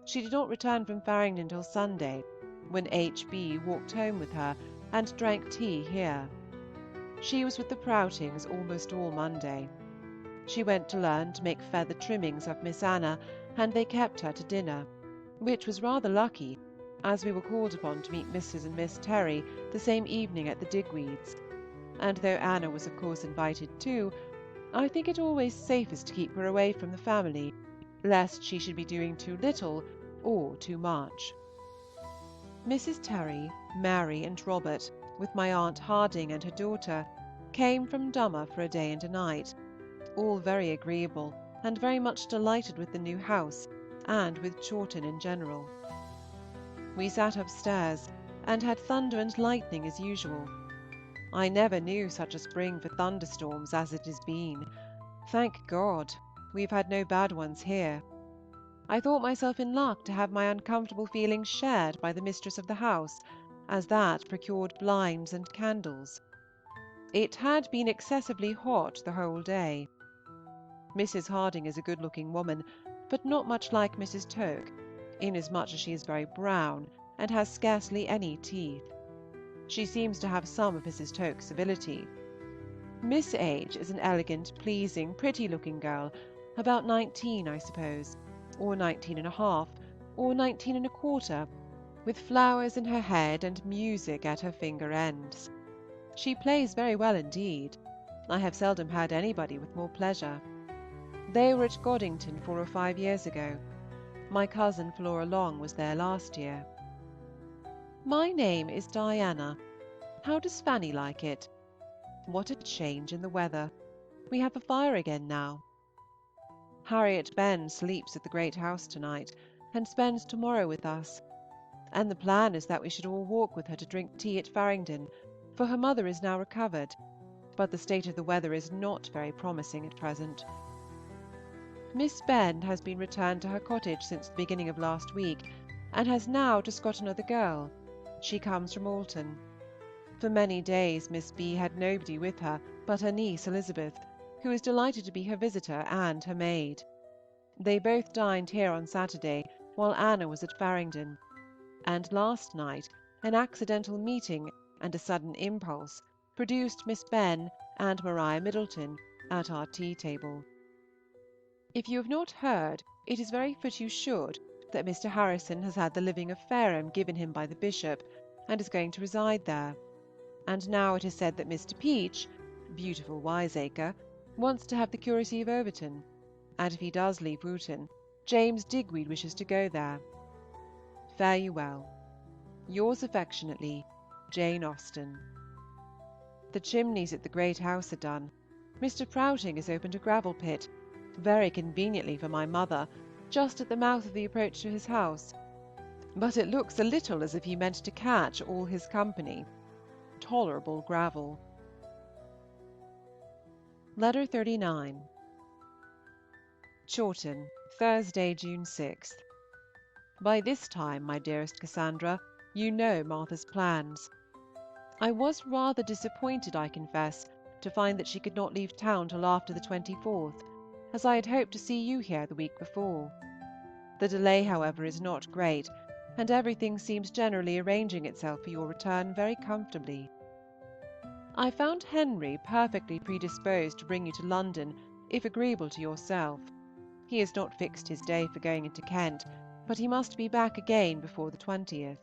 She did not return from Farringdon till Sunday, when H. B. walked home with her and drank tea here. She was with the Proutings almost all Monday. She went to learn to make feather trimmings of Miss Anna, and they kept her to dinner, which was rather lucky, as we were called upon to meet Mrs. and Miss Terry the same evening at the Digweeds, and though Anna was of course invited too, I think it always safest to keep her away from the family, lest she should be doing too little or too much. Mrs. Terry, Mary, and Robert, with my Aunt Harding and her daughter, came from Dummer for a day and a night, all very agreeable, and very much delighted with the new house, and with Chawton in general. We sat upstairs, and had thunder and lightning as usual. I never knew such a spring for thunderstorms as it has been. Thank God, we have had no bad ones here. I thought myself in luck to have my uncomfortable feelings shared by the mistress of the house, as that procured blinds and candles. It had been excessively hot the whole day. Mrs. Harding is a good-looking woman, but not much like Mrs. Toke, inasmuch as she is very brown and has scarcely any teeth. She seems to have some of Mrs. Toke's civility. Miss H. is an elegant, pleasing, pretty-looking girl, about 19, I suppose, or 19½ or 19¼ with flowers in her head and music at her finger ends. She plays very well indeed. I have seldom heard anybody with more pleasure. They were at Goddington 4 or 5 years ago. My cousin Flora Long was there last year. My name is Diana. How does Fanny like it? What a change in the weather! We have a fire again now. Harriet Benn sleeps at the great house to-night, and spends to-morrow with us, and the plan is that we should all walk with her to drink tea at Farringdon, for her mother is now recovered, but the state of the weather is not very promising at present. Miss Benn has been returned to her cottage since the beginning of last week, and has now just got another girl. She comes from Alton. For many days Miss B. had nobody with her but her niece Elizabeth, who was delighted to be her visitor and her maid. They both dined here on Saturday, while Anna was at Farringdon, and last night an accidental meeting and a sudden impulse produced Miss Benn and Maria Middleton at our tea-table. If you have not heard, it is very fit you should, that Mr. Harrison has had the living of Fareham given him by the bishop, and is going to reside there. And now it is said that Mr. Peach, beautiful wiseacre, wants to have the curacy of Overton, and if he does leave Wooton, James Digweed wishes to go there. Fare you well. Yours affectionately, Jane Austen. The chimneys at the great house are done. Mr. Prouting has opened a gravel pit, very conveniently for my mother, just at the mouth of the approach to his house, but it looks a little as if he meant to catch all his company. Tolerable gravel. Letter 39. Chawton, Thursday, June 6th. By this time, my dearest Cassandra, you know Martha's plans. I was rather disappointed, I confess, to find that she could not leave town till after the 24th, as I had hoped to see you here the week before. The delay, however, is not great, and everything seems generally arranging itself for your return very comfortably. I found Henry perfectly predisposed to bring you to London, if agreeable to yourself. He has not fixed his day for going into Kent, but he must be back again before the 20th.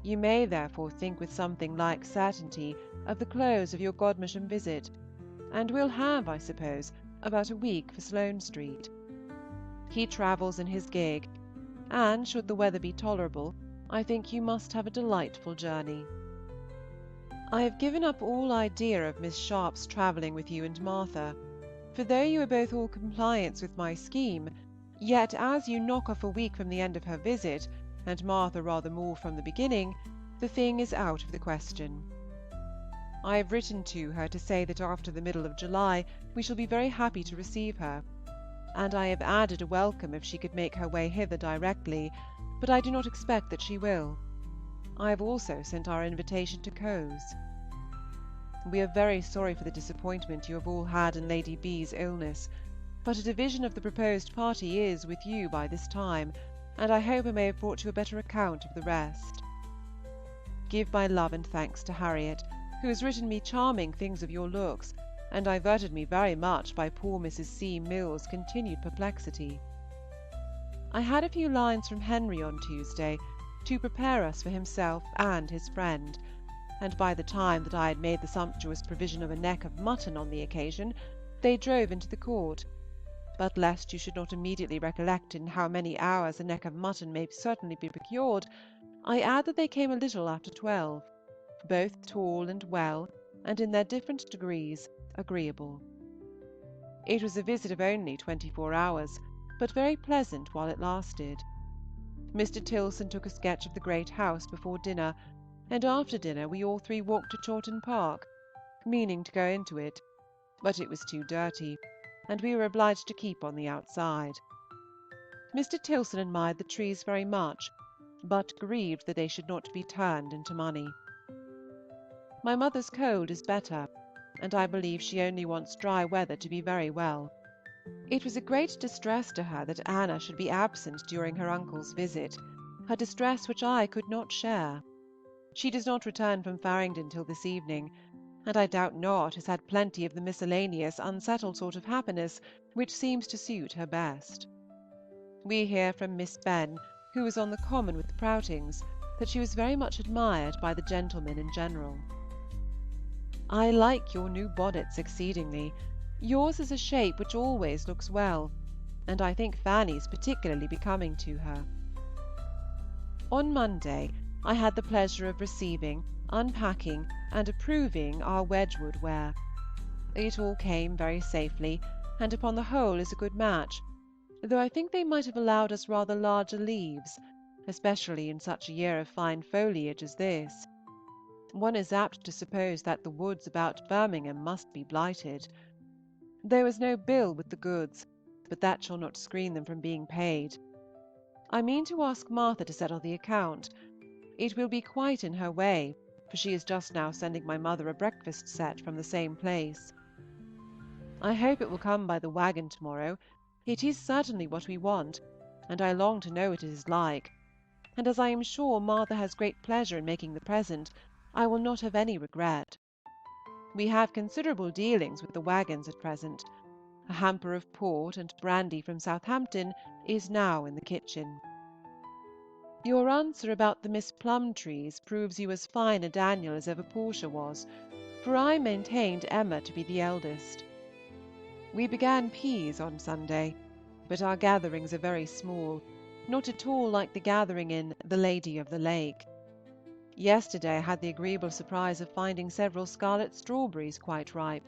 You may therefore think with something like certainty of the close of your Godmersham visit, and will have, I suppose, about a week for Sloane Street. He travels in his gig, and should the weather be tolerable, I think you must have a delightful journey. I have given up all idea of Miss Sharp's travelling with you and Martha, for though you are both all compliance with my scheme, yet as you knock off a week from the end of her visit, and Martha rather more from the beginning, the thing is out of the question. I have written to her to say that after the middle of July we shall be very happy to receive her, and I have added a welcome if she could make her way hither directly, but I do not expect that she will. I have also sent our invitation to Cowes. We are very sorry for the disappointment you have all had in Lady B.'s illness, but a division of the proposed party is with you by this time, and I hope I may have brought you a better account of the rest. Give my love and thanks to Harriet, who has written me charming things of your looks, and diverted me very much by poor Mrs. C. Mill's continued perplexity. I had a few lines from Henry on Tuesday, to prepare us for himself and his friend, and by the time that I had made the sumptuous provision of a neck of mutton on the occasion, they drove into the court. But lest you should not immediately recollect in how many hours a neck of mutton may certainly be procured, I add that they came a little after 12, both tall and well, and in their different degrees agreeable. It was a visit of only 24 hours, but very pleasant while it lasted. Mr. Tilson took a sketch of the great house before dinner, and after dinner we all three walked to Chawton Park, meaning to go into it, but it was too dirty, and we were obliged to keep on the outside. Mr. Tilson admired the trees very much, but grieved that they should not be turned into money. My mother's cold is better, and I believe she only wants dry weather to be very well. It was a great distress to her that Anna should be absent during her uncle's visit, a distress which I could not share. She does not return from Farringdon till this evening, and I doubt not has had plenty of the miscellaneous, unsettled sort of happiness which seems to suit her best. We hear from Miss Benn, who was on the common with the Proutings, that she was very much admired by the gentlemen in general. I like your new bonnets exceedingly. Yours is a shape which always looks well, and I think Fanny's particularly becoming to her. On Monday I had the pleasure of receiving, unpacking, and approving our Wedgwood ware. It all came very safely, and upon the whole is a good match, though I think they might have allowed us rather larger leaves, especially in such a year of fine foliage as this. One is apt to suppose that the woods about Birmingham must be blighted. There was no bill with the goods, but that shall not screen them from being paid. I mean to ask Martha to settle the account. It will be quite in her way, for she is just now sending my mother a breakfast set from the same place. I hope it will come by the waggon to-morrow. It is certainly what we want, and I long to know what it is like, and as I am sure Martha has great pleasure in making the present, I will not have any regret. We have considerable dealings with the waggons at present. A hamper of port and brandy from Southampton is now in the kitchen. Your answer about the Miss Plumtrees proves you as fine a Daniel as ever Portia was, for I maintained Emma to be the eldest. We began peas on Sunday, but our gatherings are very small, not at all like the gathering in The Lady of the Lake. Yesterday I had the agreeable surprise of finding several scarlet strawberries quite ripe.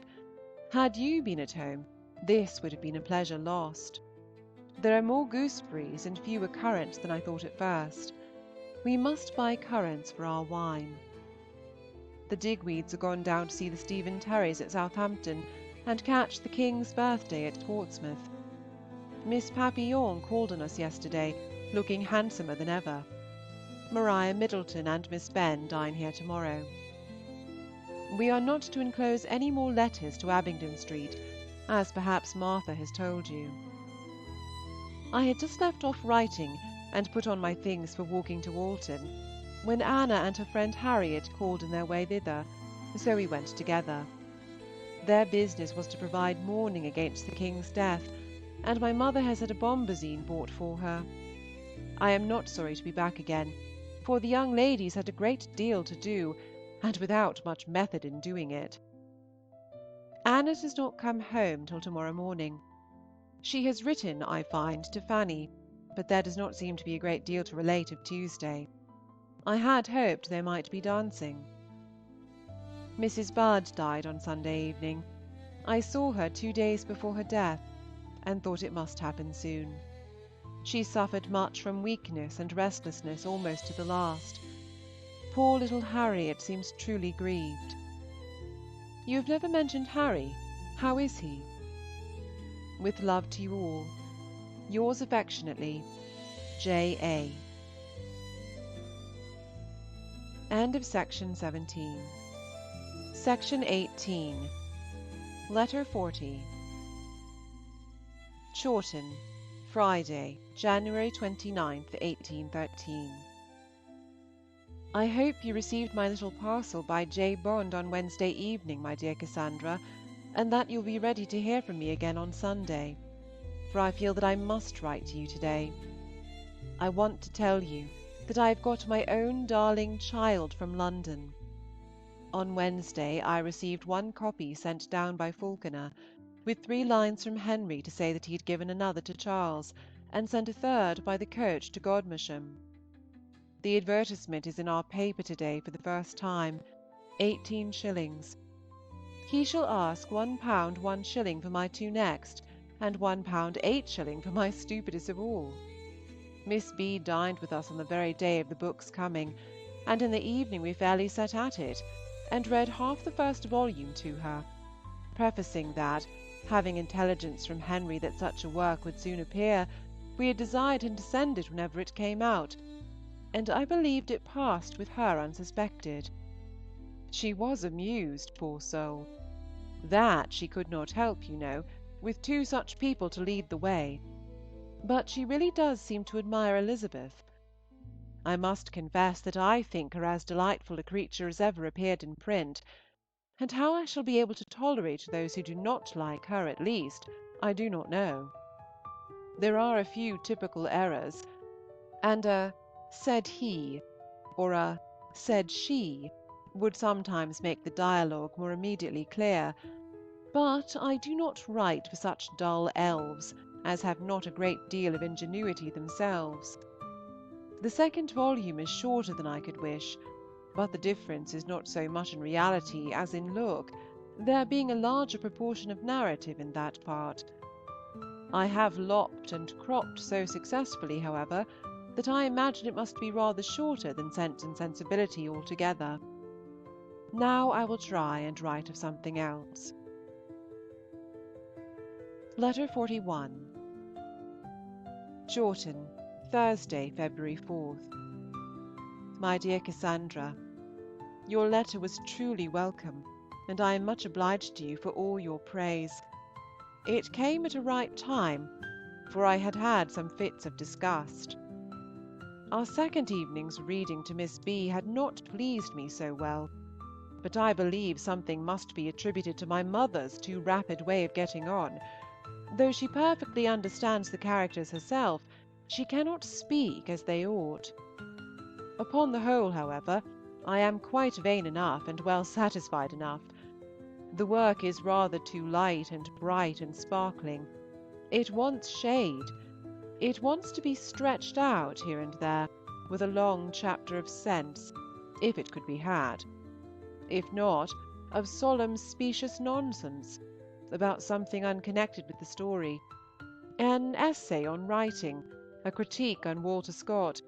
Had you been at home, this would have been a pleasure lost. There are more gooseberries and fewer currants than I thought at first. We must buy currants for our wine. The Digweeds are gone down to see the Stephen Terrys at Southampton, and catch the King's birthday at Portsmouth. Miss Papillon called on us yesterday, looking handsomer than ever. Maria Middleton and Miss Benn dine here to-morrow. We are not to enclose any more letters to Abingdon Street, as perhaps Martha has told you. I had just left off writing and put on my things for walking to Alton, when Anna and her friend Harriet called in their way thither, so we went together. Their business was to provide mourning against the King's death, and my mother has had a bombazine bought for her. I am not sorry to be back again, for the young ladies had a great deal to do, and without much method in doing it. Anna does not come home till to-morrow morning. She has written, I find, to Fanny, but there does not seem to be a great deal to relate of Tuesday. I had hoped there might be dancing. Mrs. Budd died on Sunday evening. I saw her 2 days before her death, and thought it must happen soon. She suffered much from weakness and restlessness almost to the last. Poor little Harriet seems truly grieved. You have never mentioned Harry. How is he? With love to you all. Yours affectionately, J.A. End of section 17. Section 18. Letter 40. Chawton, Friday, January 29th, 1813. I hope you received my little parcel by J. Bond on Wednesday evening, my dear Cassandra, and that you'll be ready to hear from me again on Sunday, for I feel that I must write to you today. I want to tell you that I have got my own darling child from London. On Wednesday I received one copy sent down by Falconer, with 3 lines from Henry to say that he had given another to Charles, and sent a third by the coach to Godmersham. The advertisement is in our paper to-day for the first time, 18 shillings. He shall ask £1 1s. for my 2 next, and £1 8s. for my stupidest of all. Miss B. dined with us on the very day of the book's coming, and in the evening we fairly set at it, and read half the first volume to her, prefacing that, having intelligence from Henry that such a work would soon appear, we had desired him to send it whenever it came out, and I believed it passed with her unsuspected. She was amused, poor soul. That she could not help, you know, with 2 such people to lead the way. But she really does seem to admire Elizabeth. I must confess that I think her as delightful a creature as ever appeared in print, and how I shall be able to tolerate those who do not like her, at least, I do not know. There are a few typical errors, and a "said he" or a "said she" would sometimes make the dialogue more immediately clear, but I do not write for such dull elves as have not a great deal of ingenuity themselves. The 2nd volume is shorter than I could wish, but the difference is not so much in reality as in look, there being a larger proportion of narrative in that part. I have lopped and cropped so successfully, however, that I imagine it must be rather shorter than Sense and Sensibility altogether. Now I will try and write of something else. Letter 41. Chawton, Thursday, February 4th. My dear Cassandra, your letter was truly welcome, and I am much obliged to you for all your praise. It came at a right time, for I had had some fits of disgust. Our 2nd evening's reading to Miss B. had not pleased me so well, but I believe something must be attributed to my mother's too rapid way of getting on. Though she perfectly understands the characters herself, she cannot speak as they ought. Upon the whole, however, I am quite vain enough and well satisfied enough. The work is rather too light and bright and sparkling. It wants shade. It wants to be stretched out here and there, with a long chapter of sense, if it could be had. If not, of solemn specious nonsense, about something unconnected with the story, an essay on writing, a critique on Walter Scott,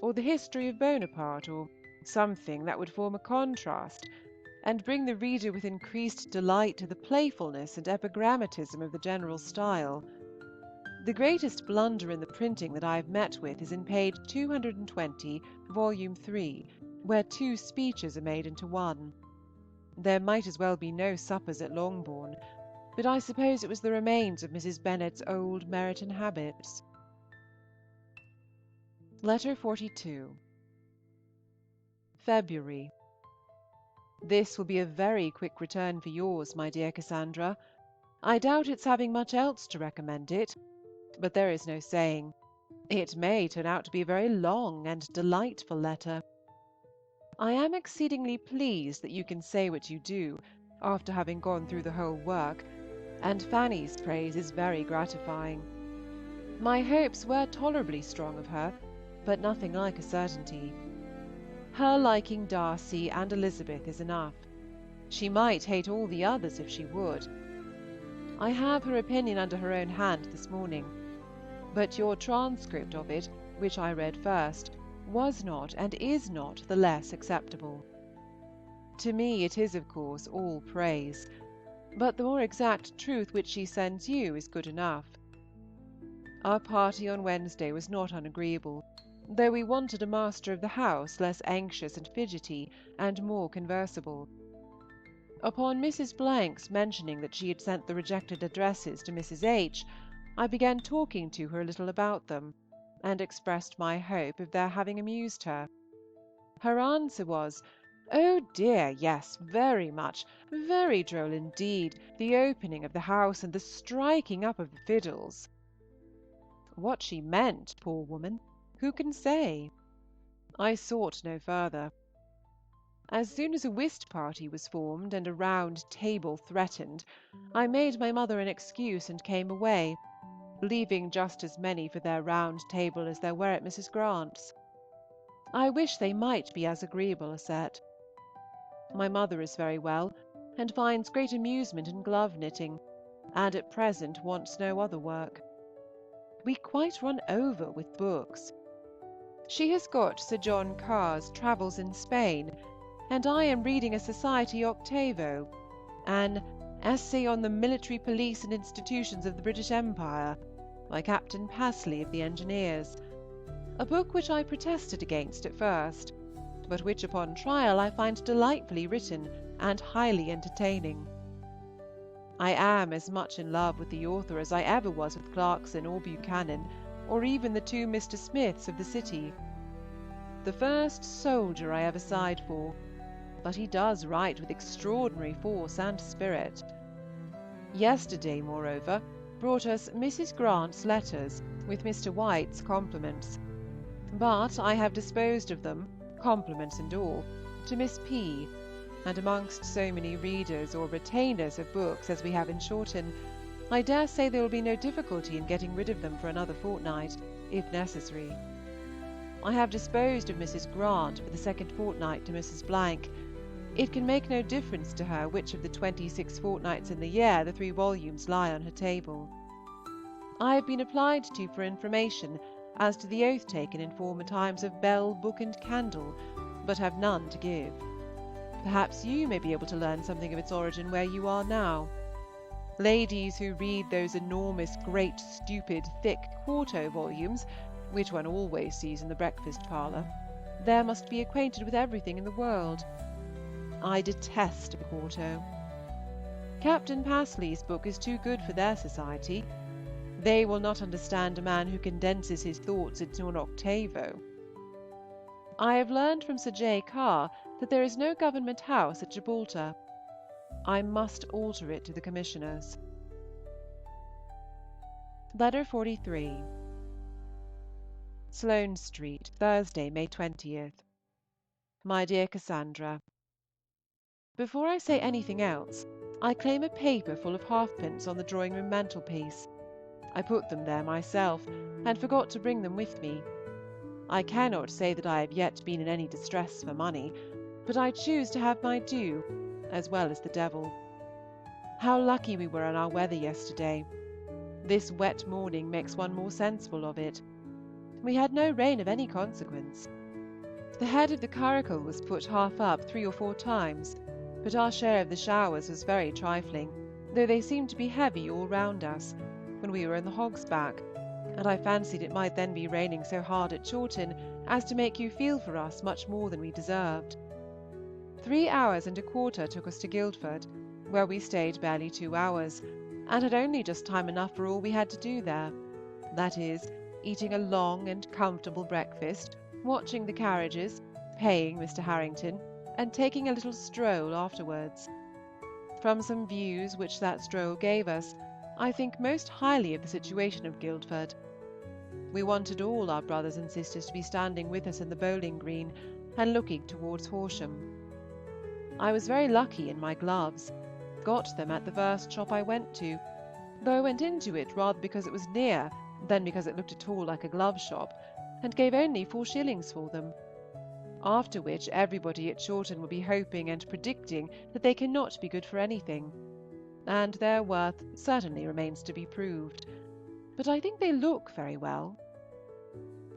or the history of Bonaparte, or something that would form a contrast, and bring the reader with increased delight to the playfulness and epigrammatism of the general style. The greatest blunder in the printing that I have met with is in page 220, volume 3, where 2 speeches are made into one. There might as well be no suppers at Longbourn, but I suppose it was the remains of Mrs. Bennet's old Meryton habits. Letter 42. February. This will be a very quick return for yours, my dear Cassandra. I doubt its having much else to recommend it, but there is no saying. It may turn out to be a very long and delightful letter. I am exceedingly pleased that you can say what you do, after having gone through the whole work, and Fanny's praise is very gratifying. My hopes were tolerably strong of her, but nothing like a certainty. Her liking Darcy and Elizabeth is enough. She might hate all the others if she would. I have her opinion under her own hand this morning, but your transcript of it, which I read first, was not and is not the less acceptable. To me it is, of course, all praise, but the more exact truth which she sends you is good enough. Our party on Wednesday was not unagreeable, though we wanted a master of the house less anxious and fidgety, and more conversable. Upon Mrs. Blank's mentioning that she had sent the rejected addresses to Mrs. H., I began talking to her a little about them, and expressed my hope of their having amused her. Her answer was, "Oh dear, yes, very much, very droll indeed, the opening of the house and the striking up of the fiddles." What she meant, poor woman, who can say? I sought no further. As soon as a whist party was formed and a round table threatened, I made my mother an excuse and came away, leaving just as many for their round table as there were at Mrs. Grant's. I wish they might be as agreeable a set. My mother is very well, and finds great amusement in glove knitting, and at present wants no other work. We quite run over with books. She has got Sir John Carr's Travels in Spain, and I am reading a society octavo, an Essay on the Military Police and Institutions of the British Empire, by Captain Passley of the Engineers, a book which I protested against at first, but which upon trial I find delightfully written and highly entertaining. I am as much in love with the author as I ever was with Clarkson or Buchanan, or even the two Mr. Smiths of the city. The first soldier I ever sighed for, but he does write with extraordinary force and spirit. Yesterday, moreover, brought us Mrs. Grant's letters, with Mr. White's compliments. But I have disposed of them, compliments and all, to Miss P., and amongst so many readers or retainers of books as we have in Shorten, I dare say there will be no difficulty in getting rid of them for another fortnight, if necessary. I have disposed of Mrs. Grant for the second fortnight to Mrs. Blank. It can make no difference to her which of the 26 fortnights in the year the 3 volumes lie on her table. I have been applied to for information as to the oath taken in former times of bell, book, and candle, but have none to give. Perhaps you may be able to learn something of its origin where you are now. Ladies who read those enormous, great, stupid, thick quarto volumes, which one always sees in the breakfast parlour, there must be acquainted with everything in the world. I detest a quarto. Captain Passley's book is too good for their society. They will not understand a man who condenses his thoughts into an octavo. I have learned from Sir J. Carr that there is no government house at Gibraltar. I must alter it to the Commissioners. Letter 43. Sloane Street, Thursday, May 20th. My dear Cassandra, before I say anything else, I claim a paper full of halfpence on the drawing-room mantelpiece. I put them there myself, and forgot to bring them with me. I cannot say that I have yet been in any distress for money, but I choose to have my due, as well as the devil. How lucky we were in our weather yesterday! This wet morning makes one more sensible of it. We had no rain of any consequence. The head of the curricle was put half up 3 or 4 times, but our share of the showers was very trifling, though they seemed to be heavy all round us, when we were in the Hog's Back, and I fancied it might then be raining so hard at Chawton as to make you feel for us much more than we deserved. 3 hours and a quarter took us to Guildford, where we stayed barely 2 hours, and had only just time enough for all we had to do there, that is, eating a long and comfortable breakfast, watching the carriages, paying Mr. Harrington, and taking a little stroll afterwards. From some views which that stroll gave us, I think most highly of the situation of Guildford. We wanted all our brothers and sisters to be standing with us in the bowling green, and looking towards Horsham. I was very lucky in my gloves, got them at the first shop I went to, though I went into it rather because it was near than because it looked at all like a glove shop, and gave only 4 shillings for them. After which everybody at Chawton will be hoping and predicting that they cannot be good for anything, and their worth certainly remains to be proved. But I think they look very well.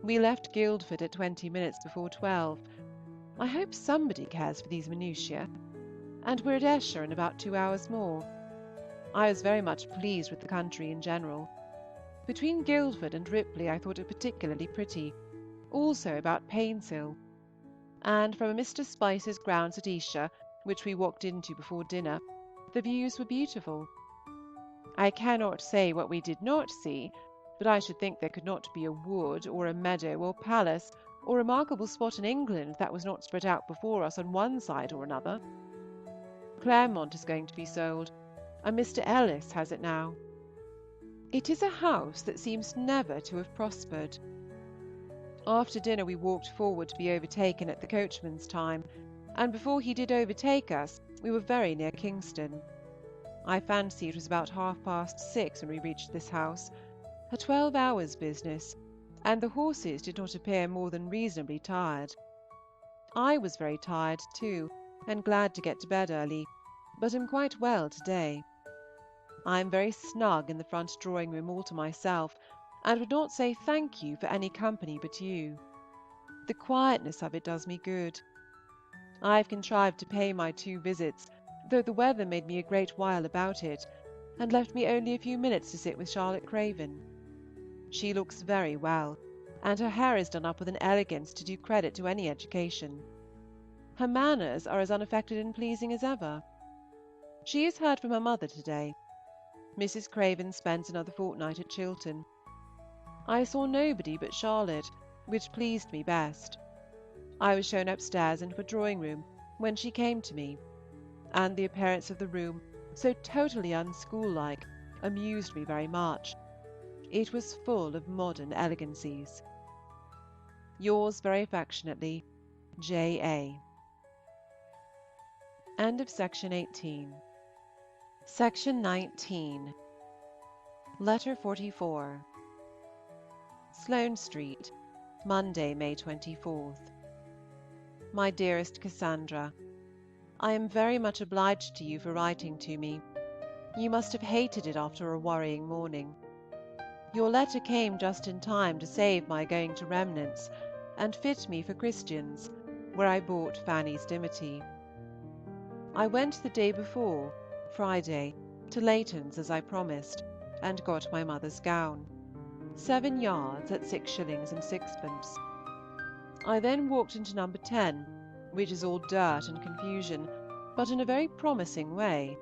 We left Guildford at 20 minutes before 12. I hope somebody cares for these minutiae. and we're at Esher in about 2 hours more. I was very much pleased with the country in general. Between Guildford and Ripley I thought it particularly pretty, also about Painshill, and from a Mr. Spicer's grounds at Esher, which we walked into before dinner, the views were beautiful. I cannot say what we did not see, but I should think there could not be a wood, or a meadow, or palace, or remarkable spot in England that was not spread out before us on one side or another. Claremont is going to be sold, and Mr. Ellis has it now. It is a house that seems never to have prospered. After dinner we walked forward to be overtaken at the coachman's time, and before he did overtake us we were very near Kingston. I fancy it was about 6:30 when we reached this house, a 12 hours' business, and the horses did not appear more than reasonably tired. I was very tired too, and glad to get to bed early, but am quite well to-day. I am very snug in the front drawing-room all to myself, and would not say thank you for any company but you. The quietness of it does me good. I have contrived to pay my 2 visits, though the weather made me a great while about it, and left me only a few minutes to sit with Charlotte Craven. She looks very well, and her hair is done up with an elegance to do credit to any education. Her manners are as unaffected and pleasing as ever. She has heard from her mother to-day. Mrs. Craven spends another fortnight at Chilton. I saw nobody but Charlotte, which pleased me best. I was shown upstairs into a drawing-room when she came to me, and the appearance of the room, so totally unschool-like, amused me very much. It was full of modern elegancies. Yours very affectionately, J. A. End of Section 18. Section 19. Letter 44. Sloane Street, Monday, May 24th. My dearest Cassandra, I am very much obliged to you for writing to me. You must have hated it after a worrying morning. Your letter came just in time to save my going to Remnant's, and fit me for Christian's, where I bought Fanny's dimity. I went the day before, Friday, to Leighton's as I promised, and got my mother's gown, 7 yards at 6s. 6d. I then walked into No. 10, which is all dirt and confusion, but in a very promising way,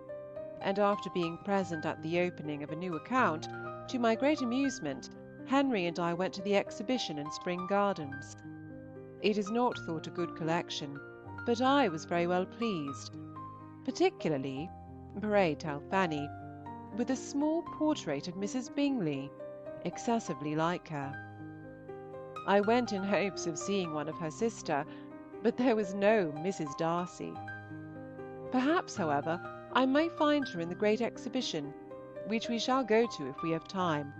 and after being present at the opening of a new account, to my great amusement, Henry and I went to the exhibition in Spring Gardens. It is not thought a good collection, but I was very well pleased, particularly, pray tell Fanny, with a small portrait of Mrs. Bingley, excessively like her. I went in hopes of seeing one of her sister, but there was no Mrs. Darcy. Perhaps, however, I may find her in the great exhibition, which we shall go to if we have time.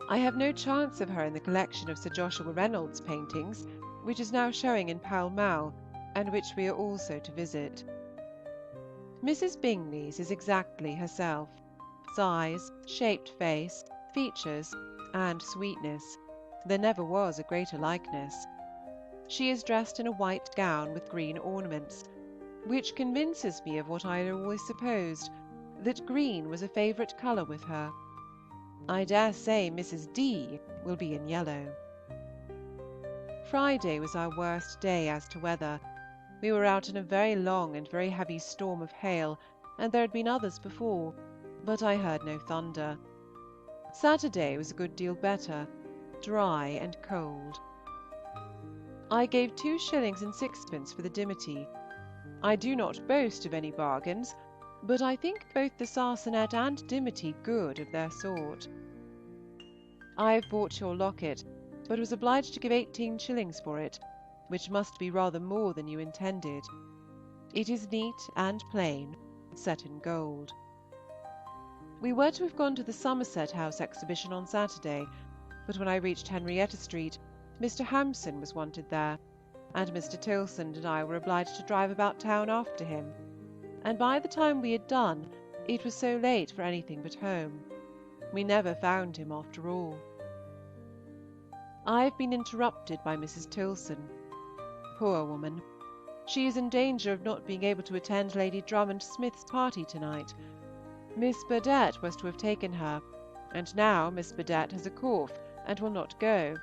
I have no chance of her in the collection of Sir Joshua Reynolds' paintings, which is now showing in Pall Mall, and which we are also to visit. Mrs. Bingley's is exactly herself, size, shaped face, features, and sweetness. There never was a greater likeness. She is dressed in a white gown with green ornaments, which convinces me of what I had always supposed, that green was a favourite colour with her. I dare say Mrs. D. will be in yellow. Friday was our worst day as to weather. We were out in a very long and very heavy storm of hail, and there had been others before, but I heard no thunder. Saturday was a good deal better, dry and cold. I gave 2s. 6d. for the dimity. I do not boast of any bargains, but I think both the sarcenet and dimity good of their sort. I have bought your locket, but was obliged to give 18s. for it, which must be rather more than you intended. It is neat and plain, set in gold. We were to have gone to the Somerset House exhibition on Saturday, but when I reached Henrietta Street, Mr. Hampson was wanted there, and Mr. Tilson and I were obliged to drive about town after him, and by the time we had done, it was so late for anything but home. We never found him after all. I have been interrupted by Mrs. Tilson. Poor woman! She is in danger of not being able to attend Lady Drummond Smith's party to-night. Miss Burdett was to have taken her, and now Miss Burdett has a cough and will not go.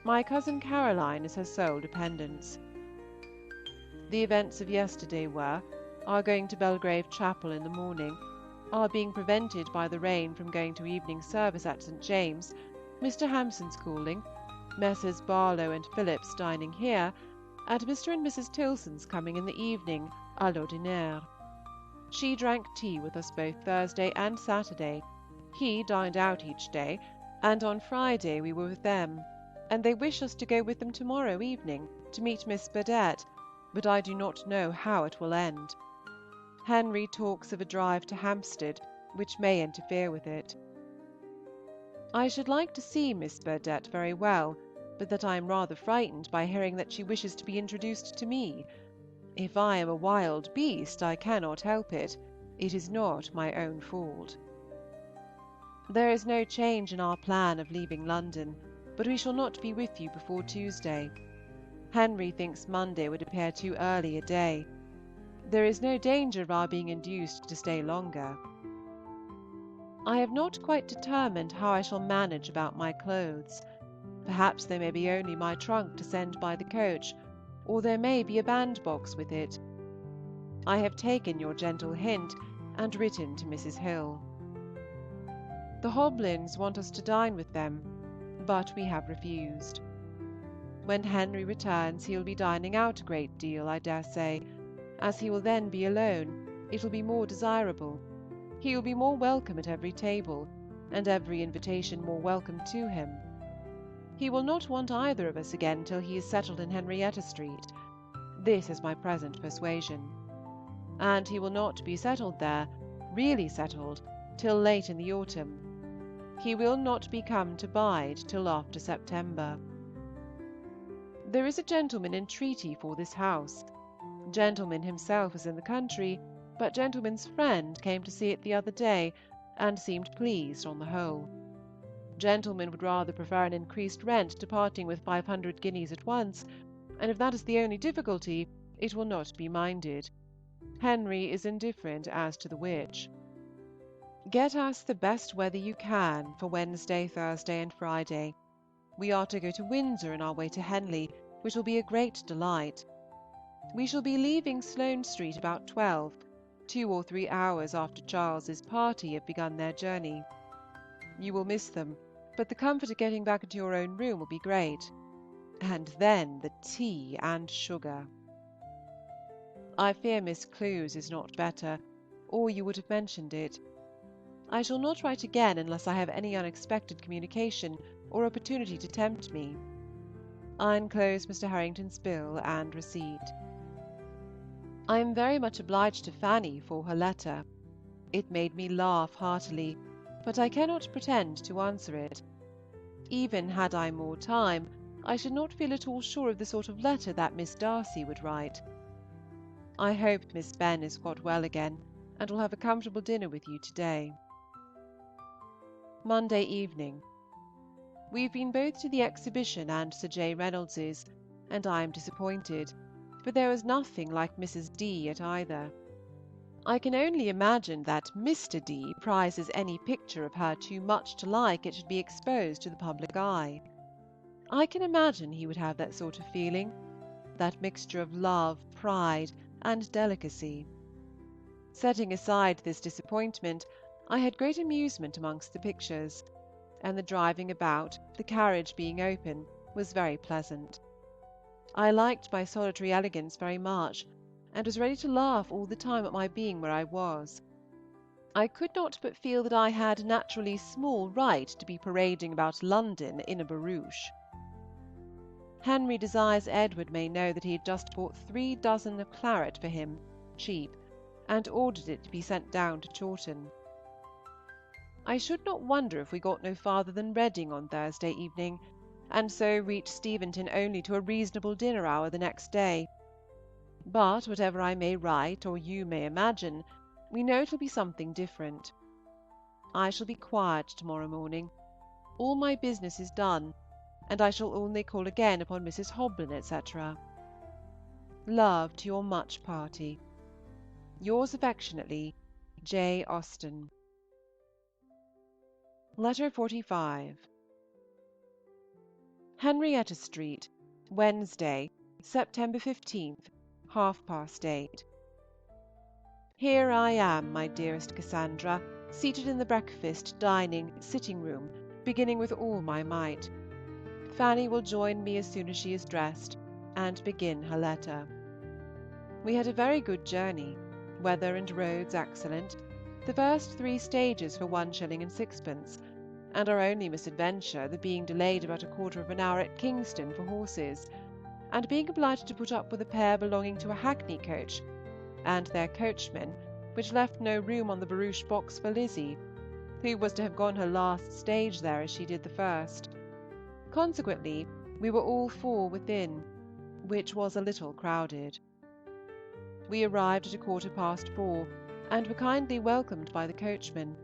My cousin Caroline is her sole dependence. The events of yesterday were, our going to Belgrave Chapel in the morning, our being prevented by the rain from going to evening service at St. James, Mr. Hampson's calling, Messrs. Barlow and Phillips dining here, and Mr. and Mrs. Tilson's coming in the evening à l'ordinaire. She drank tea with us both Thursday and Saturday. He dined out each day, and on Friday we were with them, and they wish us to go with them to-morrow evening to meet Miss Burdett, but I do not know how it will end. Henry talks of a drive to Hampstead, which may interfere with it. I should like to see Miss Burdett very well, but that I am rather frightened by hearing that she wishes to be introduced to me. If I am a wild beast, I cannot help it. It is not my own fault. There is no change in our plan of leaving London, but we shall not be with you before Tuesday. Henry thinks Monday would appear too early a day. There is no danger of our being induced to stay longer. I have not quite determined how I shall manage about my clothes. Perhaps there may be only my trunk to send by the coach, or there may be a bandbox with it. I have taken your gentle hint and written to Mrs. Hill. The Hoblins want us to dine with them, but we have refused. When Henry returns he will be dining out a great deal, I dare say. As he will then be alone, it will be more desirable. He will be more welcome at every table, and every invitation more welcome to him. He will not want either of us again till he is settled in Henrietta Street. This is my present persuasion. And he will not be settled there, really settled, till late in the autumn. He will not be come to bide till after September. There is a gentleman in treaty for this house. Gentleman himself is in the country, but gentleman's friend came to see it the other day, and seemed pleased on the whole. Gentleman would rather prefer an increased rent to parting with 500 guineas at once, and if that is the only difficulty, it will not be minded. Henry is indifferent as to the which. Get us the best weather you can for Wednesday, Thursday, and Friday. We are to go to Windsor in our way to Henley, which will be a great delight. We shall be leaving Sloane Street about 12, 2 or 3 hours after Charles's party have begun their journey. You will miss them, but the comfort of getting back into your own room will be great. And then the tea and sugar. I fear Miss Clews is not better, or you would have mentioned it. I shall not write again unless I have any unexpected communication or opportunity to tempt me. I enclose Mr. Harrington's bill and receipt. I am very much obliged to Fanny for her letter. It made me laugh heartily, but I cannot pretend to answer it. Even had I more time, I should not feel at all sure of the sort of letter that Miss Darcy would write. I hope Miss Benn is got well again, and will have a comfortable dinner with you to-day. Monday evening. We have been both to the exhibition and Sir J. Reynolds's, and I am disappointed, for there was nothing like Mrs. D. at either. I can only imagine that Mr. D. prizes any picture of her too much to like it should be exposed to the public eye. I can imagine he would have that sort of feeling, that mixture of love, pride, and delicacy. Setting aside this disappointment, I had great amusement amongst the pictures, and the driving about, the carriage being open, was very pleasant. I liked my solitary elegance very much, and was ready to laugh all the time at my being where I was. I could not but feel that I had naturally small right to be parading about London in a barouche. Henry desires Edward may know that he had just bought 3 dozen of claret for him, cheap, and ordered it to be sent down to Chawton. I should not wonder if we got no farther than Reading on Thursday evening, and so reached Steventon only to a reasonable dinner hour the next day. But whatever I may write or you may imagine, we know it will be something different. I shall be quiet to-morrow morning. All my business is done, and I shall only call again upon Mrs. Hoblin, etc. Love to your much party. Yours affectionately, J. Austen. Letter 45. Henrietta Street, Wednesday, September 15th, 8:30. Here I am, my dearest Cassandra, seated in the breakfast, dining, sitting-room, beginning with all my might. Fanny will join me as soon as she is dressed, and begin her letter. We had a very good journey, weather and roads excellent, the first 3 stages for 1 shilling and 6pence, and our only misadventure the being delayed about a quarter of an hour at Kingston for horses, and being obliged to put up with a pair belonging to a hackney coach, and their coachman, which left no room on the barouche box for Lizzie, who was to have gone her last stage there as she did the first. Consequently, we were all 4 within, which was a little crowded. We arrived at 4:15, and were kindly welcomed by the coachman,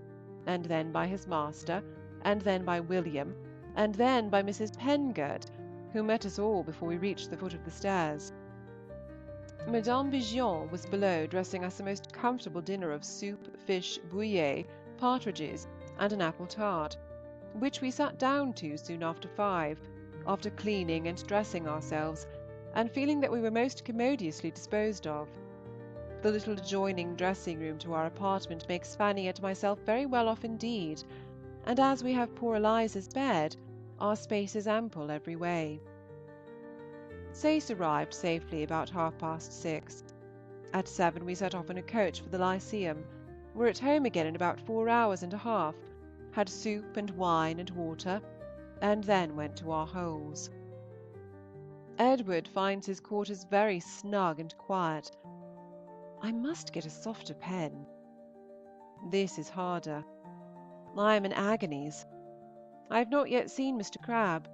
and then by his master, and then by William, and then by Mrs. Pengard, who met us all before we reached the foot of the stairs. Madame Bigeon was below dressing us a most comfortable dinner of soup, fish, bouillet, partridges, and an apple tart, which we sat down to soon after 5, after cleaning and dressing ourselves, and feeling that we were most commodiously disposed of. The little adjoining dressing-room to our apartment makes Fanny and myself very well off indeed, and as we have poor Eliza's bed, our space is ample every way. Sayce arrived safely about 6:30. At 7 we set off in a coach for the Lyceum, were at home again in about 4 hours and a half, had soup and wine and water, and then went to our holes. Edward finds his quarters very snug and quiet. I must get a softer pen. This is harder. I am in agonies. I have not yet seen Mr. Crabbe.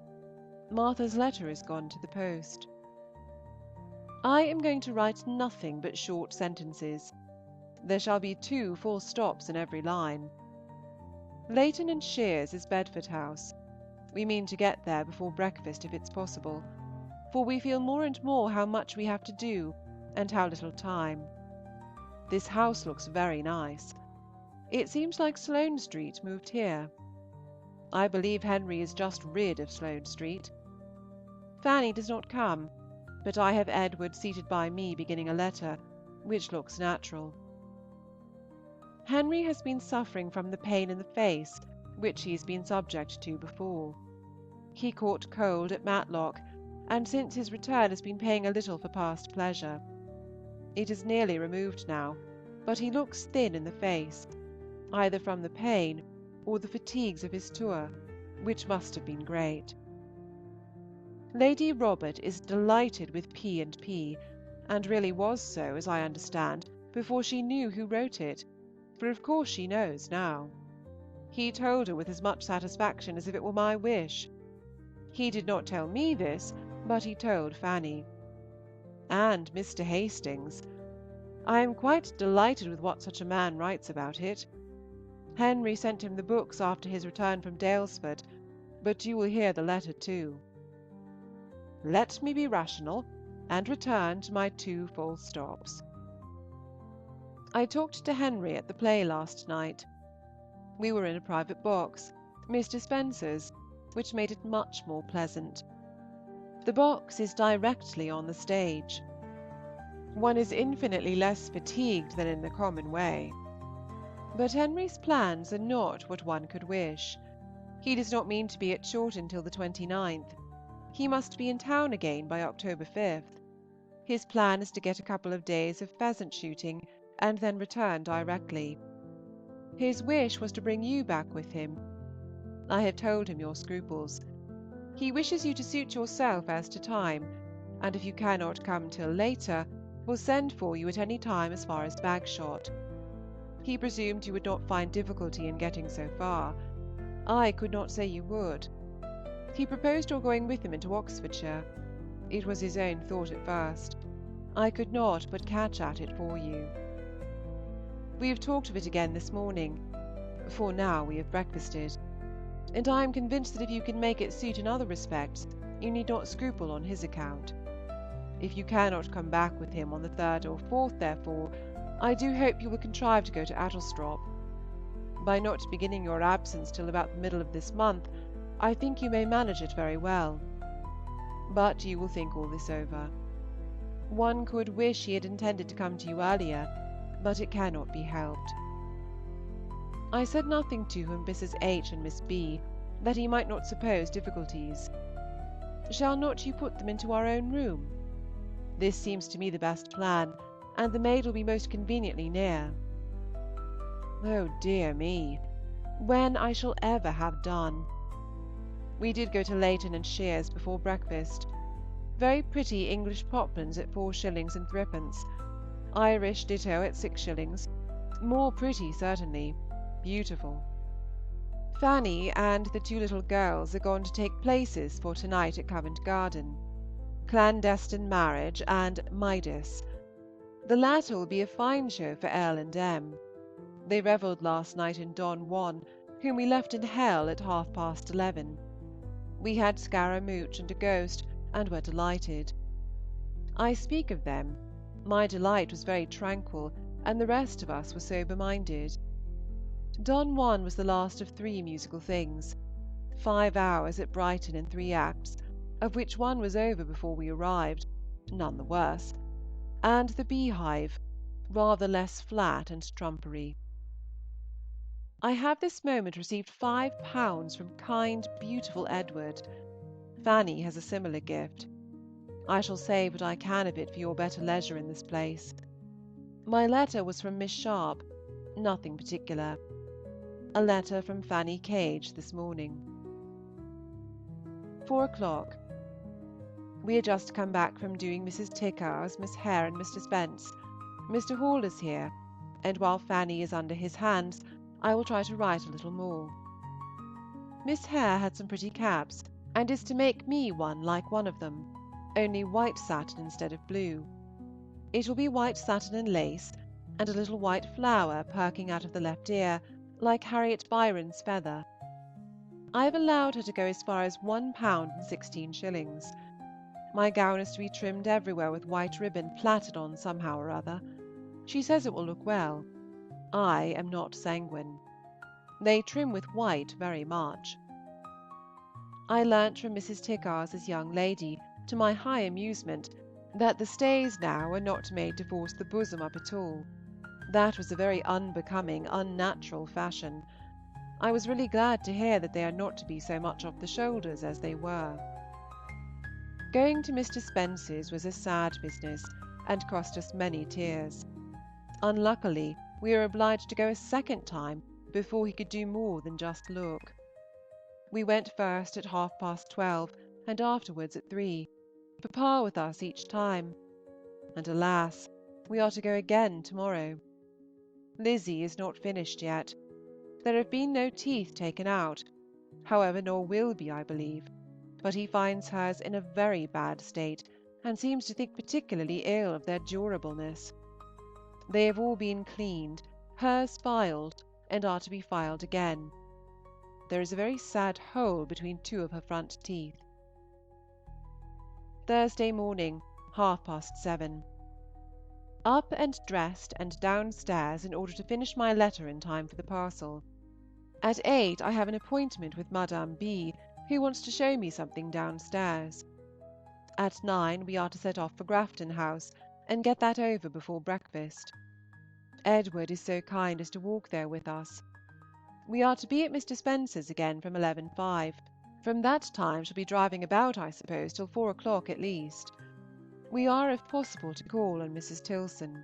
Martha's letter is gone to the post. I am going to write nothing but short sentences. There shall be 2 full stops in every line. Leighton and Shears is Bedford House. We mean to get there before breakfast if it's possible, for we feel more and more how much we have to do and how little time. This house looks very nice. It seems like Sloane Street moved here. I believe Henry is just rid of Sloane Street. Fanny does not come, but I have Edward seated by me beginning a letter, which looks natural. Henry has been suffering from the pain in the face which he has been subject to before. He caught cold at Matlock, and since his return has been paying a little for past pleasure. It is nearly removed now, but he looks thin in the face, either from the pain or the fatigues of his tour, which must have been great. Lady Robert is delighted with P&P, and really was so, as I understand, before she knew who wrote it, for of course she knows now. He told her with as much satisfaction as if it were my wish. He did not tell me this, but he told Fanny. And Mr. Hastings. I am quite delighted with what such a man writes about it. Henry sent him the books after his return from Daylesford, but you will hear the letter too. Let me be rational, and return to my 2 full stops. I talked to Henry at the play last night. We were in a private box, Mr. Spencer's, which made it much more pleasant. The box is directly on the stage. One is infinitely less fatigued than in the common way. But Henry's plans are not what one could wish. He does not mean to be at Chawton till the 29th. He must be in town again by October 5th. His plan is to get a couple of days of pheasant shooting, and then return directly. His wish was to bring you back with him. I have told him your scruples. He wishes you to suit yourself as to time, and if you cannot come till later, will send for you at any time as far as Bagshot. He presumed you would not find difficulty in getting so far. I could not say you would. He proposed your going with him into Oxfordshire. It was his own thought at first. I could not but catch at it for you. We have talked of it again this morning, for now we have breakfasted, and I am convinced that if you can make it suit in other respects, you need not scruple on his account. If you cannot come back with him on the 3rd or 4th, therefore, I do hope you will contrive to go to Adlestrop. By not beginning your absence till about the middle of this month, I think you may manage it very well. But you will think all this over. One could wish he had intended to come to you earlier, but it cannot be helped. I said nothing to him, Mrs. H. and Miss B., that he might not suppose difficulties. Shall not you put them into our own room? This seems to me the best plan, and the maid will be most conveniently near. Oh dear me, when I shall ever have done. We did go to Leighton and Shear's before breakfast. Very pretty English poplins at 4 shillings and 3d, Irish ditto at 6 shillings, more pretty certainly, beautiful. Fanny and the 2 little girls are gone to take places for to-night at Covent Garden. Clandestine Marriage and Midas. The latter will be a fine show for L and M. They revelled last night in Don Juan, whom we left in hell at 11:30. We had Scaramouche and a ghost, and were delighted. I speak of them. My delight was very tranquil, and the rest of us were sober-minded. Don Juan was the last of 3 musical things, 5 hours at Brighton in 3 acts, of which one was over before we arrived, none the worse, and the Beehive, rather less flat and trumpery. I have this moment received £5 from kind, beautiful Edward. Fanny has a similar gift. I shall save what I can of it for your better leisure in this place. My letter was from Miss Sharp, nothing particular. A letter from Fanny Cage this morning. 4 o'clock. We are just come back from doing Mrs. Tickar's, Miss Hare, and Mr. Spence. Mr. Hall is here, and while Fanny is under his hands, I will try to write a little more. Miss Hare had some pretty caps, and is to make me one like one of them, only white satin instead of blue. It will be white satin and lace, and a little white flower perking out of the left ear, like Harriet Byron's feather. I have allowed her to go as far as £1 and 16 shillings. My gown is to be trimmed everywhere with white ribbon plaited on somehow or other. She says it will look well. I am not sanguine. They trim with white very much. I learnt from Mrs. Tickars's young lady, to my high amusement, that the stays now are not made to force the bosom up at all. That was a very unbecoming, unnatural fashion. I was really glad to hear that they are not to be so much off the shoulders as they were. Going to Mr. Spence's was a sad business, and cost us many tears. Unluckily, we were obliged to go a second time before he could do more than just look. We went first at 12:30, and afterwards at 3, Papa with us each time. And alas, we are to go again to-morrow. Lizzie is not finished yet. There have been no teeth taken out, however, nor will be, I believe, but he finds hers in a very bad state, and seems to think particularly ill of their durableness. They have all been cleaned, hers filed, and are to be filed again. There is a very sad hole between 2 of her front teeth. Thursday morning, 7:30. Up and dressed and downstairs in order to finish my letter in time for the parcel. At 8 I have an appointment with Madame B., who wants to show me something downstairs. At 9 we are to set off for Grafton House, and get that over before breakfast. Edward is so kind as to walk there with us. We are to be at Mr. Spence's again from 11:05. From that time shall be driving about, I suppose, till 4 o'clock at least. We are, if possible, to call on Mrs. Tilson.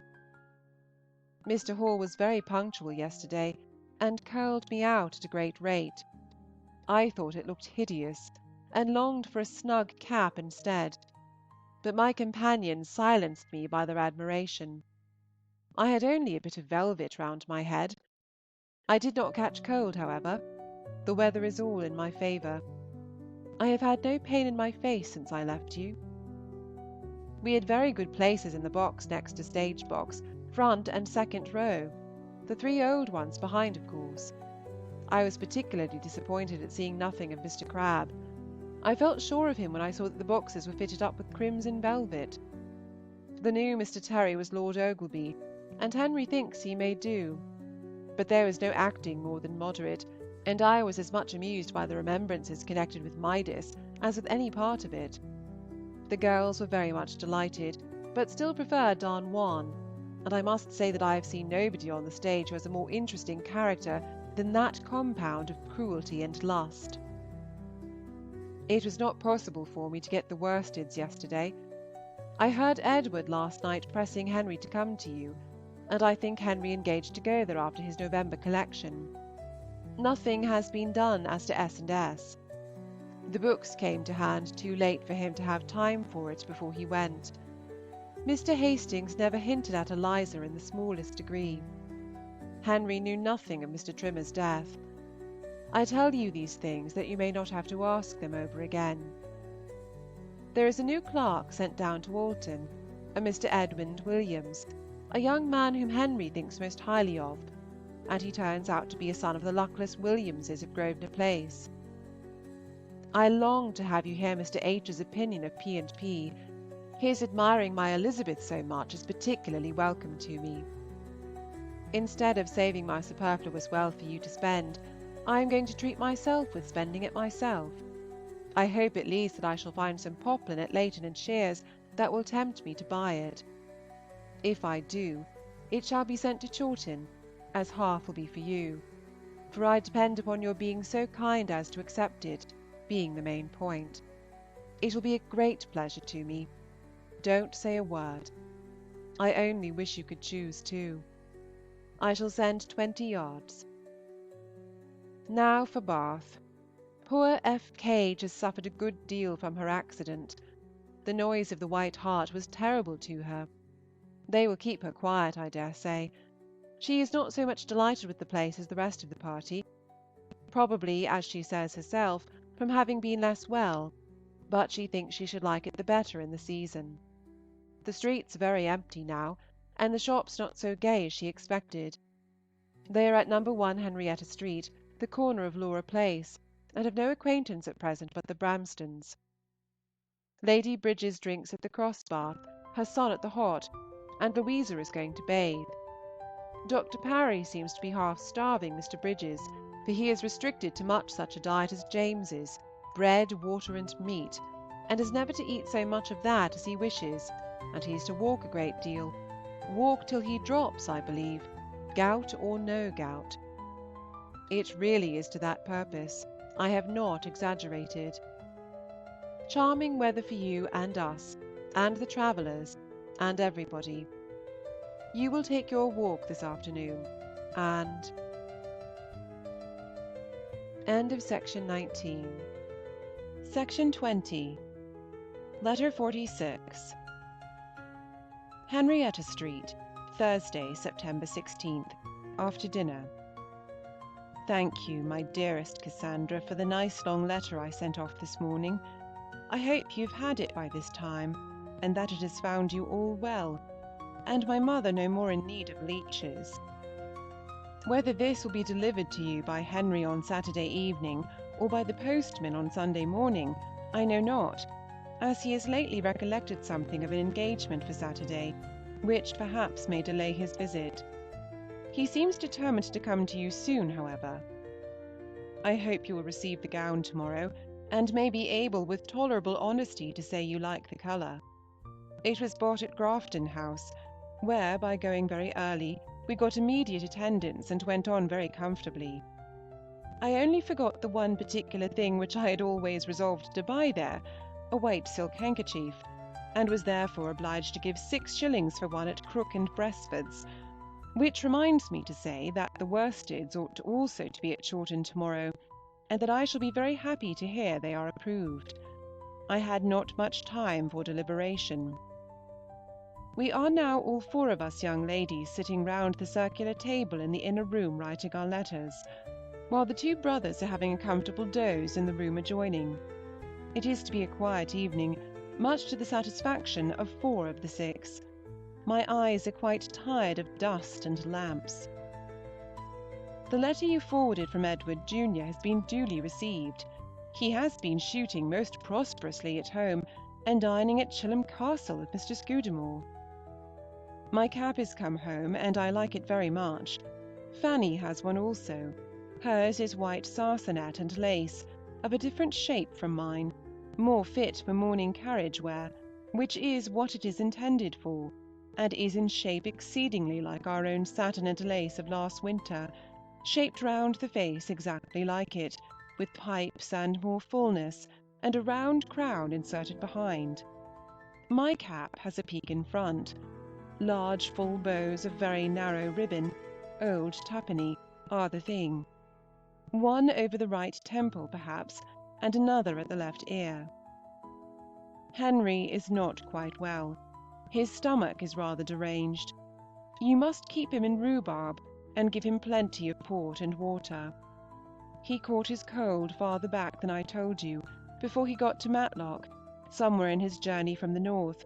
Mr. Hall was very punctual yesterday, and curled me out at a great rate. I thought it looked hideous, and longed for a snug cap instead, but my companions silenced me by their admiration. I had only a bit of velvet round my head. I did not catch cold, however. The weather is all in my favour. I have had no pain in my face since I left you. We had very good places in the box next to stage box, front and second row, the 3 old ones behind, of course. I was particularly disappointed at seeing nothing of Mr. Crabbe. I felt sure of him when I saw that the boxes were fitted up with crimson velvet. The new Mr. Terry was Lord Ogleby, and Henry thinks he may do. But there was no acting more than moderate, and I was as much amused by the remembrances connected with Midas as with any part of it. The girls were very much delighted, but still preferred Don Juan, and I must say that I have seen nobody on the stage who has a more interesting character than that compound of cruelty and lust. It was not possible for me to get the worsteds yesterday. I heard Edward last night pressing Henry to come to you, and I think Henry engaged to go there after his November collection. Nothing has been done as to S&S. The books came to hand too late for him to have time for it before he went. Mr. Hastings never hinted at Eliza in the smallest degree. Henry knew nothing of Mr. Trimmer's death. I tell you these things that you may not have to ask them over again. There is a new clerk sent down to Alton, a Mr. Edmund Williams, a young man whom Henry thinks most highly of, and he turns out to be a son of the luckless Williamses of Grosvenor Place. I long to have you hear Mr. H.'s opinion of P&P. His admiring my Elizabeth so much is particularly welcome to me. Instead of saving my superfluous wealth for you to spend, I am going to treat myself with spending it myself. I hope at least that I shall find some poplin at Leighton and Shear's that will tempt me to buy it. If I do, it shall be sent to Chawton, as half will be for you, for I depend upon your being so kind as to accept it, being the main point. It will be a great pleasure to me. Don't say a word. I only wish you could choose too. I shall send 20 yards. Now for Bath. Poor F. Cage has suffered a good deal from her accident. The noise of the White Hart was terrible to her. They will keep her quiet, I dare say. She is not so much delighted with the place as the rest of the party, probably, as she says herself, from having been less well, but she thinks she should like it the better in the season. The streets are very empty now, and the shops not so gay as she expected. They are at No. 1 Henrietta Street, the corner of Laura Place, and have no acquaintance at present but the Bramstons. Lady Bridges drinks at the Cross Bath, her son at the Hot, and Louisa is going to bathe. Dr. Parry seems to be half starving Mr. Bridges, for he is restricted to much such a diet as James's, bread, water, and meat, and is never to eat so much of that as he wishes, and he is to walk a great deal, walk till he drops, I believe, gout or no gout. It really is to that purpose. I have not exaggerated. Charming weather for you and us, and the travellers, and everybody. You will take your walk this afternoon, and... End of section 19. Section 20. Letter 46. Henrietta Street, Thursday, September 16th, after dinner. Thank you, my dearest Cassandra, for the nice long letter I sent off this morning. I hope you've had it by this time, and that it has found you all well, and my mother no more in need of leeches. Whether this will be delivered to you by Henry on Saturday evening, or by the postman on Sunday morning, I know not, as he has lately recollected something of an engagement for Saturday, which perhaps may delay his visit. He seems determined to come to you soon, however. I hope you will receive the gown tomorrow, and may be able with tolerable honesty to say you like the colour. It was bought at Grafton House, where, by going very early, we got immediate attendance and went on very comfortably. I only forgot the one particular thing which I had always resolved to buy there, a white silk handkerchief, and was therefore obliged to give 6 shillings for one at Crook and Bresford's, which reminds me to say that the worsteds ought also to be at Chawton tomorrow, and that I shall be very happy to hear they are approved. I had not much time for deliberation. We are now all 4 of us young ladies sitting round the circular table in the inner room writing our letters, while the 2 brothers are having a comfortable doze in the room adjoining. It is to be a quiet evening, much to the satisfaction of 4 of the 6. My eyes are quite tired of dust and lamps. The letter you forwarded from Edward Jr. has been duly received. He has been shooting most prosperously at home, and dining at Chilham Castle with Mr. Scudamore. My cap is come home, and I like it very much. Fanny has one also. Hers is white sarcenet and lace, of a different shape from mine, more fit for morning carriage wear, which is what it is intended for, and is in shape exceedingly like our own satin and lace of last winter, shaped round the face exactly like it, with pipes and more fullness, and a round crown inserted behind. My cap has a peak in front. Large full bows of very narrow ribbon, old twopenny, are the thing. One over the right temple, perhaps, and another at the left ear. Henry is not quite well. His stomach is rather deranged. You must keep him in rhubarb, and give him plenty of port and water. He caught his cold farther back than I told you, before he got to Matlock, somewhere in his journey from the north,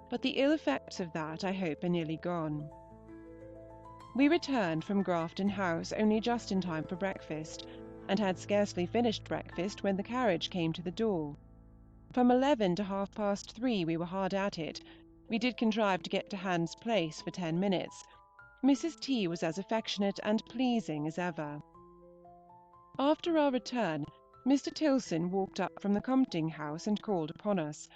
but the ill effects of that I hope are nearly gone. We returned from Grafton House only just in time for breakfast, and had scarcely finished breakfast when the carriage came to the door. From 11 to 3:30 we were hard at it. We did contrive to get to Hans Place for 10 minutes. Mrs. T. was as affectionate and pleasing as ever. After our return, Mr. Tilson walked up from the Compting House and called upon us,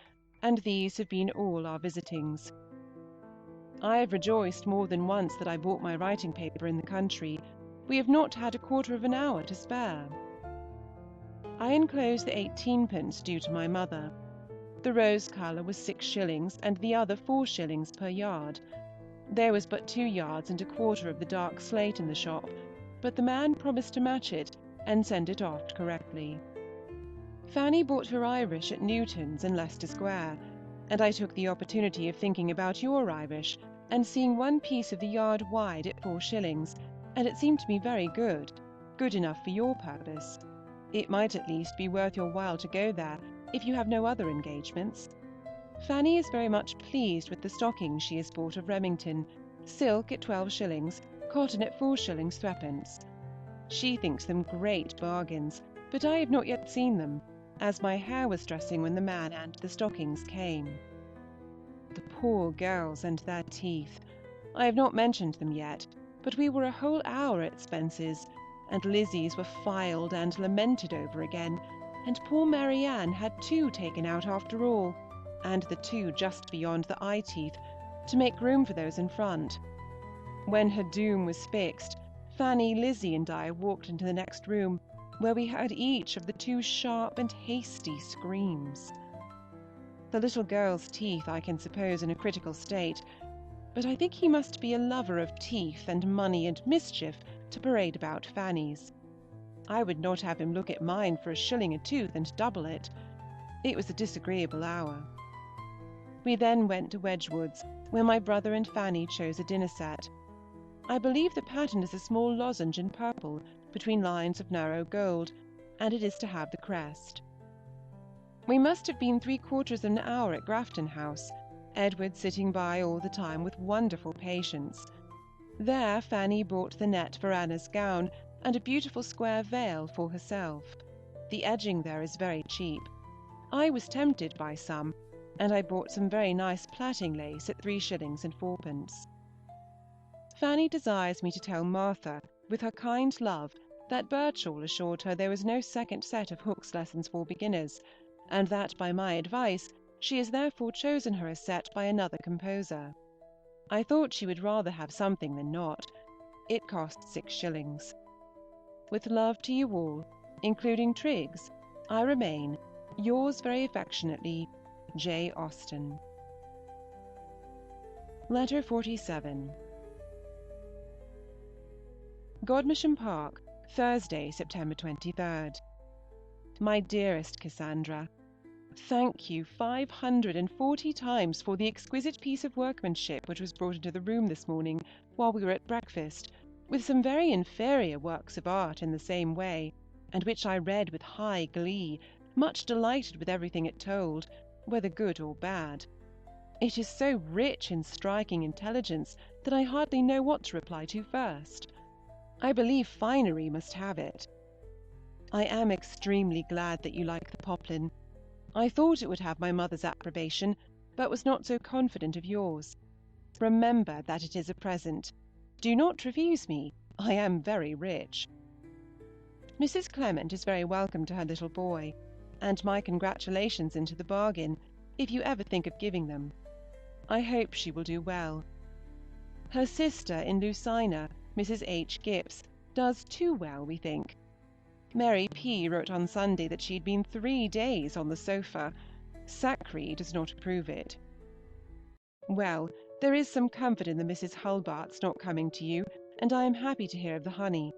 and these have been all our visitings. I have rejoiced more than once that I bought my writing paper in the country. We have not had a quarter of an hour to spare. I enclose the 18p. due to my mother. The rose colour was 6 shillings, and the other 4 shillings per yard. There was but 2 yards and a quarter of the dark slate in the shop, but the man promised to match it and send it off correctly. Fanny bought her Irish at Newton's in Leicester Square, and I took the opportunity of thinking about your Irish and seeing one piece of the yard wide at 4 shillings, and it seemed to me very good, good enough for your purpose. It might at least be worth your while to go there, if you have no other engagements. Fanny is very much pleased with the stockings she has bought of Remington, silk at 12 shillings, cotton at 4 shillings 3d. She thinks them great bargains, but I have not yet seen them, as my hair was dressing when the man and the stockings came. The poor girls and their teeth. I have not mentioned them yet, but we were a whole hour at Spence's, and Lizzie's were filed and lamented over again, and poor Marianne had 2 taken out after all, and the 2 just beyond the eye teeth, to make room for those in front. When her doom was fixed, Fanny, Lizzie, and I walked into the next room, where we heard each of the 2 sharp and hasty screams. The little girl's teeth I can suppose in a critical state, but I think he must be a lover of teeth and money and mischief to parade about Fanny's. I would not have him look at mine for 1 shilling a tooth and double it. It was a disagreeable hour. We then went to Wedgwood's, where my brother and Fanny chose a dinner set. I believe the pattern is a small lozenge in purple, between lines of narrow gold, and it is to have the crest. We must have been 3/4 of an hour at Grafton House, Edward sitting by all the time with wonderful patience. There Fanny bought the net for Anna's gown, and a beautiful square veil for herself. The edging there is very cheap. I was tempted by some, and I bought some very nice plaiting lace at 3 shillings and 4d. Fanny desires me to tell Martha, with her kind love, that Birchall assured her there was no second set of Hook's lessons for beginners, and that by my advice she has therefore chosen her a set by another composer. I thought she would rather have something than not. It costs 6 shillings. With love to you all, including Triggs, I remain, yours very affectionately, J. Austen. Letter 47. Godmersham Park, Thursday, September 23rd. My dearest Cassandra, thank you 540 times for the exquisite piece of workmanship which was brought into the room this morning while we were at breakfast, with some very inferior works of art in the same way, and which I read with high glee, much delighted with everything it told, whether good or bad. It is so rich in striking intelligence that I hardly know what to reply to first. I believe finery must have it. I am extremely glad that you like the poplin. I thought it would have my mother's approbation, but was not so confident of yours. remember that it is a present. Do not refuse me. I am very rich. Mrs. Clement is very welcome to her little boy, and my congratulations into the bargain, if you ever think of giving them. I hope she will do well. Her sister in Lucina, Mrs. H. Gipps, does too well, we think. Mary P. wrote on Sunday that she had been 3 days on the sofa. Sackree does not approve it. Well, there is some comfort in the Mrs. Hulbarts not coming to you, and I am happy to hear of the honey.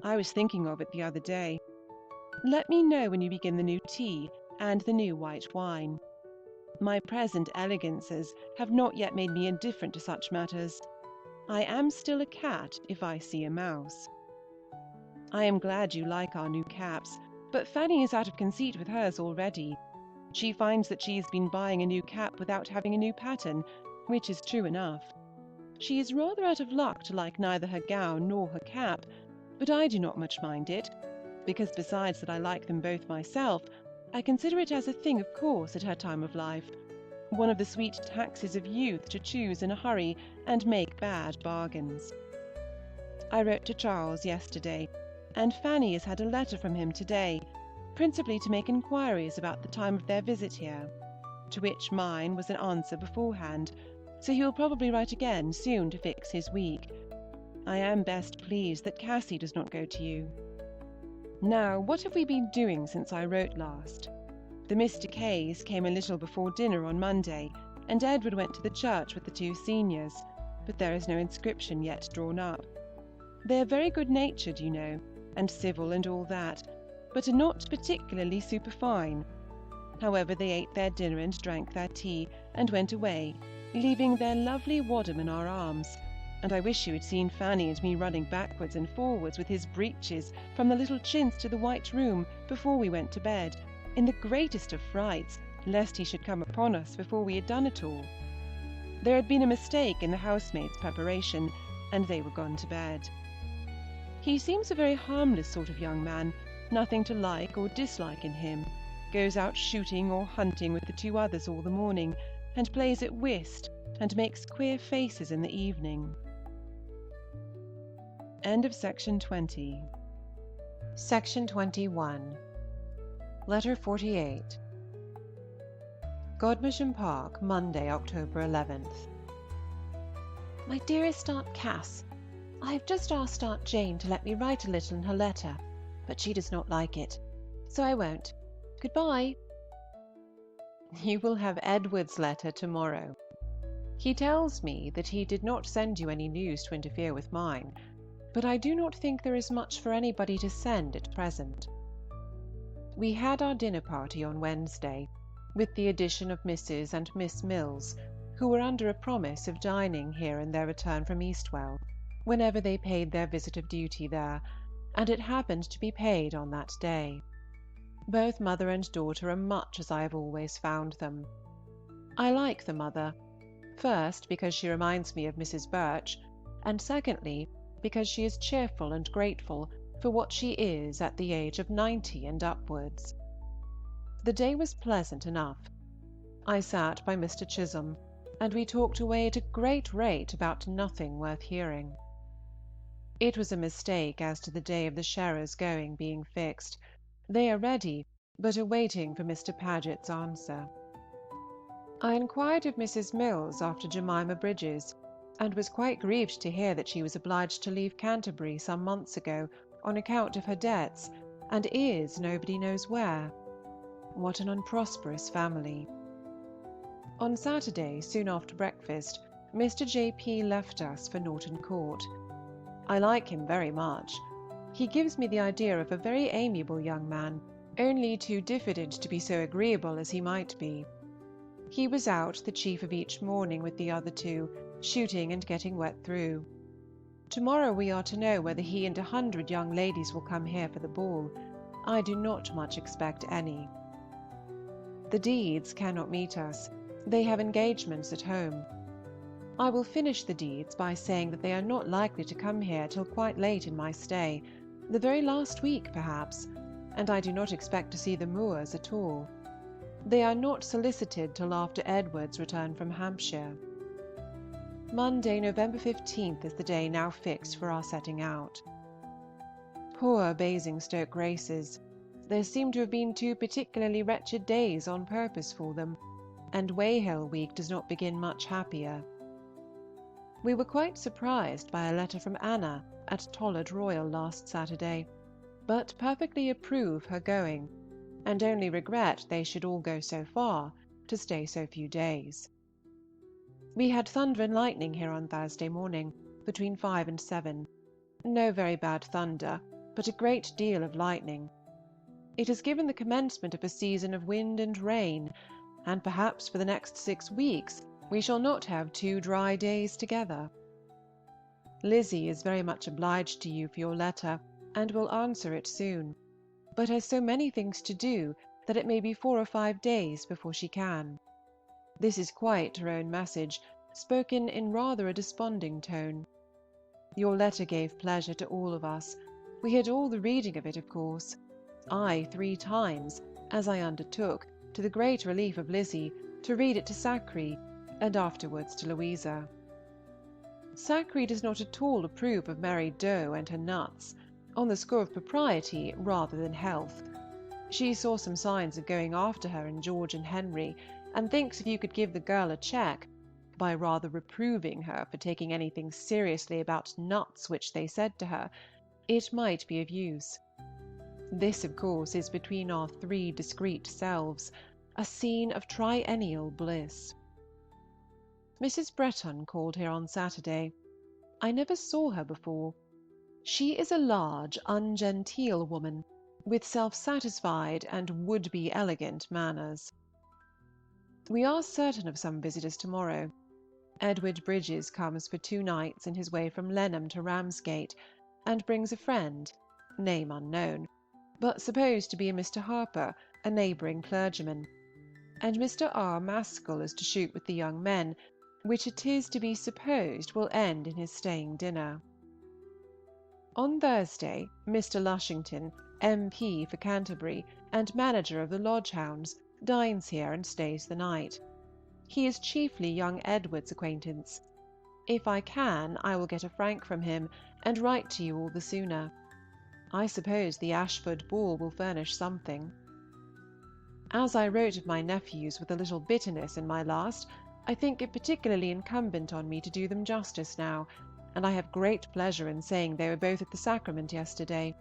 I was thinking of it the other day. Let me know when you begin the new tea and the new white wine. My present elegances have not yet made me indifferent to such matters. I am still a cat if I see a mouse. I am glad you like our new caps, but Fanny is out of conceit with hers already. She finds that she has been buying a new cap without having a new pattern, which is true enough. She is rather out of luck to like neither her gown nor her cap, but I do not much mind it, because besides that I like them both myself, I consider it as a thing of course at her time of life, one of the sweet taxes of youth to choose in a hurry and make bad bargains. I wrote to Charles yesterday, and Fanny has had a letter from him today, principally to make inquiries about the time of their visit here, to which mine was an answer beforehand, so he will probably write again soon to fix his week. I am best pleased that Cassy does not go to you. Now, what have we been doing since I wrote last? The Mr. Kays came a little before dinner on Monday, and Edward went to the church with the 2 seniors, but there is no inscription yet drawn up. They are very good-natured, you know, and civil and all that, but are not particularly superfine. However, they ate their dinner and drank their tea, and went away, leaving their lovely Wadham in our arms, and I wish you had seen Fanny and me running backwards and forwards with his breeches from the little chintz to the white room before we went to bed, in the greatest of frights, lest he should come upon us before we had done it all. There had been a mistake in the housemaids' preparation, and they were gone to bed. He seems a very harmless sort of young man, nothing to like or dislike in him, goes out shooting or hunting with the 2 others all the morning, and plays at whist, and makes queer faces in the evening. End of section 20. Section 21. Letter 48. Godmersham Park, Monday, October 11th. My dearest Aunt Cass, I have just asked Aunt Jane to let me write a little in her letter, but she does not like it, so I won't. Goodbye. You will have Edward's letter tomorrow. He tells me that he did not send you any news to interfere with mine, but I do not think there is much for anybody to send at present. We had our dinner party on Wednesday, with the addition of Mrs. and Miss Mills, who were under a promise of dining here in their return from Eastwell, whenever they paid their visit of duty there, and it happened to be paid on that day. Both mother and daughter are much as I have always found them. I like the mother, first because she reminds me of Mrs. Birch, and secondly because she is cheerful and grateful for what she is at the age of 90 and upwards. The day was pleasant enough. I sat by Mr. Chisholm, and we talked away at a great rate about nothing worth hearing. It was a mistake as to the day of the Sherers going being fixed. They are ready, but are waiting for Mr. Paget's answer. I inquired of Mrs. Mills after Jemima Bridges, and was quite grieved to hear that she was obliged to leave Canterbury some months ago on account of her debts, and is nobody knows where. What an unprosperous family. On Saturday, soon after breakfast, Mr. J.P. left us for Norton Court. I like him very much. He gives me the idea of a very amiable young man, only too diffident to be so agreeable as he might be. He was out the chief of each morning with the other 2, shooting and getting wet through. Tomorrow we are to know whether he and 100 young ladies will come here for the ball. I do not much expect any. The Deeds cannot meet us. They have engagements at home. I will finish the Deeds by saying that they are not likely to come here till quite late in my stay, the very last week perhaps, and I do not expect to see the Moores at all. They are not solicited till after Edward's return from Hampshire. Monday, November 15th is the day now fixed for our setting out. Poor Basingstoke races! There seem to have been 2 particularly wretched days on purpose for them, and Weyhill week does not begin much happier. We were quite surprised by a letter from Anna at Tollard Royal last Saturday, but perfectly approve her going, and only regret they should all go so far to stay so few days. We had thunder and lightning here on Thursday morning, between 5 and 7. No very bad thunder, but a great deal of lightning. It has given the commencement of a season of wind and rain, and perhaps for the next 6 weeks we shall not have 2 dry days together. Lizzie is very much obliged to you for your letter, and will answer it soon, but has so many things to do that it may be 4 or 5 days before she can. This is quite her own message, spoken in rather a desponding tone. Your letter gave pleasure to all of us. We had all the reading of it, of course. I 3 times, as I undertook, to the great relief of Lizzie, to read it to Sackree, and afterwards to Louisa. Sackree does not at all approve of Mary Doe and her nuts, on the score of propriety rather than health. She saw some signs of going after her in George and Henry, and thinks if you could give the girl a check, by rather reproving her for taking anything seriously about nuts which they said to her, it might be of use. This, of course, is between our 3 discreet selves, a scene of triennial bliss. Mrs. Breton called here on Saturday. I never saw her before. She is a large, ungenteel woman, with self-satisfied and would-be elegant manners. We are certain of some visitors to-morrow. Edward Bridges comes for 2 nights in his way from Lenham to Ramsgate, and brings a friend, name unknown, but supposed to be a Mr. Harper, a neighbouring clergyman, and Mr. R. Maskell is to shoot with the young men, which it is to be supposed will end in his staying dinner. On Thursday, Mr. Lushington, M.P. for Canterbury, and manager of the Lodge Hounds, dines here and stays the night. He is chiefly young Edward's acquaintance. If I can, I will get a frank from him, and write to you all the sooner. I suppose the Ashford ball will furnish something. As I wrote of my nephews with a little bitterness in my last, I think it particularly incumbent on me to do them justice now, and I have great pleasure in saying they were both at the sacrament yesterday.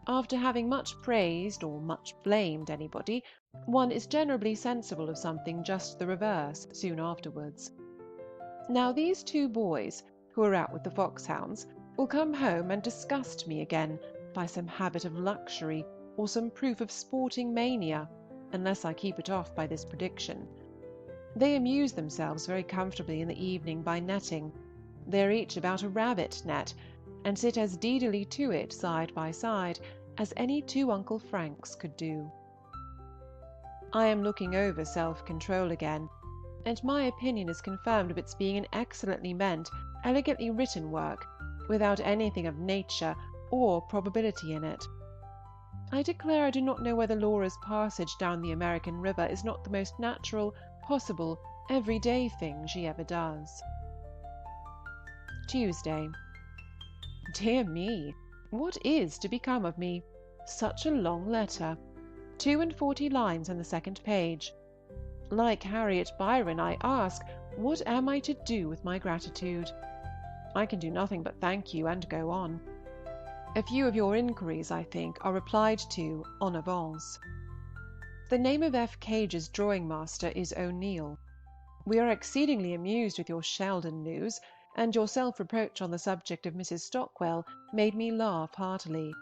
After having much praised or much blamed anybody, one is generally sensible of something just the reverse soon afterwards. Now these 2 boys, who are out with the foxhounds, will come home and disgust me again by some habit of luxury or some proof of sporting mania, unless I keep it off by this prediction. They amuse themselves very comfortably in the evening by netting. They are each about a rabbit net, and sit as deedily to it side by side as any 2 Uncle Franks could do. I am looking over self-control again, and my opinion is confirmed of its being an excellently meant, elegantly written work, without anything of nature or probability in it. I declare I do not know whether Laura's passage down the American river is not the most natural, possible, everyday thing she ever does. Tuesday. Dear me, what is to become of me? Such a long letter, 42 lines on the 2nd page. Like Harriet Byron, I ask, what am I to do with my gratitude? I can do nothing but thank you and go on. A few of your inquiries, I think, are replied to en avance. The name of F. Cage's drawing-master is O'Neill. We are exceedingly amused with your Sheldon news, and your self-reproach on the subject of Mrs. Stockwell made me laugh heartily.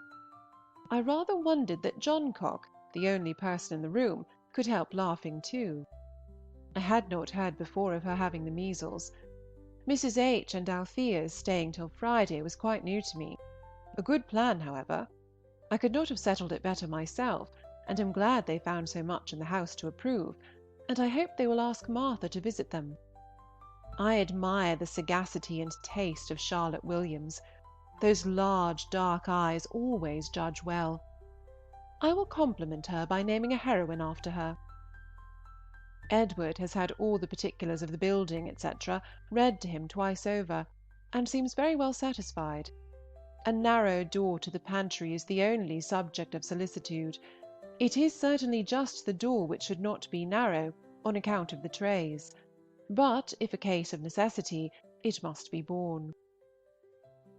I rather wondered that Johncock, the only person in the room, could help laughing too. I had not heard before of her having the measles. Mrs. H. and Althea's staying till Friday was quite new to me. A good plan, however. I could not have settled it better myself, and am glad they found so much in the house to approve, and I hope they will ask Martha to visit them. I admire the sagacity and taste of Charlotte Williams. Those large dark eyes always judge well. I will compliment her by naming a heroine after her. Edward has had all the particulars of the building, etc., read to him twice over, and seems very well satisfied. A narrow door to the pantry is the only subject of solicitude. It is certainly just the door which should not be narrow, on account of the trays; but if a case of necessity, it must be borne.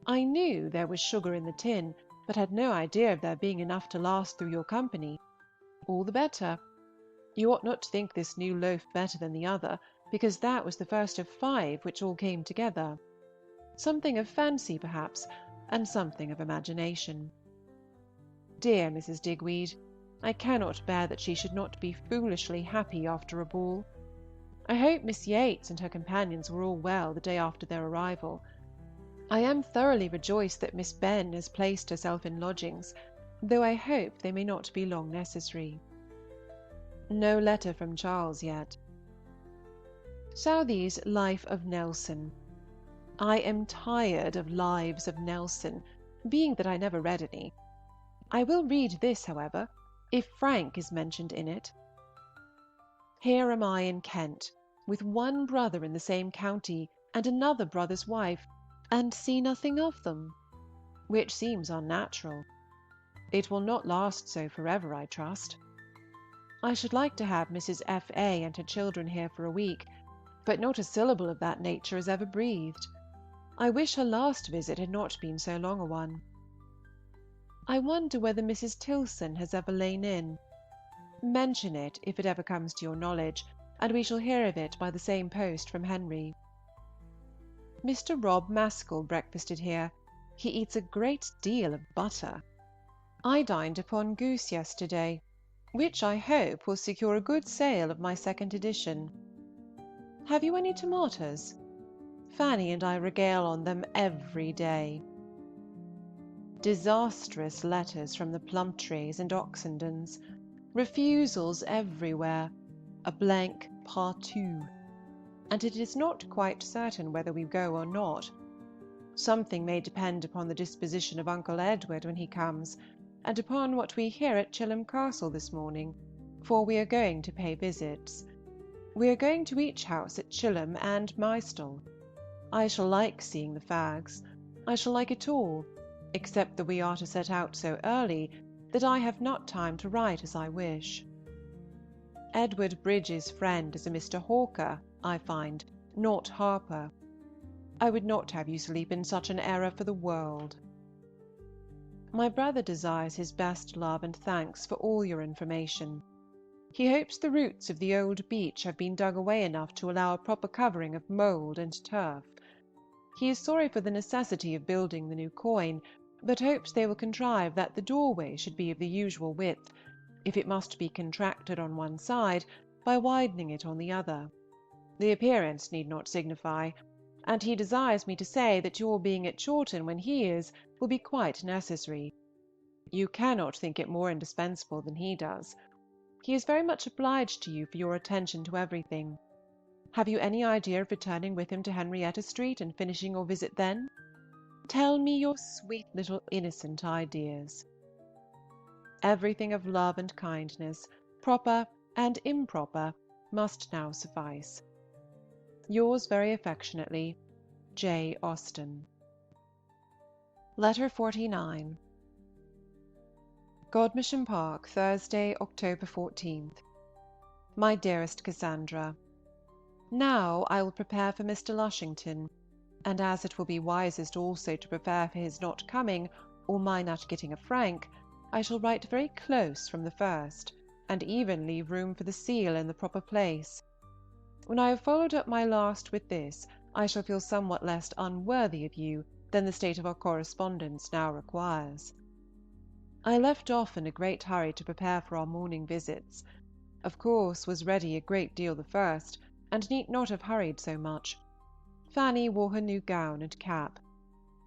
I knew there was sugar in the tin, but had no idea of there being enough to last through your company. All the better. You ought not to think this new loaf better than the other, because that was the first of 5 which all came together. Something of fancy, perhaps, and something of imagination. Dear Mrs. Digweed, I cannot bear that she should not be foolishly happy after a ball. I hope Miss Yates and her companions were all well the day after their arrival. I am thoroughly rejoiced that Miss Benn has placed herself in lodgings, though I hope they may not be long necessary. No letter from Charles yet. Southey's Life of Nelson. I am tired of Lives of Nelson, being that I never read any. I will read this, however, if Frank is mentioned in it. Here am I in Kent, with one brother in the same county, and another brother's wife, and see nothing of them, which seems unnatural. It will not last so forever, I trust. I should like to have Mrs. F.A. and her children here for a week, but not a syllable of that nature is ever breathed. I wish her last visit had not been so long a one. I wonder whether Mrs. Tilson has ever lain in. Mention it if it ever comes to your knowledge, and we shall hear of it by the same post from Henry. Mr. Rob Maskell breakfasted here. He eats a great deal of butter. I dined upon goose yesterday, which I hope will secure a good sale of my second edition. Have you any tomatoes? Fanny and I regale on them every day. Disastrous letters from the Plumptrees and Oxendens. Refusals everywhere. A blank partout. And it is not quite certain whether we go or not. Something may depend upon the disposition of Uncle Edward when he comes, and upon what we hear at Chilham Castle this morning, for we are going to pay visits. We are going to each house at Chilham and Mystole. I shall like seeing the fags. I shall like it all, except that we are to set out so early that I have not time to write as I wish. Edward Bridges' friend is a Mr. Hawker, I find, not Harper. I would not have you sleep in such an error for the world. My brother desires his best love and thanks for all your information. He hopes the roots of the old beech have been dug away enough to allow a proper covering of mould and turf. He is sorry for the necessity of building the new coin, but hopes they will contrive that the doorway should be of the usual width, if it must be contracted on one side, by widening it on the other. The appearance need not signify, and he desires me to say that your being at Chawton when he is will be quite necessary. You cannot think it more indispensable than he does. He is very much obliged to you for your attention to everything. Have you any idea of returning with him to Henrietta Street and finishing your visit then? Tell me your sweet little innocent ideas. Everything of love and kindness, proper and improper, must now suffice. Yours very affectionately, J. Austen. Letter 49. Godmersham Park, Thursday, October 14th. My dearest Cassandra, now I will prepare for Mr. Lushington, and as it will be wisest also to prepare for his not coming, or my not getting a frank, I shall write very close from the first, and even leave room for the seal in the proper place. When I have followed up my last with this, I shall feel somewhat less unworthy of you than the state of our correspondence now requires. I left off in a great hurry to prepare for our morning visits. Of course was ready a great deal the first, and need not have hurried so much. Fanny wore her new gown and cap.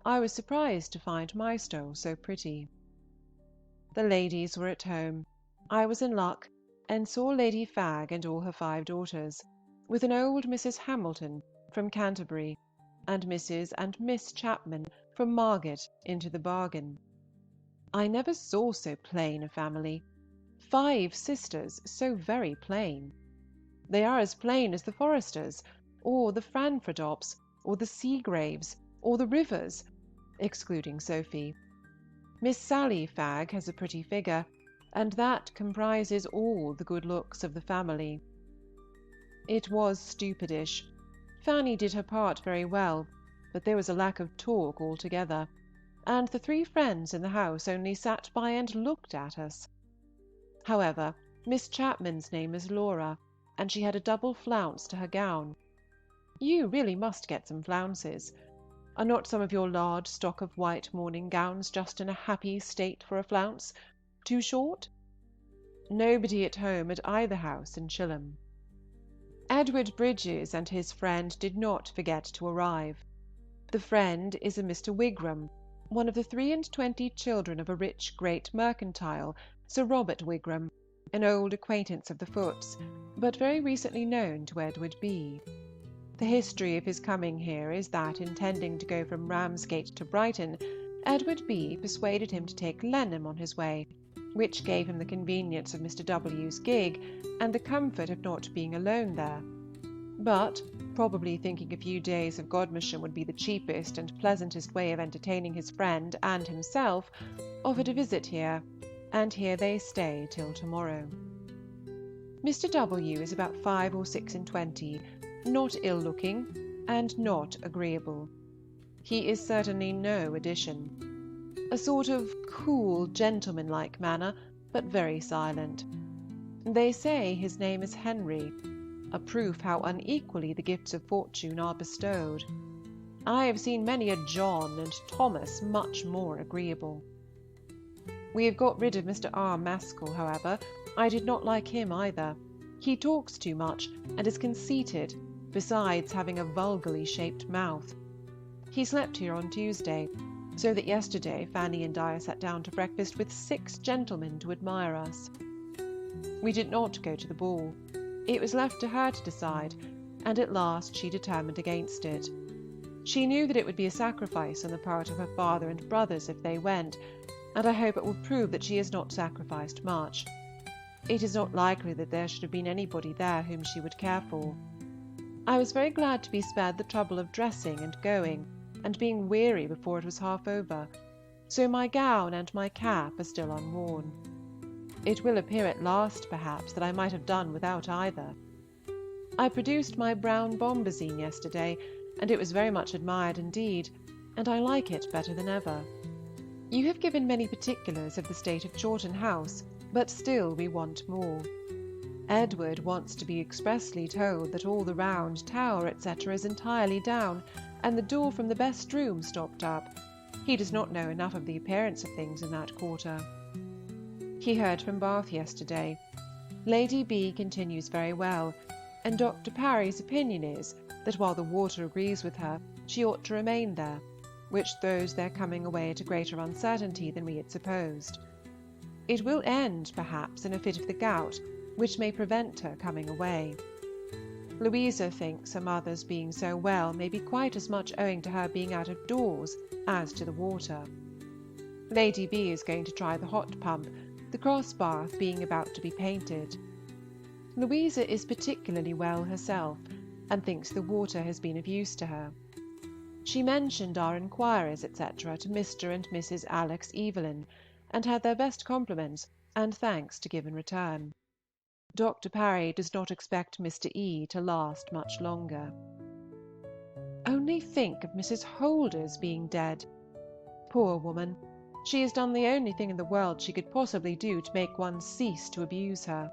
I was surprised to find Mystole so pretty. The ladies were at home. I was in luck, and saw Lady Fagg and all her 5 daughters, with an old Mrs. Hamilton from Canterbury, and Mrs. and Miss Chapman from Margate into the bargain. I never saw so plain a family. 5 sisters so very plain. They are as plain as the Foresters, or the Franfredops, or the Seagraves, or the Rivers, excluding Sophie. Miss Sally Fagg has a pretty figure, and that comprises all the good looks of the family. It was stupidish. Fanny did her part very well, but there was a lack of talk altogether, and the three friends in the house only sat by and looked at us. However, Miss Chapman's name is Laura, and she had a double flounce to her gown. You really must get some flounces. Are not some of your large stock of white morning gowns just in a happy state for a flounce? Too short? Nobody at home at either house in Chilham. Edward Bridges and his friend did not forget to arrive. The friend is a Mr. Wigram, one of the 23 children of a rich great mercantile, Sir Robert Wigram, an old acquaintance of the Footes, but very recently known to Edward B. The history of his coming here is that, intending to go from Ramsgate to Brighton, Edward B. persuaded him to take Lenham on his way, which gave him the convenience of Mr. W.'s gig, and the comfort of not being alone there. But, probably thinking a few days of Godmersham would be the cheapest and pleasantest way of entertaining his friend and himself, offered a visit here, and here they stay till to-morrow. Mr. W. is about 5 or 26, not ill-looking, and not agreeable. He is certainly no addition. A sort of cool, gentleman-like manner, but very silent. They say his name is Henry, a proof how unequally the gifts of fortune are bestowed. I have seen many a John and Thomas much more agreeable. We have got rid of Mr. R. Maskell, however. I did not like him either. He talks too much, and is conceited, besides having a vulgarly shaped mouth. He slept here on Tuesday, so that yesterday Fanny and I sat down to breakfast with 6 gentlemen to admire us. We did not go to the ball. It was left to her to decide, and at last she determined against it. She knew that it would be a sacrifice on the part of her father and brothers if they went, and I hope it will prove that she has not sacrificed much. It is not likely that there should have been anybody there whom she would care for. I was very glad to be spared the trouble of dressing and going, and being weary before it was half over, so my gown and my cap are still unworn. It will appear at last, perhaps, that I might have done without either. I produced my brown bombazine yesterday, and it was very much admired indeed, and I like it better than ever. You have given many particulars of the state of Chawton House, but still we want more. Edward wants to be expressly told that all the round tower, etc., is entirely down, and the door from the best room stopped up. He does not know enough of the appearance of things in that quarter. He heard from Bath yesterday. Lady B. continues very well, and Dr. Parry's opinion is that while the water agrees with her, she ought to remain there, which throws their coming away at a greater uncertainty than we had supposed. It will end, perhaps, in a fit of the gout, which may prevent her coming away. Louisa thinks her mother's being so well may be quite as much owing to her being out of doors as to the water. Lady B. is going to try the hot pump, the cross bath being about to be painted. Louisa is particularly well herself, and thinks the water has been of use to her. She mentioned our inquiries, etc., to Mr. and Mrs. Alex Evelyn, and had their best compliments and thanks to give in return. Dr. Parry does not expect Mr. E. to last much longer. Only think of Mrs. Holder's being dead. Poor woman! She has done the only thing in the world she could possibly do to make one cease to abuse her.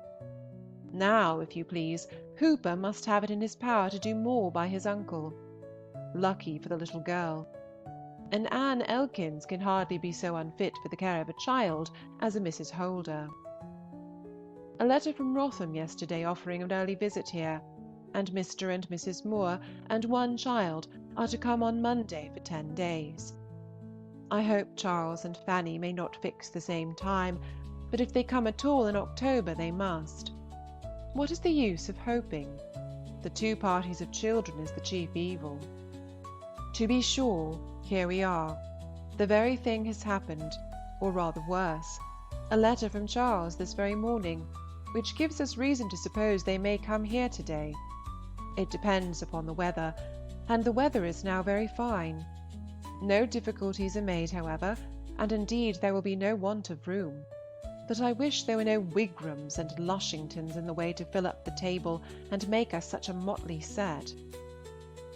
Now, if you please, Hooper must have it in his power to do more by his uncle. Lucky for the little girl. And Anne Elkins can hardly be so unfit for the care of a child as a Mrs. Holder. A letter from Wrotham yesterday offering an early visit here, and Mr. and Mrs. Moore and one child are to come on Monday for 10 days. I hope Charles and Fanny may not fix the same time, but if they come at all in October they must. What is the use of hoping? The 2 parties of children is the chief evil. To be sure, here we are. The very thing has happened, or rather worse. A letter from Charles this very morning, which gives us reason to suppose they may come here to-day. It depends upon the weather, and the weather is now very fine. No difficulties are made, however, and indeed there will be no want of room. But I wish there were no Wigrams and Lushingtons in the way to fill up the table and make us such a motley set.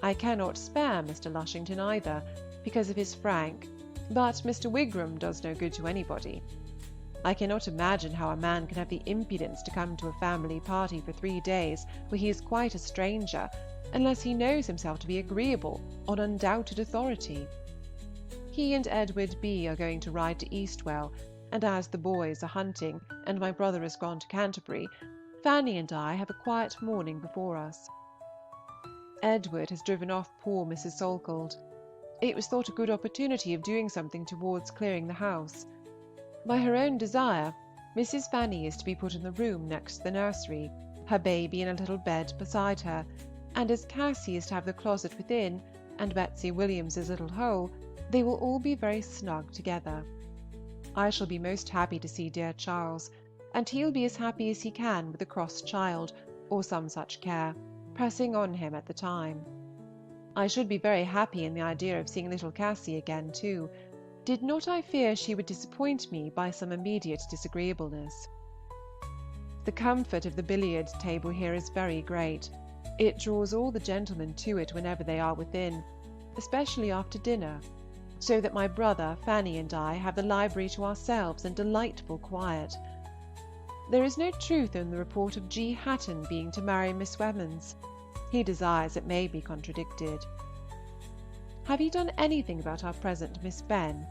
I cannot spare Mr. Lushington either, because of his frank, but Mr. Wigram does no good to anybody. I cannot imagine how a man can have the impudence to come to a family party for 3 days where he is quite a stranger, unless he knows himself to be agreeable on undoubted authority. He and Edward B. are going to ride to Eastwell, and as the boys are hunting, and my brother has gone to Canterbury, Fanny and I have a quiet morning before us. Edward has driven off poor Mrs. Salkeld. It was thought a good opportunity of doing something towards clearing the house. By her own desire, Mrs. Fanny is to be put in the room next the nursery, her baby in a little bed beside her, and as Cassie is to have the closet within, and Betsy Williams's little hole, they will all be very snug together. I shall be most happy to see dear Charles, and he'll be as happy as he can with a cross child, or some such care, pressing on him at the time. I should be very happy in the idea of seeing little Cassie again too, did not I fear she would disappoint me by some immediate disagreeableness. The comfort of the billiard table here is very great. It draws all the gentlemen to it whenever they are within, especially after dinner, so that my brother, Fanny, and I have the library to ourselves and delightful quiet. There is no truth in the report of G. Hatton being to marry Miss Wemmons. He desires it may be contradicted. Have you done anything about our present Miss Benn?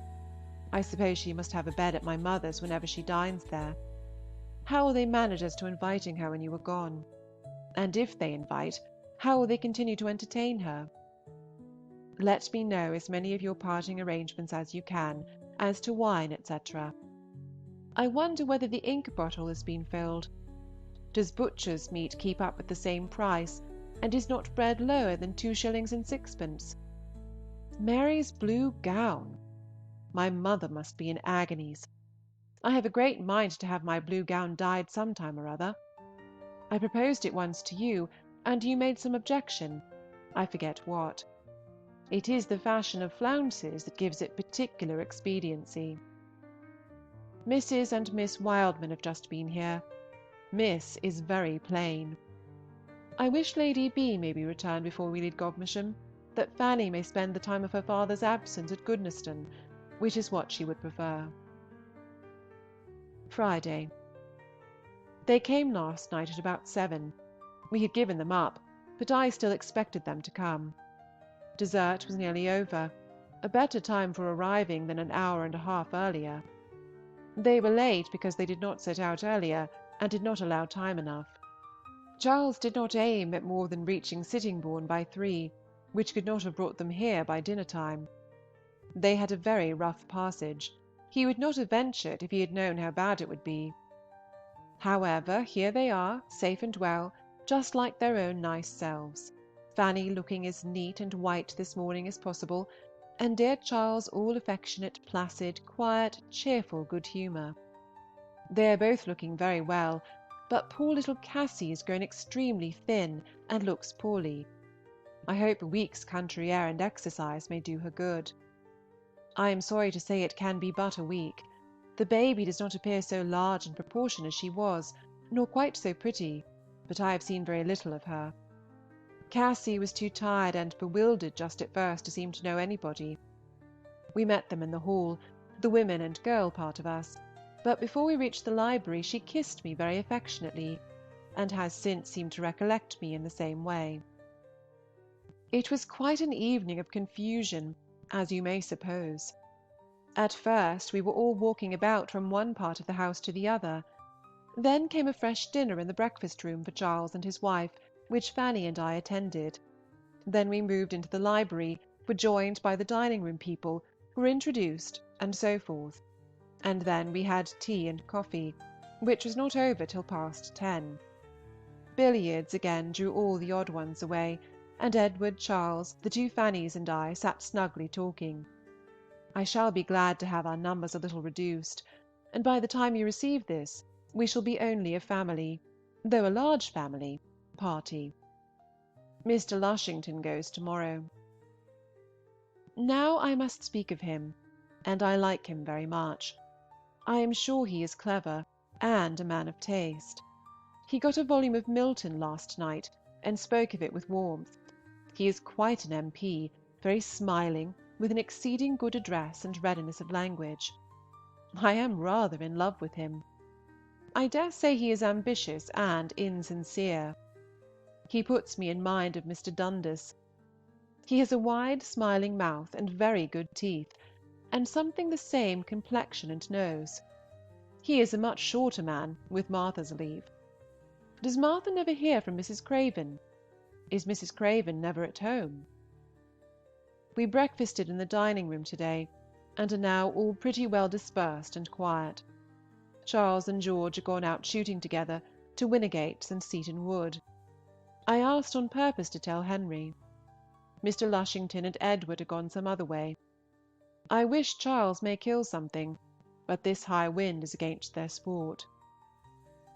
I suppose she must have a bed at my mother's whenever she dines there. How will they manage as to inviting her when you are gone? And if they invite, how will they continue to entertain her? Let me know as many of your parting arrangements as you can, as to wine, etc. I wonder whether the ink bottle has been filled. Does butcher's meat keep up with the same price, and is not bread lower than 2 shillings and 6pence? Mary's blue gown! My mother must be in agonies. I have a great mind to have my blue gown dyed some time or other. I proposed it once to you, and you made some objection. I forget what. It is the fashion of flounces that gives it particular expediency. Mrs. and Miss Wildman have just been here. Miss is very plain. I wish Lady B. may be returned before we leave Godmersham, that Fanny may spend the time of her father's absence at Goodnestone, which is what she would prefer. Friday. They came last night at about 7. We had given them up, but I still expected them to come. Dessert was nearly over, a better time for arriving than an hour and a half earlier. They were late because they did not set out earlier, and did not allow time enough. Charles did not aim at more than reaching Sittingbourne by 3, which could not have brought them here by dinner-time. They had a very rough passage. He would not have ventured if he had known how bad it would be. However, here they are, safe and well, just like their own nice selves, Fanny looking as neat and white this morning as possible, and dear Charles all affectionate, placid, quiet, cheerful good humour. They are both looking very well, but poor little Cassie is grown extremely thin, and looks poorly. I hope a week's country air and exercise may do her good. I am sorry to say it can be but a week. The baby does not appear so large in proportion as she was, nor quite so pretty, but I have seen very little of her. Cassie was too tired and bewildered just at first to seem to know anybody. We met them in the hall, the women and girl part of us, but before we reached the library she kissed me very affectionately, and has since seemed to recollect me in the same way. It was quite an evening of confusion, as you may suppose. At first we were all walking about from one part of the house to the other. Then came a fresh dinner in the breakfast-room for Charles and his wife, which Fanny and I attended. Then we moved into the library, were joined by the dining-room people, were introduced, and so forth. And then we had tea and coffee, which was not over till past 10. Billiards again drew all the odd ones away, and Edward, Charles, the 2 Fannys, and I sat snugly talking. I shall be glad to have our numbers a little reduced, and by the time you receive this, We shall be only a family, though a large family, party. Mr. Lushington goes to-morrow. Now I must speak of him, and I like him very much. I am sure he is clever, and a man of taste. He got a volume of Milton last night, and spoke of it with warmth. He is quite an M.P., very smiling, with an exceeding good address and readiness of language. I am rather in love with him. I dare say he is ambitious and insincere. He puts me in mind of Mr. Dundas. He has a wide smiling mouth and very good teeth, and something the same complexion and nose. He is a much shorter man, with Martha's leave. Does Martha never hear from Mrs. Craven? Is Mrs. Craven never at home? We breakfasted in the dining-room to-day, and are now all pretty well dispersed and quiet. Charles and George are gone out shooting together, to Winnigates and Seaton Wood. I asked on purpose to tell Henry. Mr. Lushington and Edward are gone some other way. I wish Charles may kill something, but this high wind is against their sport.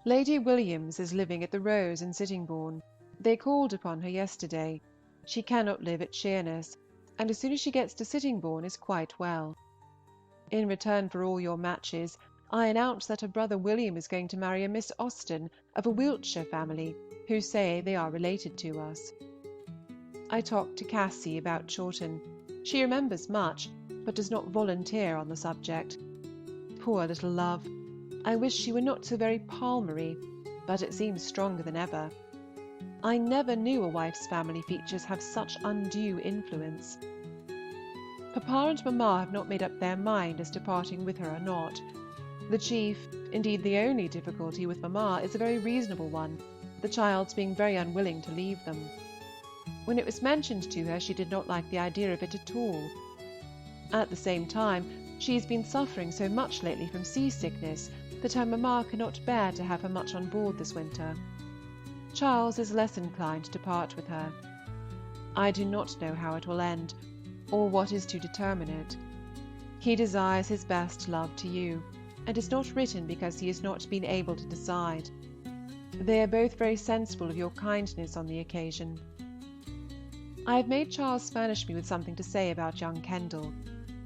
Lady Williams is living at the Rose in Sittingbourne. They called upon her yesterday. She cannot live at Sheerness, and as soon as she gets to Sittingbourne is quite well. In return for all your matches, I announce that her brother William is going to marry a Miss Austen of a Wiltshire family, who say they are related to us. I talked to Cassie about Chawton. She remembers much, but does not volunteer on the subject. Poor little love! I wish she were not so very Palmery, but it seems stronger than ever. I never knew a wife's family features have such undue influence. Papa and mamma have not made up their mind as to parting with her or not. The chief, indeed the only difficulty with mamma is a very reasonable one, the child's being very unwilling to leave them. When it was mentioned to her, she did not like the idea of it at all. At the same time, she has been suffering so much lately from sea-sickness that her mamma cannot bear to have her much on board this winter. Charles is less inclined to part with her. I do not know how it will end, or what is to determine it. He desires his best love to you, and has not written because he has not been able to decide. They are both very sensible of your kindness on the occasion. I have made Charles furnish me with something to say about young Kendall.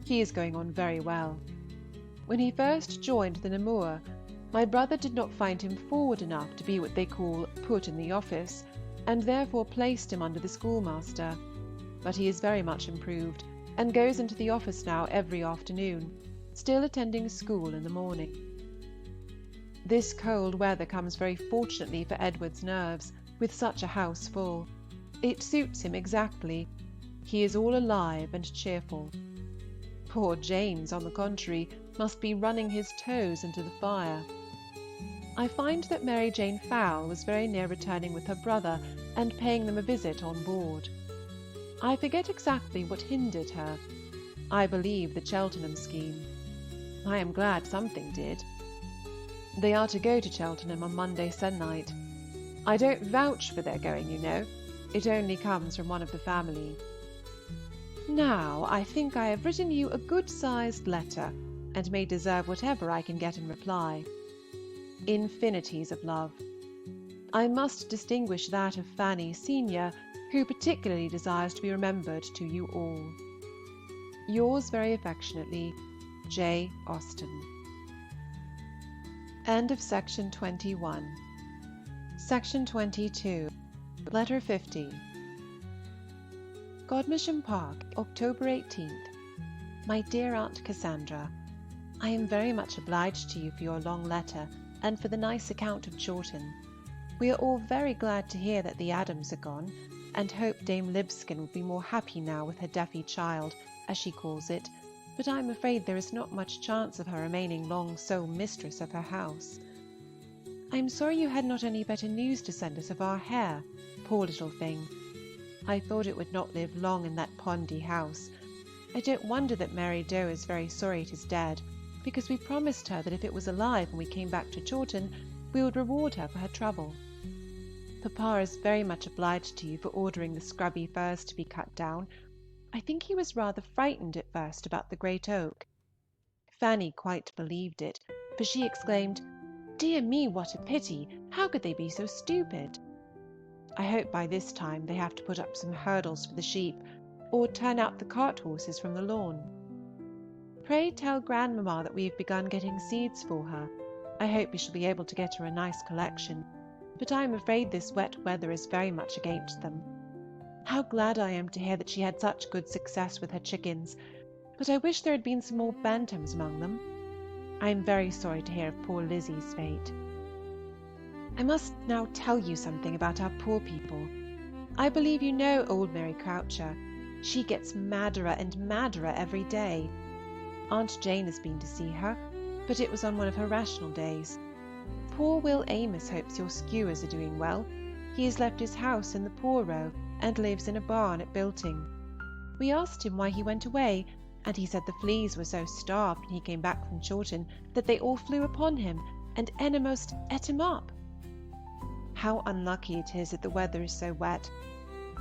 He is going on very well. When he first joined the Namur, my brother did not find him forward enough to be what they call put in the office, and therefore placed him under the schoolmaster. But he is very much improved, and goes into the office now every afternoon, still attending school in the morning. This cold weather comes very fortunately for Edward's nerves, with such a house full. It suits him exactly. He is all alive and cheerful. Poor James, on the contrary, must be running his toes into the fire. I find that Mary Jane Fowle was very near returning with her brother and paying them a visit on board. I forget exactly what hindered her. I believe the Cheltenham scheme. I am glad something did. They are to go to Cheltenham on Monday se'nnight. I don't vouch for their going, you know. It only comes from one of the family. Now, I think I have written you a good-sized letter, and may deserve whatever I can get in reply. Infinities of love. I must distinguish that of Fanny Senior, who particularly desires to be remembered to you all. Yours very affectionately, J. Austen. End of section 21. Section 22. Letter 50. Godmersham Park, October 18th. My dear Aunt Cassandra, I am very much obliged to you for your long letter and for the nice account of Chawton. We are all very glad to hear that the Adams are gone, and hope Dame Libscombe will be more happy now with her deafy child, as she calls it, but I am afraid there is not much chance of her remaining long sole mistress of her house. I am sorry you had not any better news to send us of our hare, poor little thing. I thought it would not live long in that pondy house. I don't wonder that Mary Doe is very sorry it is dead, because we promised her that if it was alive when we came back to Chawton, we would reward her for her trouble. Papa is very much obliged to you for ordering the scrubby firs to be cut down. I think he was rather frightened at first about the great oak. Fanny quite believed it, for she exclaimed, Dear me, what a pity! How could they be so stupid? I hope by this time they have to put up some hurdles for the sheep, or turn out the cart horses from the lawn. Pray tell grandmamma that we have begun getting seeds for her. I hope we shall be able to get her a nice collection, but I am afraid this wet weather is very much against them. How glad I am to hear that she had such good success with her chickens, but I wish there had been some more bantams among them. I am very sorry to hear of poor Lizzie's fate. I must now tell you something about our poor people. I believe you know old Mary Croucher. She gets madderer and madderer every day. Aunt Jane has been to see her, but it was on one of her rational days. Poor Will Amos hopes your skewers are doing well. He has left his house in the Poor Row and lives in a barn at Bilting. We asked him why he went away, and he said the fleas were so starved when he came back from Chawton that they all flew upon him and entermost ate him up. How unlucky it is that the weather is so wet.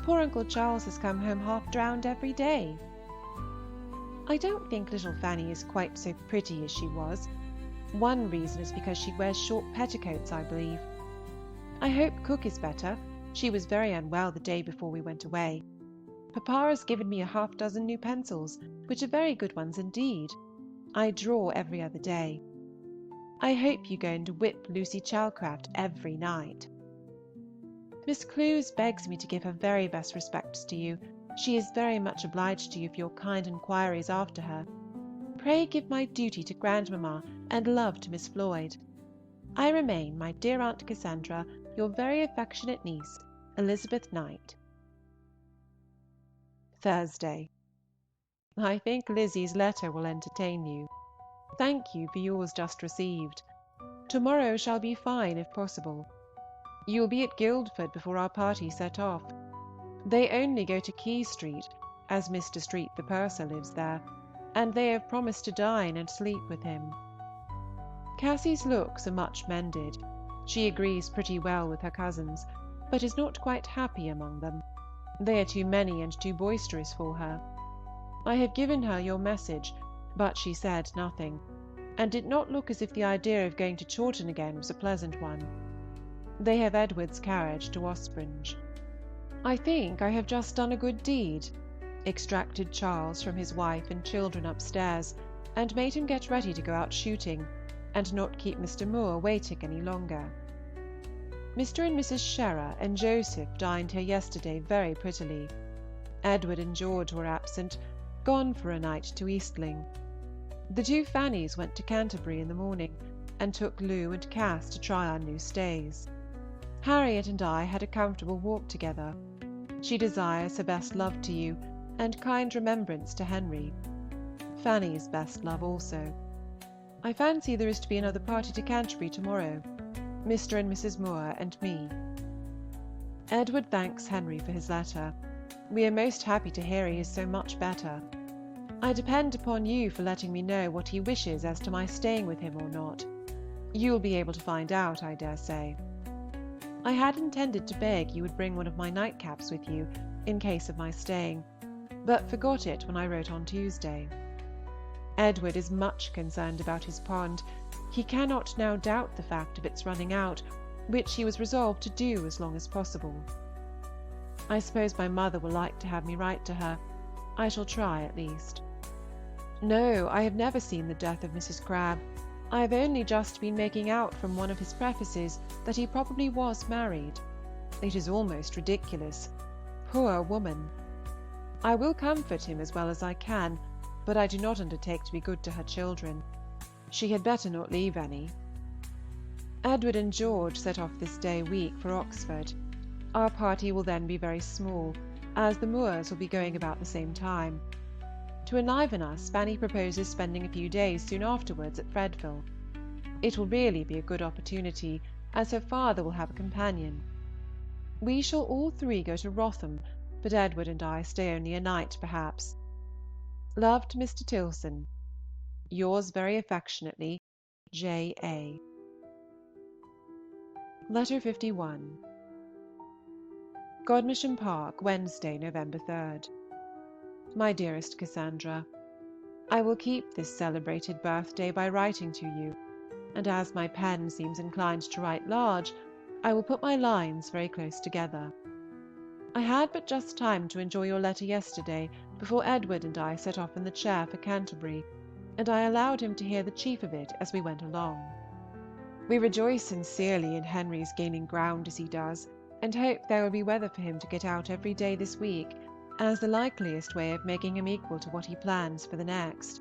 Poor Uncle Charles has come home half drowned every day. I don't think little Fanny is quite so pretty as she was. One reason is because she wears short petticoats, I believe. I hope Cook is better. She was very unwell the day before we went away. Papa has given me a half-dozen new pencils, which are very good ones indeed. I draw every other day. I hope you go and whip Lucy Chalcraft every night. Miss Clews begs me to give her very best respects to you. She is very much obliged to you for your kind inquiries after her. Pray give my duty to grandmamma and love to Miss Floyd. I remain, my dear Aunt Cassandra, your very affectionate niece, Elizabeth Knight. Thursday. I think Lizzie's letter will entertain you. Thank you for yours just received. Tomorrow shall be fine if possible. You will be at Guildford before our party set off. They only go to Key Street, as Mr. Street the purser lives there, and they have promised to dine and sleep with him. Cassie's looks are much mended. She agrees pretty well with her cousins, but is not quite happy among them. They are too many and too boisterous for her. I have given her your message, but she said nothing, and did not look as if the idea of going to Chawton again was a pleasant one. They have Edward's carriage to Ospringe. I think I have just done a good deed, extracted Charles from his wife and children upstairs, and made him get ready to go out shooting, and not keep Mr. Moore waiting any longer. Mr. and Mrs. Shearer and Joseph dined here yesterday very prettily. Edward and George were absent, gone for a night to Eastling. The two Fannys went to Canterbury in the morning, and took Lou and Cass to try on new stays. Harriet and I had a comfortable walk together. She desires her best love to you, and kind remembrance to Henry. Fanny's best love also. I fancy there is to be another party to Canterbury tomorrow, Mr. and Mrs. Moore and me. Edward thanks Henry for his letter. We are most happy to hear he is so much better. I depend upon you for letting me know what he wishes as to my staying with him or not. You will be able to find out, I dare say. I had intended to beg you would bring one of my nightcaps with you, in case of my staying, but forgot it when I wrote on Tuesday. Edward is much concerned about his pond. He cannot now doubt the fact of its running out, which he was resolved to do as long as possible. I suppose my mother will like to have me write to her. I shall try at least. No, I have never seen the death of Mrs. Crabbe. I have only just been making out from one of his prefaces that he probably was married. It is almost ridiculous. Poor woman! I will comfort him as well as I can, but I do not undertake to be good to her children. She had better not leave any. Edward and George set off this day week for Oxford. Our party will then be very small, as the Moores will be going about the same time. To enliven us, Fanny proposes spending a few days soon afterwards at Fredville. It will really be a good opportunity, as her father will have a companion. We shall all three go to Wrotham, but Edward and I stay only a night, perhaps. Love to Mr. Tilson. Yours very affectionately, J. A. Letter 51. Godmersham Park, Wednesday, November 3rd. My dearest Cassandra, I will keep this celebrated birthday by writing to you. and as my pen seems inclined to write large, I will put my lines very close together. I had but just time to enjoy your letter yesterday before Edward and I set off in the chair for Canterbury, and I allowed him to hear the chief of it as we went along. We rejoice sincerely in Henry's gaining ground as he does, and hope there will be weather for him to get out every day this week, as the likeliest way of making him equal to what he plans for the next.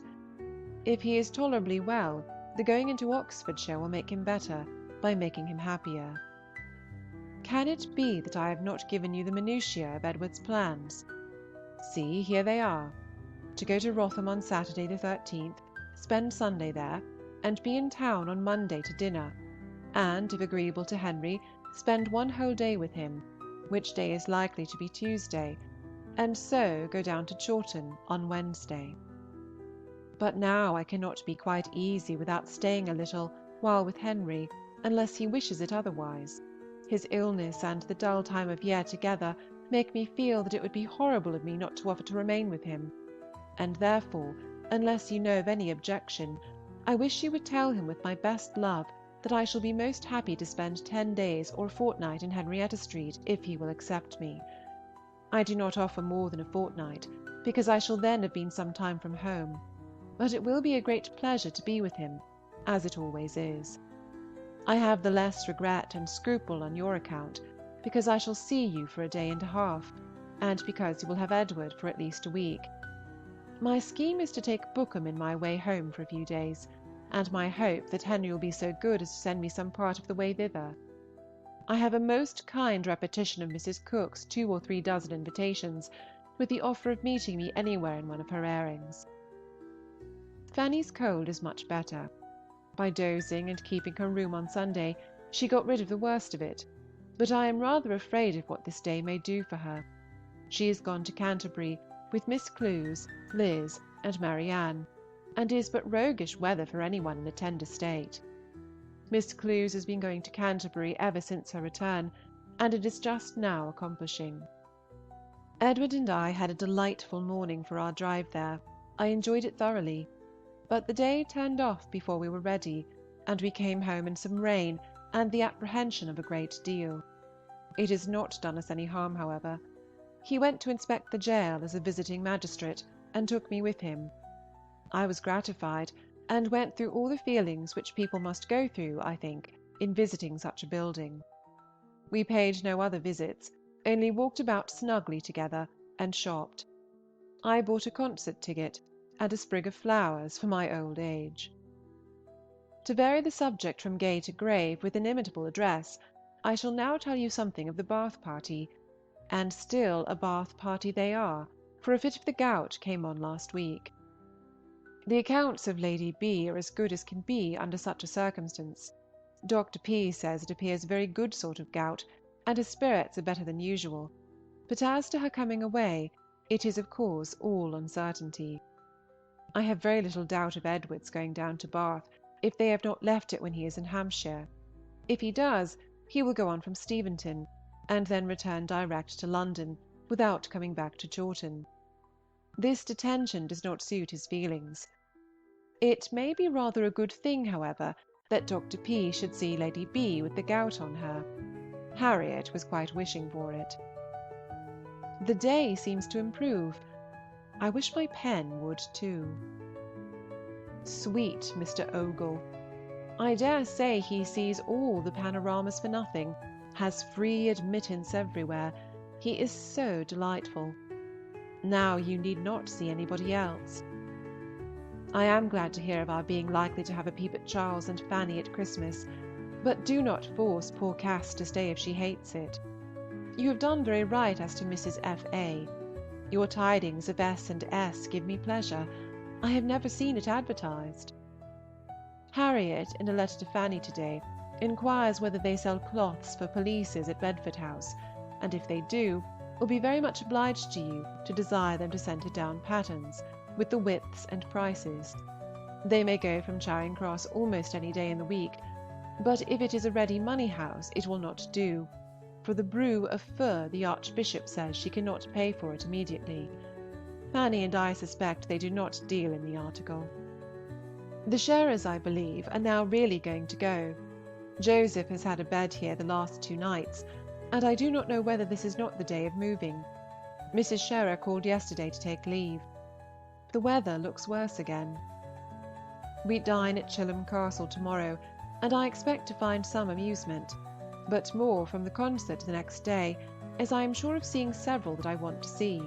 If he is tolerably well, the going into Oxfordshire will make him better, by making him happier. Can it be that I have not given you the minutiae of Edward's plans? See, here they are. To go to Wrotham on Saturday the 13th, spend Sunday there, and be in town on Monday to dinner, and, if agreeable to Henry, spend one whole day with him, which day is likely to be Tuesday, and so go down to Chawton on Wednesday. But now I cannot be quite easy without staying a little while with Henry, unless he wishes it otherwise. His illness and the dull time of year together make me feel that it would be horrible of me not to offer to remain with him, and therefore, unless you know of any objection, I wish you would tell him with my best love that I shall be most happy to spend 10 days or a fortnight in Henrietta Street if he will accept me. I do not offer more than a fortnight, because I shall then have been some time from home, but it will be a great pleasure to be with him, as it always is. I have the less regret and scruple on your account, because I shall see you for a day and a half, and because you will have Edward for at least a week. My scheme is to take Bookham in my way home for a few days, and my hope that Henry will be so good as to send me some part of the way thither. I have a most kind repetition of Mrs. Cook's 2 or 3 dozen invitations, with the offer of meeting me anywhere in one of her airings. Fanny's cold is much better. By dozing and keeping her room on Sunday, she got rid of the worst of it, but I am rather afraid of what this day may do for her. She is gone to Canterbury with Miss Clews, Liz, and Marianne, and is but roguish weather for any one in a tender state. Miss Clews has been going to Canterbury ever since her return, and it is just now accomplishing. Edward and I had a delightful morning for our drive there. I enjoyed it thoroughly, but the day turned off before we were ready, and we came home in some rain and the apprehension of a great deal. It has not done us any harm, however. He went to inspect the gaol as a visiting magistrate, and took me with him. I was gratified, and went through all the feelings which people must go through, I think, in visiting such a building. We paid no other visits, only walked about snugly together, and shopped. I bought a concert ticket, and a sprig of flowers for my old age. To vary the subject from gay to grave with inimitable address, I shall now tell you something of the Bath party, and still a Bath party they are, for a fit of the gout came on last week. The accounts of Lady B. are as good as can be under such a circumstance. Dr. P. says it appears a very good sort of gout, and her spirits are better than usual, but as to her coming away, it is of course all uncertainty. I have very little doubt of Edward's going down to Bath, if they have not left it when he is in Hampshire. If he does, he will go on from Steventon, and then return direct to London, without coming back to Chawton. This detention does not suit his feelings. It may be rather a good thing, however, that Dr. P. should see Lady B. with the gout on her. Harriet was quite wishing for it. The day seems to improve. I wish my pen would too. Sweet Mr. Ogle! I dare say he sees all the panoramas for nothing, has free admittance everywhere. He is so delightful. Now you need not see anybody else. I am glad to hear of our being likely to have a peep at Charles and Fanny at Christmas, but do not force poor Cass to stay if she hates it. You have done very right as to Mrs. F.A. Your tidings of S. and S. give me pleasure. I have never seen it advertised. Harriet, in a letter to Fanny to-day, inquires whether they sell cloths for pelisses at Bedford House, and if they do, will be very much obliged to you to desire them to send her down patterns, with the widths and prices. They may go from Charing Cross almost any day in the week, but if it is a ready money house it will not do, for the brew of fur the Archbishop says she cannot pay for it immediately. Fanny and I suspect they do not deal in the article. The Sharers, I believe, are now really going to go. Joseph has had a bed here the last 2 nights, and I do not know whether this is not the day of moving. Mrs. Sharer called yesterday to take leave. The weather looks worse again. We dine at Chilham Castle to-morrow, and I expect to find some amusement, but more from the concert the next day, as I am sure of seeing several that I want to see.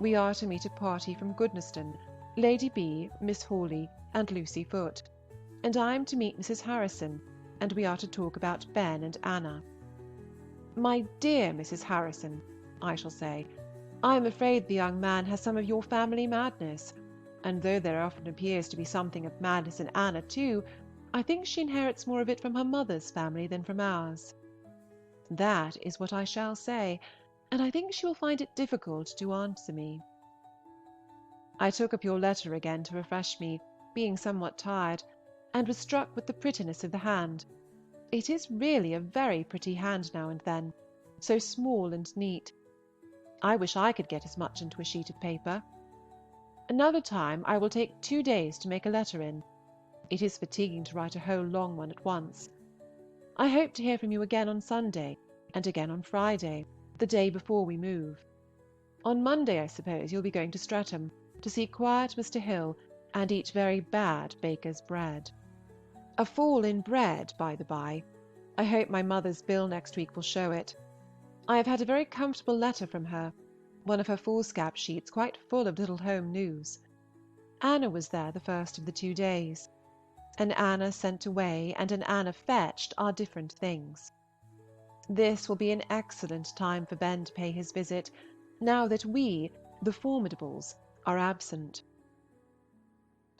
We are to meet a party from Goodnestone, Lady B., Miss Hawley, and Lucy Foote, and I am to meet Mrs. Harrison, and we are to talk about Ben and Anna. "My dear Mrs. Harrison," I shall say, "I am afraid the young man has some of your family madness, and though there often appears to be something of madness in Anna too, I think she inherits more of it from her mother's family than from ours." That is what I shall say, and I think she will find it difficult to answer me. I took up your letter again to refresh me, being somewhat tired, and was struck with the prettiness of the hand. It is really a very pretty hand now and then, so small and neat. I wish I could get as much into a sheet of paper. Another time I will take 2 days to make a letter in. It is fatiguing to write a whole long one at once. I hope to hear from you again on Sunday, and again on Friday, the day before we move. On Monday, I suppose, you'll be going to Streatham, to see quiet Mr. Hill, and eat very bad baker's bread. A fall in bread, by the by. I hope my mother's bill next week will show it. I have had a very comfortable letter from her, one of her foolscap sheets quite full of little home news. Anna was there the first of the 2 days. An Anna sent away and an Anna fetched are different things. This will be an excellent time for Ben to pay his visit, now that we, the Formidables, are absent.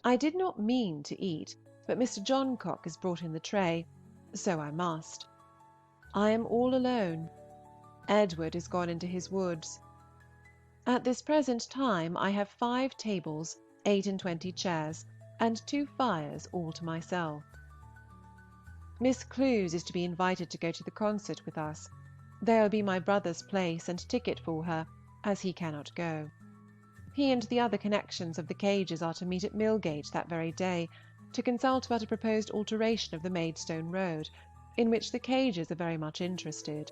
I did not mean to eat, but Mr. Johncock has brought in the tray, so I must. I am all alone. Edward is gone into his woods. At this present time I have 5 tables, 28 chairs, and 2 fires all to myself. Miss Clews is to be invited to go to the concert with us. There will be my brother's place and ticket for her, as he cannot go. He and the other connections of the Cages are to meet at Millgate that very day, to consult about a proposed alteration of the Maidstone road, in which the Cages are very much interested.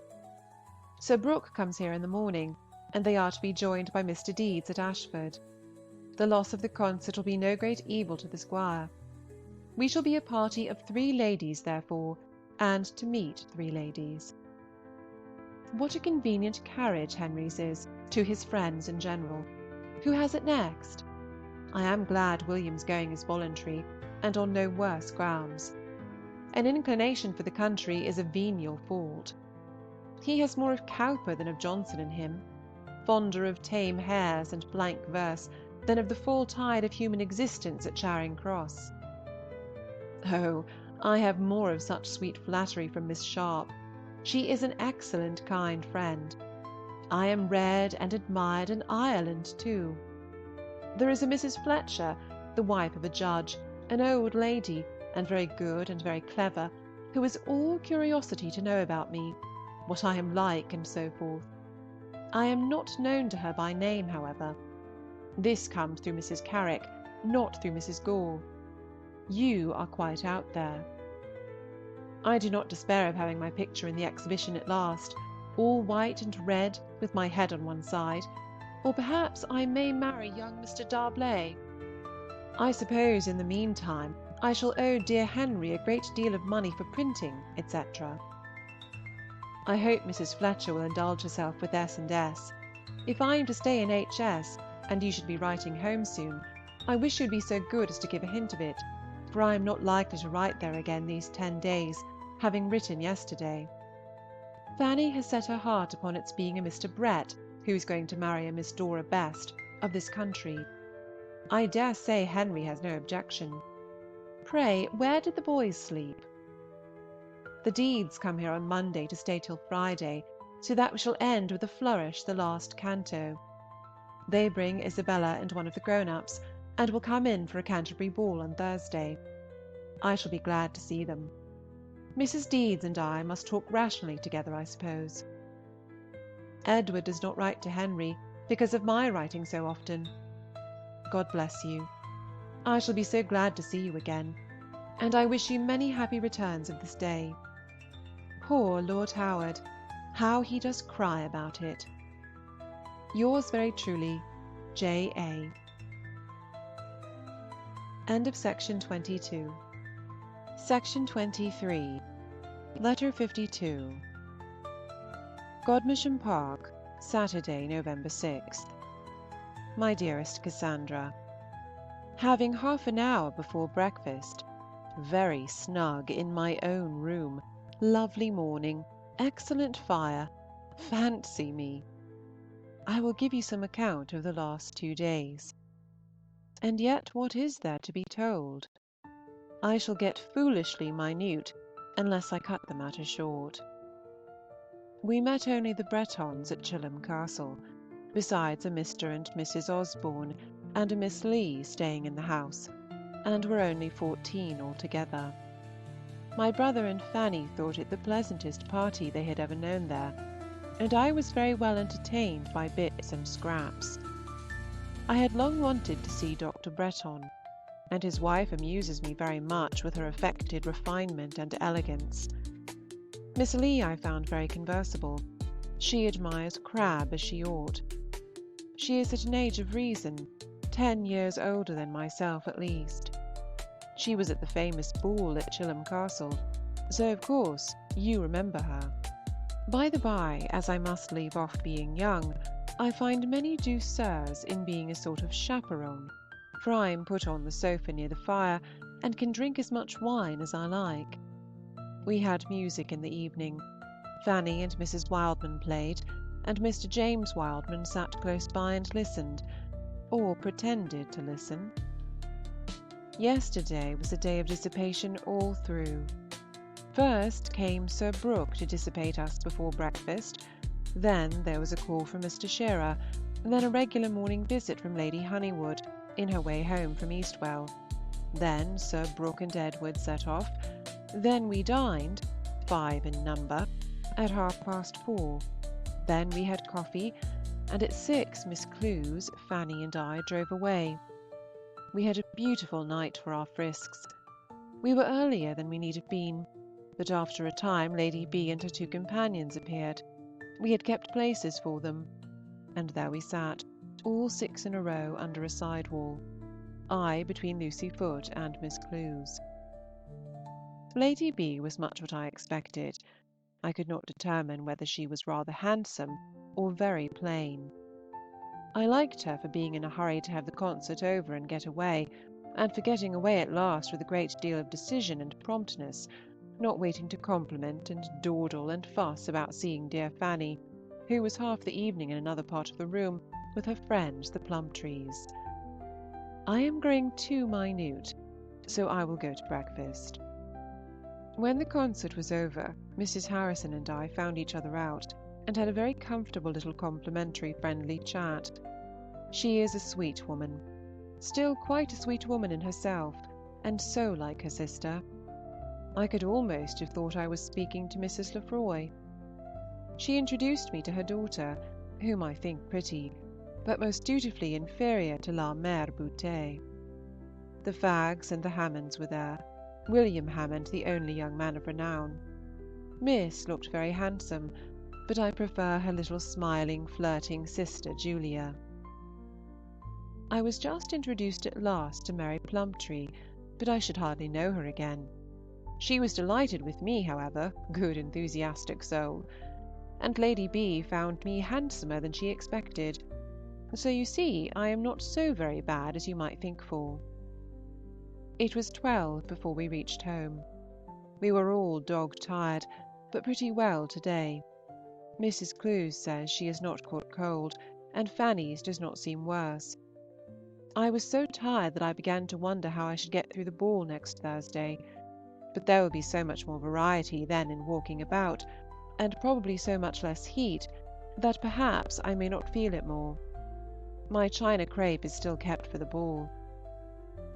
Sir Brooke comes here in the morning, and they are to be joined by Mr. Deedes at Ashford. The loss of the concert will be no great evil to the squire. We shall be a party of 3 ladies, therefore, and to meet 3 ladies. What a convenient carriage Henry's is, to his friends in general. Who has it next? I am glad William's going is voluntary, and on no worse grounds. An inclination for the country is a venial fault. He has more of Cowper than of Johnson in him, fonder of tame hares and blank verse than of the full tide of human existence at Charing Cross. Oh, I have more of such sweet flattery from Miss Sharp. She is an excellent, kind friend. I am read and admired in Ireland too. There is a Mrs. Fletcher, the wife of a judge, an old lady, and very good and very clever, who is all curiosity to know about me, what I am like, and so forth. I am not known to her by name, however. This comes through Mrs. Carrick, not through Mrs. Gore. You are quite out there. I do not despair of having my picture in the exhibition at last, all white and red, with my head on one side, or perhaps I may marry young Mr. D'Arblay. I suppose in the meantime I shall owe dear Henry a great deal of money for printing, etc. I hope Mrs. Fletcher will indulge herself with S&S. If I am to stay in HS, and you should be writing home soon, I wish you would be so good as to give a hint of it, for I am not likely to write there again these 10 days, having written yesterday. Fanny has set her heart upon its being a Mr. Brett, who is going to marry a Miss Dora Best, of this country. I dare say Henry has no objection. Pray, where did the boys sleep? The Deedes come here on Monday to stay till Friday, so that we shall end with a flourish the last canto. They bring Isabella and one of the grown-ups, and will come in for a Canterbury ball on Thursday. I shall be glad to see them. Mrs. Deedes and I must talk rationally together, I suppose. Edward does not write to Henry, because of my writing so often. God bless you. I shall be so glad to see you again, and I wish you many happy returns of this day. Poor Lord Howard, how he does cry about it. Yours very truly, J. A. End of section 22. Section 23. Letter 52. Godmersham Park, Saturday, November 6th. My dearest Cassandra, having half an hour before breakfast, very snug in my own room, lovely morning, excellent fire, fancy me! I will give you some account of the last 2 days. And yet what is there to be told? I shall get foolishly minute unless I cut the matter short. We met only the Bretons at Chilham Castle, besides a Mr. and Mrs. Osborne and a Miss Lee staying in the house, and were only 14 altogether. My brother and Fanny thought it the pleasantest party they had ever known there, and I was very well entertained by bits and scraps. I had long wanted to see Dr. Breton, and his wife amuses me very much with her affected refinement and elegance. Miss Lee I found very conversable. She admires Crabbe as she ought. She is at an age of reason, 10 years older than myself at least. She was at the famous ball at Chilham Castle, so of course you remember her. By the by, as I must leave off being young, I find many douceurs in being a sort of chaperon, for I am put on the sofa near the fire, and can drink as much wine as I like. We had music in the evening. Fanny and Mrs. Wildman played, and Mr. James Wildman sat close by and listened, or pretended to listen. Yesterday was a day of dissipation all through. First came Sir Brooke to dissipate us before breakfast, then there was a call from Mr. Shearer, then a regular morning visit from Lady Honeywood, in her way home from Eastwell. Then Sir Brooke and Edward set off. Then we dined, 5 in number, at 4:30. Then we had coffee, and at 6 Miss Clews, Fanny and I drove away. We had a beautiful night for our frisks. We were earlier than we need have been, but after a time Lady B and her 2 companions appeared. We had kept places for them, and there we sat, all 6 in a row under a side wall, I between Lucy Foote and Miss Clews. Lady B was much what I expected. I could not determine whether she was rather handsome or very plain. I liked her for being in a hurry to have the concert over and get away, and for getting away at last with a great deal of decision and promptness, not waiting to compliment and dawdle and fuss about seeing dear Fanny, who was half the evening in another part of the room with her friends the Plumtrees. I am growing too minute, so I will go to breakfast. When the concert was over, Mrs. Harrison and I found each other out, and had a very comfortable little complimentary friendly chat. She is a sweet woman, still quite a sweet woman in herself, and so like her sister. I could almost have thought I was speaking to Mrs. Lefroy. She introduced me to her daughter, whom I think pretty, but most dutifully inferior to la Mère Boutet. The Faggs and the Hammonds were there, William Hammond the only young man of renown. Miss looked very handsome, but I prefer her little smiling, flirting sister Julia. I was just introduced at last to Mary Plumtree, but I should hardly know her again. She was delighted with me, however, good enthusiastic soul, and Lady B found me handsomer than she expected. So you see I am not so very bad as you might think for. It was 12 before we reached home. We were all dog-tired, but pretty well to-day. Mrs. Clews says she has not caught cold, and Fanny's does not seem worse. I was so tired that I began to wonder how I should get through the ball next Thursday, but there will be so much more variety then in walking about, and probably so much less heat, that perhaps I may not feel it more. My china crape is still kept for the ball.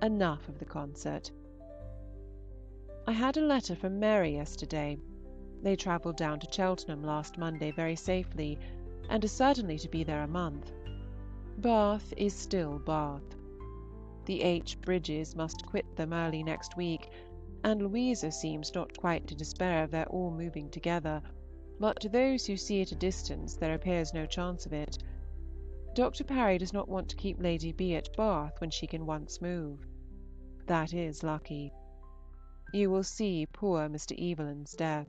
Enough of the concert. I had a letter from Mary yesterday. They travelled down to Cheltenham last Monday very safely, and are certainly to be there a month. Bath is still Bath. The H. Bridges must quit them early next week, and Louisa seems not quite to despair of their all moving together, but to those who see at a distance there appears no chance of it. Dr. Parry does not want to keep Lady B. at Bath when she can once move. That is lucky. You will see poor Mr. Evelyn's death.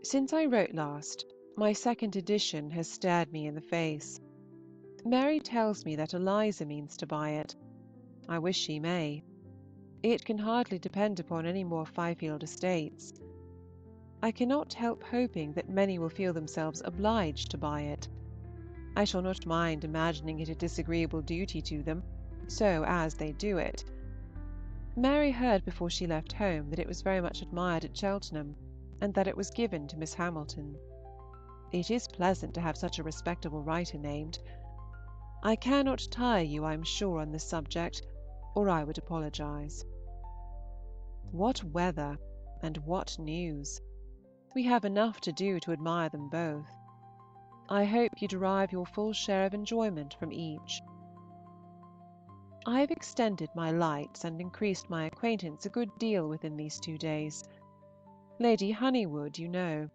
Since I wrote last, my second edition has stared me in the face. Mary tells me that Eliza means to buy it. I wish she may. It can hardly depend upon any more Fifield estates. I cannot help hoping that many will feel themselves obliged to buy it. I shall not mind imagining it a disagreeable duty to them, so as they do it. Mary heard before she left home that it was very much admired at Cheltenham, and that it was given to Miss Hamilton. It is pleasant to have such a respectable writer named. I cannot tire you, I am sure, on this subject, or I would apologize. What weather, and what news! We have enough to do to admire them both. I hope you derive your full share of enjoyment from each. I have extended my lights and increased my acquaintance a good deal within these 2 days. Lady Honeywood, you know.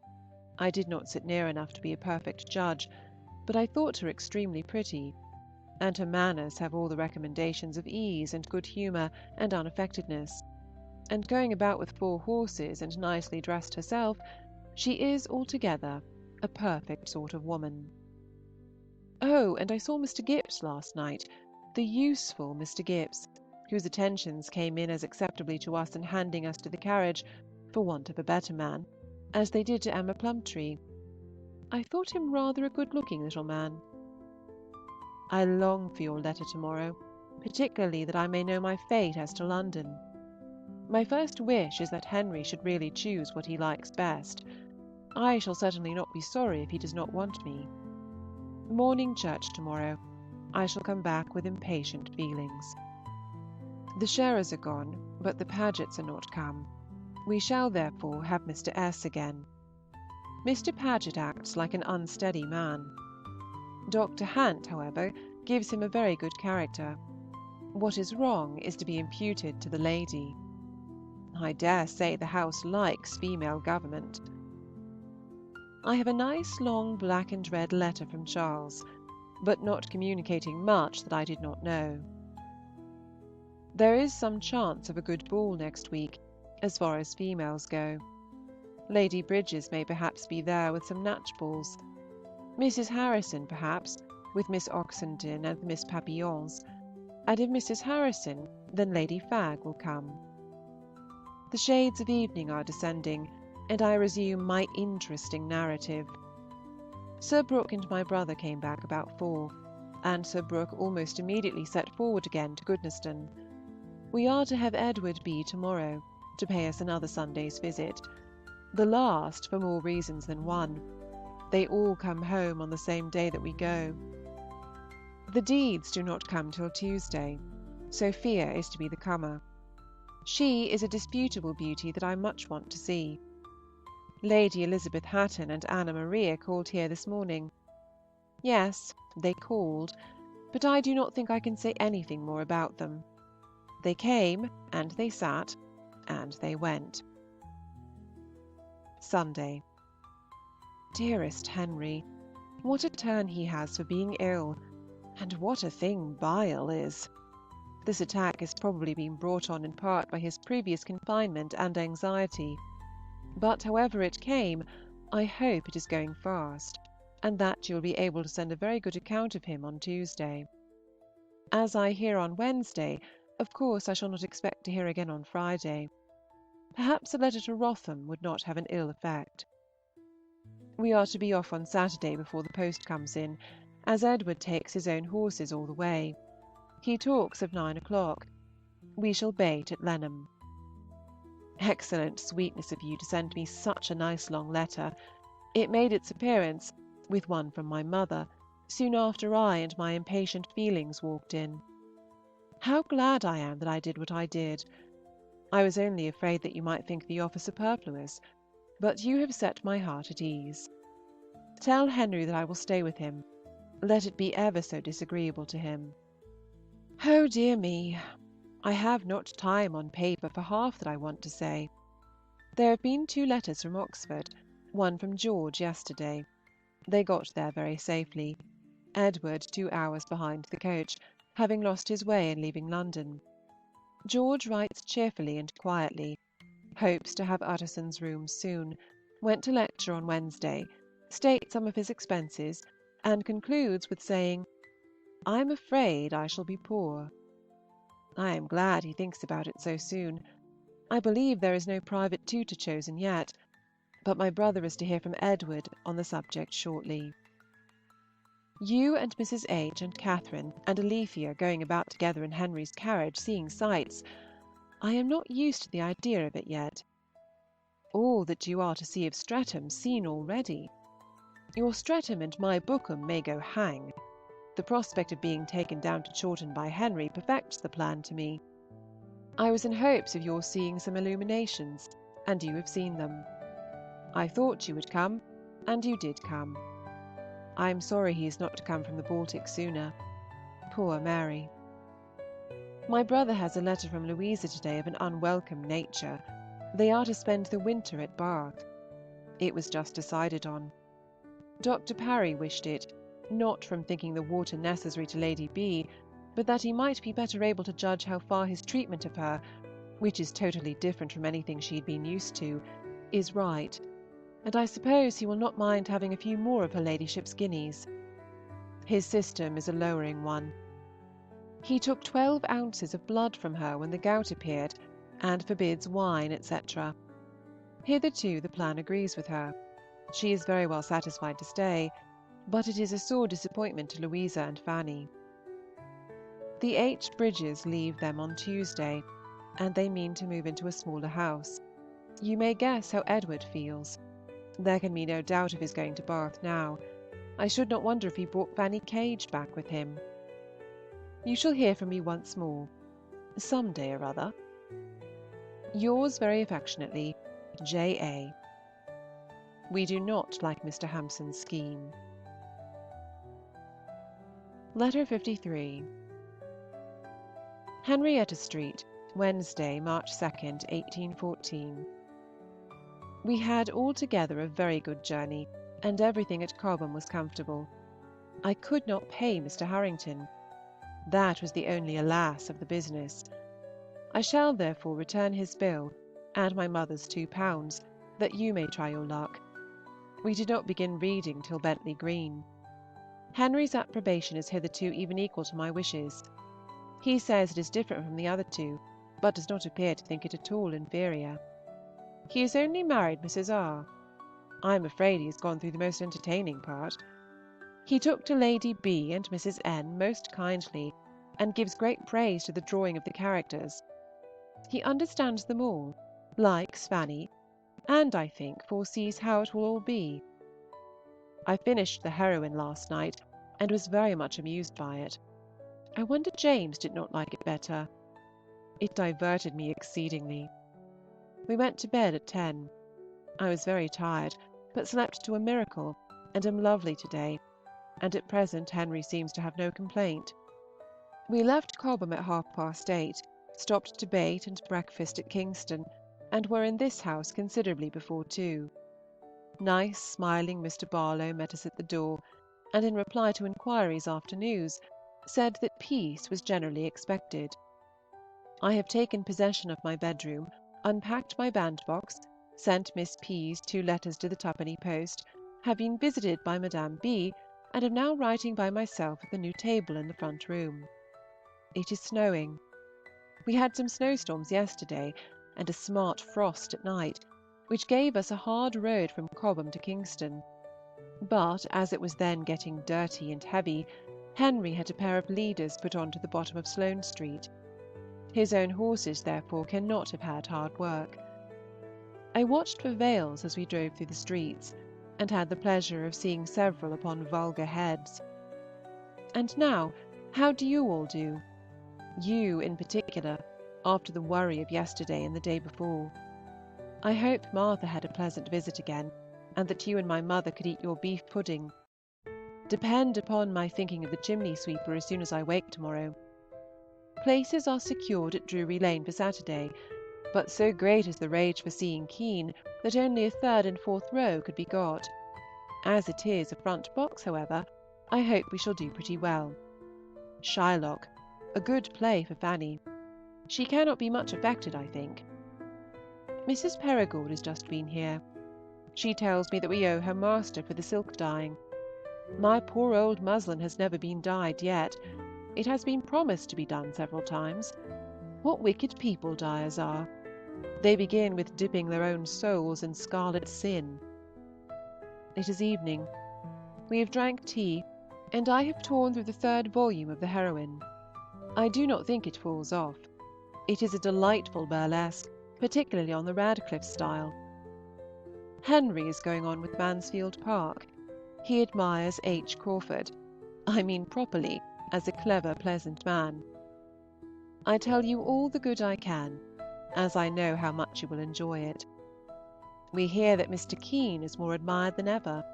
I did not sit near enough to be a perfect judge, but I thought her extremely pretty, and her manners have all the recommendations of ease and good humour and unaffectedness, and going about with 4 horses and nicely dressed herself, she is altogether a perfect sort of woman. Oh, and I saw Mr. Gipps last night, the useful Mr. Gipps, whose attentions came in as acceptably to us in handing us to the carriage, for want of a better man, as they did to Emma Plumtree. I thought him rather a good-looking little man. I long for your letter to-morrow, particularly that I may know my fate as to London. My first wish is that Henry should really choose what he likes best. I shall certainly not be sorry if he does not want me. Morning church to-morrow. I shall come back with impatient feelings. The Sharers are gone, but the Pagets are not come. We shall therefore have Mr. S. again. Mr. Paget acts like an unsteady man. Dr. Hant, however, gives him a very good character. What is wrong is to be imputed to the lady. I dare say the house likes female government. I have a nice long black and red letter from Charles, but not communicating much that I did not know. There is some chance of a good ball next week, as far as females go. Lady Bridges may perhaps be there with some natch-balls. Mrs. Harrison, perhaps, with Miss Oxenden and the Miss Papillons, and if Mrs. Harrison, then Lady Fagg will come. The shades of evening are descending, and I resume my interesting narrative. Sir Brooke and my brother came back about 4, and Sir Brooke almost immediately set forward again to Goodnestone. We are to have Edward B. to-morrow, to pay us another Sunday's visit, the last for more reasons than one. They all come home on the same day that we go. The Deeds do not come till Tuesday. Sophia is to be the comer. She is a disputable beauty that I much want to see. Lady Elizabeth Hatton and Anna Maria called here this morning. Yes, they called, but I do not think I can say anything more about them. They came, and they sat, and they went. Sunday. Dearest Henry, what a turn he has for being ill, and what a thing bile is! This attack has probably been brought on in part by his previous confinement and anxiety. But however it came, I hope it is going fast, and that you will be able to send a very good account of him on Tuesday. As I hear on Wednesday, of course I shall not expect to hear again on Friday. Perhaps a letter to Wrotham would not have an ill effect. We are to be off on Saturday before the post comes in, as Edward takes his own horses all the way. He talks of 9 o'clock. We shall bait at Lenham. Excellent sweetness of you to send me such a nice long letter. It made its appearance, with one from my mother, soon after I and my impatient feelings walked in. How glad I am that I did what I did! I was only afraid that you might think the offer superfluous, but you have set my heart at ease. Tell Henry that I will stay with him, let it be ever so disagreeable to him. Oh dear me, I have not time on paper for half that I want to say. There have been 2 letters from Oxford, one from George yesterday. They got there very safely. Edward 2 hours behind the coach, having lost his way in leaving London. George writes cheerfully and quietly, hopes to have Utterson's rooms soon, went to lecture on Wednesday, states some of his expenses, and concludes with saying, "I am afraid I shall be poor." I am glad he thinks about it so soon. I believe there is no private tutor chosen yet, but my brother is to hear from Edward on the subject shortly. You and Mrs. H. and Catherine and Alethea going about together in Henry's carriage, seeing sights. I am not used to the idea of it yet. All that you are to see of Streatham seen already. Your Streatham and my Bookham may go hang. The prospect of being taken down to Chawton by Henry perfects the plan to me. I was in hopes of your seeing some illuminations, and you have seen them. I thought you would come, and you did come. I am sorry he is not to come from the Baltic sooner. Poor Mary. My brother has a letter from Louisa to-day of an unwelcome nature. They are to spend the winter at Bath. It was just decided on. Dr. Parry wished it, not from thinking the water necessary to Lady B., but that he might be better able to judge how far his treatment of her, which is totally different from anything she had been used to, is right, and I suppose he will not mind having a few more of her ladyship's guineas. His system is a lowering one. He took 12 ounces of blood from her when the gout appeared, and forbids wine, etc. Hitherto the plan agrees with her. She is very well satisfied to stay, but it is a sore disappointment to Louisa and Fanny. The H. Bridges leave them on Tuesday, and they mean to move into a smaller house. You may guess how Edward feels. There can be no doubt of his going to Bath now. I should not wonder if he brought Fanny Cage back with him. You shall hear from me once more, some day or other. Yours very affectionately, J. A. We do not like Mr. Hampson's scheme. Letter 53. Henrietta Street, Wednesday, March 2nd, 1814. We had altogether a very good journey, and everything at Cobham was comfortable. I could not pay Mr. Harrington. That was the only alas of the business. I shall therefore return his bill, and my mother's £2, that you may try your luck. We did not begin reading till Bentley Green. Henry's approbation is hitherto even equal to my wishes. He says it is different from the other 2, but does not appear to think it at all inferior. He has only married Mrs. R. I am afraid he has gone through the most entertaining part. He took to Lady B. and Mrs. N. most kindly, and gives great praise to the drawing of the characters. He understands them all, likes Fanny, and, I think, foresees how it will all be. I finished the heroine last night, and was very much amused by it. I wonder James did not like it better. It diverted me exceedingly. We went to bed at 10. I was very tired, but slept to a miracle, and am lovely to-day, and at present Henry seems to have no complaint. We left Cobham at 8:30, stopped to bait and breakfast at Kingston, and were in this house considerably before 2. Nice, smiling Mr. Barlow met us at the door, and in reply to inquiries after news, said that peace was generally expected. I have taken possession of my bedroom, unpacked my bandbox, sent Miss P.'s 2 letters to the twopenny post, have been visited by Madame B., and am now writing by myself at the new table in the front room. It is snowing. We had some snowstorms yesterday, and a smart frost at night, which gave us a hard road from Cobham to Kingston. But as it was then getting dirty and heavy, Henry had a pair of leaders put on to the bottom of Sloane Street. His own horses, therefore, cannot have had hard work. I watched for veils as we drove through the streets, and had the pleasure of seeing several upon vulgar heads. And now, how do you all do? You, in particular, after the worry of yesterday and the day before. I hope Martha had a pleasant visit again, and that you and my mother could eat your beef pudding. Depend upon my thinking of the chimney sweeper as soon as I wake to-morrow. places are secured at Drury Lane for Saturday, but so great is the rage for seeing Kean that only a third and fourth row could be got. As it is a front box, however, I hope we shall do pretty well. Shylock, a good play for Fanny. She cannot be much affected, I think. Mrs. Perigord has just been here. She tells me that we owe her master for the silk dyeing. My poor old muslin has never been dyed yet. It has been promised to be done several times. What wicked people dyers are! They begin with dipping their own souls in scarlet sin. It is evening. We have drank tea, and I have torn through the third volume of the Heroine. I do not think it falls off. It is a delightful burlesque, particularly on the Radcliffe style. Henry is going on with Mansfield Park. He admires H. Crawford. I mean properly, as a clever, pleasant man. I tell you all the good I can, as I know how much you will enjoy it. We hear that Mr. Kean is more admired than ever.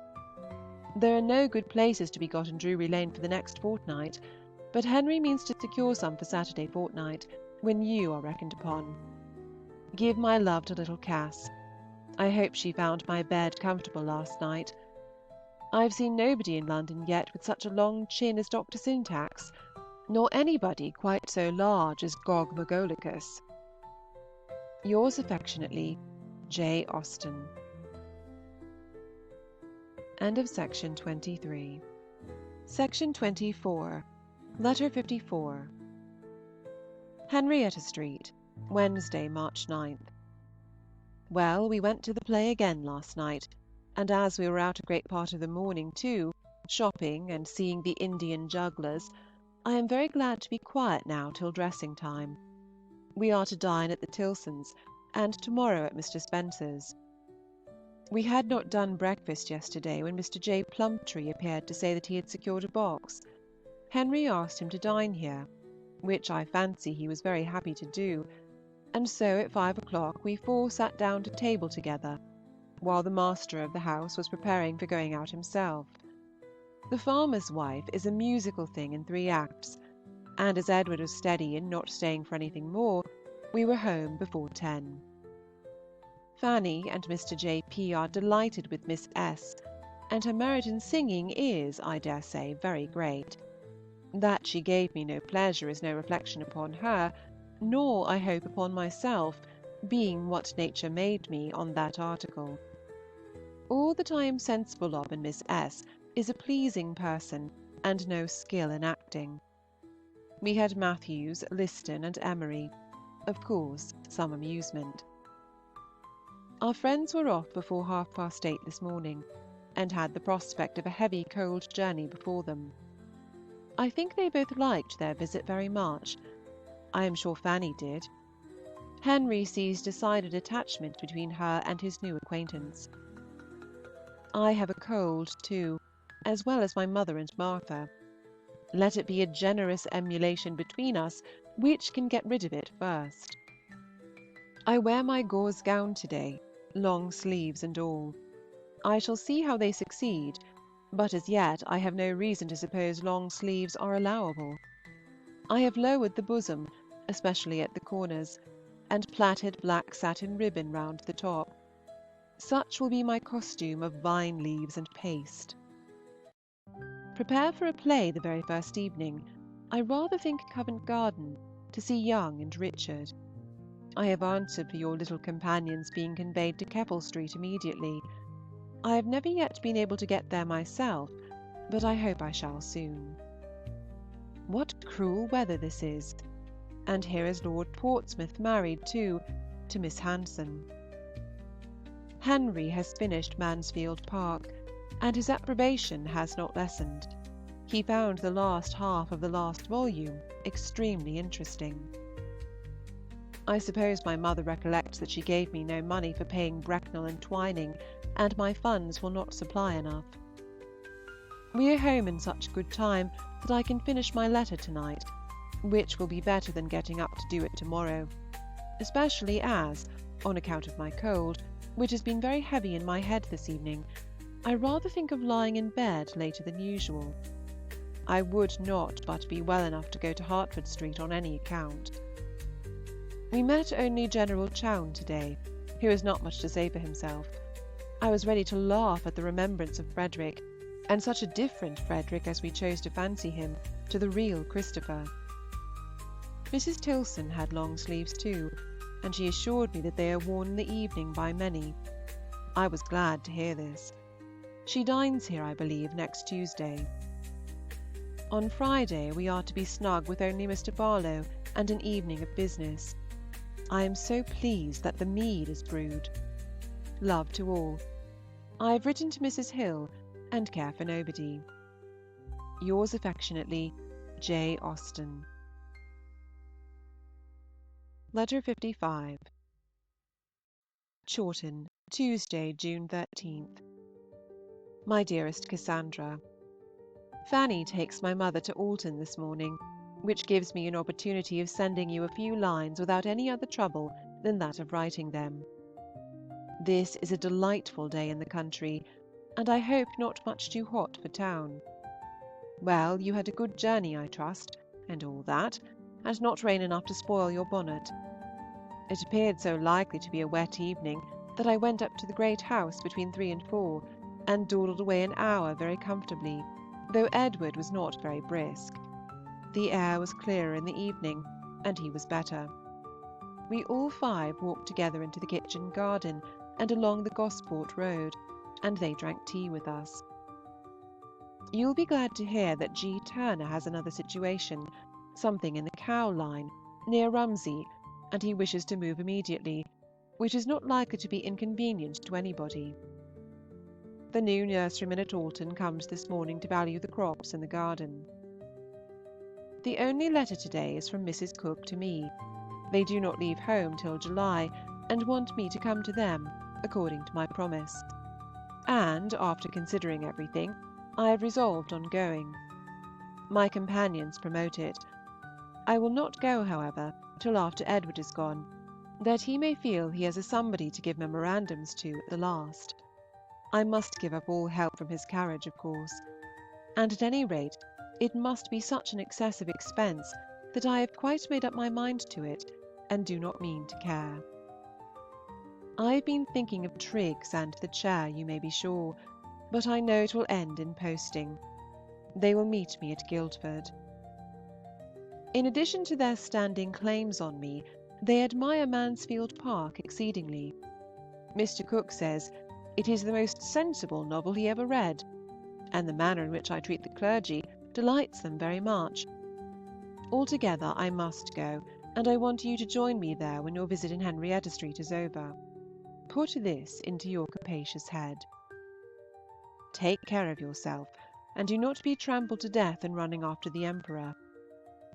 There are no good places to be got in Drury Lane for the next fortnight, but Henry means to secure some for Saturday fortnight, when you are reckoned upon. Give my love to little Cass. I hope she found my bed comfortable last night. I have seen nobody in London yet with such a long chin as Dr. Syntax, nor anybody quite so large as Gog Magolicus. Yours affectionately, J. Austen. End of section 23. Section 24. Letter 54. Henrietta Street, Wednesday, March 9th. Well, we went to the play again last night, and as we were out a great part of the morning too, shopping and seeing the Indian jugglers, I am very glad to be quiet now till dressing time. We are to dine at the Tilsons, and to-morrow at Mr. Spencer's. We had not done breakfast yesterday when Mr. J. Plumptree appeared to say that he had secured a box. Henry asked him to dine here, which I fancy he was very happy to do, and so at 5 o'clock we four sat down to table together, while the master of the house was preparing for going out himself. The farmer's wife is a musical thing in 3 acts, and as Edward was steady in not staying for anything more, we were home before 10. Fanny and Mr. J. P. are delighted with Miss S., and her merit in singing is, I dare say, very great. That she gave me no pleasure is no reflection upon her, nor, I hope, upon myself, being what nature made me on that article. All that I am sensible of in Miss S. is a pleasing person, and no skill in acting. We had Matthews, Liston, and Emery. Of course, some amusement. Our friends were off before 8:30 this morning, and had the prospect of a heavy cold journey before them. I think they both liked their visit very much. I am sure Fanny did. Henry sees decided attachment between her and his new acquaintance. I have a cold too, as well as my mother and Martha. Let it be a generous emulation between us which can get rid of it first. I wear my gauze gown to-day, long sleeves and all. I shall see how they succeed, but as yet I have no reason to suppose long sleeves are allowable. I have lowered the bosom, especially at the corners, and plaited black satin ribbon round the top. Such will be my costume of vine leaves and paste. Prepare for a play the very first evening. I rather think Covent Garden, to see Young and Richard. I have answered for your little companions being conveyed to Keppel Street immediately. I have never yet been able to get there myself, but I hope I shall soon. What cruel weather this is! And here is Lord Portsmouth married, too, to Miss Hanson. Henry has finished Mansfield Park, and his approbation has not lessened. He found the last half of the last volume extremely interesting. I suppose my mother recollects that she gave me no money for paying Bracknell and Twining, and my funds will not supply enough. We are home in such good time that I can finish my letter tonight, which will be better than getting up to do it tomorrow, especially as, on account of my cold, which has been very heavy in my head this evening, I rather think of lying in bed later than usual. I would not but be well enough to go to Hertford Street on any account. We met only General Chowne to-day, who has not much to say for himself. I was ready to laugh at the remembrance of Frederick, and such a different Frederick as we chose to fancy him, to the real Christopher. Mrs. Tilson had long sleeves too, and she assured me that they are worn in the evening by many. I was glad to hear this. She dines here, I believe, next Tuesday. On Friday we are to be snug with only Mr. Barlow and an evening of business. I am so pleased that the mead is brewed. Love to all. I have written to Mrs. Hill, and care for nobody. Yours affectionately, J. Austen. Letter 55. Chawton, Tuesday, June 13th. My dearest Cassandra, Fanny takes my mother to Alton this morning, which gives me an opportunity of sending you a few lines without any other trouble than that of writing them. This is a delightful day in the country, and I hope not much too hot for town. Well, you had a good journey, I trust, and all that, and not rain enough to spoil your bonnet. It appeared so likely to be a wet evening that I went up to the great house between 3 and 4, and dawdled away an hour very comfortably, though Edward was not very brisk. The air was clearer in the evening, and he was better. We all 5 walked together into the kitchen garden and along the Gosport Road, and they drank tea with us. You will be glad to hear that G. Turner has another situation, something in the cow line, near Rumsey, and he wishes to move immediately, which is not likely to be inconvenient to anybody. The new nurseryman at Alton comes this morning to value the crops in the garden. The only letter to-day is from Mrs. Cook to me. They do not leave home till July, and want me to come to them, according to my promise. And, after considering everything, I have resolved on going. My companions promote it. I will not go, however, till after Edward is gone, that he may feel he has a somebody to give memorandums to at the last. I must give up all help from his carriage, of course, and at any rate it must be such an excessive expense that I have quite made up my mind to it, and do not mean to care. I have been thinking of Triggs and the chair, you may be sure, but I know it will end in posting. They will meet me at Guildford. In addition to their standing claims on me, they admire Mansfield Park exceedingly. Mr. Cook says it is the most sensible novel he ever read, and the manner in which I treat the clergy delights them very much. Altogether I must go, and I want you to join me there when your visit in Henrietta Street is over. Put this into your capacious head. Take care of yourself, and do not be trampled to death in running after the Emperor.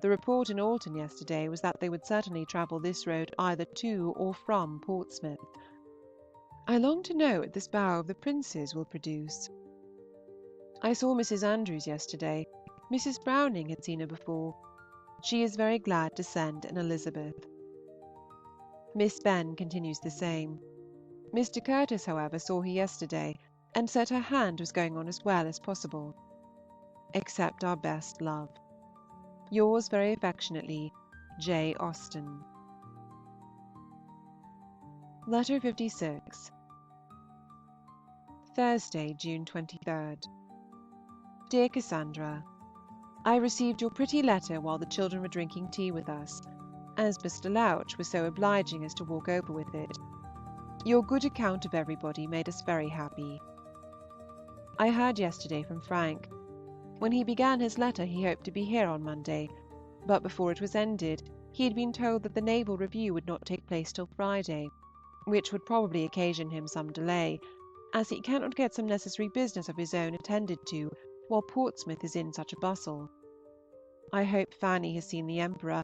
The report in Alton yesterday was that they would certainly travel this road either to or from Portsmouth. I long to know what this bow of the Prince's will produce. I saw Mrs. Andrews yesterday. Mrs. Browning had seen her before. She is very glad to send an Elizabeth. Miss Benn continues the same. Mr. Curtis, however, saw her yesterday, and said her hand was going on as well as possible. Accept our best love. Yours very affectionately, J. Austen. Letter 56. Thursday, June 23rd. Dear Cassandra, I received your pretty letter while the children were drinking tea with us, as Mr. Louch was so obliging as to walk over with it. Your good account of everybody made us very happy. I heard yesterday from Frank. When he began his letter he hoped to be here on Monday, but before it was ended he had been told that the Naval Review would not take place till Friday, which would probably occasion him some delay, as he cannot get some necessary business of his own attended to while Portsmouth is in such a bustle. I hope Fanny has seen the Emperor,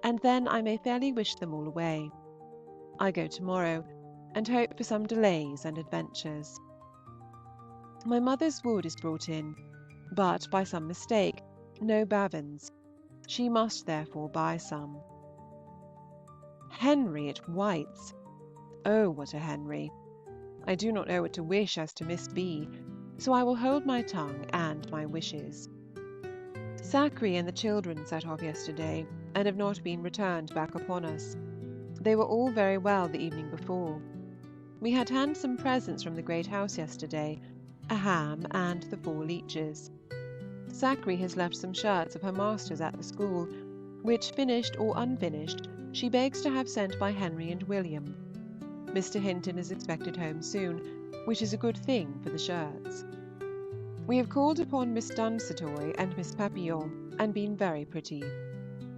and then I may fairly wish them all away. I go to-morrow, and hope for some delays and adventures. My mother's wood is brought in, but by some mistake, no bavins. She must therefore buy some. Henry at White's! Oh, what a Henry! I do not know what to wish as to Miss B., so I will hold my tongue and my wishes. Zachary and the children set off yesterday, and have not been returned back upon us. They were all very well the evening before. We had handsome presents from the great house yesterday, a ham and the 4 leeches. Zachary has left some shirts of her master's at the school, which, finished or unfinished, she begs to have sent by Henry and William. Mr. Hinton is expected home soon, which is a good thing for the shirts. We have called upon Miss Dunsetoy and Miss Papillon, and been very pretty.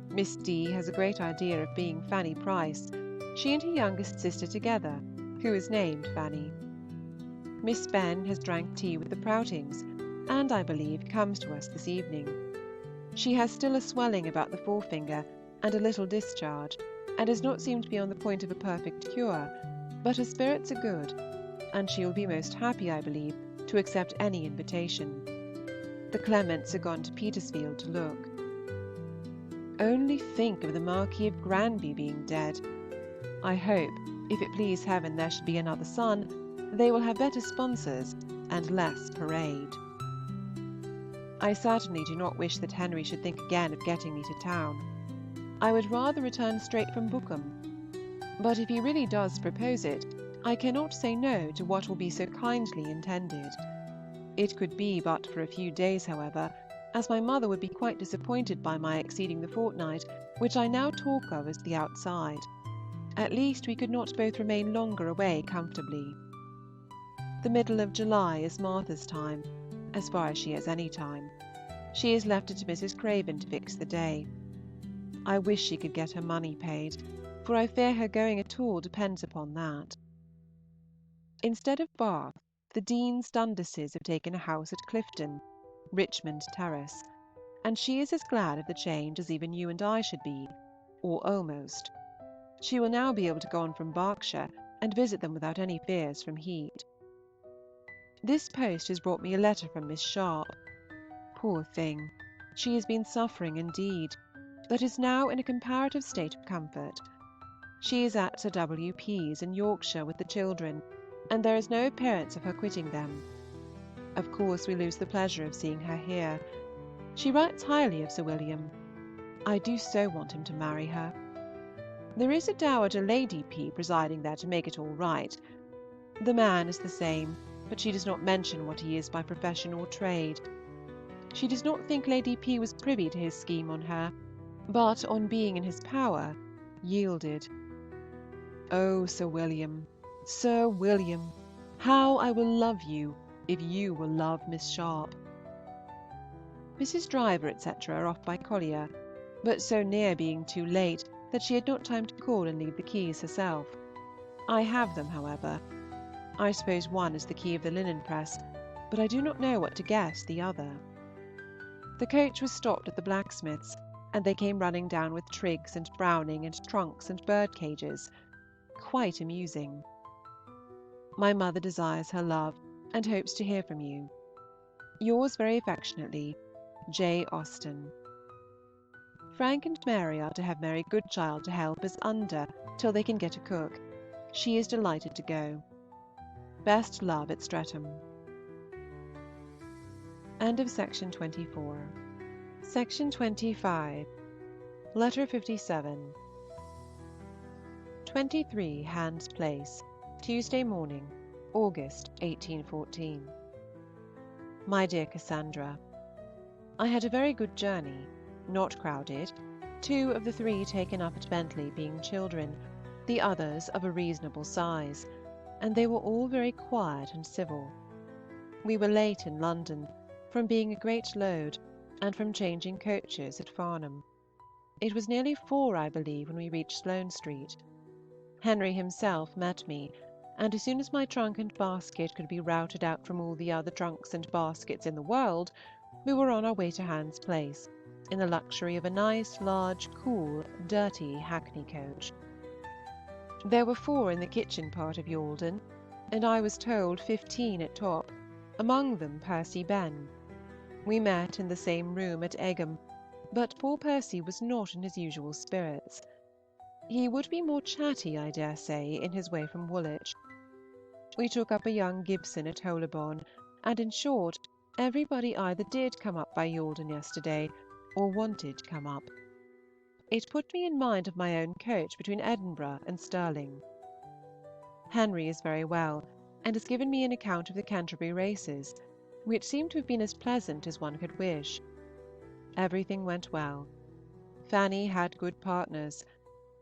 Miss D. has a great idea of being Fanny Price, she and her youngest sister together, who is named Fanny. Miss Benn has drank tea with the Proutings, and, I believe, comes to us this evening. She has still a swelling about the forefinger and a little discharge, and does not seem to be on the point of a perfect cure, but her spirits are good, and she will be most happy, I believe, to accept any invitation. The Clements are gone to Petersfield to look. Only think of the Marquis of Granby being dead. I hope, if it please Heaven there should be another son, they will have better sponsors and less parade. I certainly do not wish that Henry should think again of getting me to town. I would rather return straight from Bookham. But if he really does propose it, I cannot say no to what will be so kindly intended. It could be but for a few days, however, as my mother would be quite disappointed by my exceeding the fortnight, which I now talk of as the outside. At least we could not both remain longer away comfortably. The middle of July is Martha's time, as far as she has any time. She has left it to Mrs. Craven to fix the day. I wish she could get her money paid, for I fear her going at all depends upon that. Instead of Bath, the Deans Dundases have taken a house at Clifton, Richmond Terrace, and she is as glad of the change as even you and I should be, or almost. She will now be able to go on from Berkshire and visit them without any fears from heat. This post has brought me a letter from Miss Sharp. Poor thing, she has been suffering indeed, but is now in a comparative state of comfort. She is at Sir W. P.'s in Yorkshire with the children, and there is no appearance of her quitting them. Of course we lose the pleasure of seeing her here. She writes highly of Sir William. I do so want him to marry her. There is a Dowager Lady P. presiding there to make it all right. The man is the same, but she does not mention what he is by profession or trade. She does not think Lady P. was privy to his scheme on her, but on being in his power, yielded. Oh, Sir William, Sir William, how I will love you if you will love Miss Sharp. Mrs. Driver, etc., are off by Collier, but so near being too late that she had not time to call and leave the keys herself. I have them, however. I suppose one is the key of the linen press, but I do not know what to guess the other. The coach was stopped at the blacksmith's, and they came running down with Triggs and Browning and trunks and bird cages. Quite amusing. My mother desires her love, and hopes to hear from you. Yours very affectionately, J. Austen. Frank and Mary are to have Mary Goodchild to help as under till they can get a cook. She is delighted to go. Best love at Streatham. End of section 24. Section 25. Letter 57. 23 Hand's Place, Tuesday morning, August 1814. My dear Cassandra, I had a very good journey, not crowded, 2 of the 3 taken up at Bentley being children, the others of a reasonable size, and they were all very quiet and civil. We were late in London, from being a great load, and from changing coaches at Farnham. It was nearly 4, I believe, when we reached Sloane Street. Henry himself met me, and as soon as my trunk and basket could be routed out from all the other trunks and baskets in the world, we were on our way to Hand's Place, in the luxury of a nice, large, cool, dirty hackney coach. There were 4 in the kitchen part of Yalden, and I was told 15 at top, among them Percy Benn. We met in the same room at Egham, but poor Percy was not in his usual spirits. He would be more chatty, I dare say, in his way from Woolwich. We took up a young Gibson at Holborn, and in short, everybody either did come up by Yalden yesterday, or wanted to come up. It put me in mind of my own coach between Edinburgh and Stirling. Henry is very well, and has given me an account of the Canterbury races, which seemed to have been as pleasant as one could wish. Everything went well. Fanny had good partners.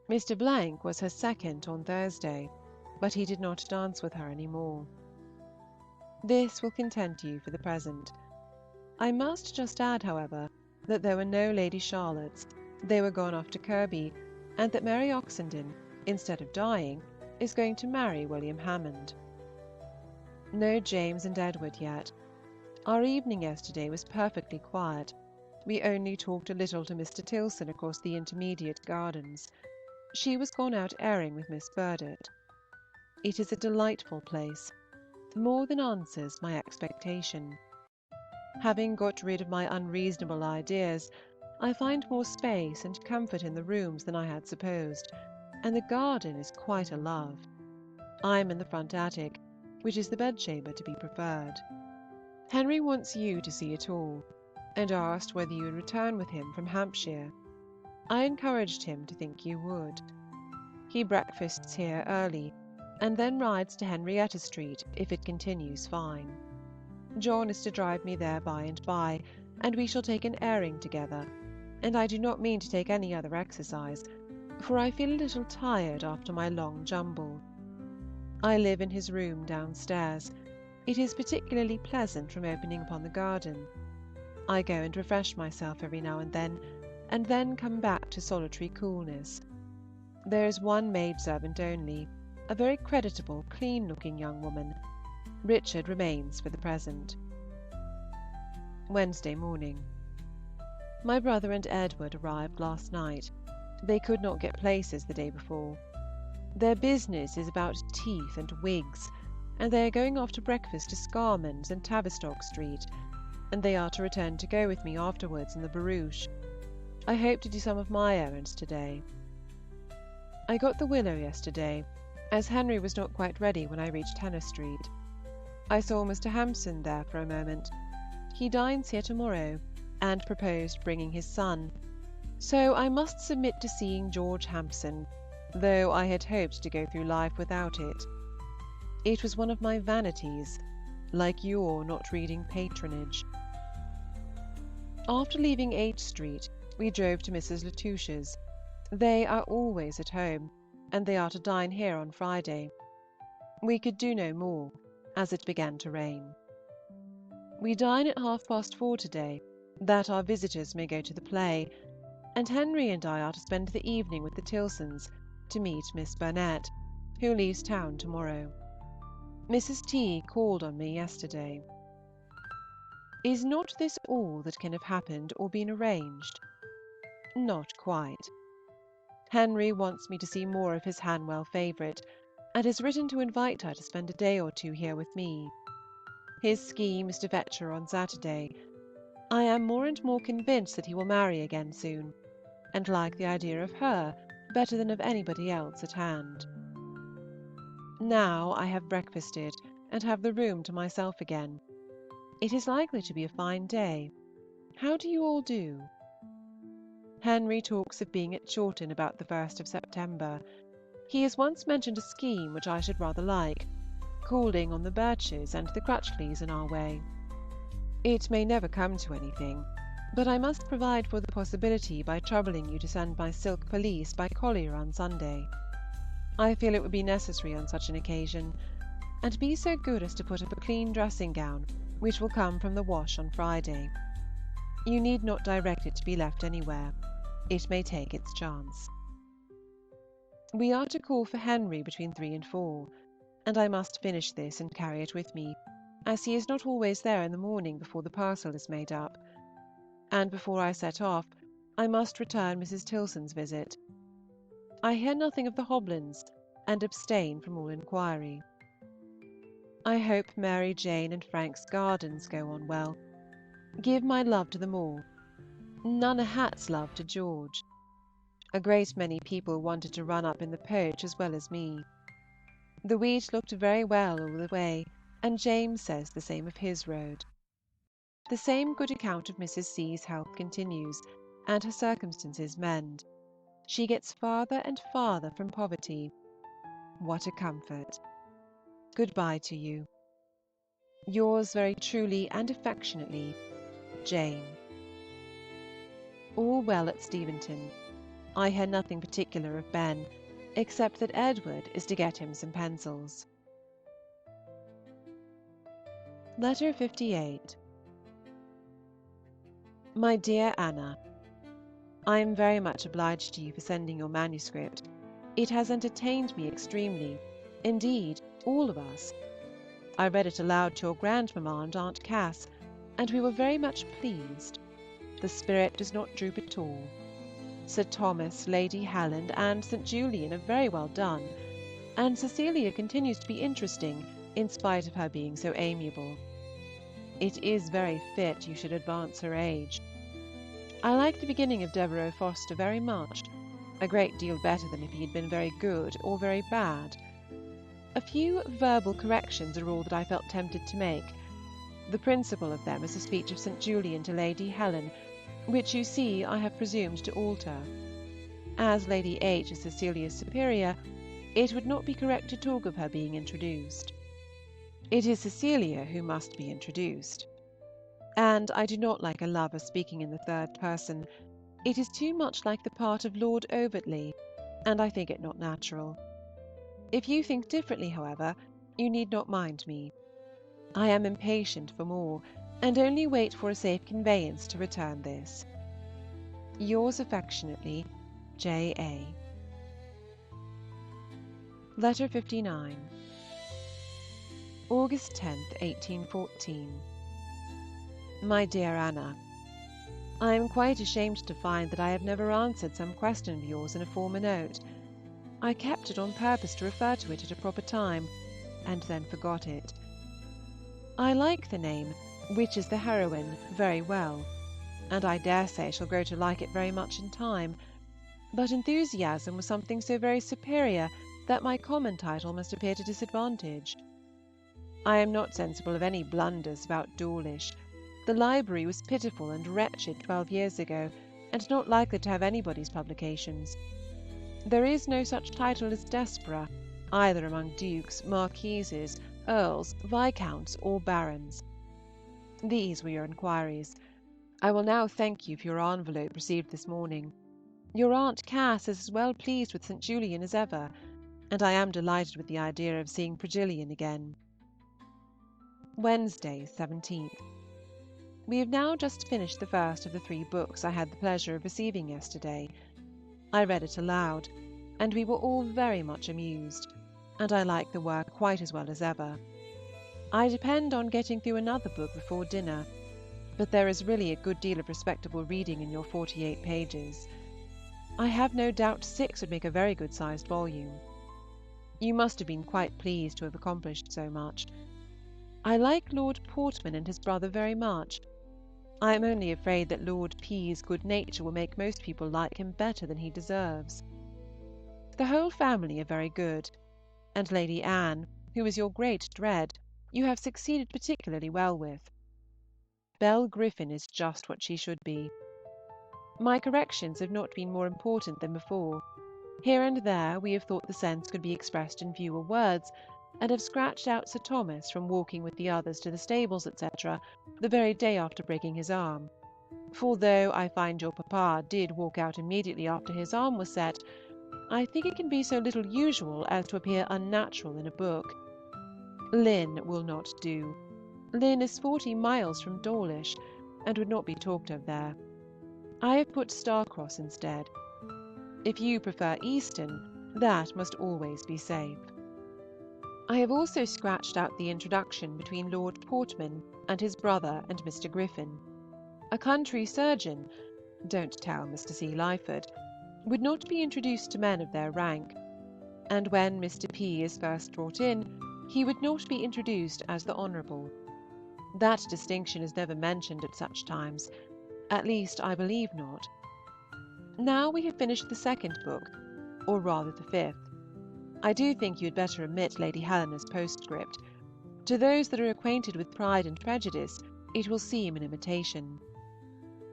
Mr. was her second on Thursday, but he did not dance with her any more. This will content you for the present. I must just add, however, that there were no Lady Charlottes, they were gone off to Kirby, and that Mary Oxenden, instead of dying, is going to marry William Hammond. No James and Edward yet. Our evening yesterday was perfectly quiet. We only talked a little to Mr. Tilson across the intermediate gardens. She was gone out airing with Miss Burdett. It is a delightful place, more than answers my expectation. Having got rid of my unreasonable ideas, I find more space and comfort in the rooms than I had supposed, and the garden is quite a love. I am in the front attic, which is the bedchamber to be preferred. Henry wants you to see it all, and asked whether you would return with him from Hampshire. I encouraged him to think you would. He breakfasts here early, and then rides to Henrietta Street if it continues fine. John is to drive me there by and by, and we shall take an airing together, and I do not mean to take any other exercise, for I feel a little tired after my long jumble. I live in his room downstairs. It is particularly pleasant from opening upon the garden. I go and refresh myself every now and then come back to solitary coolness. There is one maidservant only, a very creditable, clean-looking young woman. Richard remains for the present. Wednesday morning. My brother and Edward arrived last night. They could not get places the day before. Their business is about teeth and wigs, and they are going off to breakfast to Scarman's in Tavistock Street, and they are to return to go with me afterwards in the barouche. I hope to do some of my errands to-day. I got the Willow yesterday, as Henry was not quite ready when I reached Henner Street. I saw Mr. Hampson there for a moment. He dines here to-morrow, and proposed bringing his son, so I must submit to seeing George Hampson, though I had hoped to go through life without it. It was one of my vanities, like your not reading Patronage. After leaving H Street, we drove to Mrs. Latouche's. They are always at home, and they are to dine here on Friday. We could do no more, as it began to rain. We dine at 4:30 to-day, that our visitors may go to the play, and Henry and I are to spend the evening with the Tilsons, to meet Miss Burnett, who leaves town to-morrow. Mrs. T. called on me yesterday. Is not this all that can have happened or been arranged? Not quite. Henry wants me to see more of his Hanwell favourite, and has written to invite her to spend a day or two here with me. His scheme is to fetch her on Saturday. I am more and more convinced that he will marry again soon, and like the idea of her better than of anybody else at hand. Now I have breakfasted, and have the room to myself again. It is likely to be a fine day. How do you all do? Henry talks of being at Chawton about the 1st of September. He has once mentioned a scheme which I should rather like, calling on the Birches and the Crutchleys in our way. It may never come to anything, but I must provide for the possibility by troubling you to send my silk pelisse by Collier on Sunday. I feel it would be necessary on such an occasion, and be so good as to put up a clean dressing gown, which will come from the wash on Friday. You need not direct it to be left anywhere. It may take its chance. We are to call for Henry between 3 and 4, and I must finish this and carry it with me, as he is not always there in the morning before the parcel is made up. And before I set off, I must return Mrs. Tilson's visit. I hear nothing of the Hoblins, and abstain from all inquiry. I hope Mary Jane and Frank's gardens go on well. Give my love to them all. None a hat's love to George. A great many people wanted to run up in the poach as well as me. The wheat looked very well all the way, and James says the same of his road. The same good account of Mrs. C.'s health continues, and her circumstances mend. She gets farther and farther from poverty. What a comfort! Good-bye to you. Yours very truly and affectionately, Jane. All well at Steventon. I hear nothing particular of Ben, except that Edward is to get him some pencils. Letter 58. My dear Anna, I am very much obliged to you for sending your manuscript. It has entertained me extremely, indeed, all of us. I read it aloud to your grandmamma and Aunt Cass, and we were very much pleased. The spirit does not droop at all. Sir Thomas, Lady Helen, and St. Julian are very well done, and Cecilia continues to be interesting in spite of her being so amiable. It is very fit you should advance her age. I like the beginning of Devereux Foster very much, a great deal better than if he had been very good or very bad. A few verbal corrections are all that I felt tempted to make. The principal of them is a speech of St. Julian to Lady Helen, which you see I have presumed to alter. As Lady H. is Cecilia's superior, it would not be correct to talk of her being introduced. It is Cecilia who must be introduced. And I do not like a lover speaking in the third person. It is too much like the part of Lord Overtley, and I think it not natural. If you think differently, however, you need not mind me. I am impatient for more, and only wait for a safe conveyance to return this. Yours affectionately, J. A. Letter 59. August 10th, 1814. My dear Anna, I am quite ashamed to find that I have never answered some question of yours in a former note. I kept it on purpose to refer to it at a proper time, and then forgot it. I like the name, which is the heroine, very well, and I dare say shall grow to like it very much in time, but enthusiasm was something so very superior that my common title must appear to disadvantage. I am not sensible of any blunders about Dawlish. The library was pitiful and wretched 12 years ago, and not likely to have anybody's publications. There is no such title as Desborough, either among dukes, marquises, earls, viscounts, or barons. These were your inquiries. I will now thank you for your envelope received this morning. Your Aunt Cass is as well pleased with St. Julian as ever, and I am delighted with the idea of seeing Progillian again. Wednesday, 17th. We have now just finished the first of the 3 books I had the pleasure of receiving yesterday. I read it aloud, and we were all very much amused, and I like the work quite as well as ever. I depend on getting through another book before dinner, but there is really a good deal of respectable reading in your 48 pages. I have no doubt 6 would make a very good-sized volume. You must have been quite pleased to have accomplished so much. I like Lord Portman and his brother very much. I am only afraid that Lord P.'s good nature will make most people like him better than he deserves. The whole family are very good, and Lady Anne, who is your great dread, you have succeeded particularly well with. Belle Griffin is just what she should be. My corrections have not been more important than before. Here and there we have thought the sense could be expressed in fewer words, and have scratched out Sir Thomas from walking with the others to the stables, etc., the very day after breaking his arm. For though I find your papa did walk out immediately after his arm was set, I think it can be so little usual as to appear unnatural in a book. Lynn will not do. Lynn is 40 miles from Dawlish, and would not be talked of there. I have put Starcross instead. If you prefer Easton, that must always be safe. I have also scratched out the introduction between Lord Portman and his brother and Mr. Griffin. A country surgeon, don't tell Mr. C. Lyford, would not be introduced to men of their rank, and when Mr. P. is first brought in, he would not be introduced as the Honourable. That distinction is never mentioned at such times, at least I believe not. Now we have finished the 2nd book, or rather the 5th. I do think you had better omit Lady Helena's postscript. To those that are acquainted with Pride and Prejudice, it will seem an imitation.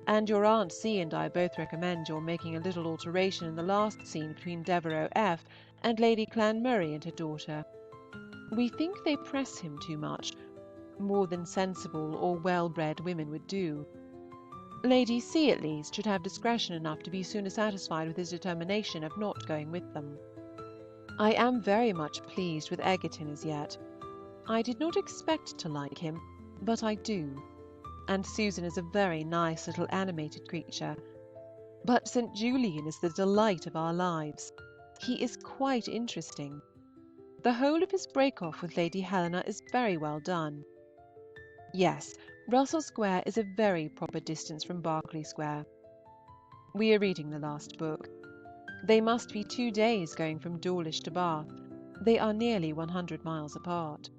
And your Aunt C. and I both recommend your making a little alteration in the last scene between Devereux F. and Lady Clanmurray and her daughter. We think they press him too much, more than sensible or well-bred women would do. Lady C. at least should have discretion enough to be sooner satisfied with his determination of not going with them. I am very much pleased with Egerton as yet. I did not expect to like him, but I do, and Susan is a very nice little animated creature. But St. Julian is the delight of our lives. He is quite interesting. The whole of his break-off with Lady Helena is very well done. Yes, Russell Square is a very proper distance from Berkeley Square. We are reading the last book. They must be 2 days going from Dawlish to Bath. They are nearly 100 miles apart.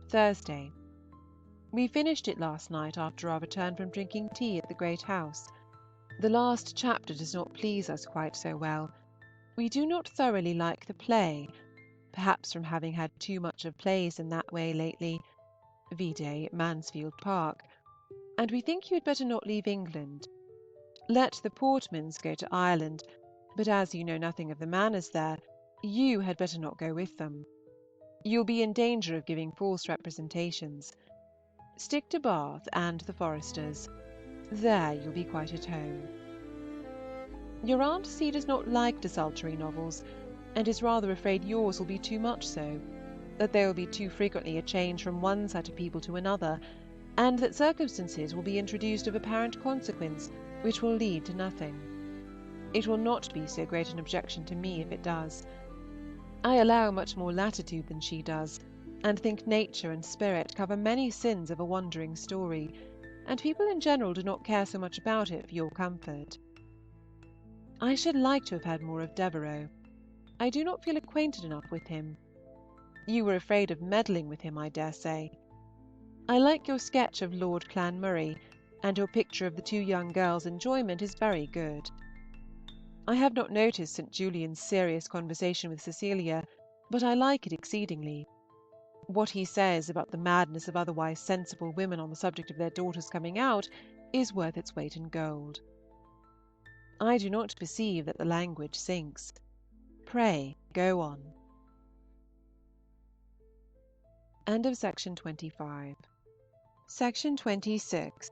Thursday. We finished it last night after our return from drinking tea at the great house. The last chapter does not please us quite so well. We do not thoroughly like the play, perhaps from having had too much of plays in that way lately, vide Mansfield Park, and we think you had better not leave England. Let the Portmans go to Ireland, but as you know nothing of the manners there, you had better not go with them. You'll be in danger of giving false representations. Stick to Bath and the Foresters. There you'll be quite at home. Your Aunt C. does not like desultory novels, and is rather afraid yours will be too much so, that there will be too frequently a change from one set of people to another, and that circumstances will be introduced of apparent consequence which will lead to nothing. It will not be so great an objection to me if it does. I allow much more latitude than she does, and think nature and spirit cover many sins of a wandering story, and people in general do not care so much about it for your comfort. I should like to have had more of Devereux. I do not feel acquainted enough with him. You were afraid of meddling with him, I dare say. I like your sketch of Lord Clanmurray, and your picture of the 2 young girls' enjoyment is very good. I have not noticed St. Julian's serious conversation with Cecilia, but I like it exceedingly. What he says about the madness of otherwise sensible women on the subject of their daughters coming out is worth its weight in gold. I do not perceive that the language sinks. Pray go on. End of section 25. Section 26.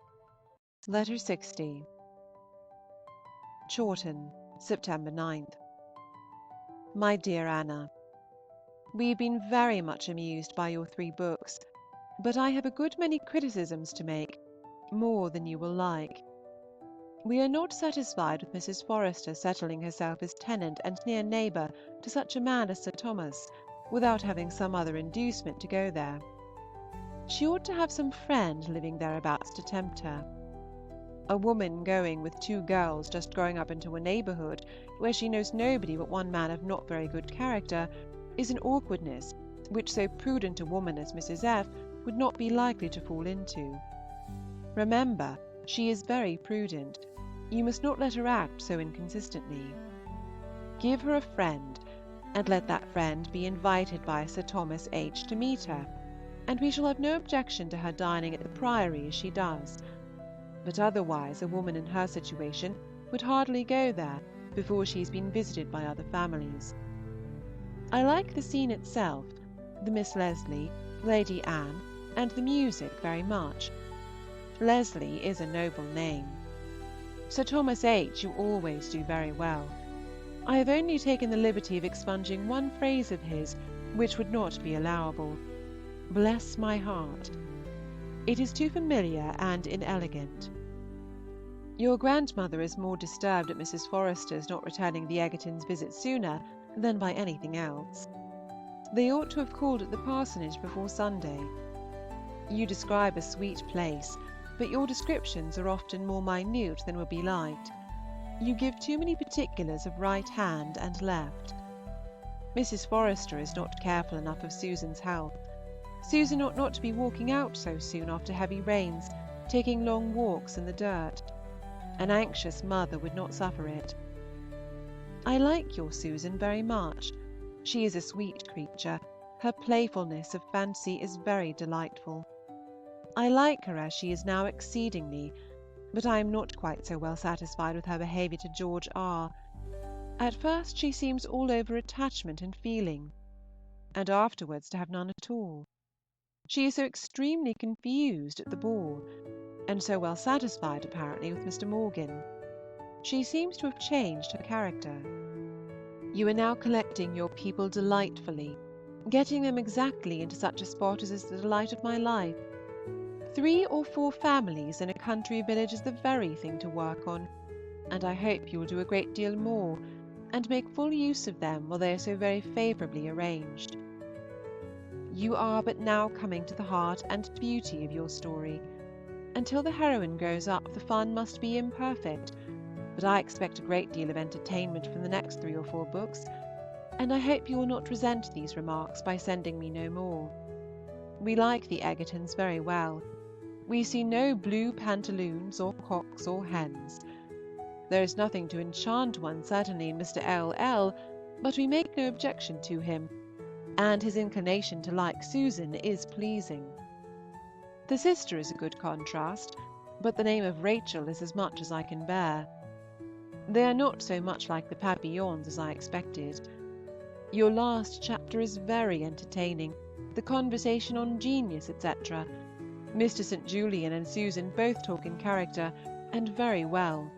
Letter 60. Chawton, September 9th. My dear Anna, we have been very much amused by your 3 books, but I have a good many criticisms to make, more than you will like. We are not satisfied with Mrs. Forester settling herself as tenant and near neighbour to such a man as Sir Thomas, without having some other inducement to go there. She ought to have some friend living thereabouts to tempt her. A woman going with 2 girls just growing up into a neighbourhood where she knows nobody but one man of not very good character is an awkwardness which so prudent a woman as Mrs. F. would not be likely to fall into. Remember, she is very prudent. You must not let her act so inconsistently. Give her a friend, and let that friend be invited by Sir Thomas H. to meet her, and we shall have no objection to her dining at the Priory as she does. But otherwise a woman in her situation would hardly go there before she has been visited by other families. I like the scene itself, the Miss Leslie, Lady Anne, and the music very much. Leslie is a noble name. Sir Thomas H. you always do very well. I have only taken the liberty of expunging one phrase of his, which would not be allowable. Bless my heart. It is too familiar and inelegant. Your grandmother is more disturbed at Mrs. Forester's not returning the Egertons' visit sooner than by anything else. They ought to have called at the parsonage before Sunday. You describe a sweet place, but your descriptions are often more minute than would be liked. You give too many particulars of right hand and left. Mrs. Forester is not careful enough of Susan's health. Susan ought not to be walking out so soon after heavy rains, taking long walks in the dirt. An anxious mother would not suffer it. I like your Susan very much. She is a sweet creature. Her playfulness of fancy is very delightful. I like her as she is now exceedingly, but I am not quite so well satisfied with her behaviour to George R. At first she seems all over attachment and feeling, and afterwards to have none at all. She is so extremely confused at the ball, and so well satisfied apparently with Mr. Morgan. She seems to have changed her character. You are now collecting your people delightfully, getting them exactly into such a spot as is the delight of my life. 3 or 4 families in a country village is the very thing to work on, and I hope you will do a great deal more, and make full use of them while they are so very favourably arranged. You are but now coming to the heart and beauty of your story. Until the heroine grows up, the fun must be imperfect, but I expect a great deal of entertainment from the next 3 or 4 books, and I hope you will not resent these remarks by sending me no more. We like the Egertons very well. We see no blue pantaloons or cocks or hens. There is nothing to enchant one certainly in Mr. L., but we make no objection to him, and his inclination to like Susan is pleasing. The sister is a good contrast, but the name of Rachel is as much as I can bear. They are not so much like the Papillons as I expected. Your last chapter is very entertaining, the conversation on genius, etc. Mr. St. Julian and Susan both talk in character, and very well.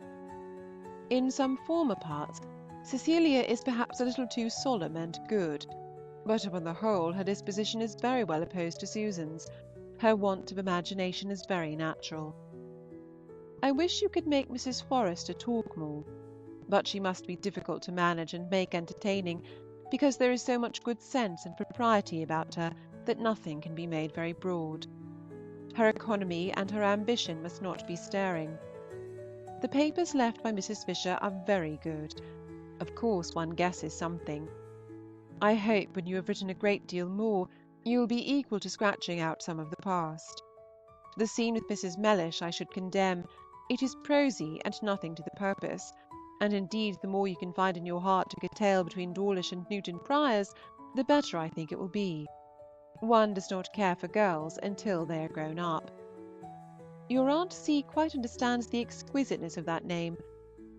In some former parts, Cecilia is perhaps a little too solemn and good, but upon the whole her disposition is very well opposed to Susan's. Her want of imagination is very natural. I wish you could make Mrs. Forrester talk more, but she must be difficult to manage and make entertaining, because there is so much good sense and propriety about her that nothing can be made very broad. Her economy and her ambition must not be staring. The papers left by Mrs. Fisher are very good. Of course one guesses something. I hope when you have written a great deal more, you will be equal to scratching out some of the past. The scene with Mrs. Mellish I should condemn. It is prosy and nothing to the purpose, and indeed the more you can find in your heart to curtail between Dawlish and Newton Priors, the better I think it will be. One does not care for girls until they are grown up. Your Aunt C. quite understands the exquisiteness of that name.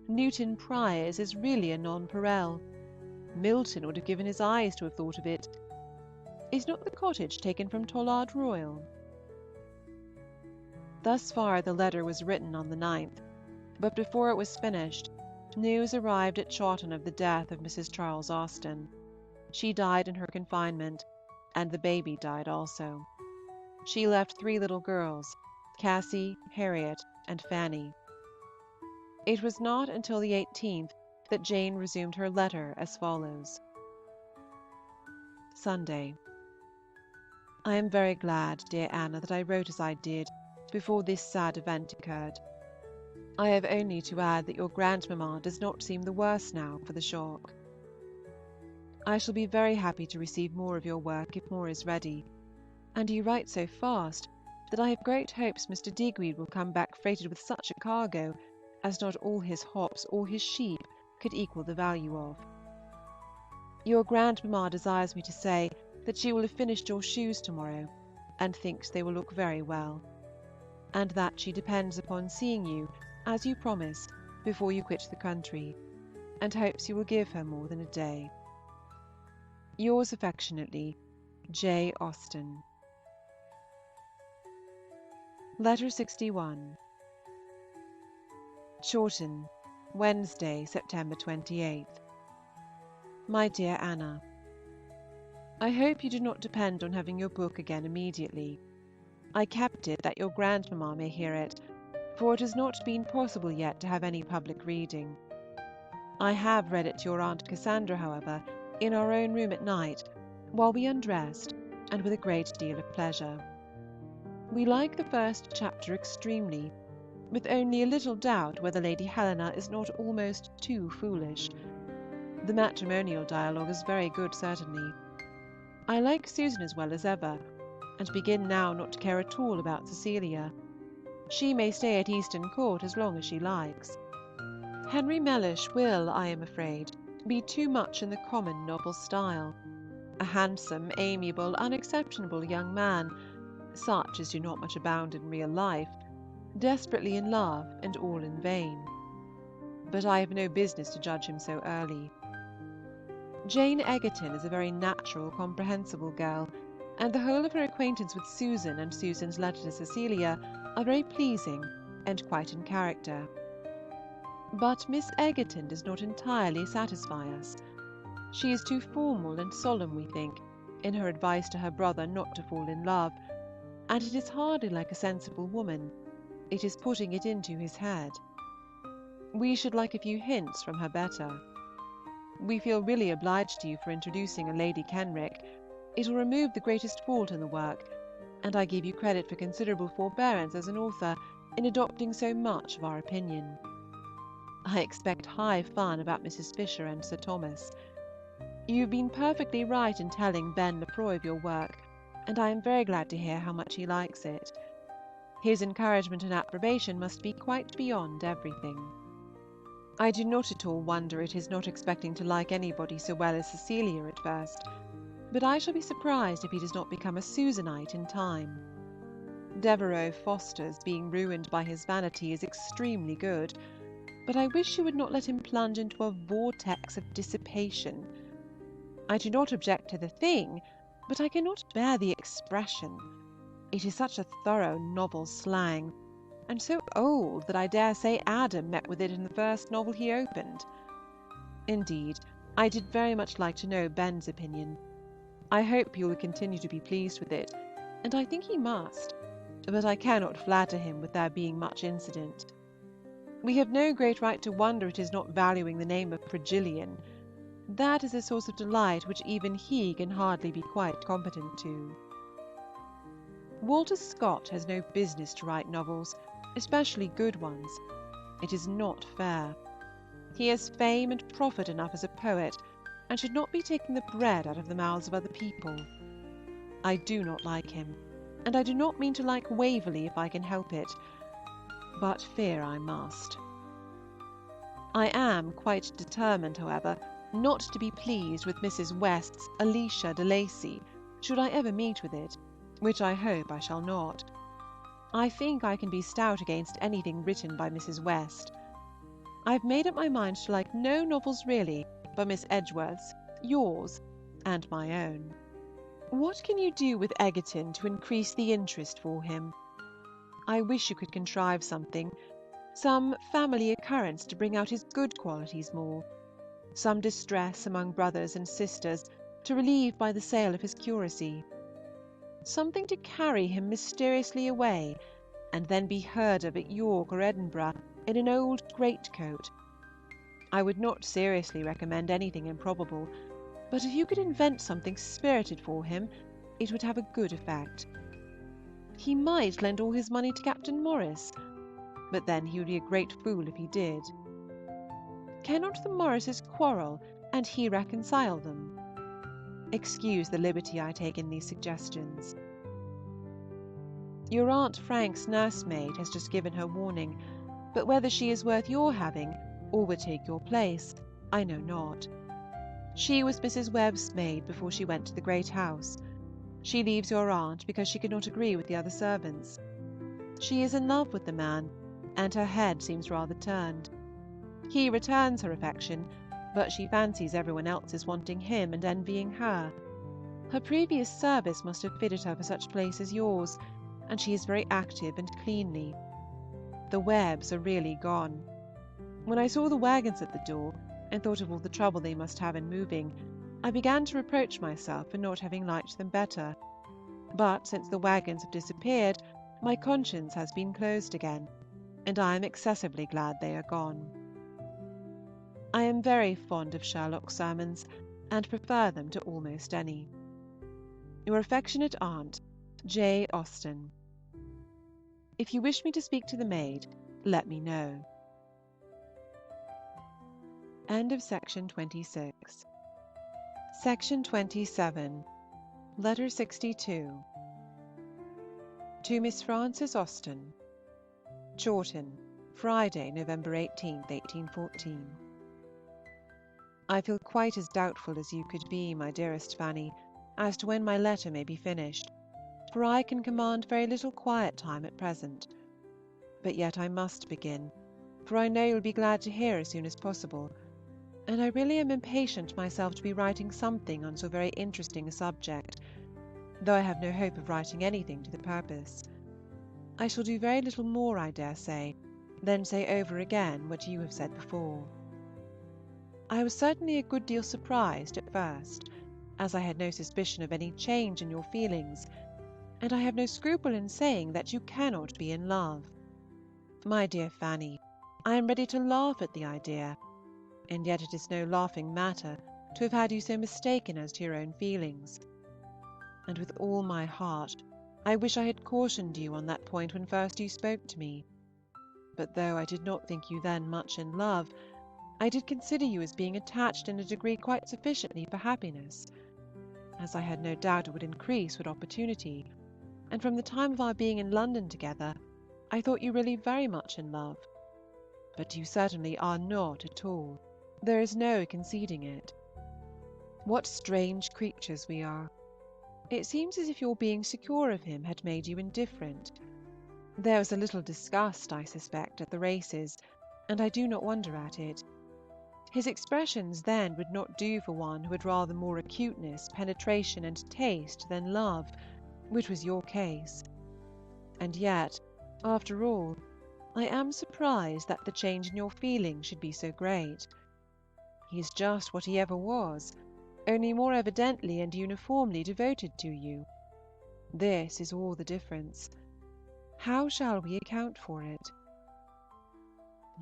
Newton Priors is really a nonpareil. Milton would have given his eyes to have thought of it. Is not the cottage taken from Tollard Royal? Thus far the letter was written on the 9th, but before it was finished, news arrived at Chawton of the death of Mrs. Charles Austen. She died in her confinement, and the baby died also. She left 3 little girls, Cassie, Harriet, and Fanny. It was not until the 18th that Jane resumed her letter as follows. Sunday. I am very glad, dear Anna, that I wrote as I did before this sad event occurred. I have only to add that your grandmamma does not seem the worse now for the shock. I shall be very happy to receive more of your work if more is ready, and you write so fast that I have great hopes Mr. Digweed will come back freighted with such a cargo as not all his hops or his sheep could equal the value of. Your grandmamma desires me to say that she will have finished your shoes to-morrow, and thinks they will look very well, and that she depends upon seeing you, as you promised, before you quit the country, and hopes you will give her more than a day. Yours affectionately, J. Austen. Letter 61. Chawton, Wednesday, September 28th. My dear Anna, I hope you do not depend on having your book again immediately. I kept it that your grandmamma may hear it, for it has not been possible yet to have any public reading. I have read it to your Aunt Cassandra, however, in our own room at night, while we undressed, and with a great deal of pleasure. We like the first chapter extremely, with only a little doubt whether Lady Helena is not almost too foolish. The matrimonial dialogue is very good certainly. I like Susan as well as ever, and begin now not to care at all about Cecilia. She may stay at Easton Court as long as she likes. Henry Mellish will, I am afraid, be too much in the common novel style. A handsome, amiable, unexceptionable young man, such as do not much abound in real life, desperately in love and all in vain. But I have no business to judge him so early. Jane Egerton is a very natural, comprehensible girl, and the whole of her acquaintance with Susan and Susan's letter to Cecilia are very pleasing and quite in character. But Miss Egerton does not entirely satisfy us. She is too formal and solemn, we think, in her advice to her brother not to fall in love, and it is hardly like a sensible woman. It is putting it into his head. We should like a few hints from her better. We feel really obliged to you for introducing a Lady Kenrick. It will remove the greatest fault in the work, and I give you credit for considerable forbearance as an author in adopting so much of our opinion. I expect high fun about Mrs. Fisher and Sir Thomas. You have been perfectly right in telling Ben Lefroy of your work, and I am very glad to hear how much he likes it. His encouragement and approbation must be quite beyond everything. I do not at all wonder at his not expecting to like anybody so well as Cecilia at first, but I shall be surprised if he does not become a Susanite in time. Devereux Foster's being ruined by his vanity is extremely good, but I wish you would not let him plunge into a vortex of dissipation. I do not object to the thing, but I cannot bear the expression. It is such a thorough novel slang, and so old that I dare say Adam met with it in the first novel he opened. Indeed, I did very much like to know Ben's opinion. I hope you will continue to be pleased with it, and I think he must, but I cannot flatter him with there being much incident. We have no great right to wonder at his not valuing the name of Progillian. That is a source of delight which even he can hardly be quite competent to. Walter Scott has no business to write novels, especially good ones. It is not fair. He has fame and profit enough as a poet, and should not be taking the bread out of the mouths of other people. I do not like him, and I do not mean to like Waverley if I can help it, but fear I must. I am quite determined, however, not to be pleased with Mrs. West's Alicia de Lacy, should I ever meet with it, which I hope I shall not. I think I can be stout against anything written by Mrs. West. I have made up my mind to like no novels really but Miss Edgeworth's, yours, and my own. What can you do with Egerton to increase the interest for him? I wish you could contrive something, some family occurrence to bring out his good qualities more, some distress among brothers and sisters to relieve by the sale of his curacy, something to carry him mysteriously away, and then be heard of at York or Edinburgh in an old greatcoat. I would not seriously recommend anything improbable, but if you could invent something spirited for him, it would have a good effect. He might lend all his money to Captain Morris, but then he would be a great fool if he did. Cannot the Morrises quarrel, and he reconcile them? Excuse the liberty I take in these suggestions. Your Aunt Frank's nursemaid has just given her warning, but whether she is worth your having, or would take your place, I know not. She was Mrs. Webb's maid before she went to the great house. She leaves your aunt because she could not agree with the other servants. She is in love with the man, and her head seems rather turned. He returns her affection, but she fancies everyone else is wanting him and envying her. Her previous service must have fitted her for such place as yours, and she is very active and cleanly. The Webbs are really gone. When I saw the wagons at the door, and thought of all the trouble they must have in moving, I began to reproach myself for not having liked them better. But since the wagons have disappeared, my conscience has been closed again, and I am excessively glad they are gone. I am very fond of Sherlock's sermons, and prefer them to almost any. Your affectionate aunt, J. Austen. If you wish me to speak to the maid, let me know. End of section 26. Section 27. Letter 62. To Miss Frances Austen. Chawton, Friday, November 18th, 1814. I feel quite as doubtful as you could be, my dearest Fanny, as to when my letter may be finished. for I can command very little quiet time at present. But yet I must begin, for I know you will be glad to hear as soon as possible, and I really am impatient myself to be writing something on so very interesting a subject, though I have no hope of writing anything to the purpose. I shall do very little more, I dare say, than say over again what you have said before. I was certainly a good deal surprised at first, as I had no suspicion of any change in your feelings, and I have no scruple in saying that you cannot be in love. My dear Fanny, I am ready to laugh at the idea, and yet it is no laughing matter to have had you so mistaken as to your own feelings. And with all my heart, I wish I had cautioned you on that point when first you spoke to me. But though I did not think you then much in love, I did consider you as being attached in a degree quite sufficiently for happiness, as I had no doubt it would increase with opportunity, and from the time of our being in London together, I thought you really very much in love. But you certainly are not at all. There is no conceding it. What strange creatures we are! It seems as if your being secure of him had made you indifferent. There was a little disgust, I suspect, at the races, and I do not wonder at it. His expressions then would not do for one who had rather more acuteness, penetration, and taste than love, which was your case. And yet, after all, I am surprised that the change in your feelings should be so great. He is just what he ever was, only more evidently and uniformly devoted to you. This is all the difference. How shall we account for it?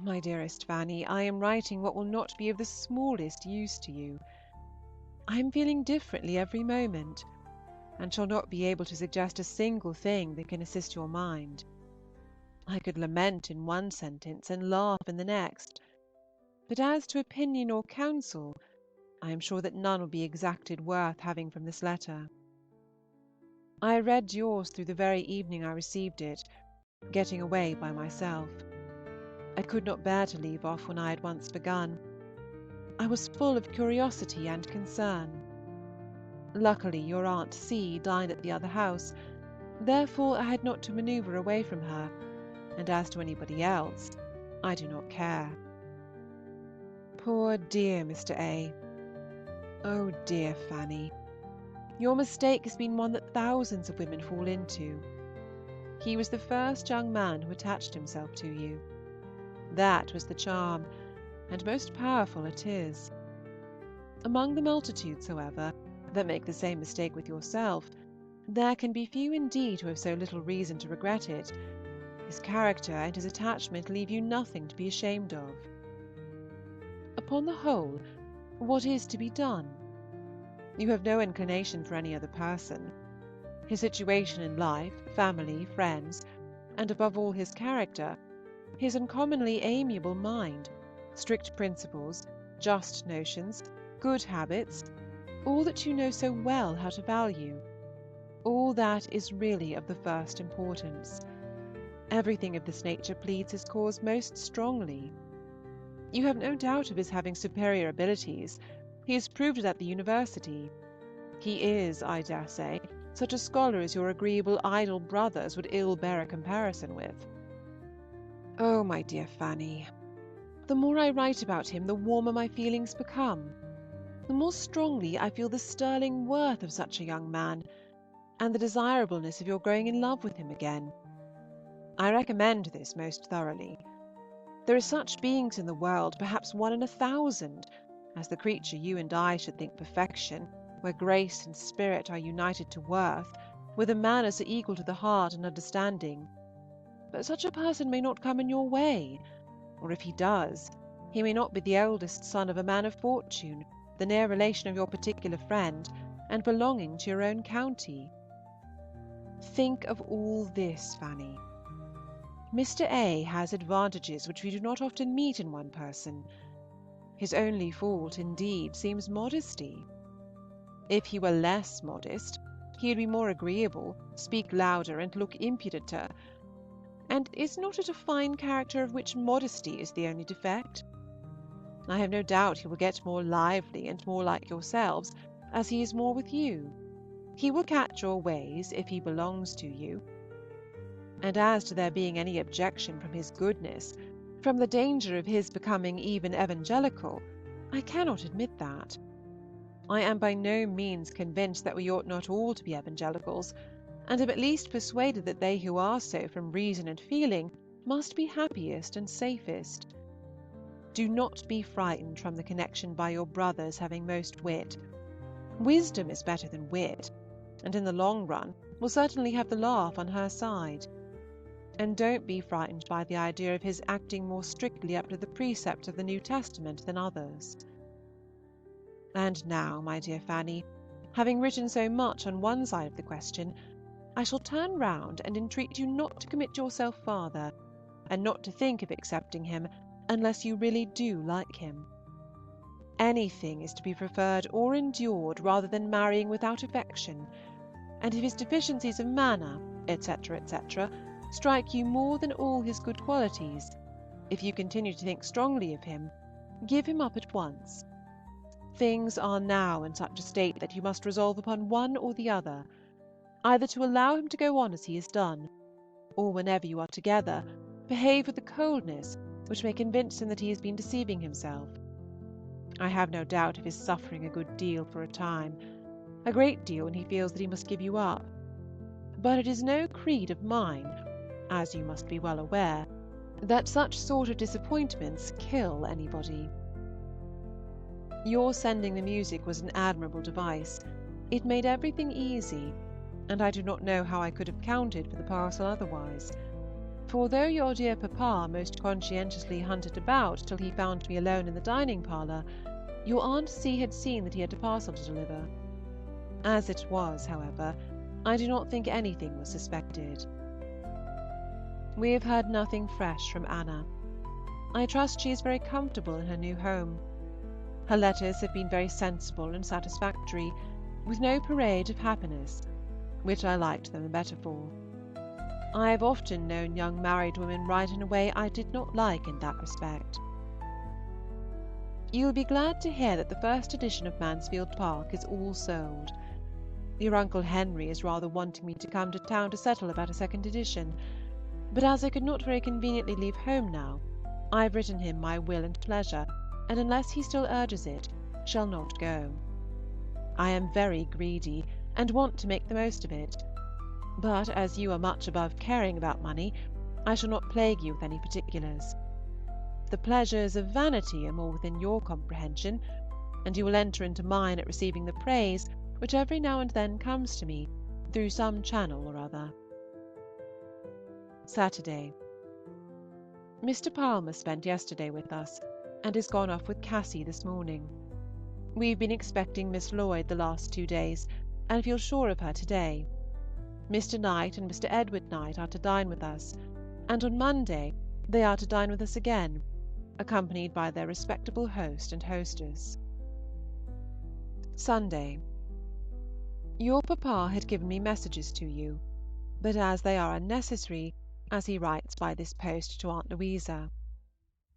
My dearest Fanny, I am writing what will not be of the smallest use to you. I am feeling differently every moment, and shall not be able to suggest a single thing that can assist your mind. I could lament in one sentence and laugh in the next, but as to opinion or counsel, I am sure that none will be exacted worth having from this letter. I read yours through the very evening I received it, getting away by myself. I could not bear to leave off when I had once begun. I was full of curiosity and concern. Luckily your Aunt C. dined at the other house, therefore I had not to manoeuvre away from her, and as to anybody else, I do not care. Poor dear Mr. A. Oh dear Fanny, your mistake has been one that thousands of women fall into. He was the first young man who attached himself to you. That was the charm, and most powerful it is. Among the multitudes, however, that make the same mistake with yourself, there can be few indeed who have so little reason to regret it. His character and his attachment leave you nothing to be ashamed of. Upon the whole, what is to be done? You have no inclination for any other person. His situation in life, family, friends, and above all his character, his uncommonly amiable mind, strict principles, just notions, good habits, all that you know so well how to value, all that is really of the first importance. Everything of this nature pleads his cause most strongly. You have no doubt of his having superior abilities. He has proved it at the university. He is, I dare say, such a scholar as your agreeable idle brothers would ill bear a comparison with. Oh, my dear Fanny, the more I write about him, the warmer my feelings become, the more strongly I feel the sterling worth of such a young man, and the desirableness of your growing in love with him again. I recommend this most thoroughly. There are such beings in the world, perhaps 1 in 1,000, as the creature you and I should think perfection, where grace and spirit are united to worth, where the manners are equal to the heart and understanding. But such a person may not come in your way, or if he does, he may not be the eldest son of a man of fortune, the near relation of your particular friend, and belonging to your own county. Think of all this, Fanny. Mr. A. has advantages which we do not often meet in one person. His only fault, indeed, seems modesty. If he were less modest, he would be more agreeable, speak louder, and look impudenter. And is not it a fine character of which modesty is the only defect? I have no doubt he will get more lively and more like yourselves, as he is more with you. He will catch your ways if he belongs to you. And as to there being any objection from his goodness, from the danger of his becoming even evangelical, I cannot admit that. I am by no means convinced that we ought not all to be evangelicals, and am at least persuaded that they who are so from reason and feeling must be happiest and safest. Do not be frightened from the connection by your brother's having most wit. Wisdom is better than wit, and in the long run will certainly have the laugh on her side. And don't be frightened by the idea of his acting more strictly up to the precepts of the New Testament than others. And now, my dear Fanny, having written so much on one side of the question, I shall turn round and entreat you not to commit yourself farther, and not to think of accepting him unless you really do like him. Anything is to be preferred or endured rather than marrying without affection, and if his deficiencies of manner, etc., etc., strike you more than all his good qualities, if you continue to think strongly of him, give him up at once. Things are now in such a state that you must resolve upon one or the other, either to allow him to go on as he has done, or whenever you are together, behave with a coldness which may convince him that he has been deceiving himself. I have no doubt of his suffering a good deal for a time, a great deal when he feels that he must give you up. But it is no creed of mine, as you must be well aware, that such sort of disappointments kill anybody. Your sending the music was an admirable device. It made everything easy, and I do not know how I could have counted for the parcel otherwise. For though your dear papa most conscientiously hunted about till he found me alone in the dining parlour, your Aunt C. had seen that he had a parcel to deliver. As it was, however, I do not think anything was suspected. We have heard nothing fresh from Anna. I trust she is very comfortable in her new home. Her letters have been very sensible and satisfactory, with no parade of happiness, which I liked them the better for. I have often known young married women write in a way I did not like in that respect. You will be glad to hear that the first edition of Mansfield Park is all sold. Your Uncle Henry is rather wanting me to come to town to settle about a second edition, but as I could not very conveniently leave home now, I have written him my will and pleasure, and unless he still urges it, shall not go. I am very greedy, and want to make the most of it. But as you are much above caring about money, I shall not plague you with any particulars. The pleasures of vanity are more within your comprehension, and you will enter into mine at receiving the praise which every now and then comes to me through some channel or other. Saturday. Mr. Palmer spent yesterday with us, and is gone off with Cassy this morning. We've been expecting Miss Lloyd the last 2 days, and feel sure of her to-day. Mr. Knight and Mr. Edward Knight are to dine with us, and on Monday they are to dine with us again, accompanied by their respectable host and hostess. Sunday. Your papa had given me messages to you, but as they are unnecessary, as he writes by this post to Aunt Louisa.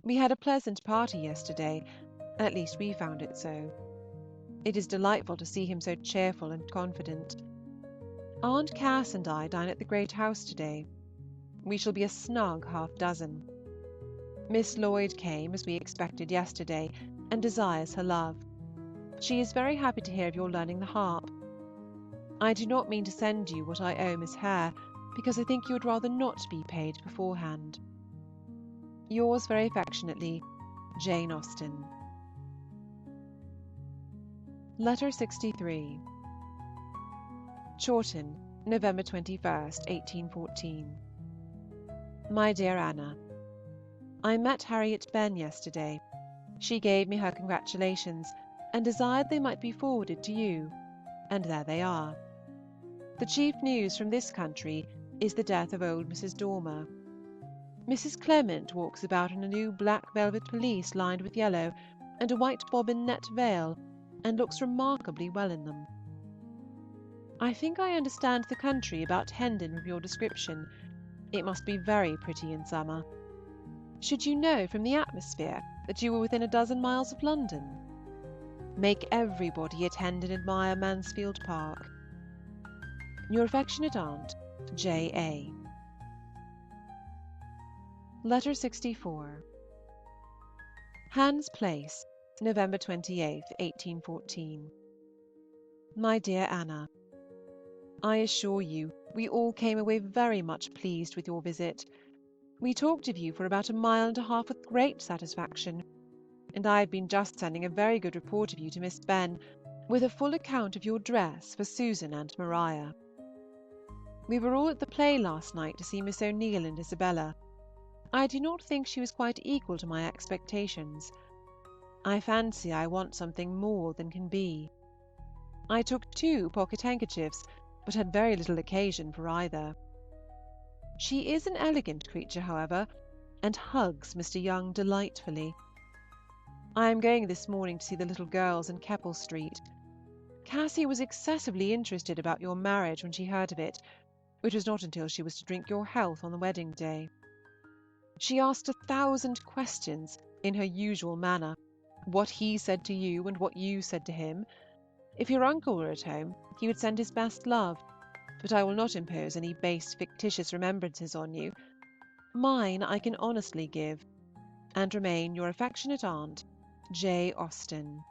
We had a pleasant party yesterday, at least we found it so. It is delightful to see him so cheerful and confident. Aunt Cass and I dine at the great house to-day. We shall be a snug half-dozen. Miss Lloyd came, as we expected yesterday, and desires her love. She is very happy to hear of your learning the harp. I do not mean to send you what I owe Miss Hare, because I think you would rather not be paid beforehand. Yours very affectionately, Jane Austen. Letter 63. Chawton, November 21st, 1814. My dear Anna, I met Harriet Benn yesterday. She gave me her congratulations, and desired they might be forwarded to you, and there they are. The chief news from this country is the death of old Mrs. Dormer. Mrs. Clement walks about in a new black velvet pelisse lined with yellow, and a white bobbin net veil, and looks remarkably well in them. I think I understand the country about Hendon from your description. It must be very pretty in summer. Should you know from the atmosphere that you were within a dozen miles of London? Make everybody at Hendon admire Mansfield Park. Your affectionate aunt, J.A. Letter 64. Hans Place, November 28, 1814. My dear Anna, I assure you we all came away very much pleased with your visit. We talked of you for about a mile and a half with great satisfaction, and I have been just sending a very good report of you to Miss Benn, with a full account of your dress for Susan and Maria. We were all at the play last night to see Miss O'Neill and Isabella. I do not think she was quite equal to my expectations. I fancy I want something more than can be. I took 2 pocket handkerchiefs, but had very little occasion for either. She is an elegant creature, however, and hugs Mr. Young delightfully. I am going this morning to see the little girls in Keppel Street. Cassie was excessively interested about your marriage when she heard of it, which was not until she was to drink your health on the wedding day. She asked 1,000 questions in her usual manner, what he said to you and what you said to him. If your uncle were at home, he would send his best love, but I will not impose any base fictitious remembrances on you. Mine I can honestly give, and remain your affectionate aunt, J. Austen.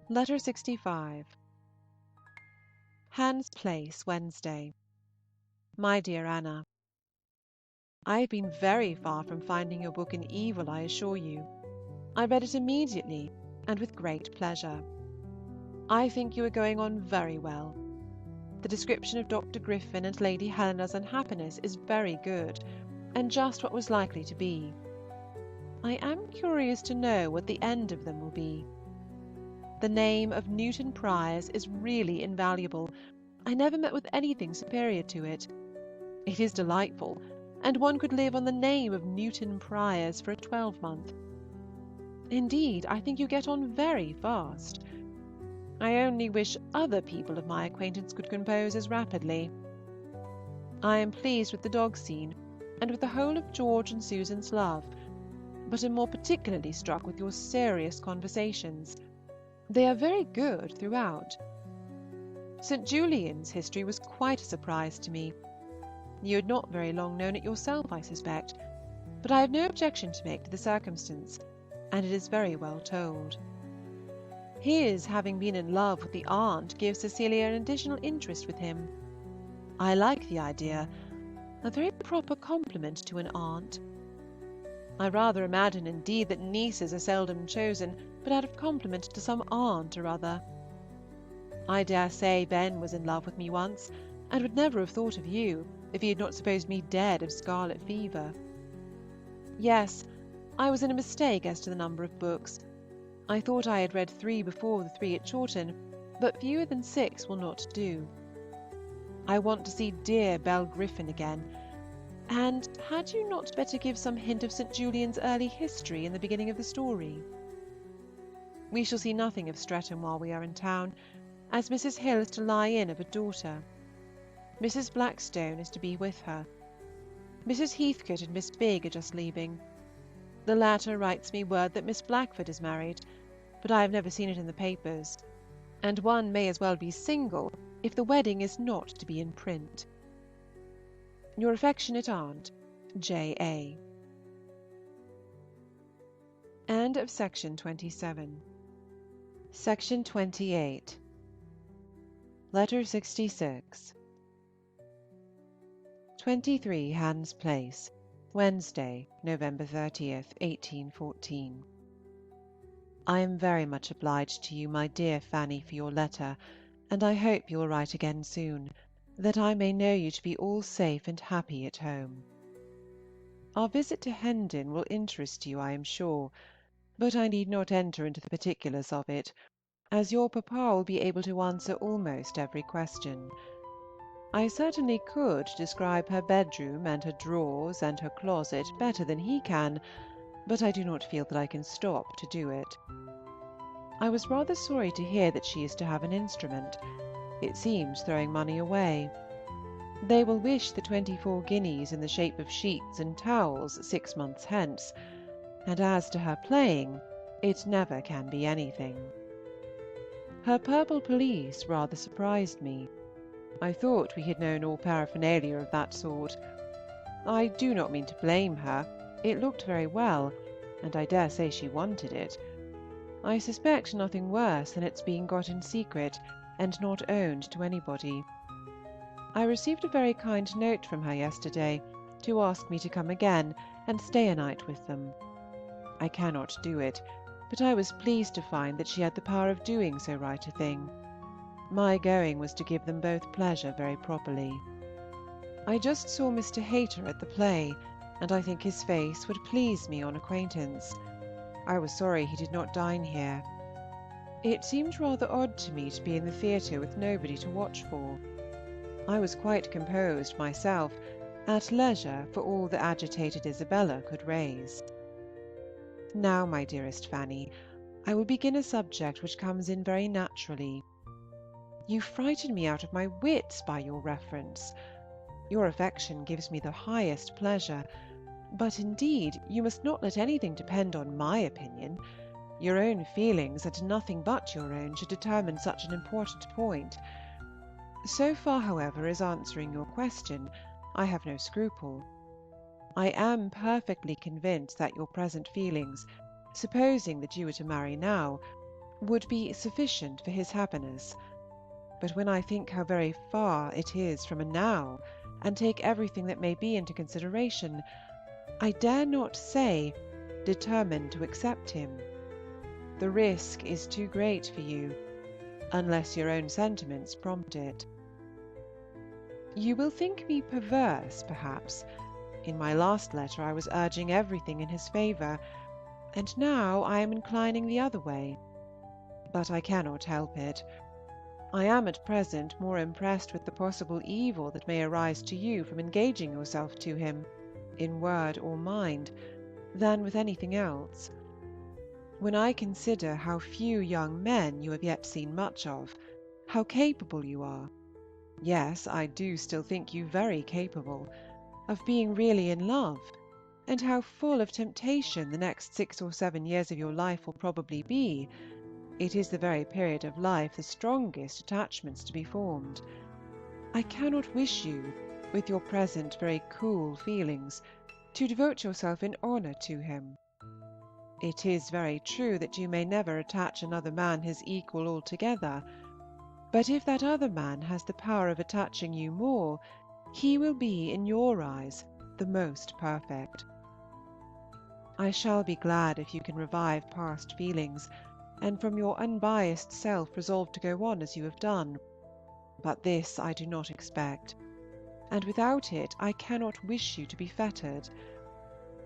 Letter 65. Hans Place, Wednesday. My dear Anna, I have been very far from finding your book an evil, I assure you. I read it immediately, and with great pleasure. I think you are going on very well. The description of Dr. Griffin and Lady Helena's unhappiness is very good, and just what was likely to be. I am curious to know what the end of them will be. The name of Newton Priors is really invaluable. I never met with anything superior to it. It is delightful, and one could live on the name of Newton Priors for a 12-month. Indeed, I think you get on very fast. I only wish other people of my acquaintance could compose as rapidly. I am pleased with the dog scene, and with the whole of George and Susan's love, but am more particularly struck with your serious conversations. They are very good throughout. St. Julian's history was quite a surprise to me. You had not very long known it yourself, I suspect, but I have no objection to make to the circumstance, and it is very well told. His having been in love with the aunt gives Cecilia an additional interest with him. I like the idea, a very proper compliment to an aunt. I rather imagine, indeed, that nieces are seldom chosen but out of compliment to some aunt or other. I dare say Ben was in love with me once, and would never have thought of you if he had not supposed me dead of scarlet fever. Yes, I was in a mistake as to the number of books. I thought I had read 3 before the 3 at Chawton, but fewer than 6 will not do. I want to see dear Belle Griffin again, and had you not better give some hint of St. Julian's early history in the beginning of the story? We shall see nothing of Streatham while we are in town, as Mrs. Hill is to lie in of a daughter. Mrs. Blackstone is to be with her. Mrs. Heathcote and Miss Bigg are just leaving. The latter writes me word that Miss Blackford is married, but I have never seen it in the papers, and one may as well be single if the wedding is not to be in print. Your affectionate aunt, J.A. End of section 27. Section 28. Letter 66. 23 Hans Place, Wednesday, November 30th, 1814. I am very much obliged to you, my dear Fanny, for your letter, and I hope you will write again soon, that I may know you to be all safe and happy at home. Our visit to Hendon will interest you, I am sure, but I need not enter into the particulars of it, as your papa will be able to answer almost every question. I certainly could describe her bedroom and her drawers and her closet better than he can, but I do not feel that I can stop to do it. I was rather sorry to hear that she is to have an instrument. It seems throwing money away. They will wish the 24 guineas in the shape of sheets and towels 6 months hence, and as to her playing, it never can be anything. Her purple pelisse rather surprised me. I thought we had known all paraphernalia of that sort. I do not mean to blame her. It looked very well, and I dare say she wanted it. I suspect nothing worse than its being got in secret and not owned to anybody. I received a very kind note from her yesterday to ask me to come again and stay a night with them. I cannot do it, but I was pleased to find that she had the power of doing so right a thing. My going was to give them both pleasure very properly. I just saw Mr. Hayter at the play, and I think his face would please me on acquaintance. I was sorry he did not dine here. It seemed rather odd to me to be in the theatre with nobody to watch for. I was quite composed myself, at leisure for all the agitated Isabella could raise. Now, my dearest Fanny, I will begin a subject which comes in very naturally. You frighten me out of my wits by your reference. Your affection gives me the highest pleasure, but indeed you must not let anything depend on my opinion. Your own feelings, and nothing but your own, should determine such an important point. So far, however, as answering your question, I have no scruple. I am perfectly convinced that your present feelings, supposing that you were to marry now, would be sufficient for his happiness. But when I think how very far it is from a now, and take everything that may be into consideration, I dare not say, determine to accept him. The risk is too great for you, unless your own sentiments prompt it. You will think me perverse, perhaps. In my last letter I was urging everything in his favour, and now I am inclining the other way. But I cannot help it. I am at present more impressed with the possible evil that may arise to you from engaging yourself to him, in word or mind, than with anything else. When I consider how few young men you have yet seen much of, how capable you are, yes, I do still think you very capable, of being really in love, and how full of temptation the next 6 or 7 years of your life will probably be, it is the very period of life the strongest attachments to be formed. I cannot wish you, with your present very cool feelings, to devote yourself in honour to him. It is very true that you may never attach another man his equal altogether, but if that other man has the power of attaching you more, he will be, in your eyes, the most perfect. I shall be glad if you can revive past feelings, and from your unbiassed self resolve to go on as you have done. But this I do not expect, and without it I cannot wish you to be fettered.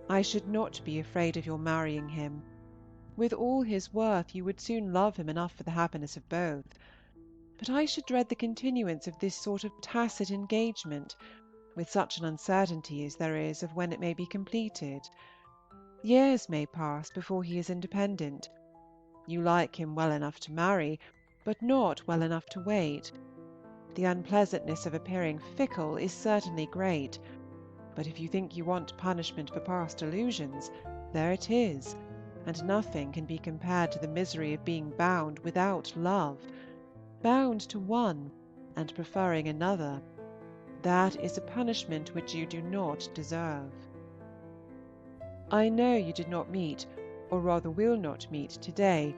I should not be afraid of your marrying him. With all his worth you would soon love him enough for the happiness of both. But I should dread the continuance of this sort of tacit engagement, with such an uncertainty as there is of when it may be completed. Years may pass before he is independent. You like him well enough to marry, but not well enough to wait. The unpleasantness of appearing fickle is certainly great, but if you think you want punishment for past illusions, there it is, and nothing can be compared to the misery of being bound without love, bound to one and preferring another. That is a punishment which you do not deserve. I know you did not meet, or rather will not meet, today,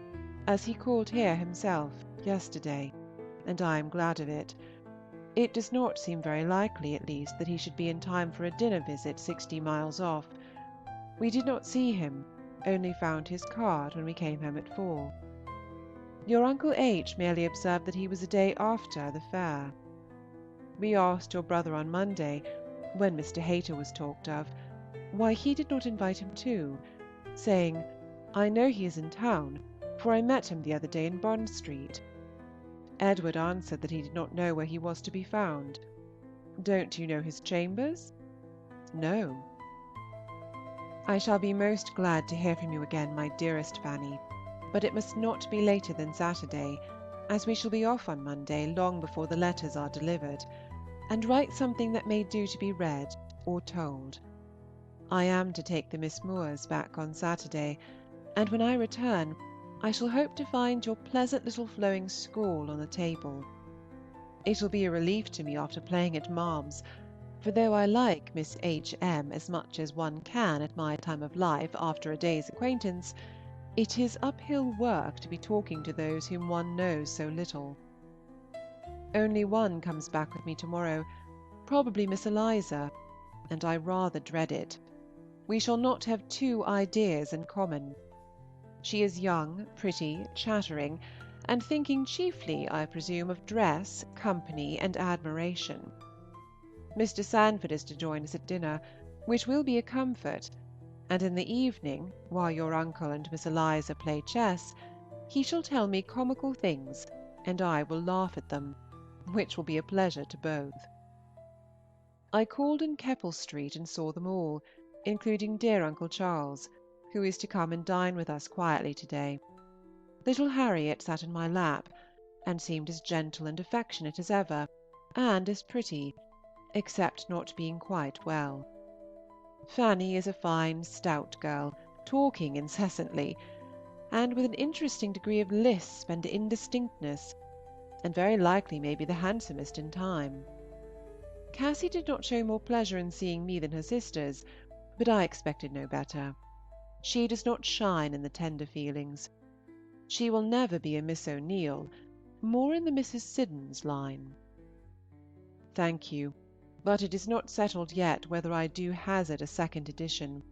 as he called here himself yesterday, and I am glad of it. It does not seem very likely, at least, that he should be in time for a dinner visit 60 miles off. We did not see him, only found his card when we came home at 4. Your Uncle H. merely observed that he was a day after the fair. We asked your brother on Monday, when Mr. Hayter was talked of, why he did not invite him too, saying, "I know he is in town, for I met him the other day in Bond Street." Edward answered that he did not know where he was to be found. "Don't you know his chambers?" "No." I shall be most glad to hear from you again, my dearest Fanny, but it must not be later than Saturday, as we shall be off on Monday long before the letters are delivered, and write something that may do to be read or told. I am to take the Miss Moores back on Saturday, and when I return I shall hope to find your pleasant little flowing scrawl on the table. It will be a relief to me after playing at Ma'am's, for though I like Miss H.M. as much as one can at my time of life after a day's acquaintance, it is uphill work to be talking to those whom one knows so little. Only one comes back with me to-morrow, probably Miss Eliza, and I rather dread it. We shall not have two ideas in common. She is young, pretty, chattering, and thinking chiefly, I presume, of dress, company, and admiration. Mr. Sandford is to join us at dinner, which will be a comfort, and in the evening, while your uncle and Miss Eliza play chess, he shall tell me comical things, and I will laugh at them, which will be a pleasure to both. I called in Keppel Street and saw them all, including dear Uncle Charles, who is to come and dine with us quietly to-day. Little Harriet sat in my lap, and seemed as gentle and affectionate as ever, and as pretty, except not being quite well. Fanny is a fine, stout girl, talking incessantly, and with an interesting degree of lisp and indistinctness, and very likely may be the handsomest in time. Cassy did not show more pleasure in seeing me than her sisters, but I expected no better. She does not shine in the tender feelings. She will never be a Miss O'Neill, more in the Mrs. Siddons line. Thank you, but it is not settled yet whether I do hazard a second edition.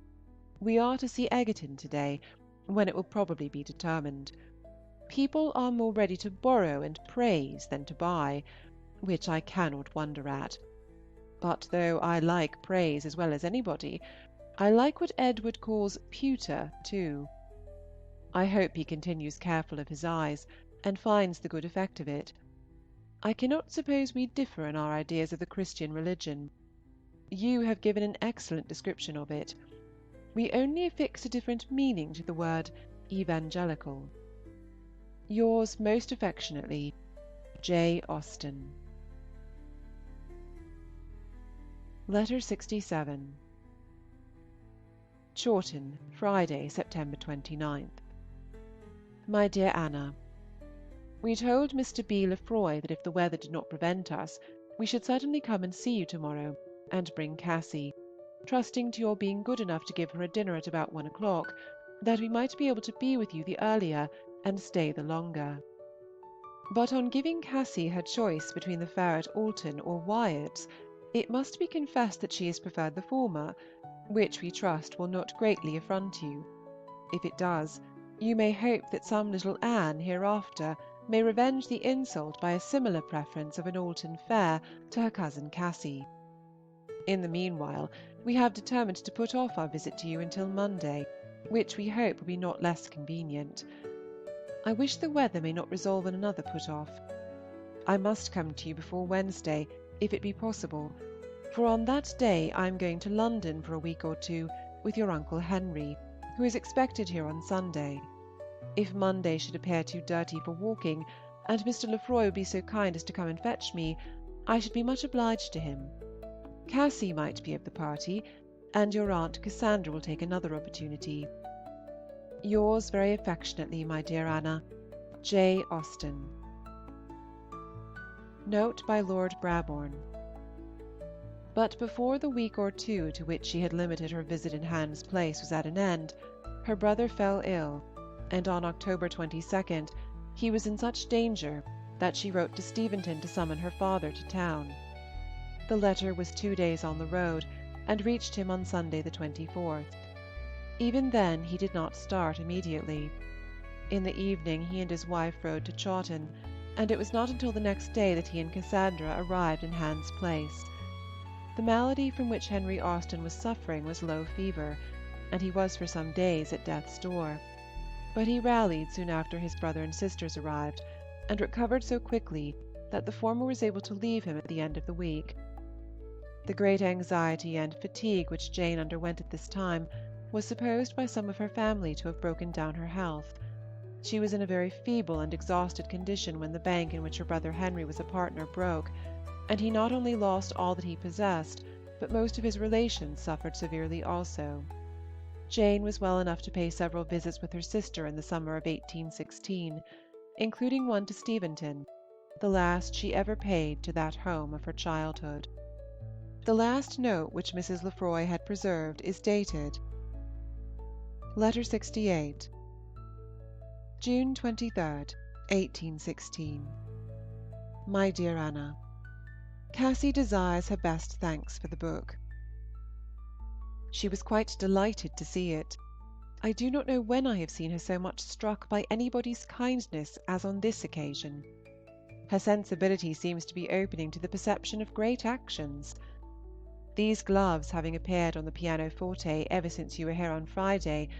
We are to see Egerton to-day, when it will probably be determined. People are more ready to borrow and praise than to buy, which I cannot wonder at. But though I like praise as well as anybody, I like what Edward calls pewter too. I hope he continues careful of his eyes, and finds the good effect of it. I cannot suppose we differ in our ideas of the Christian religion. You have given an excellent description of it. We only affix a different meaning to the word evangelical. Yours most affectionately, J. Austen. Letter 67. Chawton, Friday, September 29th. My dear Anna, we told Mr. B. Lefroy that if the weather did not prevent us, we should certainly come and see you to-morrow, and bring Cassy, trusting to your being good enough to give her a dinner at about 1 o'clock, that we might be able to be with you the earlier and stay the longer. But on giving Cassy her choice between the fair at Alton or Wyatt's, it must be confessed that she has preferred the former, which we trust will not greatly affront you. If it does, you may hope that some little Anne hereafter may revenge the insult by a similar preference of an Alton fair to her cousin Cassy. In the meanwhile, we have determined to put off our visit to you until Monday, which we hope will be not less convenient. I wish the weather may not resolve on another put-off. I must come to you before Wednesday, if it be possible, for on that day I am going to London for a week or two with your Uncle Henry, who is expected here on Sunday. If Monday should appear too dirty for walking, and Mr. Lefroy would be so kind as to come and fetch me, I should be much obliged to him. Cassy might be of the party, and your Aunt Cassandra will take another opportunity. Yours very affectionately, my dear Anna, J. Austen. Note by Lord Brabourne. But before the week or two to which she had limited her visit in Hans Place was at an end, her brother fell ill, and on October 22nd he was in such danger that she wrote to Steventon to summon her father to town. The letter was 2 days on the road, and reached him on Sunday the 24th. Even then he did not start immediately. In the evening he and his wife rode to Chawton, and it was not until the next day that he and Cassandra arrived in Hans Place. The malady from which Henry Austen was suffering was low fever, and he was for some days at death's door. But he rallied soon after his brother and sisters arrived, and recovered so quickly that the former was able to leave him at the end of the week. The great anxiety and fatigue which Jane underwent at this time was supposed by some of her family to have broken down her health. She was in a very feeble and exhausted condition when the bank in which her brother Henry was a partner broke, and he not only lost all that he possessed, but most of his relations suffered severely also. Jane was well enough to pay several visits with her sister in the summer of 1816, including one to Steventon, the last she ever paid to that home of her childhood. The last note which Mrs. Lefroy had preserved is dated Letter 68, June 23rd, 1816. My dear Anna, Cassy desires her best thanks for the book. She was quite delighted to see it. I do not know when I have seen her so much struck by anybody's kindness as on this occasion. Her sensibility seems to be opening to the perception of great actions. These gloves having appeared on the pianoforte ever since you were here on Friday,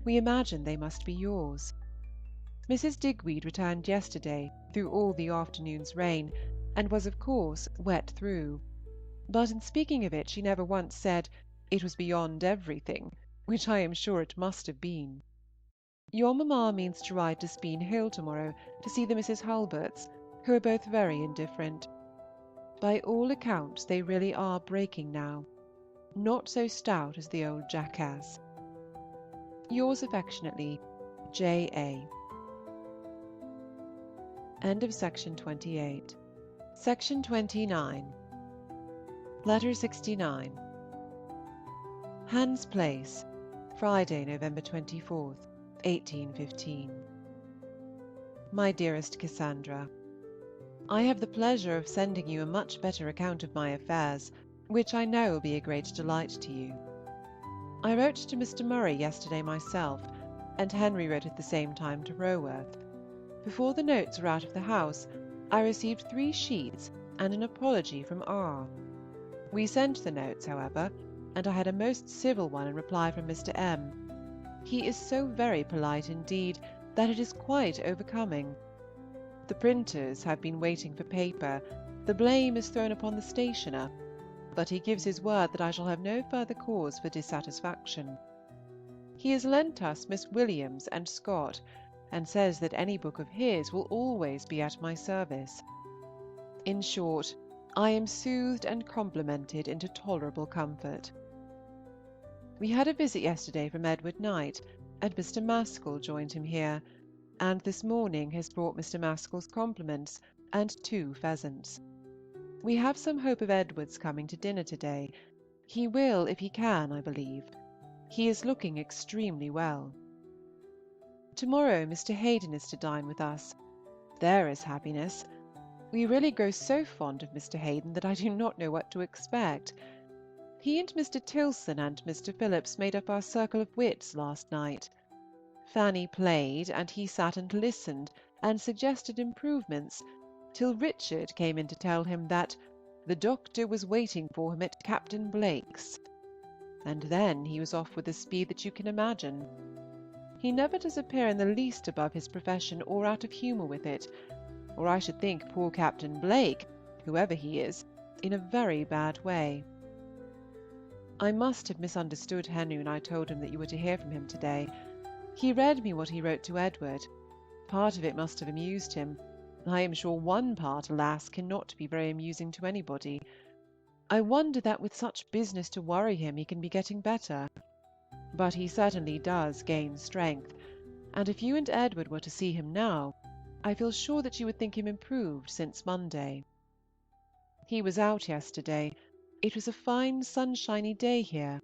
we imagine they must be yours. Mrs. Digweed returned yesterday through all the afternoon's rain, and was of course wet through. But in speaking of it she never once said, "It was beyond everything," which I am sure it must have been. Your mamma means to ride to Speen Hill to-morrow to see the Misses Hulberts, who are both very indifferent. By all accounts they really are breaking now, not so stout as the old jackass. Yours affectionately, J. A. End of section 28. Section 29. Letter 69. Hans Place, Friday, November 24th, 1815. My dearest Cassandra, I have the pleasure of sending you a much better account of my affairs, which I know will be a great delight to you. I wrote to Mr. Murray yesterday myself, and Henry wrote at the same time to Roworth. Before the notes were out of the house, I received 3 sheets and an apology from R. We sent the notes, however, and I had a most civil one in reply from Mr. M. He is so very polite indeed that it is quite overcoming. The printers have been waiting for paper, the blame is thrown upon the stationer, but he gives his word that I shall have no further cause for dissatisfaction. He has lent us Miss Williams and Scott, and says that any book of his will always be at my service. In short, I am soothed and complimented into tolerable comfort. We had a visit yesterday from Edward Knight, and Mr. Maskell joined him here, and this morning has brought Mr. Maskell's compliments and 2 pheasants. We have some hope of Edward's coming to dinner to-day. He will, if he can, I believe. He is looking extremely well. To-morrow Mr. Haydon is to dine with us. There is happiness. We really grow so fond of Mr. Haydon that I do not know what to expect. He and Mr. Tilson and Mr. Phillips made up our circle of wits last night. Fanny played, and he sat and listened, and suggested improvements, till Richard came in to tell him that the doctor was waiting for him at Captain Blake's. And then he was off with a speed that you can imagine. He never does appear in the least above his profession or out of humour with it, or I should think poor Captain Blake, whoever he is, in a very bad way. I must have misunderstood Henry when I told him that you were to hear from him to-day. He read me what he wrote to Edward. Part of it must have amused him. I am sure one part, alas, cannot be very amusing to anybody. I wonder that with such business to worry him he can be getting better. But he certainly does gain strength, and if you and Edward were to see him now, I feel sure that you would think him improved since Monday. He was out yesterday. It was a fine sunshiny day here.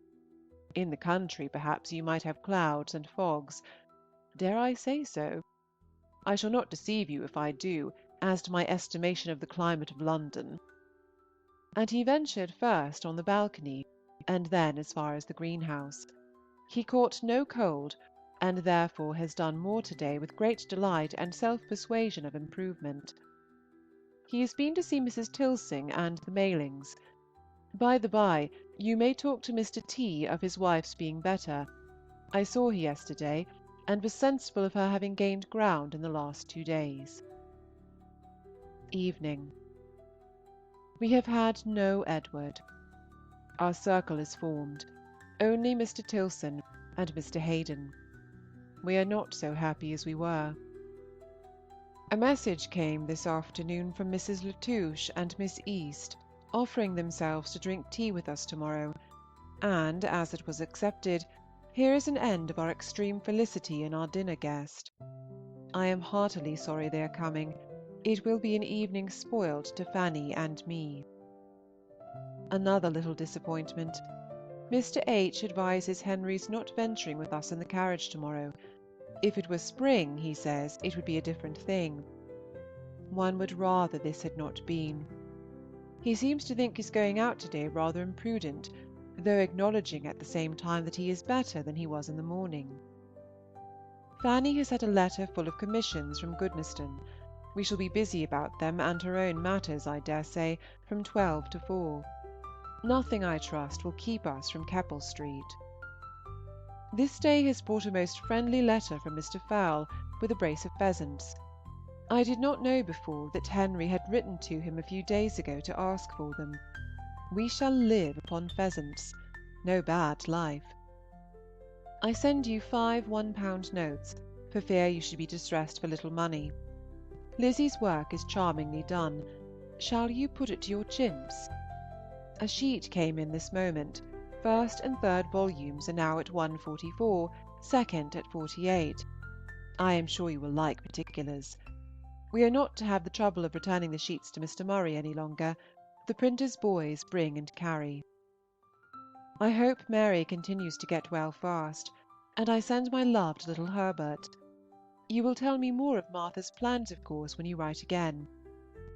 In the country, perhaps, you might have clouds and fogs. Dare I say so? I shall not deceive you if I do, as to my estimation of the climate of London. And he ventured first on the balcony, and then as far as the greenhouse. He caught no cold, and therefore has done more to-day with great delight and self-persuasion of improvement. He has been to see Mrs. Tilsing and the Mailings. By the by, you may talk to Mr. T. of his wife's being better. I saw her yesterday, and was sensible of her having gained ground in the last 2 days. Evening. We have had no Edward. Our circle is formed, only Mr. Tilson and Mr. Haydon. We are not so happy as we were. A message came this afternoon from Mrs. Latouche and Miss East, offering themselves to drink tea with us to-morrow, and, as it was accepted, Here is an end of our extreme felicity in our dinner guest. I am heartily sorry they are coming. It will be an evening spoiled to Fanny and me. Another little disappointment. Mr. H. advises Henry's not venturing with us in the carriage tomorrow. If it were spring, he says, it would be a different thing. One would rather this had not been. He seems to think his going out today rather imprudent, though acknowledging at the same time that he is better than he was in the morning. Fanny has had a letter full of commissions from Goodnestone. We shall be busy about them and her own matters, I dare say, from 12 to 4. Nothing, I trust, will keep us from Keppel Street. This day has brought a most friendly letter from Mr. Fowle, with a brace of pheasants. I did not know before that Henry had written to him a few days ago to ask for them. We shall live upon pheasants. No bad life. I send you 5 £1 notes, for fear you should be distressed for little money. Lizzie's work is charmingly done. Shall you put it to your chintz? A sheet came in this moment. First and third volumes are now at 144, second at 48. I am sure you will like particulars. We are not to have the trouble of returning the sheets to Mr. Murray any longer. The printer's boys bring and carry. I hope Mary continues to get well fast, and I send my love to little Herbert. You will tell me more of Martha's plans, of course, when you write again.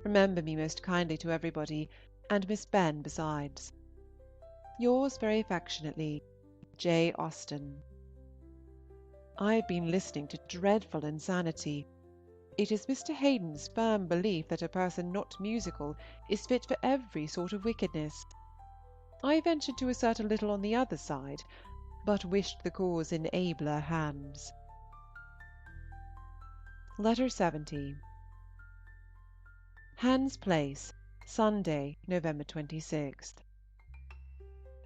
Remember me most kindly to everybody, and Miss Benn besides. Yours very affectionately, J. Austen. I have been listening to dreadful insanity. It is Mr. Haydon's firm belief that a person not musical is fit for every sort of wickedness. I ventured to assert a little on the other side, but wished the cause in abler hands. Letter 70. Hans Place, Sunday, November 26th.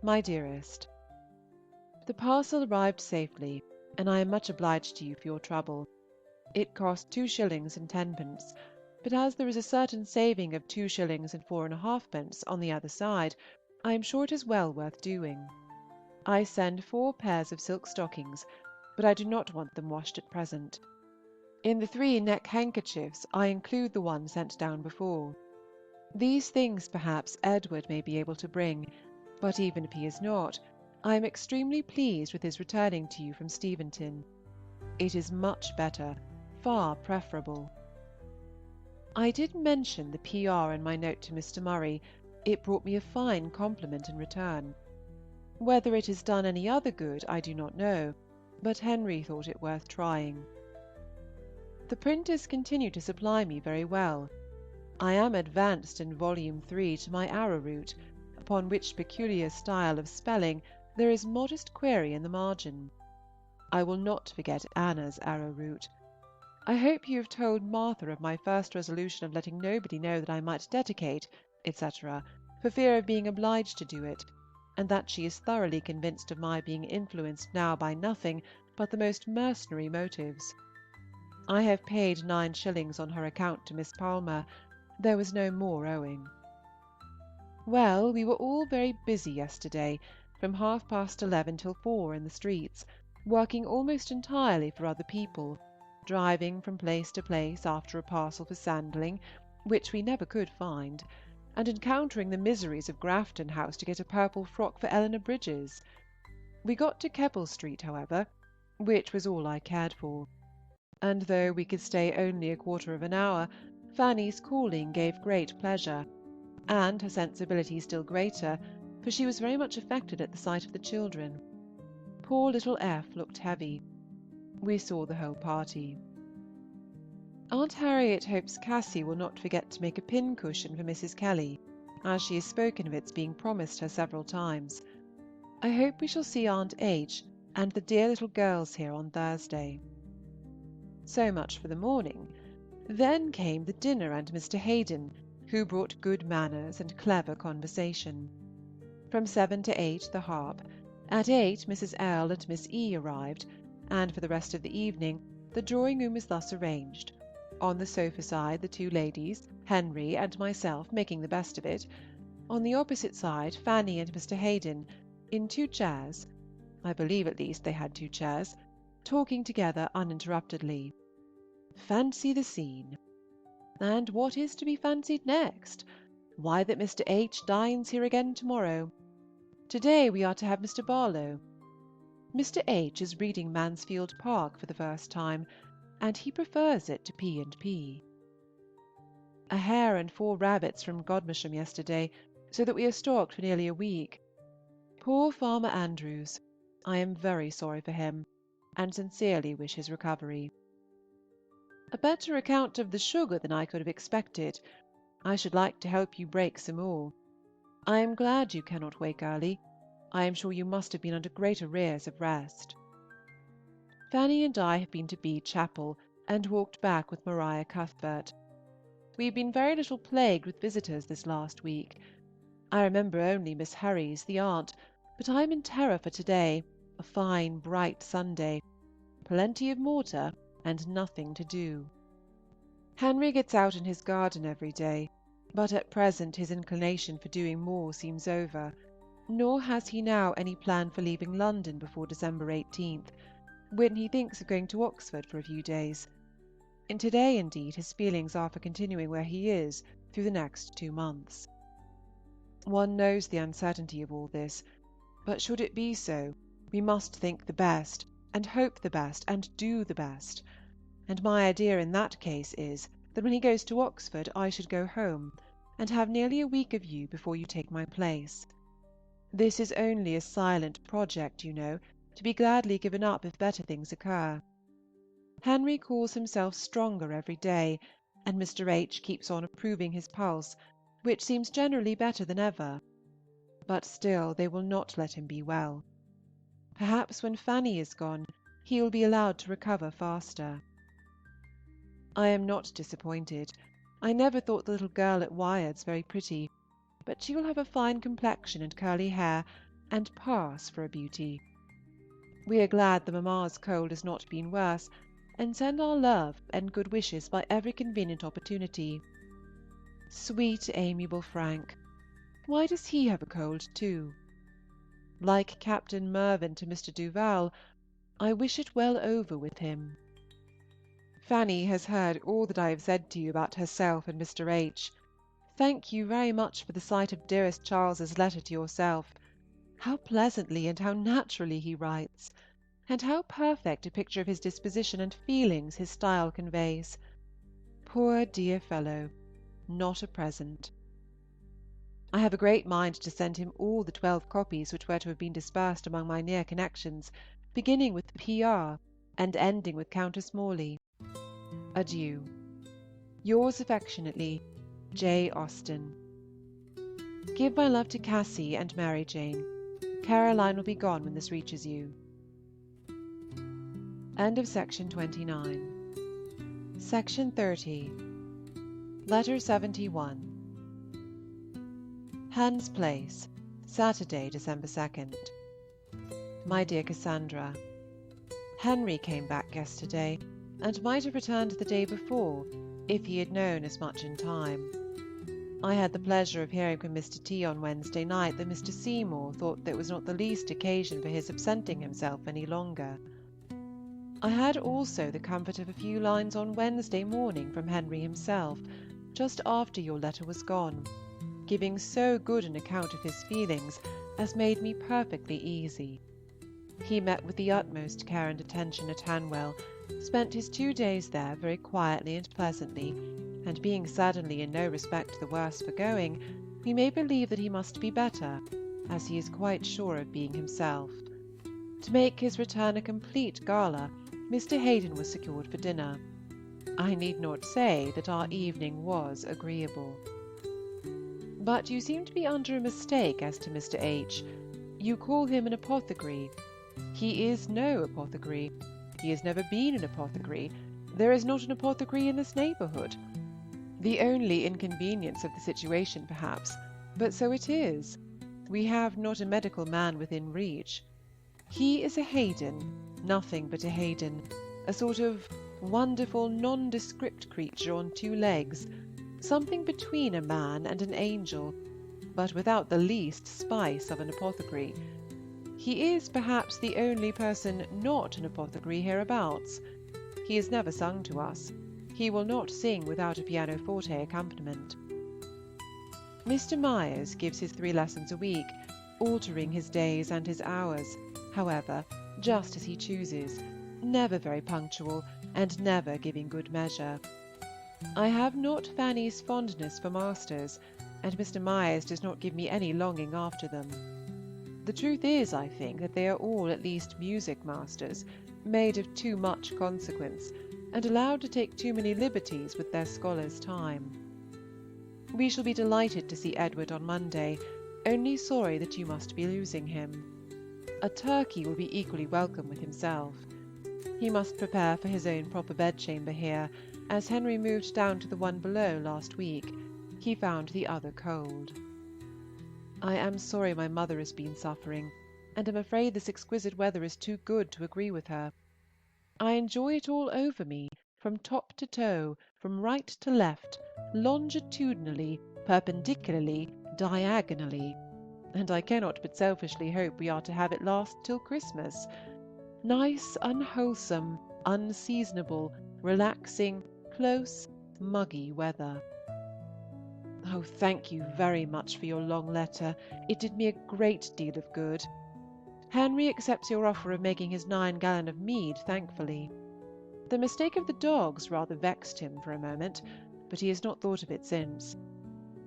My dearest, the parcel arrived safely, and I am much obliged to you for your trouble. It cost 2 shillings and 10 pence, but as there is a certain saving of 2 shillings and 4½ pence on the other side, I am sure it is well worth doing. I send 4 pairs of silk stockings, but I do not want them washed at present. In the 3 neck handkerchiefs I include the one sent down before. These things perhaps Edward may be able to bring, but even if he is not, I am extremely pleased with his returning to you from Steventon. It is much better, far preferable. I did mention the P.R. in my note to Mr. Murray. It brought me a fine compliment in return. Whether it has done any other good I do not know, but Henry thought it worth trying. The printers continue to supply me very well. I am advanced in volume 3 to my arrowroot, upon which peculiar style of spelling there is modest query in the margin. I will not forget Anna's arrowroot. I hope you have told Martha of my first resolution of letting nobody know that I might dedicate, etc., for fear of being obliged to do it, and that she is thoroughly convinced of my being influenced now by nothing but the most mercenary motives. I have paid 9 shillings on her account to Miss Palmer. There was no more owing. Well, we were all very busy yesterday, from 11:30 till 4 in the streets, working almost entirely for other people, driving from place to place after a parcel for Sandling, which we never could find, and encountering the miseries of Grafton House to get a purple frock for Eleanor Bridges. We got to Keppel Street, however, which was all I cared for, and though we could stay only a quarter of an hour, Fanny's calling gave great pleasure, and her sensibility still greater, for she was very much affected at the sight of the children. Poor little F. looked heavy. We saw the whole party. Aunt Harriet hopes Cassie will not forget to make a pin-cushion for Mrs. Kelly, as she has spoken of its being promised her several times. I hope we shall see Aunt H. and the dear little girls here on Thursday. So much for the morning. Then came the dinner and Mr. Haydon, who brought good manners and clever conversation. From 7 to 8 the harp. At 8 Mrs. L. and Miss E. arrived, and for the rest of the evening the drawing-room was thus arranged. On the sofa side the 2 ladies, Henry and myself, making the best of it. On the opposite side Fanny and Mr. Haydon, in 2 chairs. I believe at least they had 2 chairs, talking together uninterruptedly. Fancy the scene! And what is to be fancied next? Why, that Mr. H. dines here again to-morrow. To-day we are to have Mr. Barlow. Mr. H. is reading Mansfield Park for the first time, and he prefers it to P&P. A hare and 4 rabbits from Godmersham yesterday, so that we are stocked for nearly a week. Poor Farmer Andrews! I am very sorry for him, and sincerely wish his recovery. A better account of the sugar than I could have expected. I should like to help you break some more. I am glad you cannot wake early. I am sure you must have been under great arrears of rest. Fanny and I have been to Bede Chapel, and walked back with Maria Cuthbert. We have been very little plagued with visitors this last week. I remember only Miss Herries, the aunt, but I am in terror for to-day, a fine bright Sunday, plenty of mortar and nothing to do. Henry gets out in his garden every day, but at present his inclination for doing more seems over, nor has he now any plan for leaving London before December 18th, when he thinks of going to Oxford for a few days. And to-day, indeed, his feelings are for continuing where he is through the next 2 months. One knows the uncertainty of all this, but should it be so, we must think the best, and hope the best, and do the best. And my idea in that case is, that when he goes to Oxford I should go home, and have nearly a week of you before you take my place. This is only a silent project, you know, to be gladly given up if better things occur. Henry calls himself stronger every day, and Mr. H. keeps on improving his pulse, which seems generally better than ever. But still they will not let him be well. Perhaps when Fanny is gone, he will be allowed to recover faster. I am not disappointed. I never thought the little girl at Wyards very pretty, but she will have a fine complexion and curly hair, and pass for a beauty. We are glad the mamma's cold has not been worse, and send our love and good wishes by every convenient opportunity. Sweet, amiable Frank! Why does he have a cold too? Like Captain Mervyn to Mr. Duval, I wish it well over with him. Fanny has heard all that I have said to you about herself and Mr. H. Thank you very much for the sight of dearest Charles's letter to yourself. How pleasantly and how naturally he writes, and how perfect a picture of his disposition and feelings his style conveys. Poor dear fellow, not a present. I have a great mind to send him all the 12 copies which were to have been dispersed among my near connections, beginning with the P.R. and ending with Countess Morley. Adieu. Yours affectionately, J. Austen. Give my love to Cassie and Mary Jane. Caroline will be gone when this reaches you. End of section 29. Section 30. Letter 71. Hans Place, Saturday, December 2nd. My dear Cassandra, Henry came back yesterday, and might have returned the day before, if he had known as much in time. I had the pleasure of hearing from Mr. T. on Wednesday night that Mr. Seymour thought there was not the least occasion for his absenting himself any longer. I had also the comfort of a few lines on Wednesday morning from Henry himself, just after your letter was gone, giving so good an account of his feelings as made me perfectly easy. He met with the utmost care and attention at Hanwell, spent his 2 days there very quietly and pleasantly, and being certainly in no respect the worse for going, we may believe that he must be better, as he is quite sure of being himself. To make his return a complete gala, Mr. Haydon was secured for dinner. I need not say that our evening was agreeable. But you seem to be under a mistake as to Mr. H. You call him an apothecary. He is no apothecary. He has never been an apothecary. There is not an apothecary in this neighbourhood. The only inconvenience of the situation, perhaps, but so it is. We have not a medical man within reach. He is a Haydon, nothing but a Haydon, a sort of wonderful nondescript creature on 2 legs, something between a man and an angel, but without the least spice of an apothecary. He is perhaps the only person not an apothecary hereabouts. He has never sung to us. He will not sing without a pianoforte accompaniment. Mr. Myers gives his 3 lessons a week, altering his days and his hours, however, just as he chooses, never very punctual, and never giving good measure. I have not Fanny's fondness for masters, and Mr. Myers does not give me any longing after them. The truth is, I think, that they are all at least music masters, made of too much consequence, and allowed to take too many liberties with their scholars' time. We shall be delighted to see Edward on Monday, only sorry that you must be losing him. A turkey will be equally welcome with himself. He must prepare for his own proper bedchamber here, as Henry moved down to the one below last week. He found the other cold. I am sorry my mother has been suffering, and am afraid this exquisite weather is too good to agree with her. I enjoy it all over me, from top to toe, from right to left, longitudinally, perpendicularly, diagonally, and I cannot but selfishly hope we are to have it last till Christmas. Nice, unwholesome, unseasonable, relaxing, close, muggy weather. Oh, thank you very much for your long letter. It did me a great deal of good. Henry accepts your offer of making his 9 gallon of mead thankfully. The mistake of the dogs rather vexed him for a moment, but he has not thought of it since.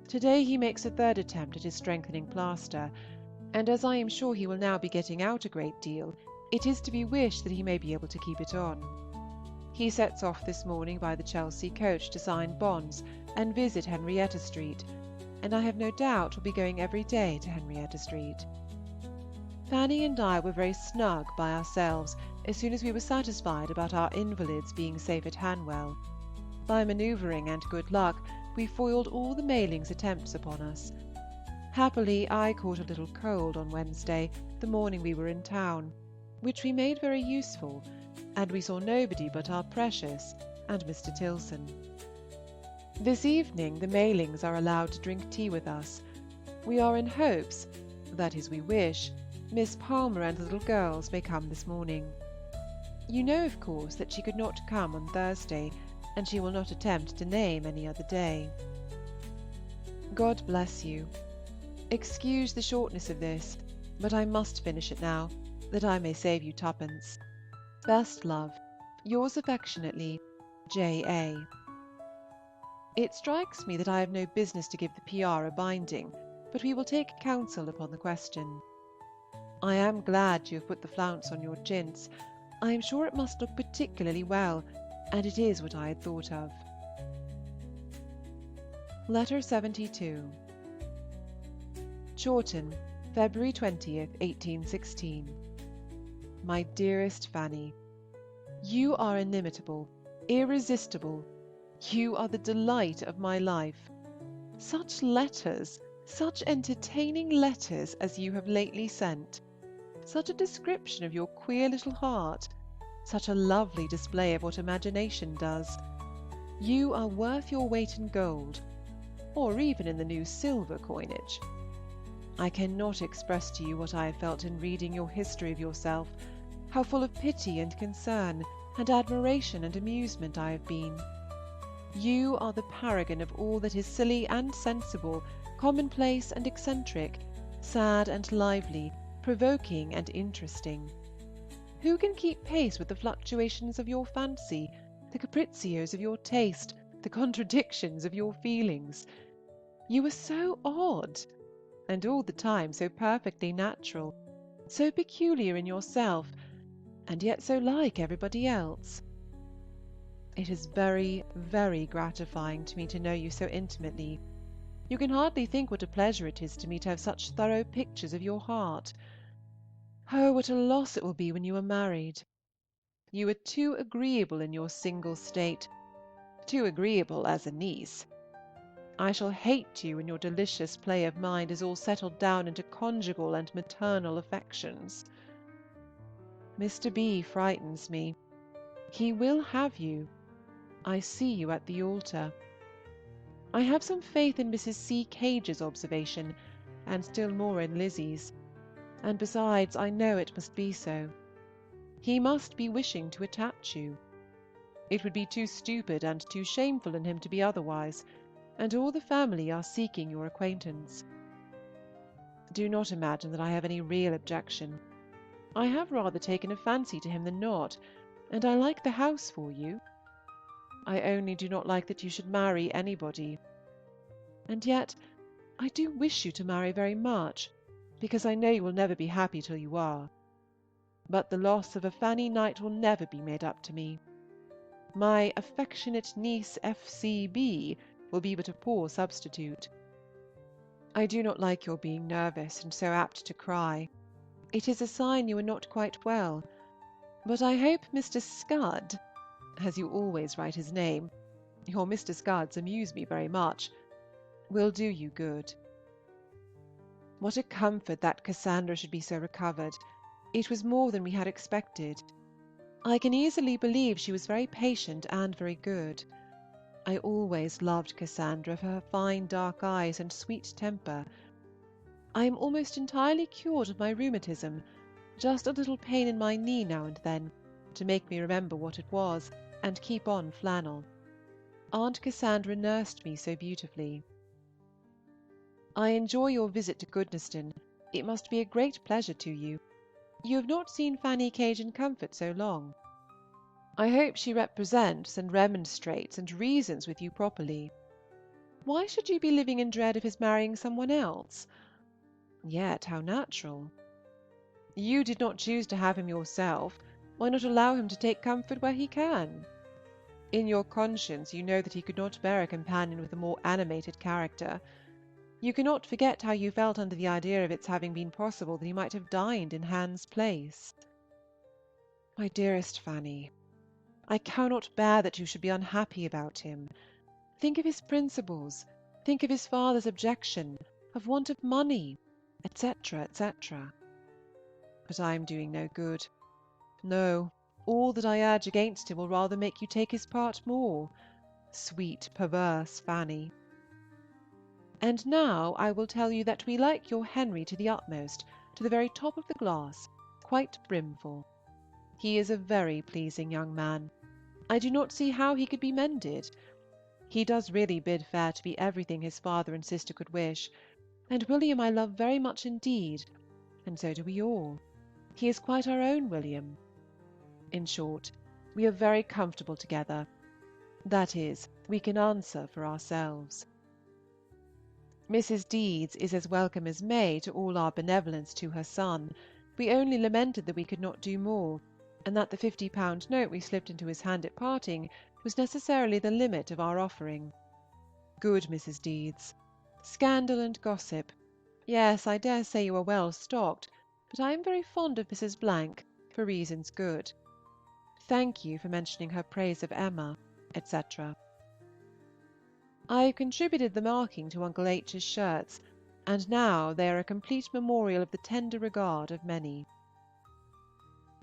To-day he makes a 3rd attempt at his strengthening plaster, and as I am sure he will now be getting out a great deal, it is to be wished that he may be able to keep it on. He sets off this morning by the Chelsea coach to sign bonds and visit Henrietta Street, and I have no doubt will be going every day to Henrietta Street. Fanny and I were very snug by ourselves as soon as we were satisfied about our invalids being safe at Hanwell. By manoeuvring and good luck, we foiled all the Mailings' attempts upon us. Happily, I caught a little cold on Wednesday, the morning we were in town, which we made very useful, and we saw nobody but our precious and Mr. Tilson. This evening the Mailings are allowed to drink tea with us. We are in hopes, that is, we wish, Miss Palmer and the little girls may come this morning. You know, of course, that she could not come on Thursday, and she will not attempt to name any other day. God bless you. Excuse the shortness of this, but I must finish it now, that I may save you 2d. Best love, yours affectionately, J.A. It strikes me that I have no business to give the P.R. a binding, but we will take counsel upon the question. I am glad you have put the flounce on your chintz. I am sure it must look particularly well, and it is what I had thought of. Letter 72. Chawton, February 20th, 1816. My dearest Fanny, you are inimitable, irresistible. You are the delight of my life. Such letters, such entertaining letters as you have lately sent. Such a description of your queer little heart, such a lovely display of what imagination does. You are worth your weight in gold, or even in the new silver coinage. I cannot express to you what I have felt in reading your history of yourself, how full of pity and concern, and admiration and amusement I have been. You are the paragon of all that is silly and sensible, commonplace and eccentric, sad and lively, provoking and interesting. Who can keep pace with the fluctuations of your fancy, the capriccios of your taste, the contradictions of your feelings? You are so odd, and all the time so perfectly natural, so peculiar in yourself, and yet so like everybody else. It is very, very gratifying to me to know you so intimately. You can hardly think what a pleasure it is to me to have such thorough pictures of your heart. Oh, what a loss it will be when you are married! You are too agreeable in your single state, too agreeable as a niece. I shall hate you when your delicious play of mind is all settled down into conjugal and maternal affections. Mr. B. frightens me. He will have you. I see you at the altar. I have some faith in Mrs. C. Cage's observation, and still more in Lizzie's. and besides, I know it must be so. He must be wishing to attach you. It would be too stupid and too shameful in him to be otherwise, and all the family are seeking your acquaintance. Do not imagine that I have any real objection. I have rather taken a fancy to him than not, and I like the house for you. I only do not like that you should marry anybody. And yet I do wish you to marry very much, because I know you will never be happy till you are. But the loss of a Fanny Knight will never be made up to me. My affectionate niece F.C.B. will be but a poor substitute. I do not like your being nervous and so apt to cry. It is a sign you are not quite well, but I hope Mr. Scud, as you always write his name, your Mr. Scuds amuse me very much, will do you good. What a comfort that Cassandra should be so recovered! It was more than we had expected. I can easily believe she was very patient and very good. I always loved Cassandra for her fine dark eyes and sweet temper. I am almost entirely cured of my rheumatism, just a little pain in my knee now and then, to make me remember what it was, and keep on flannel. Aunt Cassandra nursed me so beautifully. I enjoy your visit to Goodnestone. It must be a great pleasure to you. You have not seen Fanny Cage in comfort so long. I hope she represents and remonstrates and reasons with you properly. Why should you be living in dread of his marrying someone else? Yet how natural. You did not choose to have him yourself. Why not allow him to take comfort where he can? In your conscience you know that he could not bear a companion with a more animated character. You cannot forget how you felt under the idea of its having been possible that he might have dined in Hans' place. My dearest Fanny, I cannot bear that you should be unhappy about him. Think of his principles, think of his father's objection, of want of money, etc., etc. But I am doing no good. No, all that I urge against him will rather make you take his part more. Sweet, perverse Fanny. And now I will tell you that we like your Henry to the utmost, to the very top of the glass, quite brimful. He is a very pleasing young man. I do not see how he could be mended. He does really bid fair to be everything his father and sister could wish, and William I love very much indeed, and so do we all. He is quite our own William. In short, we are very comfortable together. That is, we can answer for ourselves. Mrs. Deedes is as welcome as May to all our benevolence to her son. We only lamented that we could not do more, and that the £50 note we slipped into his hand at parting was necessarily the limit of our offering. Good Mrs. Deedes. Scandal and gossip. Yes, I dare say you are well stocked, but I am very fond of Mrs. Blank, for reasons good. Thank you for mentioning her praise of Emma, etc. I have contributed the marking to Uncle H's shirts, and now they are a complete memorial of the tender regard of many.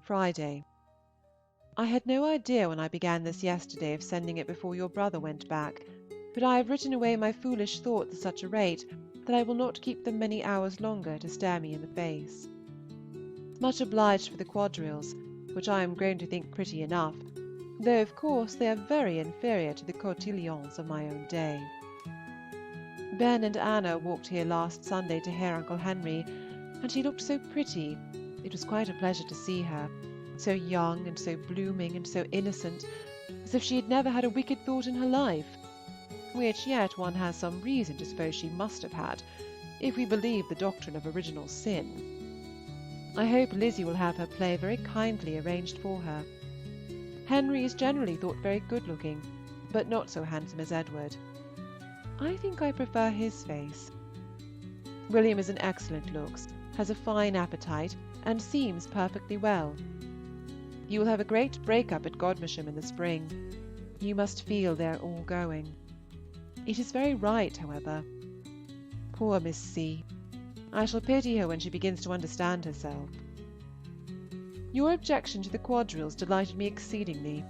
Friday. I had no idea when I began this yesterday of sending it before your brother went back, but I have written away my foolish thoughts at such a rate that I will not keep them many hours longer to stare me in the face. Much obliged for the quadrilles, which I am grown to think pretty enough, though of course they are very inferior to the cotillons of my own day. Ben and Anna walked here last Sunday to hear Uncle Henry, and she looked so pretty. It was quite a pleasure to see her, so young and so blooming and so innocent, as if she had never had a wicked thought in her life, which yet one has some reason to suppose she must have had, if we believe the doctrine of original sin. I hope Lizzie will have her play very kindly arranged for her. Henry is generally thought very good-looking, but not so handsome as Edward. I think I prefer his face. William is in excellent looks, has a fine appetite, and seems perfectly well. You will have a great break-up at Godmersham in the spring. You must feel they are all going. It is very right, however. Poor Miss C. I shall pity her when she begins to understand herself. Your objection to the quadrilles delighted me exceedingly.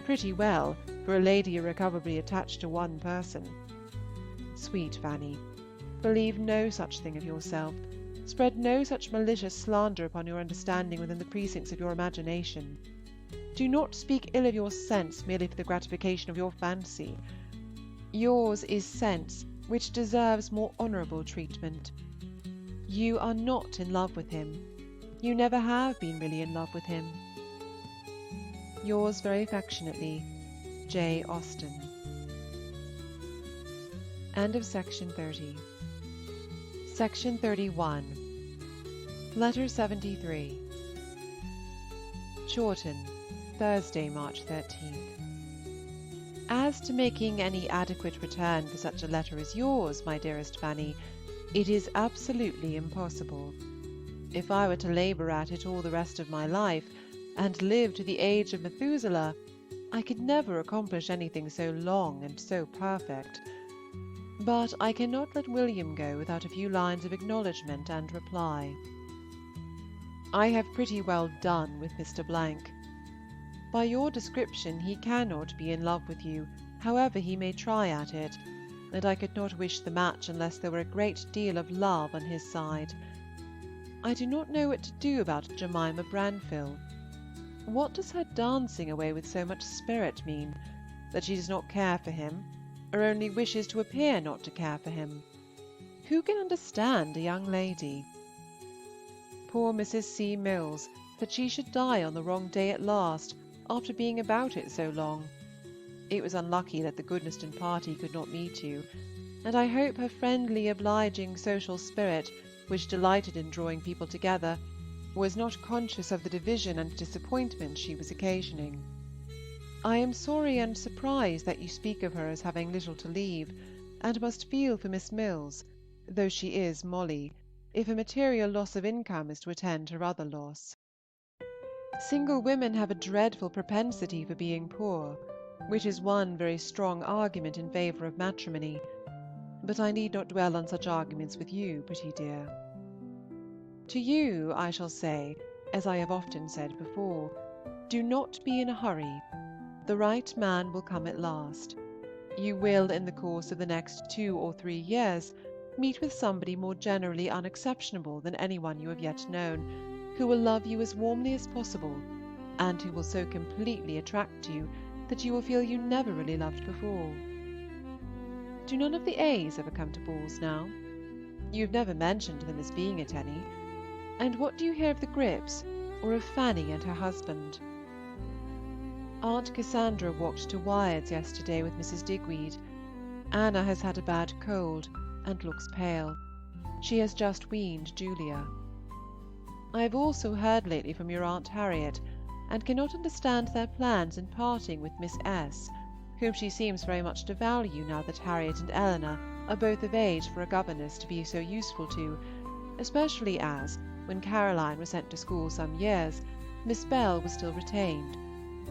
Pretty well, for a lady irrecoverably attached to one person. Sweet Fanny, believe no such thing of yourself. Spread no such malicious slander upon your understanding within the precincts of your imagination. Do not speak ill of your sense merely for the gratification of your fancy. Yours is sense which deserves more honourable treatment. You are not in love with him. You never have been really in love with him. Yours very affectionately, J. Austen. End of section 30. Section 31. Letter 73. Chawton, Thursday, March 13th. As to making any adequate return for such a letter as yours, my dearest Fanny, it is absolutely impossible. If I were to labour at it all the rest of my life, and live to the age of Methuselah, I could never accomplish anything so long and so perfect. But I cannot let William go without a few lines of acknowledgment and reply. I have pretty well done with Mr. Blank. By your description he cannot be in love with you, however he may try at it, and I could not wish the match unless there were a great deal of love on his side. I do not know what to do about Jemima Branfill. What does her dancing away with so much spirit mean? That she does not care for him, or only wishes to appear not to care for him? Who can understand a young lady? Poor Mrs. C. Mills, that she should die on the wrong day at last, after being about it so long. It was unlucky that the Goodnestone party could not meet you, and I hope her friendly, obliging, social spirit, which delighted in drawing people together, was not conscious of the division and disappointment she was occasioning. I am sorry and surprised that you speak of her as having little to leave, and must feel for Miss Mills, though she is Molly, if a material loss of income is to attend her other loss. Single women have a dreadful propensity for being poor, which is one very strong argument in favour of matrimony, but I need not dwell on such arguments with you, pretty dear. To you I shall say, as I have often said before, do not be in a hurry. The right man will come at last. You will, in the course of the next 2 or 3 years, meet with somebody more generally unexceptionable than anyone you have yet known, who will love you as warmly as possible, and who will so completely attract you that you will feel you never really loved before. Do none of the A's ever come to balls now? You have never mentioned them as being at any. And what do you hear of the Gripps, or of Fanny and her husband? Aunt Cassandra walked to Wyards yesterday with Mrs. Digweed. Anna has had a bad cold, and looks pale. She has just weaned Julia. I have also heard lately from your Aunt Harriet, and cannot understand their plans in parting with Miss S., whom she seems very much to value now that Harriet and Eleanor are both of age for a governess to be so useful to, especially as, when Caroline was sent to school some years, Miss Bell was still retained,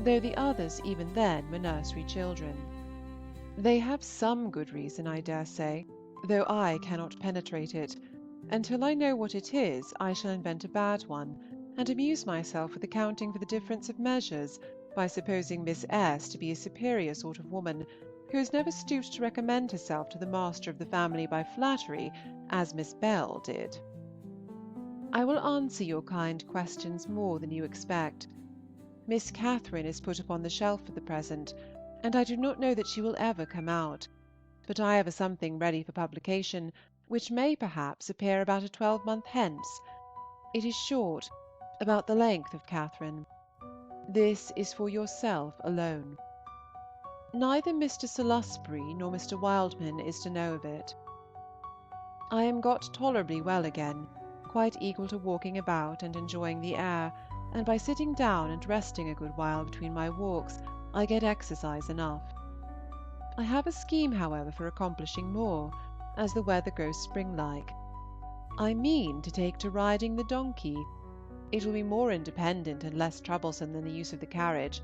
though the others even then were nursery children. They have some good reason, I dare say, though I cannot penetrate it. Until I know what it is, I shall invent a bad one, and amuse myself with accounting for the difference of measures by supposing Miss S. to be a superior sort of woman, who has never stooped to recommend herself to the master of the family by flattery, as Miss Bell did. I will answer your kind questions more than you expect. Miss Catherine is put upon the shelf for the present, and I do not know that she will ever come out, but I have a something ready for publication, which may perhaps appear about a 12-month hence. It is short, about the length of Catherine. This is for yourself alone. Neither Mr. Salisbury nor Mr. Wildman is to know of it. I am got tolerably well again, quite equal to walking about and enjoying the air, and by sitting down and resting a good while between my walks, I get exercise enough. I have a scheme, however, for accomplishing more, as the weather grows spring-like. I mean to take to riding the donkey. It will be more independent and less troublesome than the use of the carriage,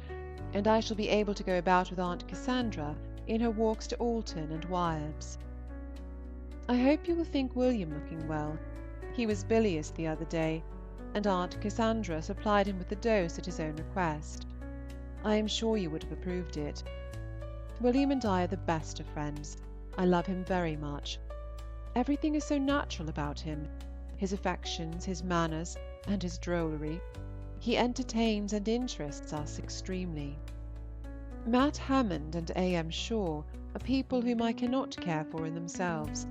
and I shall be able to go about with Aunt Cassandra in her walks to Alton and Wyards. I hope you will think William looking well. He was bilious the other day, and Aunt Cassandra supplied him with the dose at his own request. I am sure you would have approved it. William and I are the best of friends. I love him very much. Everything is so natural about him. his affections, his manners, and his drollery, he entertains and interests us extremely. Matt Hammond and A.M. Shaw are people whom I cannot care for in themselves,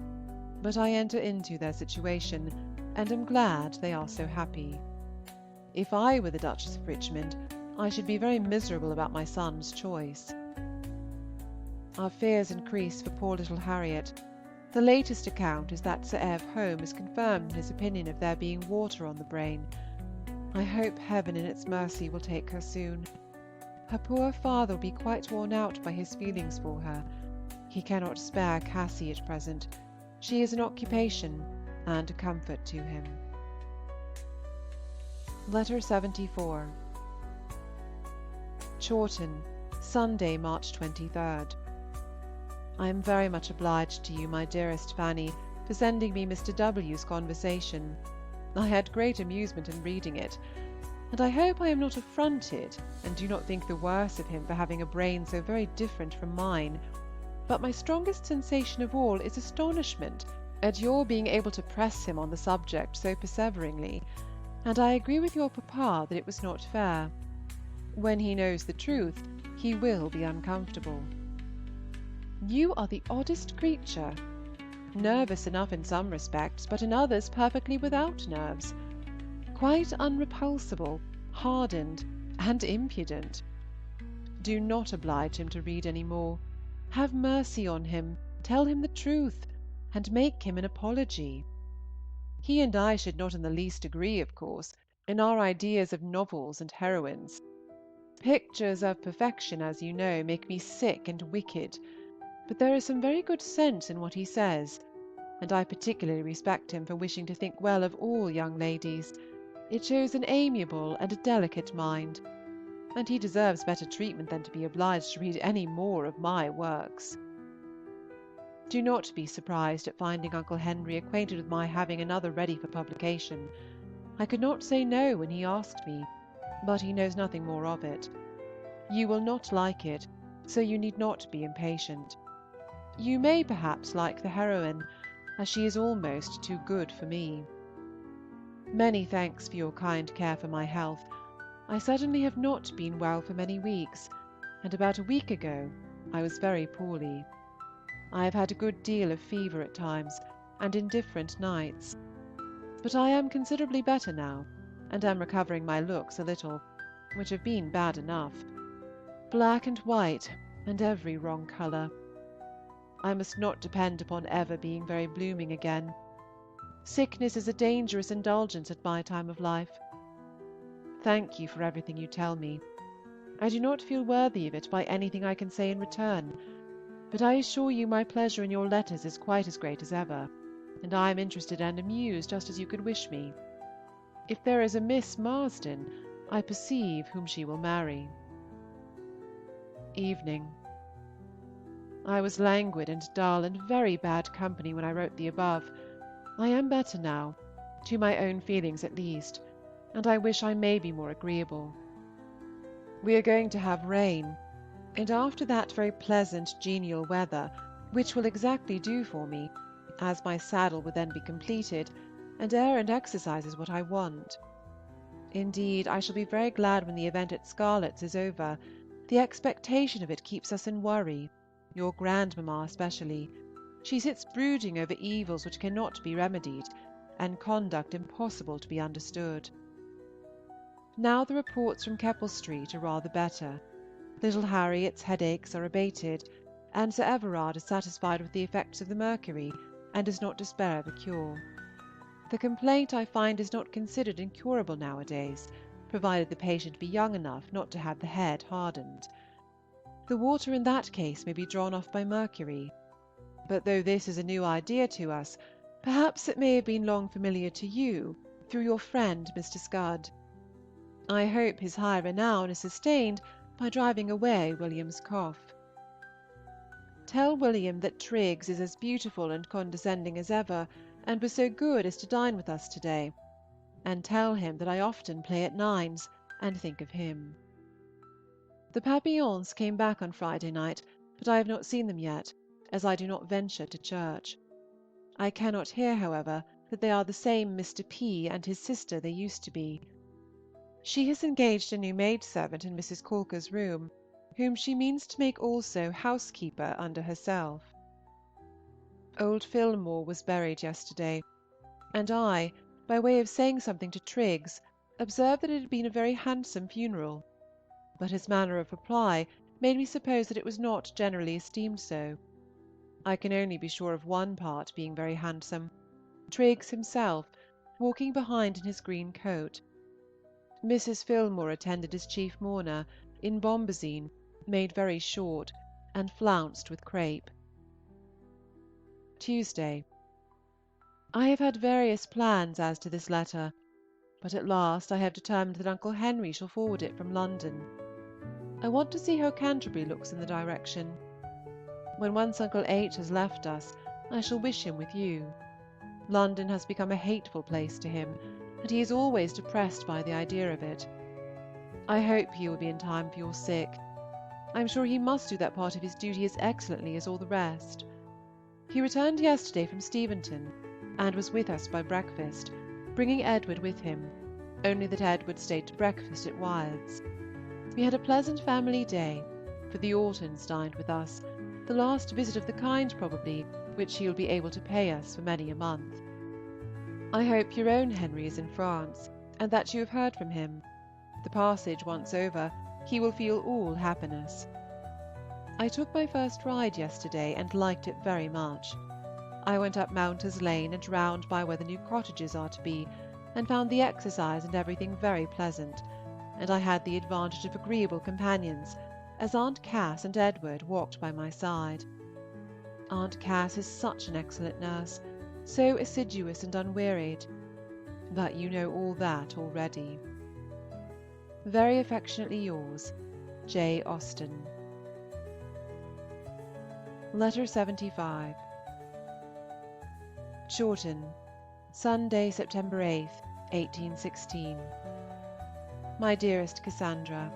but I enter into their situation, and am glad they are so happy. If I were the Duchess of Richmond, I should be very miserable about my son's choice. Our fears increase for poor little Harriet. The latest account is that Sir Ev Home has confirmed his opinion of there being water on the brain. I hope Heaven in its mercy will take her soon. Her poor father will be quite worn out by his feelings for her. He cannot spare Cassie at present. She is an occupation and a comfort to him. Letter 74. Chawton, Sunday, March 23rd. I am very much obliged to you, my dearest Fanny, for sending me Mr. W.'s conversation. I had great amusement in reading it, and I hope I am not affronted, and do not think the worse of him for having a brain so very different from mine. But my strongest sensation of all is astonishment at your being able to press him on the subject so perseveringly, and I agree with your papa that it was not fair. When he knows the truth, he will be uncomfortable. You are the oddest creature. Nervous enough in some respects, but in others perfectly without nerves. Quite unrepulsible, hardened, and impudent. Do not oblige him to read any more. Have mercy on him, tell him the truth, and make him an apology. He and I should not in the least agree, of course, in our ideas of novels and heroines. Pictures of perfection, as you know, make me sick and wicked, but there is some very good sense in what he says, and I particularly respect him for wishing to think well of all young ladies. It shows an amiable and a delicate mind, and he deserves better treatment than to be obliged to read any more of my works. Do not be surprised at finding Uncle Henry acquainted with my having another ready for publication. I could not say no when he asked me, but he knows nothing more of it. You will not like it, so you need not be impatient. You may perhaps like the heroine, as she is almost too good for me. Many thanks for your kind care for my health. I certainly have not been well for many weeks, and about a week ago I was very poorly. I have had a good deal of fever at times, and indifferent nights. But I am considerably better now, and am recovering my looks a little, which have been bad enough. Black and white, and every wrong colour. I must not depend upon ever being very blooming again. Sickness is a dangerous indulgence at my time of life. Thank you for everything you tell me. I do not feel worthy of it by anything I can say in return, but I assure you my pleasure in your letters is quite as great as ever, and I am interested and amused just as you could wish me. If there is a Miss Marsden, I perceive whom she will marry. Evening. I was languid and dull and very bad company when I wrote the above. I am better now, to my own feelings at least, and I wish I may be more agreeable. We are going to have rain, and after that very pleasant genial weather, which will exactly do for me, as my saddle will then be completed, and air and exercise is what I want. Indeed, I shall be very glad when the event at Scarlett's is over. The expectation of it keeps us in worry, your grandmamma especially. She sits brooding over evils which cannot be remedied, and conduct impossible to be understood. Now the reports from Keppel Street are rather better. Little Harriet's headaches are abated, and Sir Everard is satisfied with the effects of the mercury, and does not despair of a cure. The complaint, I find, is not considered incurable nowadays, provided the patient be young enough not to have the head hardened. The water in that case may be drawn off by mercury. But though this is a new idea to us, perhaps it may have been long familiar to you, through your friend Mr. Scud. I hope his high renown is sustained by driving away William's cough. Tell William that Triggs is as beautiful and condescending as ever, and was so good as to dine with us to-day, and tell him that I often play at nines, and think of him. The Papillons came back on Friday night, but I have not seen them yet, as I do not venture to church. I cannot hear, however, that they are the same Mr. P. and his sister they used to be. She has engaged a new maidservant in Mrs. Caulker's room, whom she means to make also housekeeper under herself. Old Filmore was buried yesterday, and I, by way of saying something to Triggs, observed that it had been a very handsome funeral, but his manner of reply made me suppose that it was not generally esteemed so. I can only be sure of one part being very handsome, Triggs himself, walking behind in his green coat. Mrs. Filmore attended as chief mourner, in bombazine, made very short, and flounced with crape. Tuesday. I have had various plans as to this letter, but at last I have determined that Uncle Henry shall forward it from London. I want to see how Canterbury looks in the direction. When once Uncle H. has left us, I shall wish him with you. London has become a hateful place to him, and he is always depressed by the idea of it. I hope he will be in time for your sick. I am sure he must do that part of his duty as excellently as all the rest. He returned yesterday from Steventon, and was with us by breakfast, bringing Edward with him, only that Edward stayed to breakfast at Wyards. We had a pleasant family day, for the Ortons dined with us, the last visit of the kind probably which he will be able to pay us for many a month. I hope your own Henry is in France, and that you have heard from him. The passage once over, he will feel all happiness. I took my first ride yesterday, and liked it very much. I went up Mounters Lane and round by where the new cottages are to be, and found the exercise and everything very pleasant, and I had the advantage of agreeable companions, as Aunt Cass and Edward walked by my side. Aunt Cass is such an excellent nurse, so assiduous and unwearied, but you know all that already. Very affectionately yours, J. Austen. Letter 75. Chawton, Sunday, September 8th, 1816. My dearest Cassandra,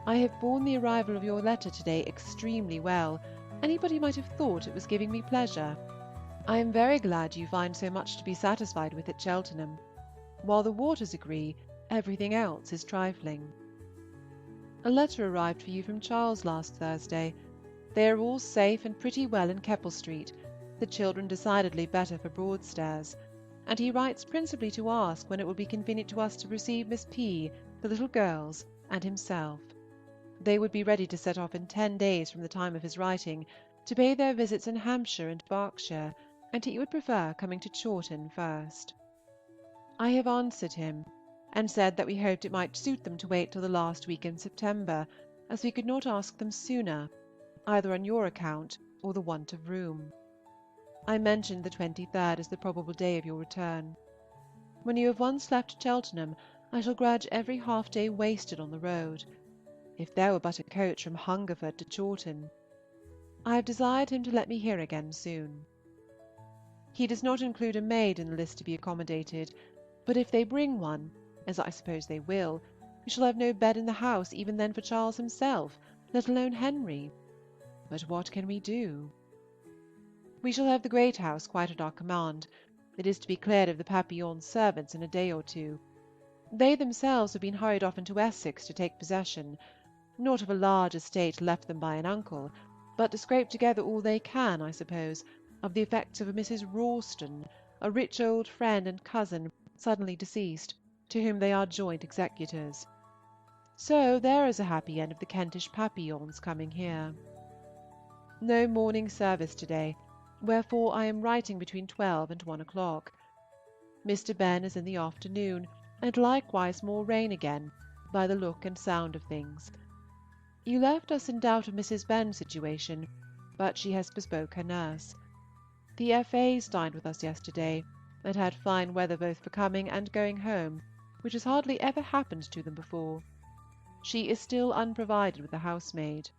I have borne the arrival of your letter to-day extremely well. Anybody might have thought it was giving me pleasure. I am very glad you find so much to be satisfied with at Cheltenham. While the waters agree, everything else is trifling. A letter arrived for you from Charles last Thursday. They are all safe and pretty well in Keppel Street, the children decidedly better for Broadstairs, and he writes principally to ask when it will be convenient to us to receive Miss P., the little girls, and himself. They would be ready to set off in 10 days from the time of his writing, to pay their visits in Hampshire and Berkshire, and he would prefer coming to Chawton first. I have answered him, and said that we hoped it might suit them to wait till the last week in September, as we could not ask them sooner, either on your account or the want of room. I mentioned the 23rd as the probable day of your return. When you have once left Cheltenham, I shall grudge every half-day wasted on the road. If there were but a coach from Hungerford to Chawton. I have desired him to let me hear again soon. He does not include a maid in the list to be accommodated, but if they bring one, as I suppose they will, we shall have no bed in the house even then for Charles himself, let alone Henry. But what can we do? We shall have the great house quite at our command. It is to be cleared of the Papillons' servants in a day or two. They themselves have been hurried off into Essex to take possession, not of a large estate left them by an uncle, but to scrape together all they can, I suppose, of the effects of a Mrs. Rawston, a rich old friend and cousin, suddenly deceased, to whom they are joint executors. So there is a happy end of the Kentish Papillons coming here. No morning service to-day, wherefore I am writing between 12 and 1 o'clock. Mr. Ben is in the afternoon, and likewise more rain again, by the look and sound of things. You left us in doubt of Mrs. Ben's situation, but she has bespoke her nurse. The F.A.'s dined with us yesterday, and had fine weather both for coming and going home, which has hardly ever happened to them before. She is still unprovided with a housemaid.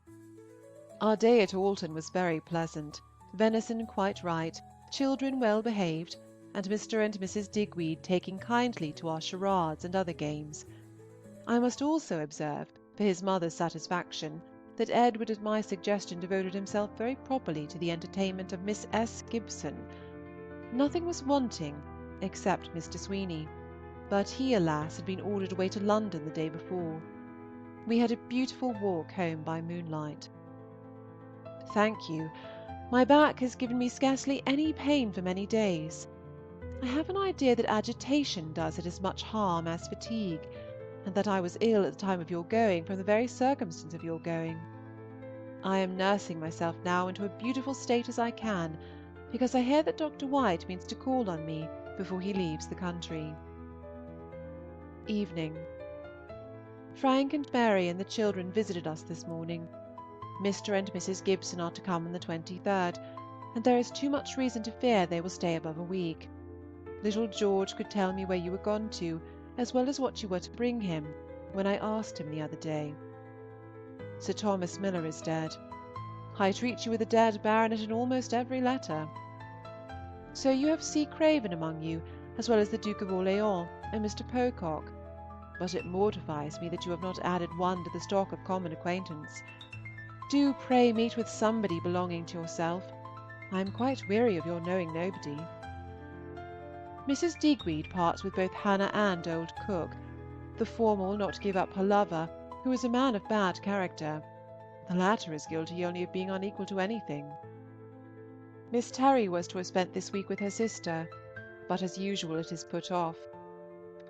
Our day at Alton was very pleasant, venison quite right, children well behaved, and Mr. and Mrs. Digweed taking kindly to our charades and other games. I must also observe, for his mother's satisfaction, that Edward at my suggestion devoted himself very properly to the entertainment of Miss S. Gibson. Nothing was wanting except Mr. Sweeney, but he, alas, had been ordered away to London the day before. We had a beautiful walk home by moonlight. Thank you. My back has given me scarcely any pain for many days. I have an idea that agitation does it as much harm as fatigue, and that I was ill at the time of your going from the very circumstance of your going. I am nursing myself now into a beautiful state as I can, because I hear that Dr. White means to call on me before he leaves the country. Evening. Frank and Mary and the children visited us this morning. Mr. and Mrs. Gibson are to come on the 23rd, and there is too much reason to fear they will stay above a week. Little George could tell me where you were gone to, as well as what you were to bring him, when I asked him the other day. Sir Thomas Miller is dead. I treat you with a dead baronet in almost every letter. So you have C. Craven among you, as well as the Duke of Orleans and Mr. Pocock. But it mortifies me that you have not added one to the stock of common acquaintance. Do pray meet with somebody belonging to yourself. I am quite weary of your knowing nobody. Mrs. Digweed parts with both Hannah and old Cook. The former will not give up her lover, who is a man of bad character. The latter is guilty only of being unequal to anything. Miss Terry was to have spent this week with her sister, but as usual it is put off.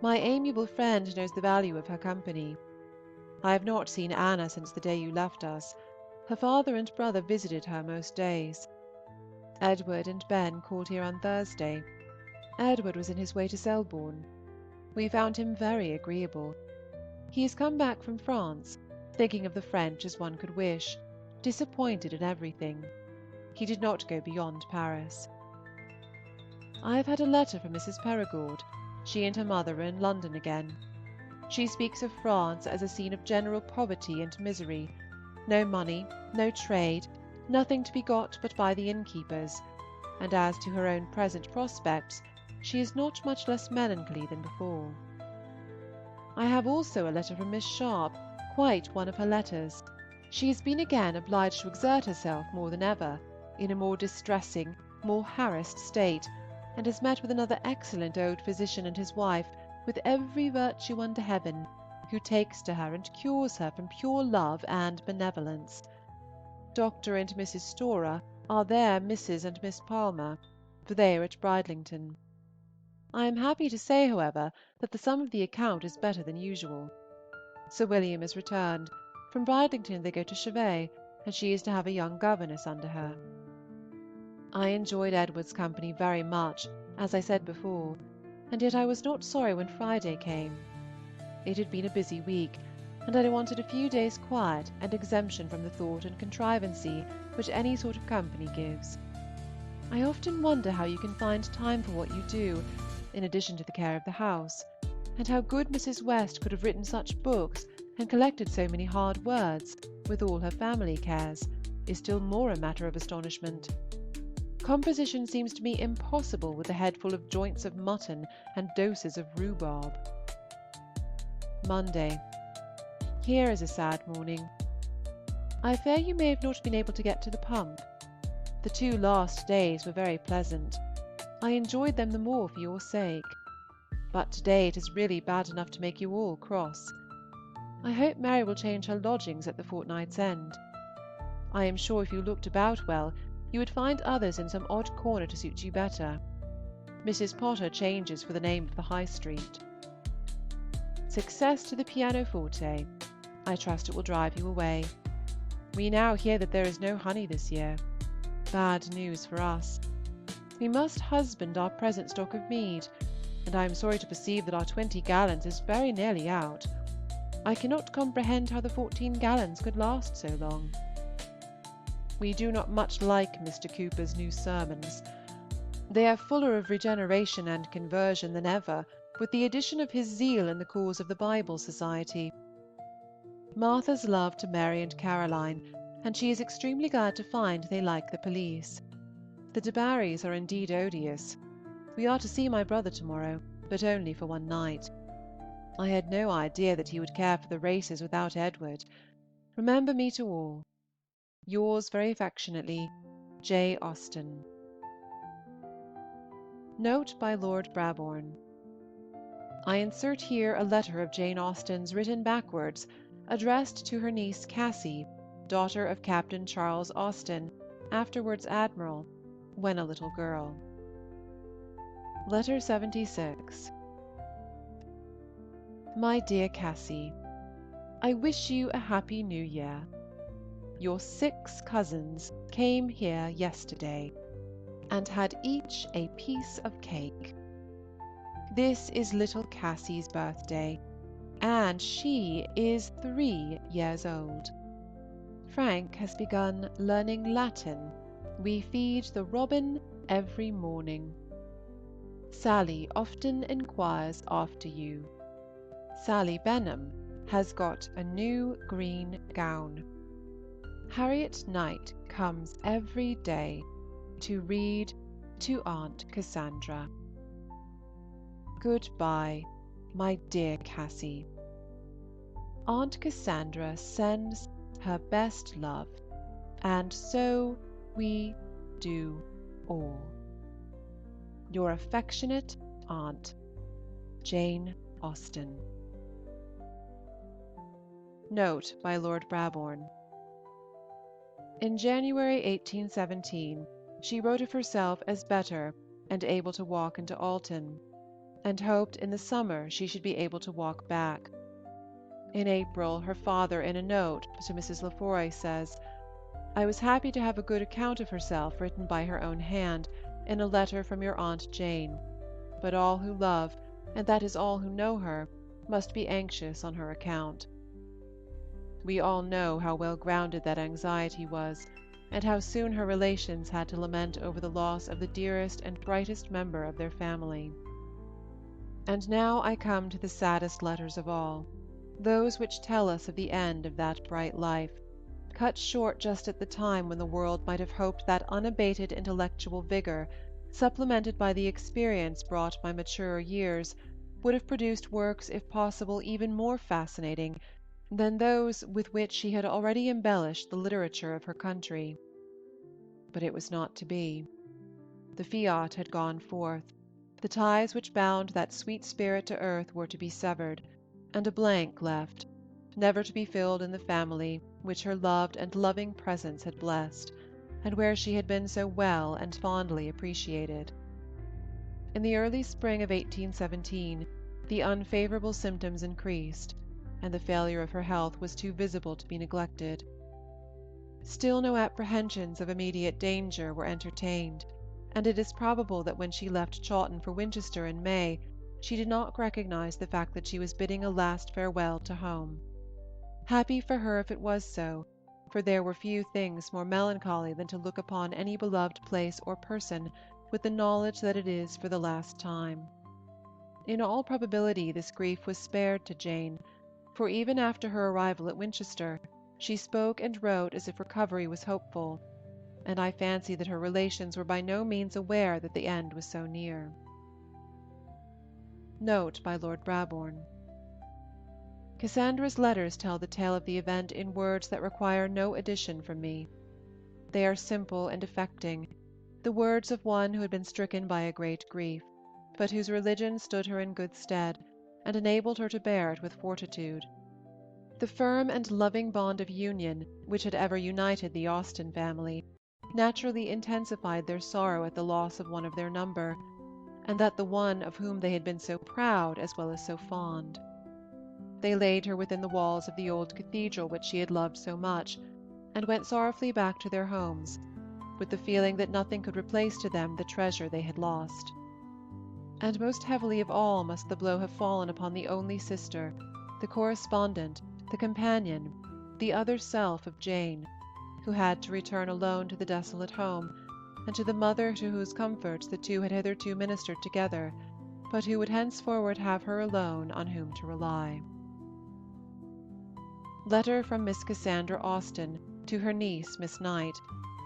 My amiable friend knows the value of her company. I have not seen Anna since the day you left us. Her father and brother visited her most days. Edward and Ben called here on Thursday. Edward was in his way to Selborne. We found him very agreeable. He has come back from France, thinking of the French as one could wish, disappointed in everything. He did not go beyond Paris. I have had a letter from Mrs. Perigord. She and her mother are in London again. She speaks of France as a scene of general poverty and misery. No money, no trade, nothing to be got but by the innkeepers, and as to her own present prospects, she is not much less melancholy than before. I have also a letter from Miss Sharp, quite one of her letters. She has been again obliged to exert herself more than ever, in a more distressing, more harassed state, and has met with another excellent old physician and his wife, with every virtue under heaven, who takes to her and cures her from pure love and benevolence. Dr. and Mrs. Storer are there Mrs. and Miss Palmer, for they are at Bridlington. I am happy to say, however, that the sum of the account is better than usual. Sir William is returned. From Bridlington they go to Chevet, and she is to have a young governess under her. I enjoyed Edward's company very much, as I said before, and yet I was not sorry when Friday came. It had been a busy week, and I wanted a few days' quiet and exemption from the thought and contrivancy which any sort of company gives. I often wonder how you can find time for what you do, in addition to the care of the house, and how good Mrs. West could have written such books and collected so many hard words, with all her family cares, is still more a matter of astonishment. Composition seems to me impossible with a head full of joints of mutton and doses of rhubarb. Monday. Here is a sad morning. I fear you may have not been able to get to the pump. The 2 last days were very pleasant. I enjoyed them the more for your sake. But to-day it is really bad enough to make you all cross. I hope Mary will change her lodgings at the fortnight's end. I am sure if you looked about well, you would find others in some odd corner to suit you better. Mrs. Potter changes for the name of the High Street. Success to the pianoforte. I trust it will drive you away. We now hear that there is no honey this year. Bad news for us. We must husband our present stock of mead, and I am sorry to perceive that our 20 gallons is very nearly out. I cannot comprehend how the 14 gallons could last so long. We do not much like Mr. Cooper's new sermons. They are fuller of regeneration and conversion than ever, with the addition of his zeal in the cause of the Bible Society. Martha's love to Mary and Caroline, and she is extremely glad to find they like the police. The de Barrys are indeed odious. We are to see my brother to-morrow, but only for one night. I had no idea that he would care for the races without Edward. Remember me to all. Yours very affectionately, J. Austen. Note by Lord Brabourne. I insert here a letter of Jane Austen's written backwards, addressed to her niece Cassy, daughter of Captain Charles Austen, afterwards Admiral, when a little girl. Letter 76. My dear Cassy, I wish you a happy New Year. Your 6 cousins came here yesterday, and had each a piece of cake. This is little Cassy's birthday, and she is 3 years old. Frank has begun learning Latin. We feed the robin every morning. Sally often inquires after you. Sally Benham has got a new green gown. Harriet Knight comes every day to read to Aunt Cassandra. Goodbye, my dear Cassy. Aunt Cassandra sends her best love, and so we do all. Your affectionate aunt, Jane Austen. Note by Lord Brabourne. In January 1817, she wrote of herself as better and able to walk into Alton, and hoped in the summer she should be able to walk back. In April, her father, in a note to Mrs. Lefroy, says, I was happy to have a good account of herself written by her own hand in a letter from your Aunt Jane, but all who love, and that is all who know her, must be anxious on her account. We all know how well grounded that anxiety was, and how soon her relations had to lament over the loss of the dearest and brightest member of their family. And now I come to the saddest letters of all, those which tell us of the end of that bright life, cut short just at the time when the world might have hoped that unabated intellectual vigor, supplemented by the experience brought by maturer years, would have produced works if possible even more fascinating than those with which she had already embellished the literature of her country. But it was not to be. The fiat had gone forth, the ties which bound that sweet spirit to earth were to be severed, and a blank left, never to be filled in the family which her loved and loving presence had blessed, and where she had been so well and fondly appreciated. In the early spring of 1817, the unfavorable symptoms increased, and the failure of her health was too visible to be neglected. Still no apprehensions of immediate danger were entertained, and it is probable that when she left Chawton for Winchester in May, she did not recognize the fact that she was bidding a last farewell to home. Happy for her if it was so, for there were few things more melancholy than to look upon any beloved place or person with the knowledge that it is for the last time. In all probability this grief was spared to Jane, for even after her arrival at Winchester, she spoke and wrote as if recovery was hopeful, and I fancy that her relations were by no means aware that the end was so near. Note by Lord Brabourne. Cassandra's letters tell the tale of the event in words that require no addition from me. They are simple and affecting, the words of one who had been stricken by a great grief, but whose religion stood her in good stead, and enabled her to bear it with fortitude. The firm and loving bond of union which had ever united the Austen family naturally intensified their sorrow at the loss of one of their number, and that the one of whom they had been so proud as well as so fond. They laid her within the walls of the old cathedral which she had loved so much, and went sorrowfully back to their homes, with the feeling that nothing could replace to them the treasure they had lost. And most heavily of all must the blow have fallen upon the only sister, the correspondent, the companion, the other self of Jane, who had to return alone to the desolate home, and to the mother to whose comforts the two had hitherto ministered together, but who would henceforward have her alone on whom to rely. Letter from Miss Cassandra Austen to her niece, Miss Knight,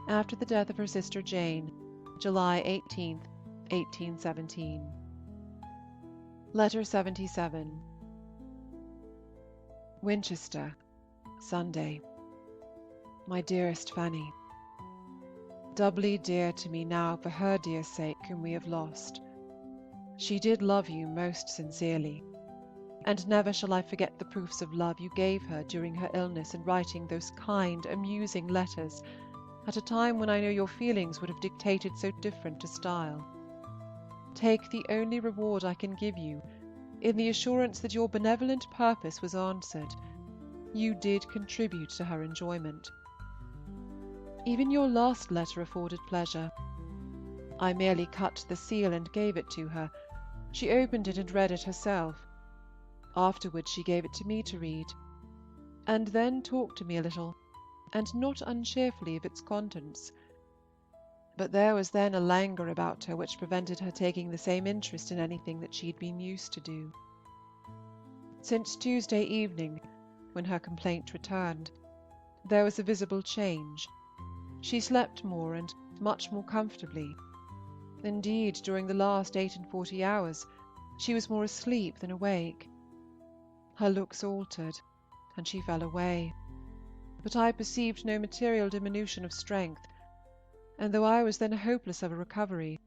after the death of her sister Jane, July 18, 1817. Letter 77. Winchester, Sunday. My dearest Fanny, doubly dear to me now for her dear sake whom we have lost, She did love you most sincerely, and never shall I forget the proofs of love you gave her during her illness in writing those kind, amusing letters at a time when I know your feelings would have dictated so different a style. Take the only reward I can give you in the assurance that your benevolent purpose was answered. You did contribute to her enjoyment. Even your last letter afforded pleasure. I merely cut the seal and gave it to her. She opened it and read it herself. Afterwards she gave it to me to read, and then talked to me a little, and not uncheerfully, of its contents. But there was then a languor about her which prevented her taking the same interest in anything that she had been used to do. Since Tuesday evening, when her complaint returned, there was a visible change. She slept more and much more comfortably. Indeed, during the last 48 hours, she was more asleep than awake. Her looks altered, and she fell away. But I perceived no material diminution of strength, and though I was then hopeless of a recovery,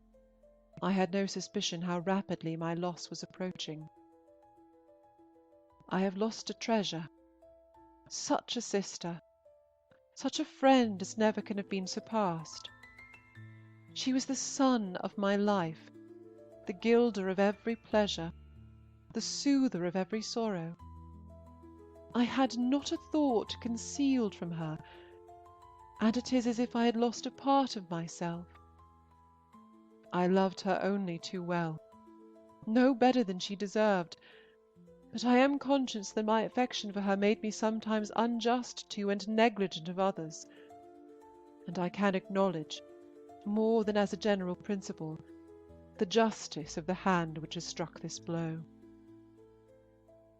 I had no suspicion how rapidly my loss was approaching. I have lost a treasure, such a sister, such a friend as never can have been surpassed. She was the sun of my life, the gilder of every pleasure, the soother of every sorrow. I had not a thought concealed from her, and it is as if I had lost a part of myself. I loved her only too well, no better than she deserved, but I am conscious that my affection for her made me sometimes unjust to and negligent of others, and I can acknowledge, more than as a general principle, the justice of the hand which has struck this blow.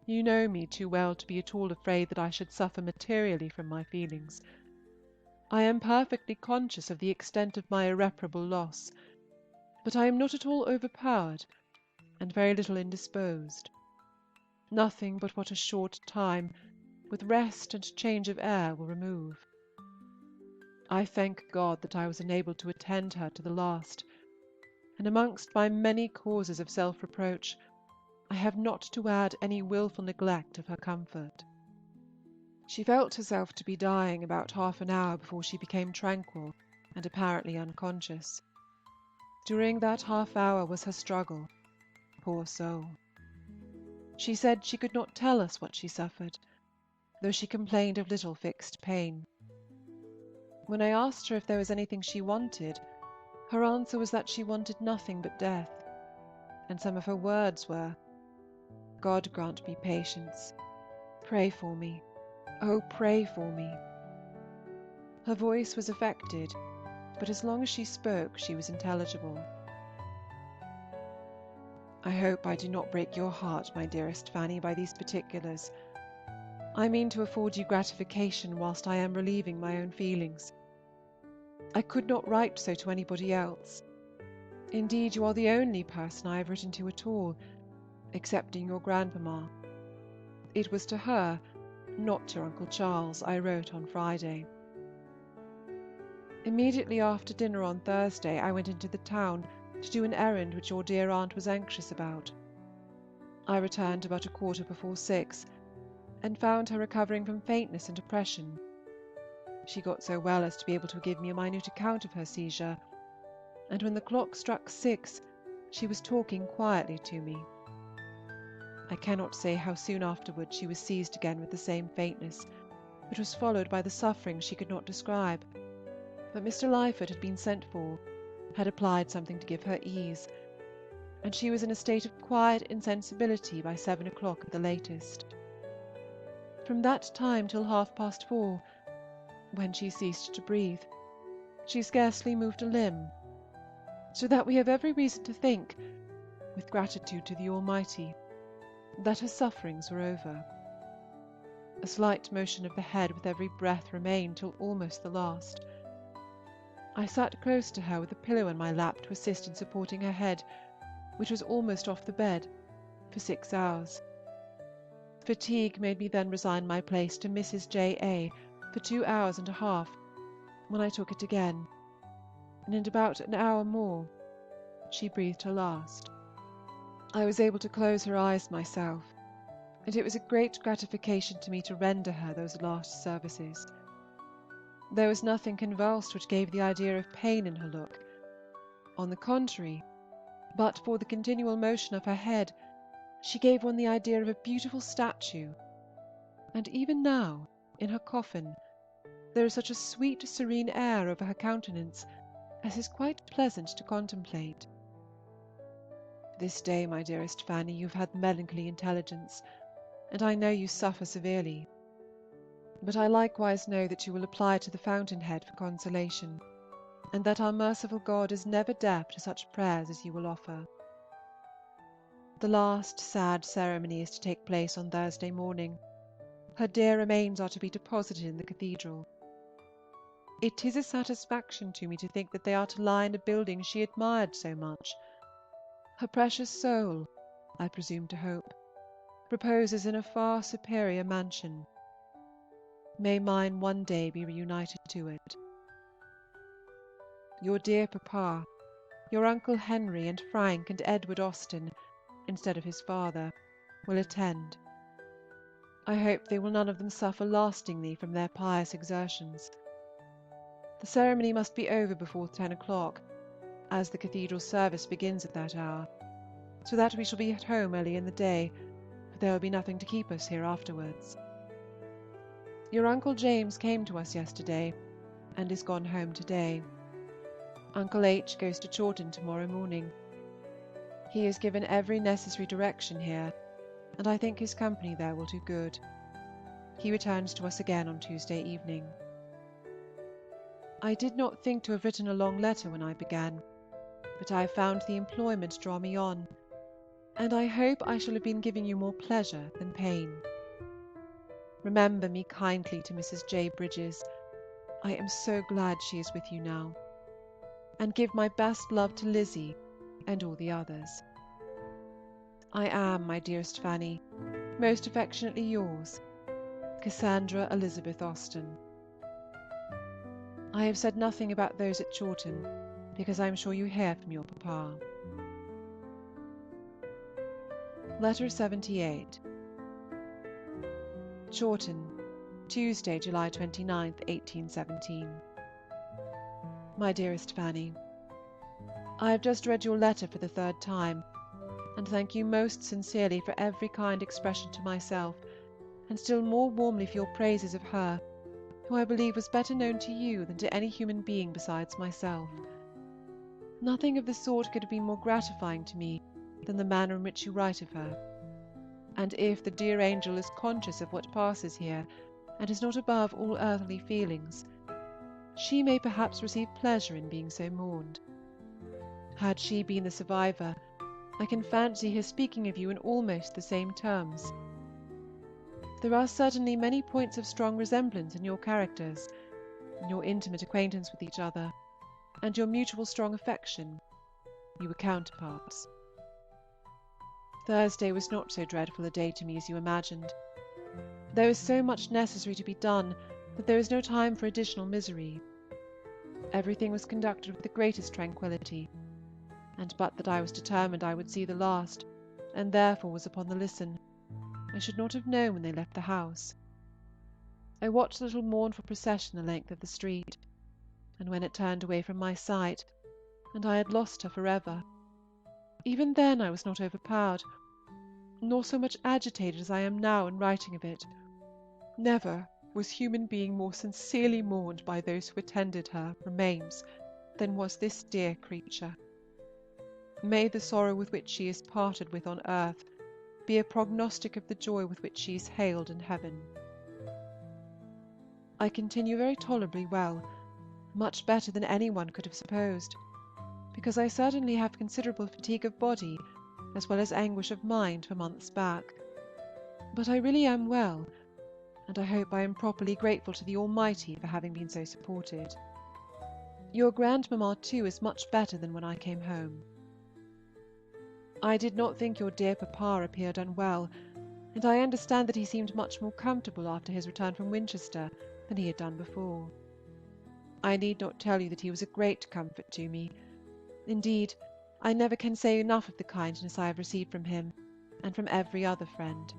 You know me too well to be at all afraid that I should suffer materially from my feelings. I am perfectly conscious of the extent of my irreparable loss, but I am not at all overpowered, and very little indisposed. Nothing but what a short time, with rest and change of air, will remove. I thank God that I was enabled to attend her to the last, and amongst my many causes of self-reproach, I have not to add any wilful neglect of her comfort. She felt herself to be dying about half an hour before she became tranquil and apparently unconscious. During that half hour was her struggle, poor soul. She said she could not tell us what she suffered, though she complained of little fixed pain. When I asked her if there was anything she wanted, her answer was that she wanted nothing but death, and some of her words were, "God grant me patience. Pray for me. Oh, pray for me." Her voice was affected, but as long as she spoke, she was intelligible. I hope I do not break your heart, my dearest Fanny, by these particulars. I mean to afford you gratification whilst I am relieving my own feelings. I could not write so to anybody else. Indeed, you are the only person I have written to at all, excepting your grandmamma. It was to her, not to Uncle Charles, I wrote on Friday. Immediately after dinner on Thursday, I went into the town to do an errand which your dear aunt was anxious about. I returned about 6:15, and found her recovering from faintness and oppression. She got so well as to be able to give me a minute account of her seizure, and when the clock struck 6, she was talking quietly to me. I cannot say how soon afterwards she was seized again with the same faintness, which was followed by the suffering she could not describe. But Mr. Lyford had been sent for, had applied something to give her ease, and she was in a state of quiet insensibility by 7 o'clock at the latest. From that time till 4:30, when she ceased to breathe, she scarcely moved a limb, so that we have every reason to think, with gratitude to the Almighty, that her sufferings were over. A slight motion of the head with every breath remained till almost the last. I sat close to her with a pillow in my lap to assist in supporting her head, which was almost off the bed, for 6 hours. Fatigue made me then resign my place to Mrs. J.A. for 2 hours and a half, when I took it again, and in about an hour more she breathed her last. I was able to close her eyes myself, and it was a great gratification to me to render her those last services. There was nothing convulsed which gave the idea of pain in her look. On the contrary, but for the continual motion of her head, she gave one the idea of a beautiful statue. And even now, in her coffin, there is such a sweet, serene air over her countenance as is quite pleasant to contemplate. This day, my dearest Fanny, you have had melancholy intelligence, and I know you suffer severely. But I likewise know that you will apply to the fountain-head for consolation, and that our merciful God is never deaf to such prayers as you will offer. The last sad ceremony is to take place on Thursday morning. Her dear remains are to be deposited in the cathedral. It is a satisfaction to me to think that they are to lie in a building she admired so much. Her precious soul, I presume to hope, reposes in a far superior mansion. May mine one day be reunited to it. Your dear papa, your Uncle Henry, and Frank and Edward Austen, instead of his father, will attend. I hope they will none of them suffer lastingly from their pious exertions. The ceremony must be over before 10 o'clock, as the cathedral service begins at that hour, so that we shall be at home early in the day, for there will be nothing to keep us here afterwards. Your Uncle James came to us yesterday, and is gone home today. Uncle H. goes to Chawton tomorrow morning. He is given every necessary direction here, and I think his company there will do good. He returns to us again on Tuesday evening. I did not think to have written a long letter when I began, but I have found the employment draw me on, and I hope I shall have been giving you more pleasure than pain. Remember me kindly to Mrs. J. Bridges. I am so glad she is with you now. And give my best love to Lizzie and all the others. I am, my dearest Fanny, most affectionately yours, Cassandra Elizabeth Austen. I have said nothing about those at Chawton, because I am sure you hear from your papa. Letter 78. Chawton, Tuesday, July 29th, 1817. My dearest Fanny, I have just read your letter for the third time, and thank you most sincerely for every kind expression to myself, and still more warmly for your praises of her, who I believe was better known to you than to any human being besides myself. Nothing of the sort could have been more gratifying to me than the manner in which you write of her. And if the dear angel is conscious of what passes here, and is not above all earthly feelings, she may perhaps receive pleasure in being so mourned. Had she been the survivor, I can fancy her speaking of you in almost the same terms. There are certainly many points of strong resemblance in your characters, in your intimate acquaintance with each other, and your mutual strong affection. You were counterparts. Thursday was not so dreadful a day to me as you imagined. There is so much necessary to be done that there is no time for additional misery. Everything was conducted with the greatest tranquility, and but that I was determined I would see the last, and therefore was upon the listen, I should not have known when they left the house. I watched the little mournful procession the length of the street, and when it turned away from my sight, and I had lost her for ever, even then I was not overpowered, nor so much agitated as I am now in writing of it. Never was human being more sincerely mourned by those who attended her remains than was this dear creature. May the sorrow with which she is parted with on earth be a prognostic of the joy with which she is hailed in heaven. I continue very tolerably well, much better than any one could have supposed, because I certainly have considerable fatigue of body as well as anguish of mind for months back. But I really am well, and I hope I am properly grateful to the Almighty for having been so supported. Your grandmamma, too, is much better than when I came home. I did not think your dear papa appeared unwell, and I understand that he seemed much more comfortable after his return from Winchester than he had done before. I need not tell you that he was a great comfort to me. Indeed, I never can say enough of the kindness I have received from him, and from every other friend.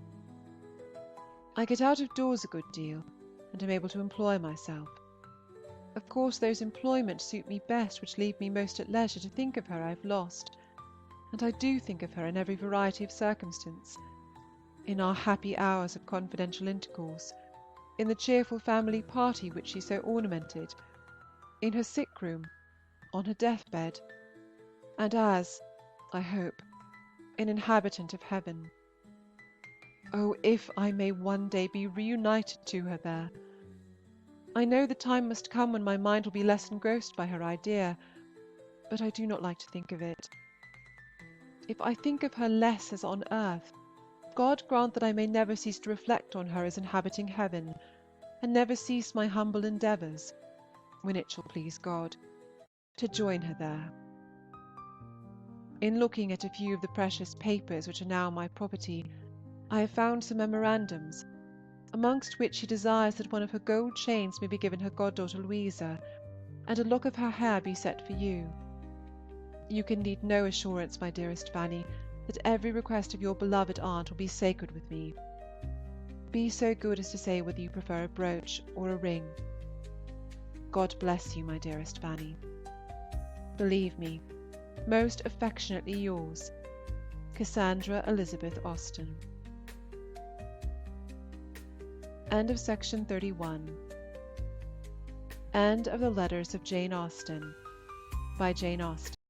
I get out of doors a good deal, and am able to employ myself. Of course those employments suit me best which leave me most at leisure to think of her I have lost, and I do think of her in every variety of circumstance, in our happy hours of confidential intercourse, in the cheerful family party which she so ornamented, in her sick room, on her death-bed, and as, I hope, an inhabitant of heaven. Oh, if I may one day be reunited to her there! I know the time must come when my mind will be less engrossed by her idea, but I do not like to think of it. If I think of her less as on earth, God grant that I may never cease to reflect on her as inhabiting heaven, and never cease my humble endeavours, when it shall please God, to join her there. In looking at a few of the precious papers which are now my property, I have found some memorandums, amongst which she desires that one of her gold chains may be given her goddaughter Louisa, and a lock of her hair be set for you. You can need no assurance, my dearest Fanny, that every request of your beloved aunt will be sacred with me. Be so good as to say whether you prefer a brooch or a ring. God bless you, my dearest Fanny. Believe me, most affectionately yours, Cassandra Elizabeth Austen. End of section 31. End of the Letters of Jane Austen by Jane Austen.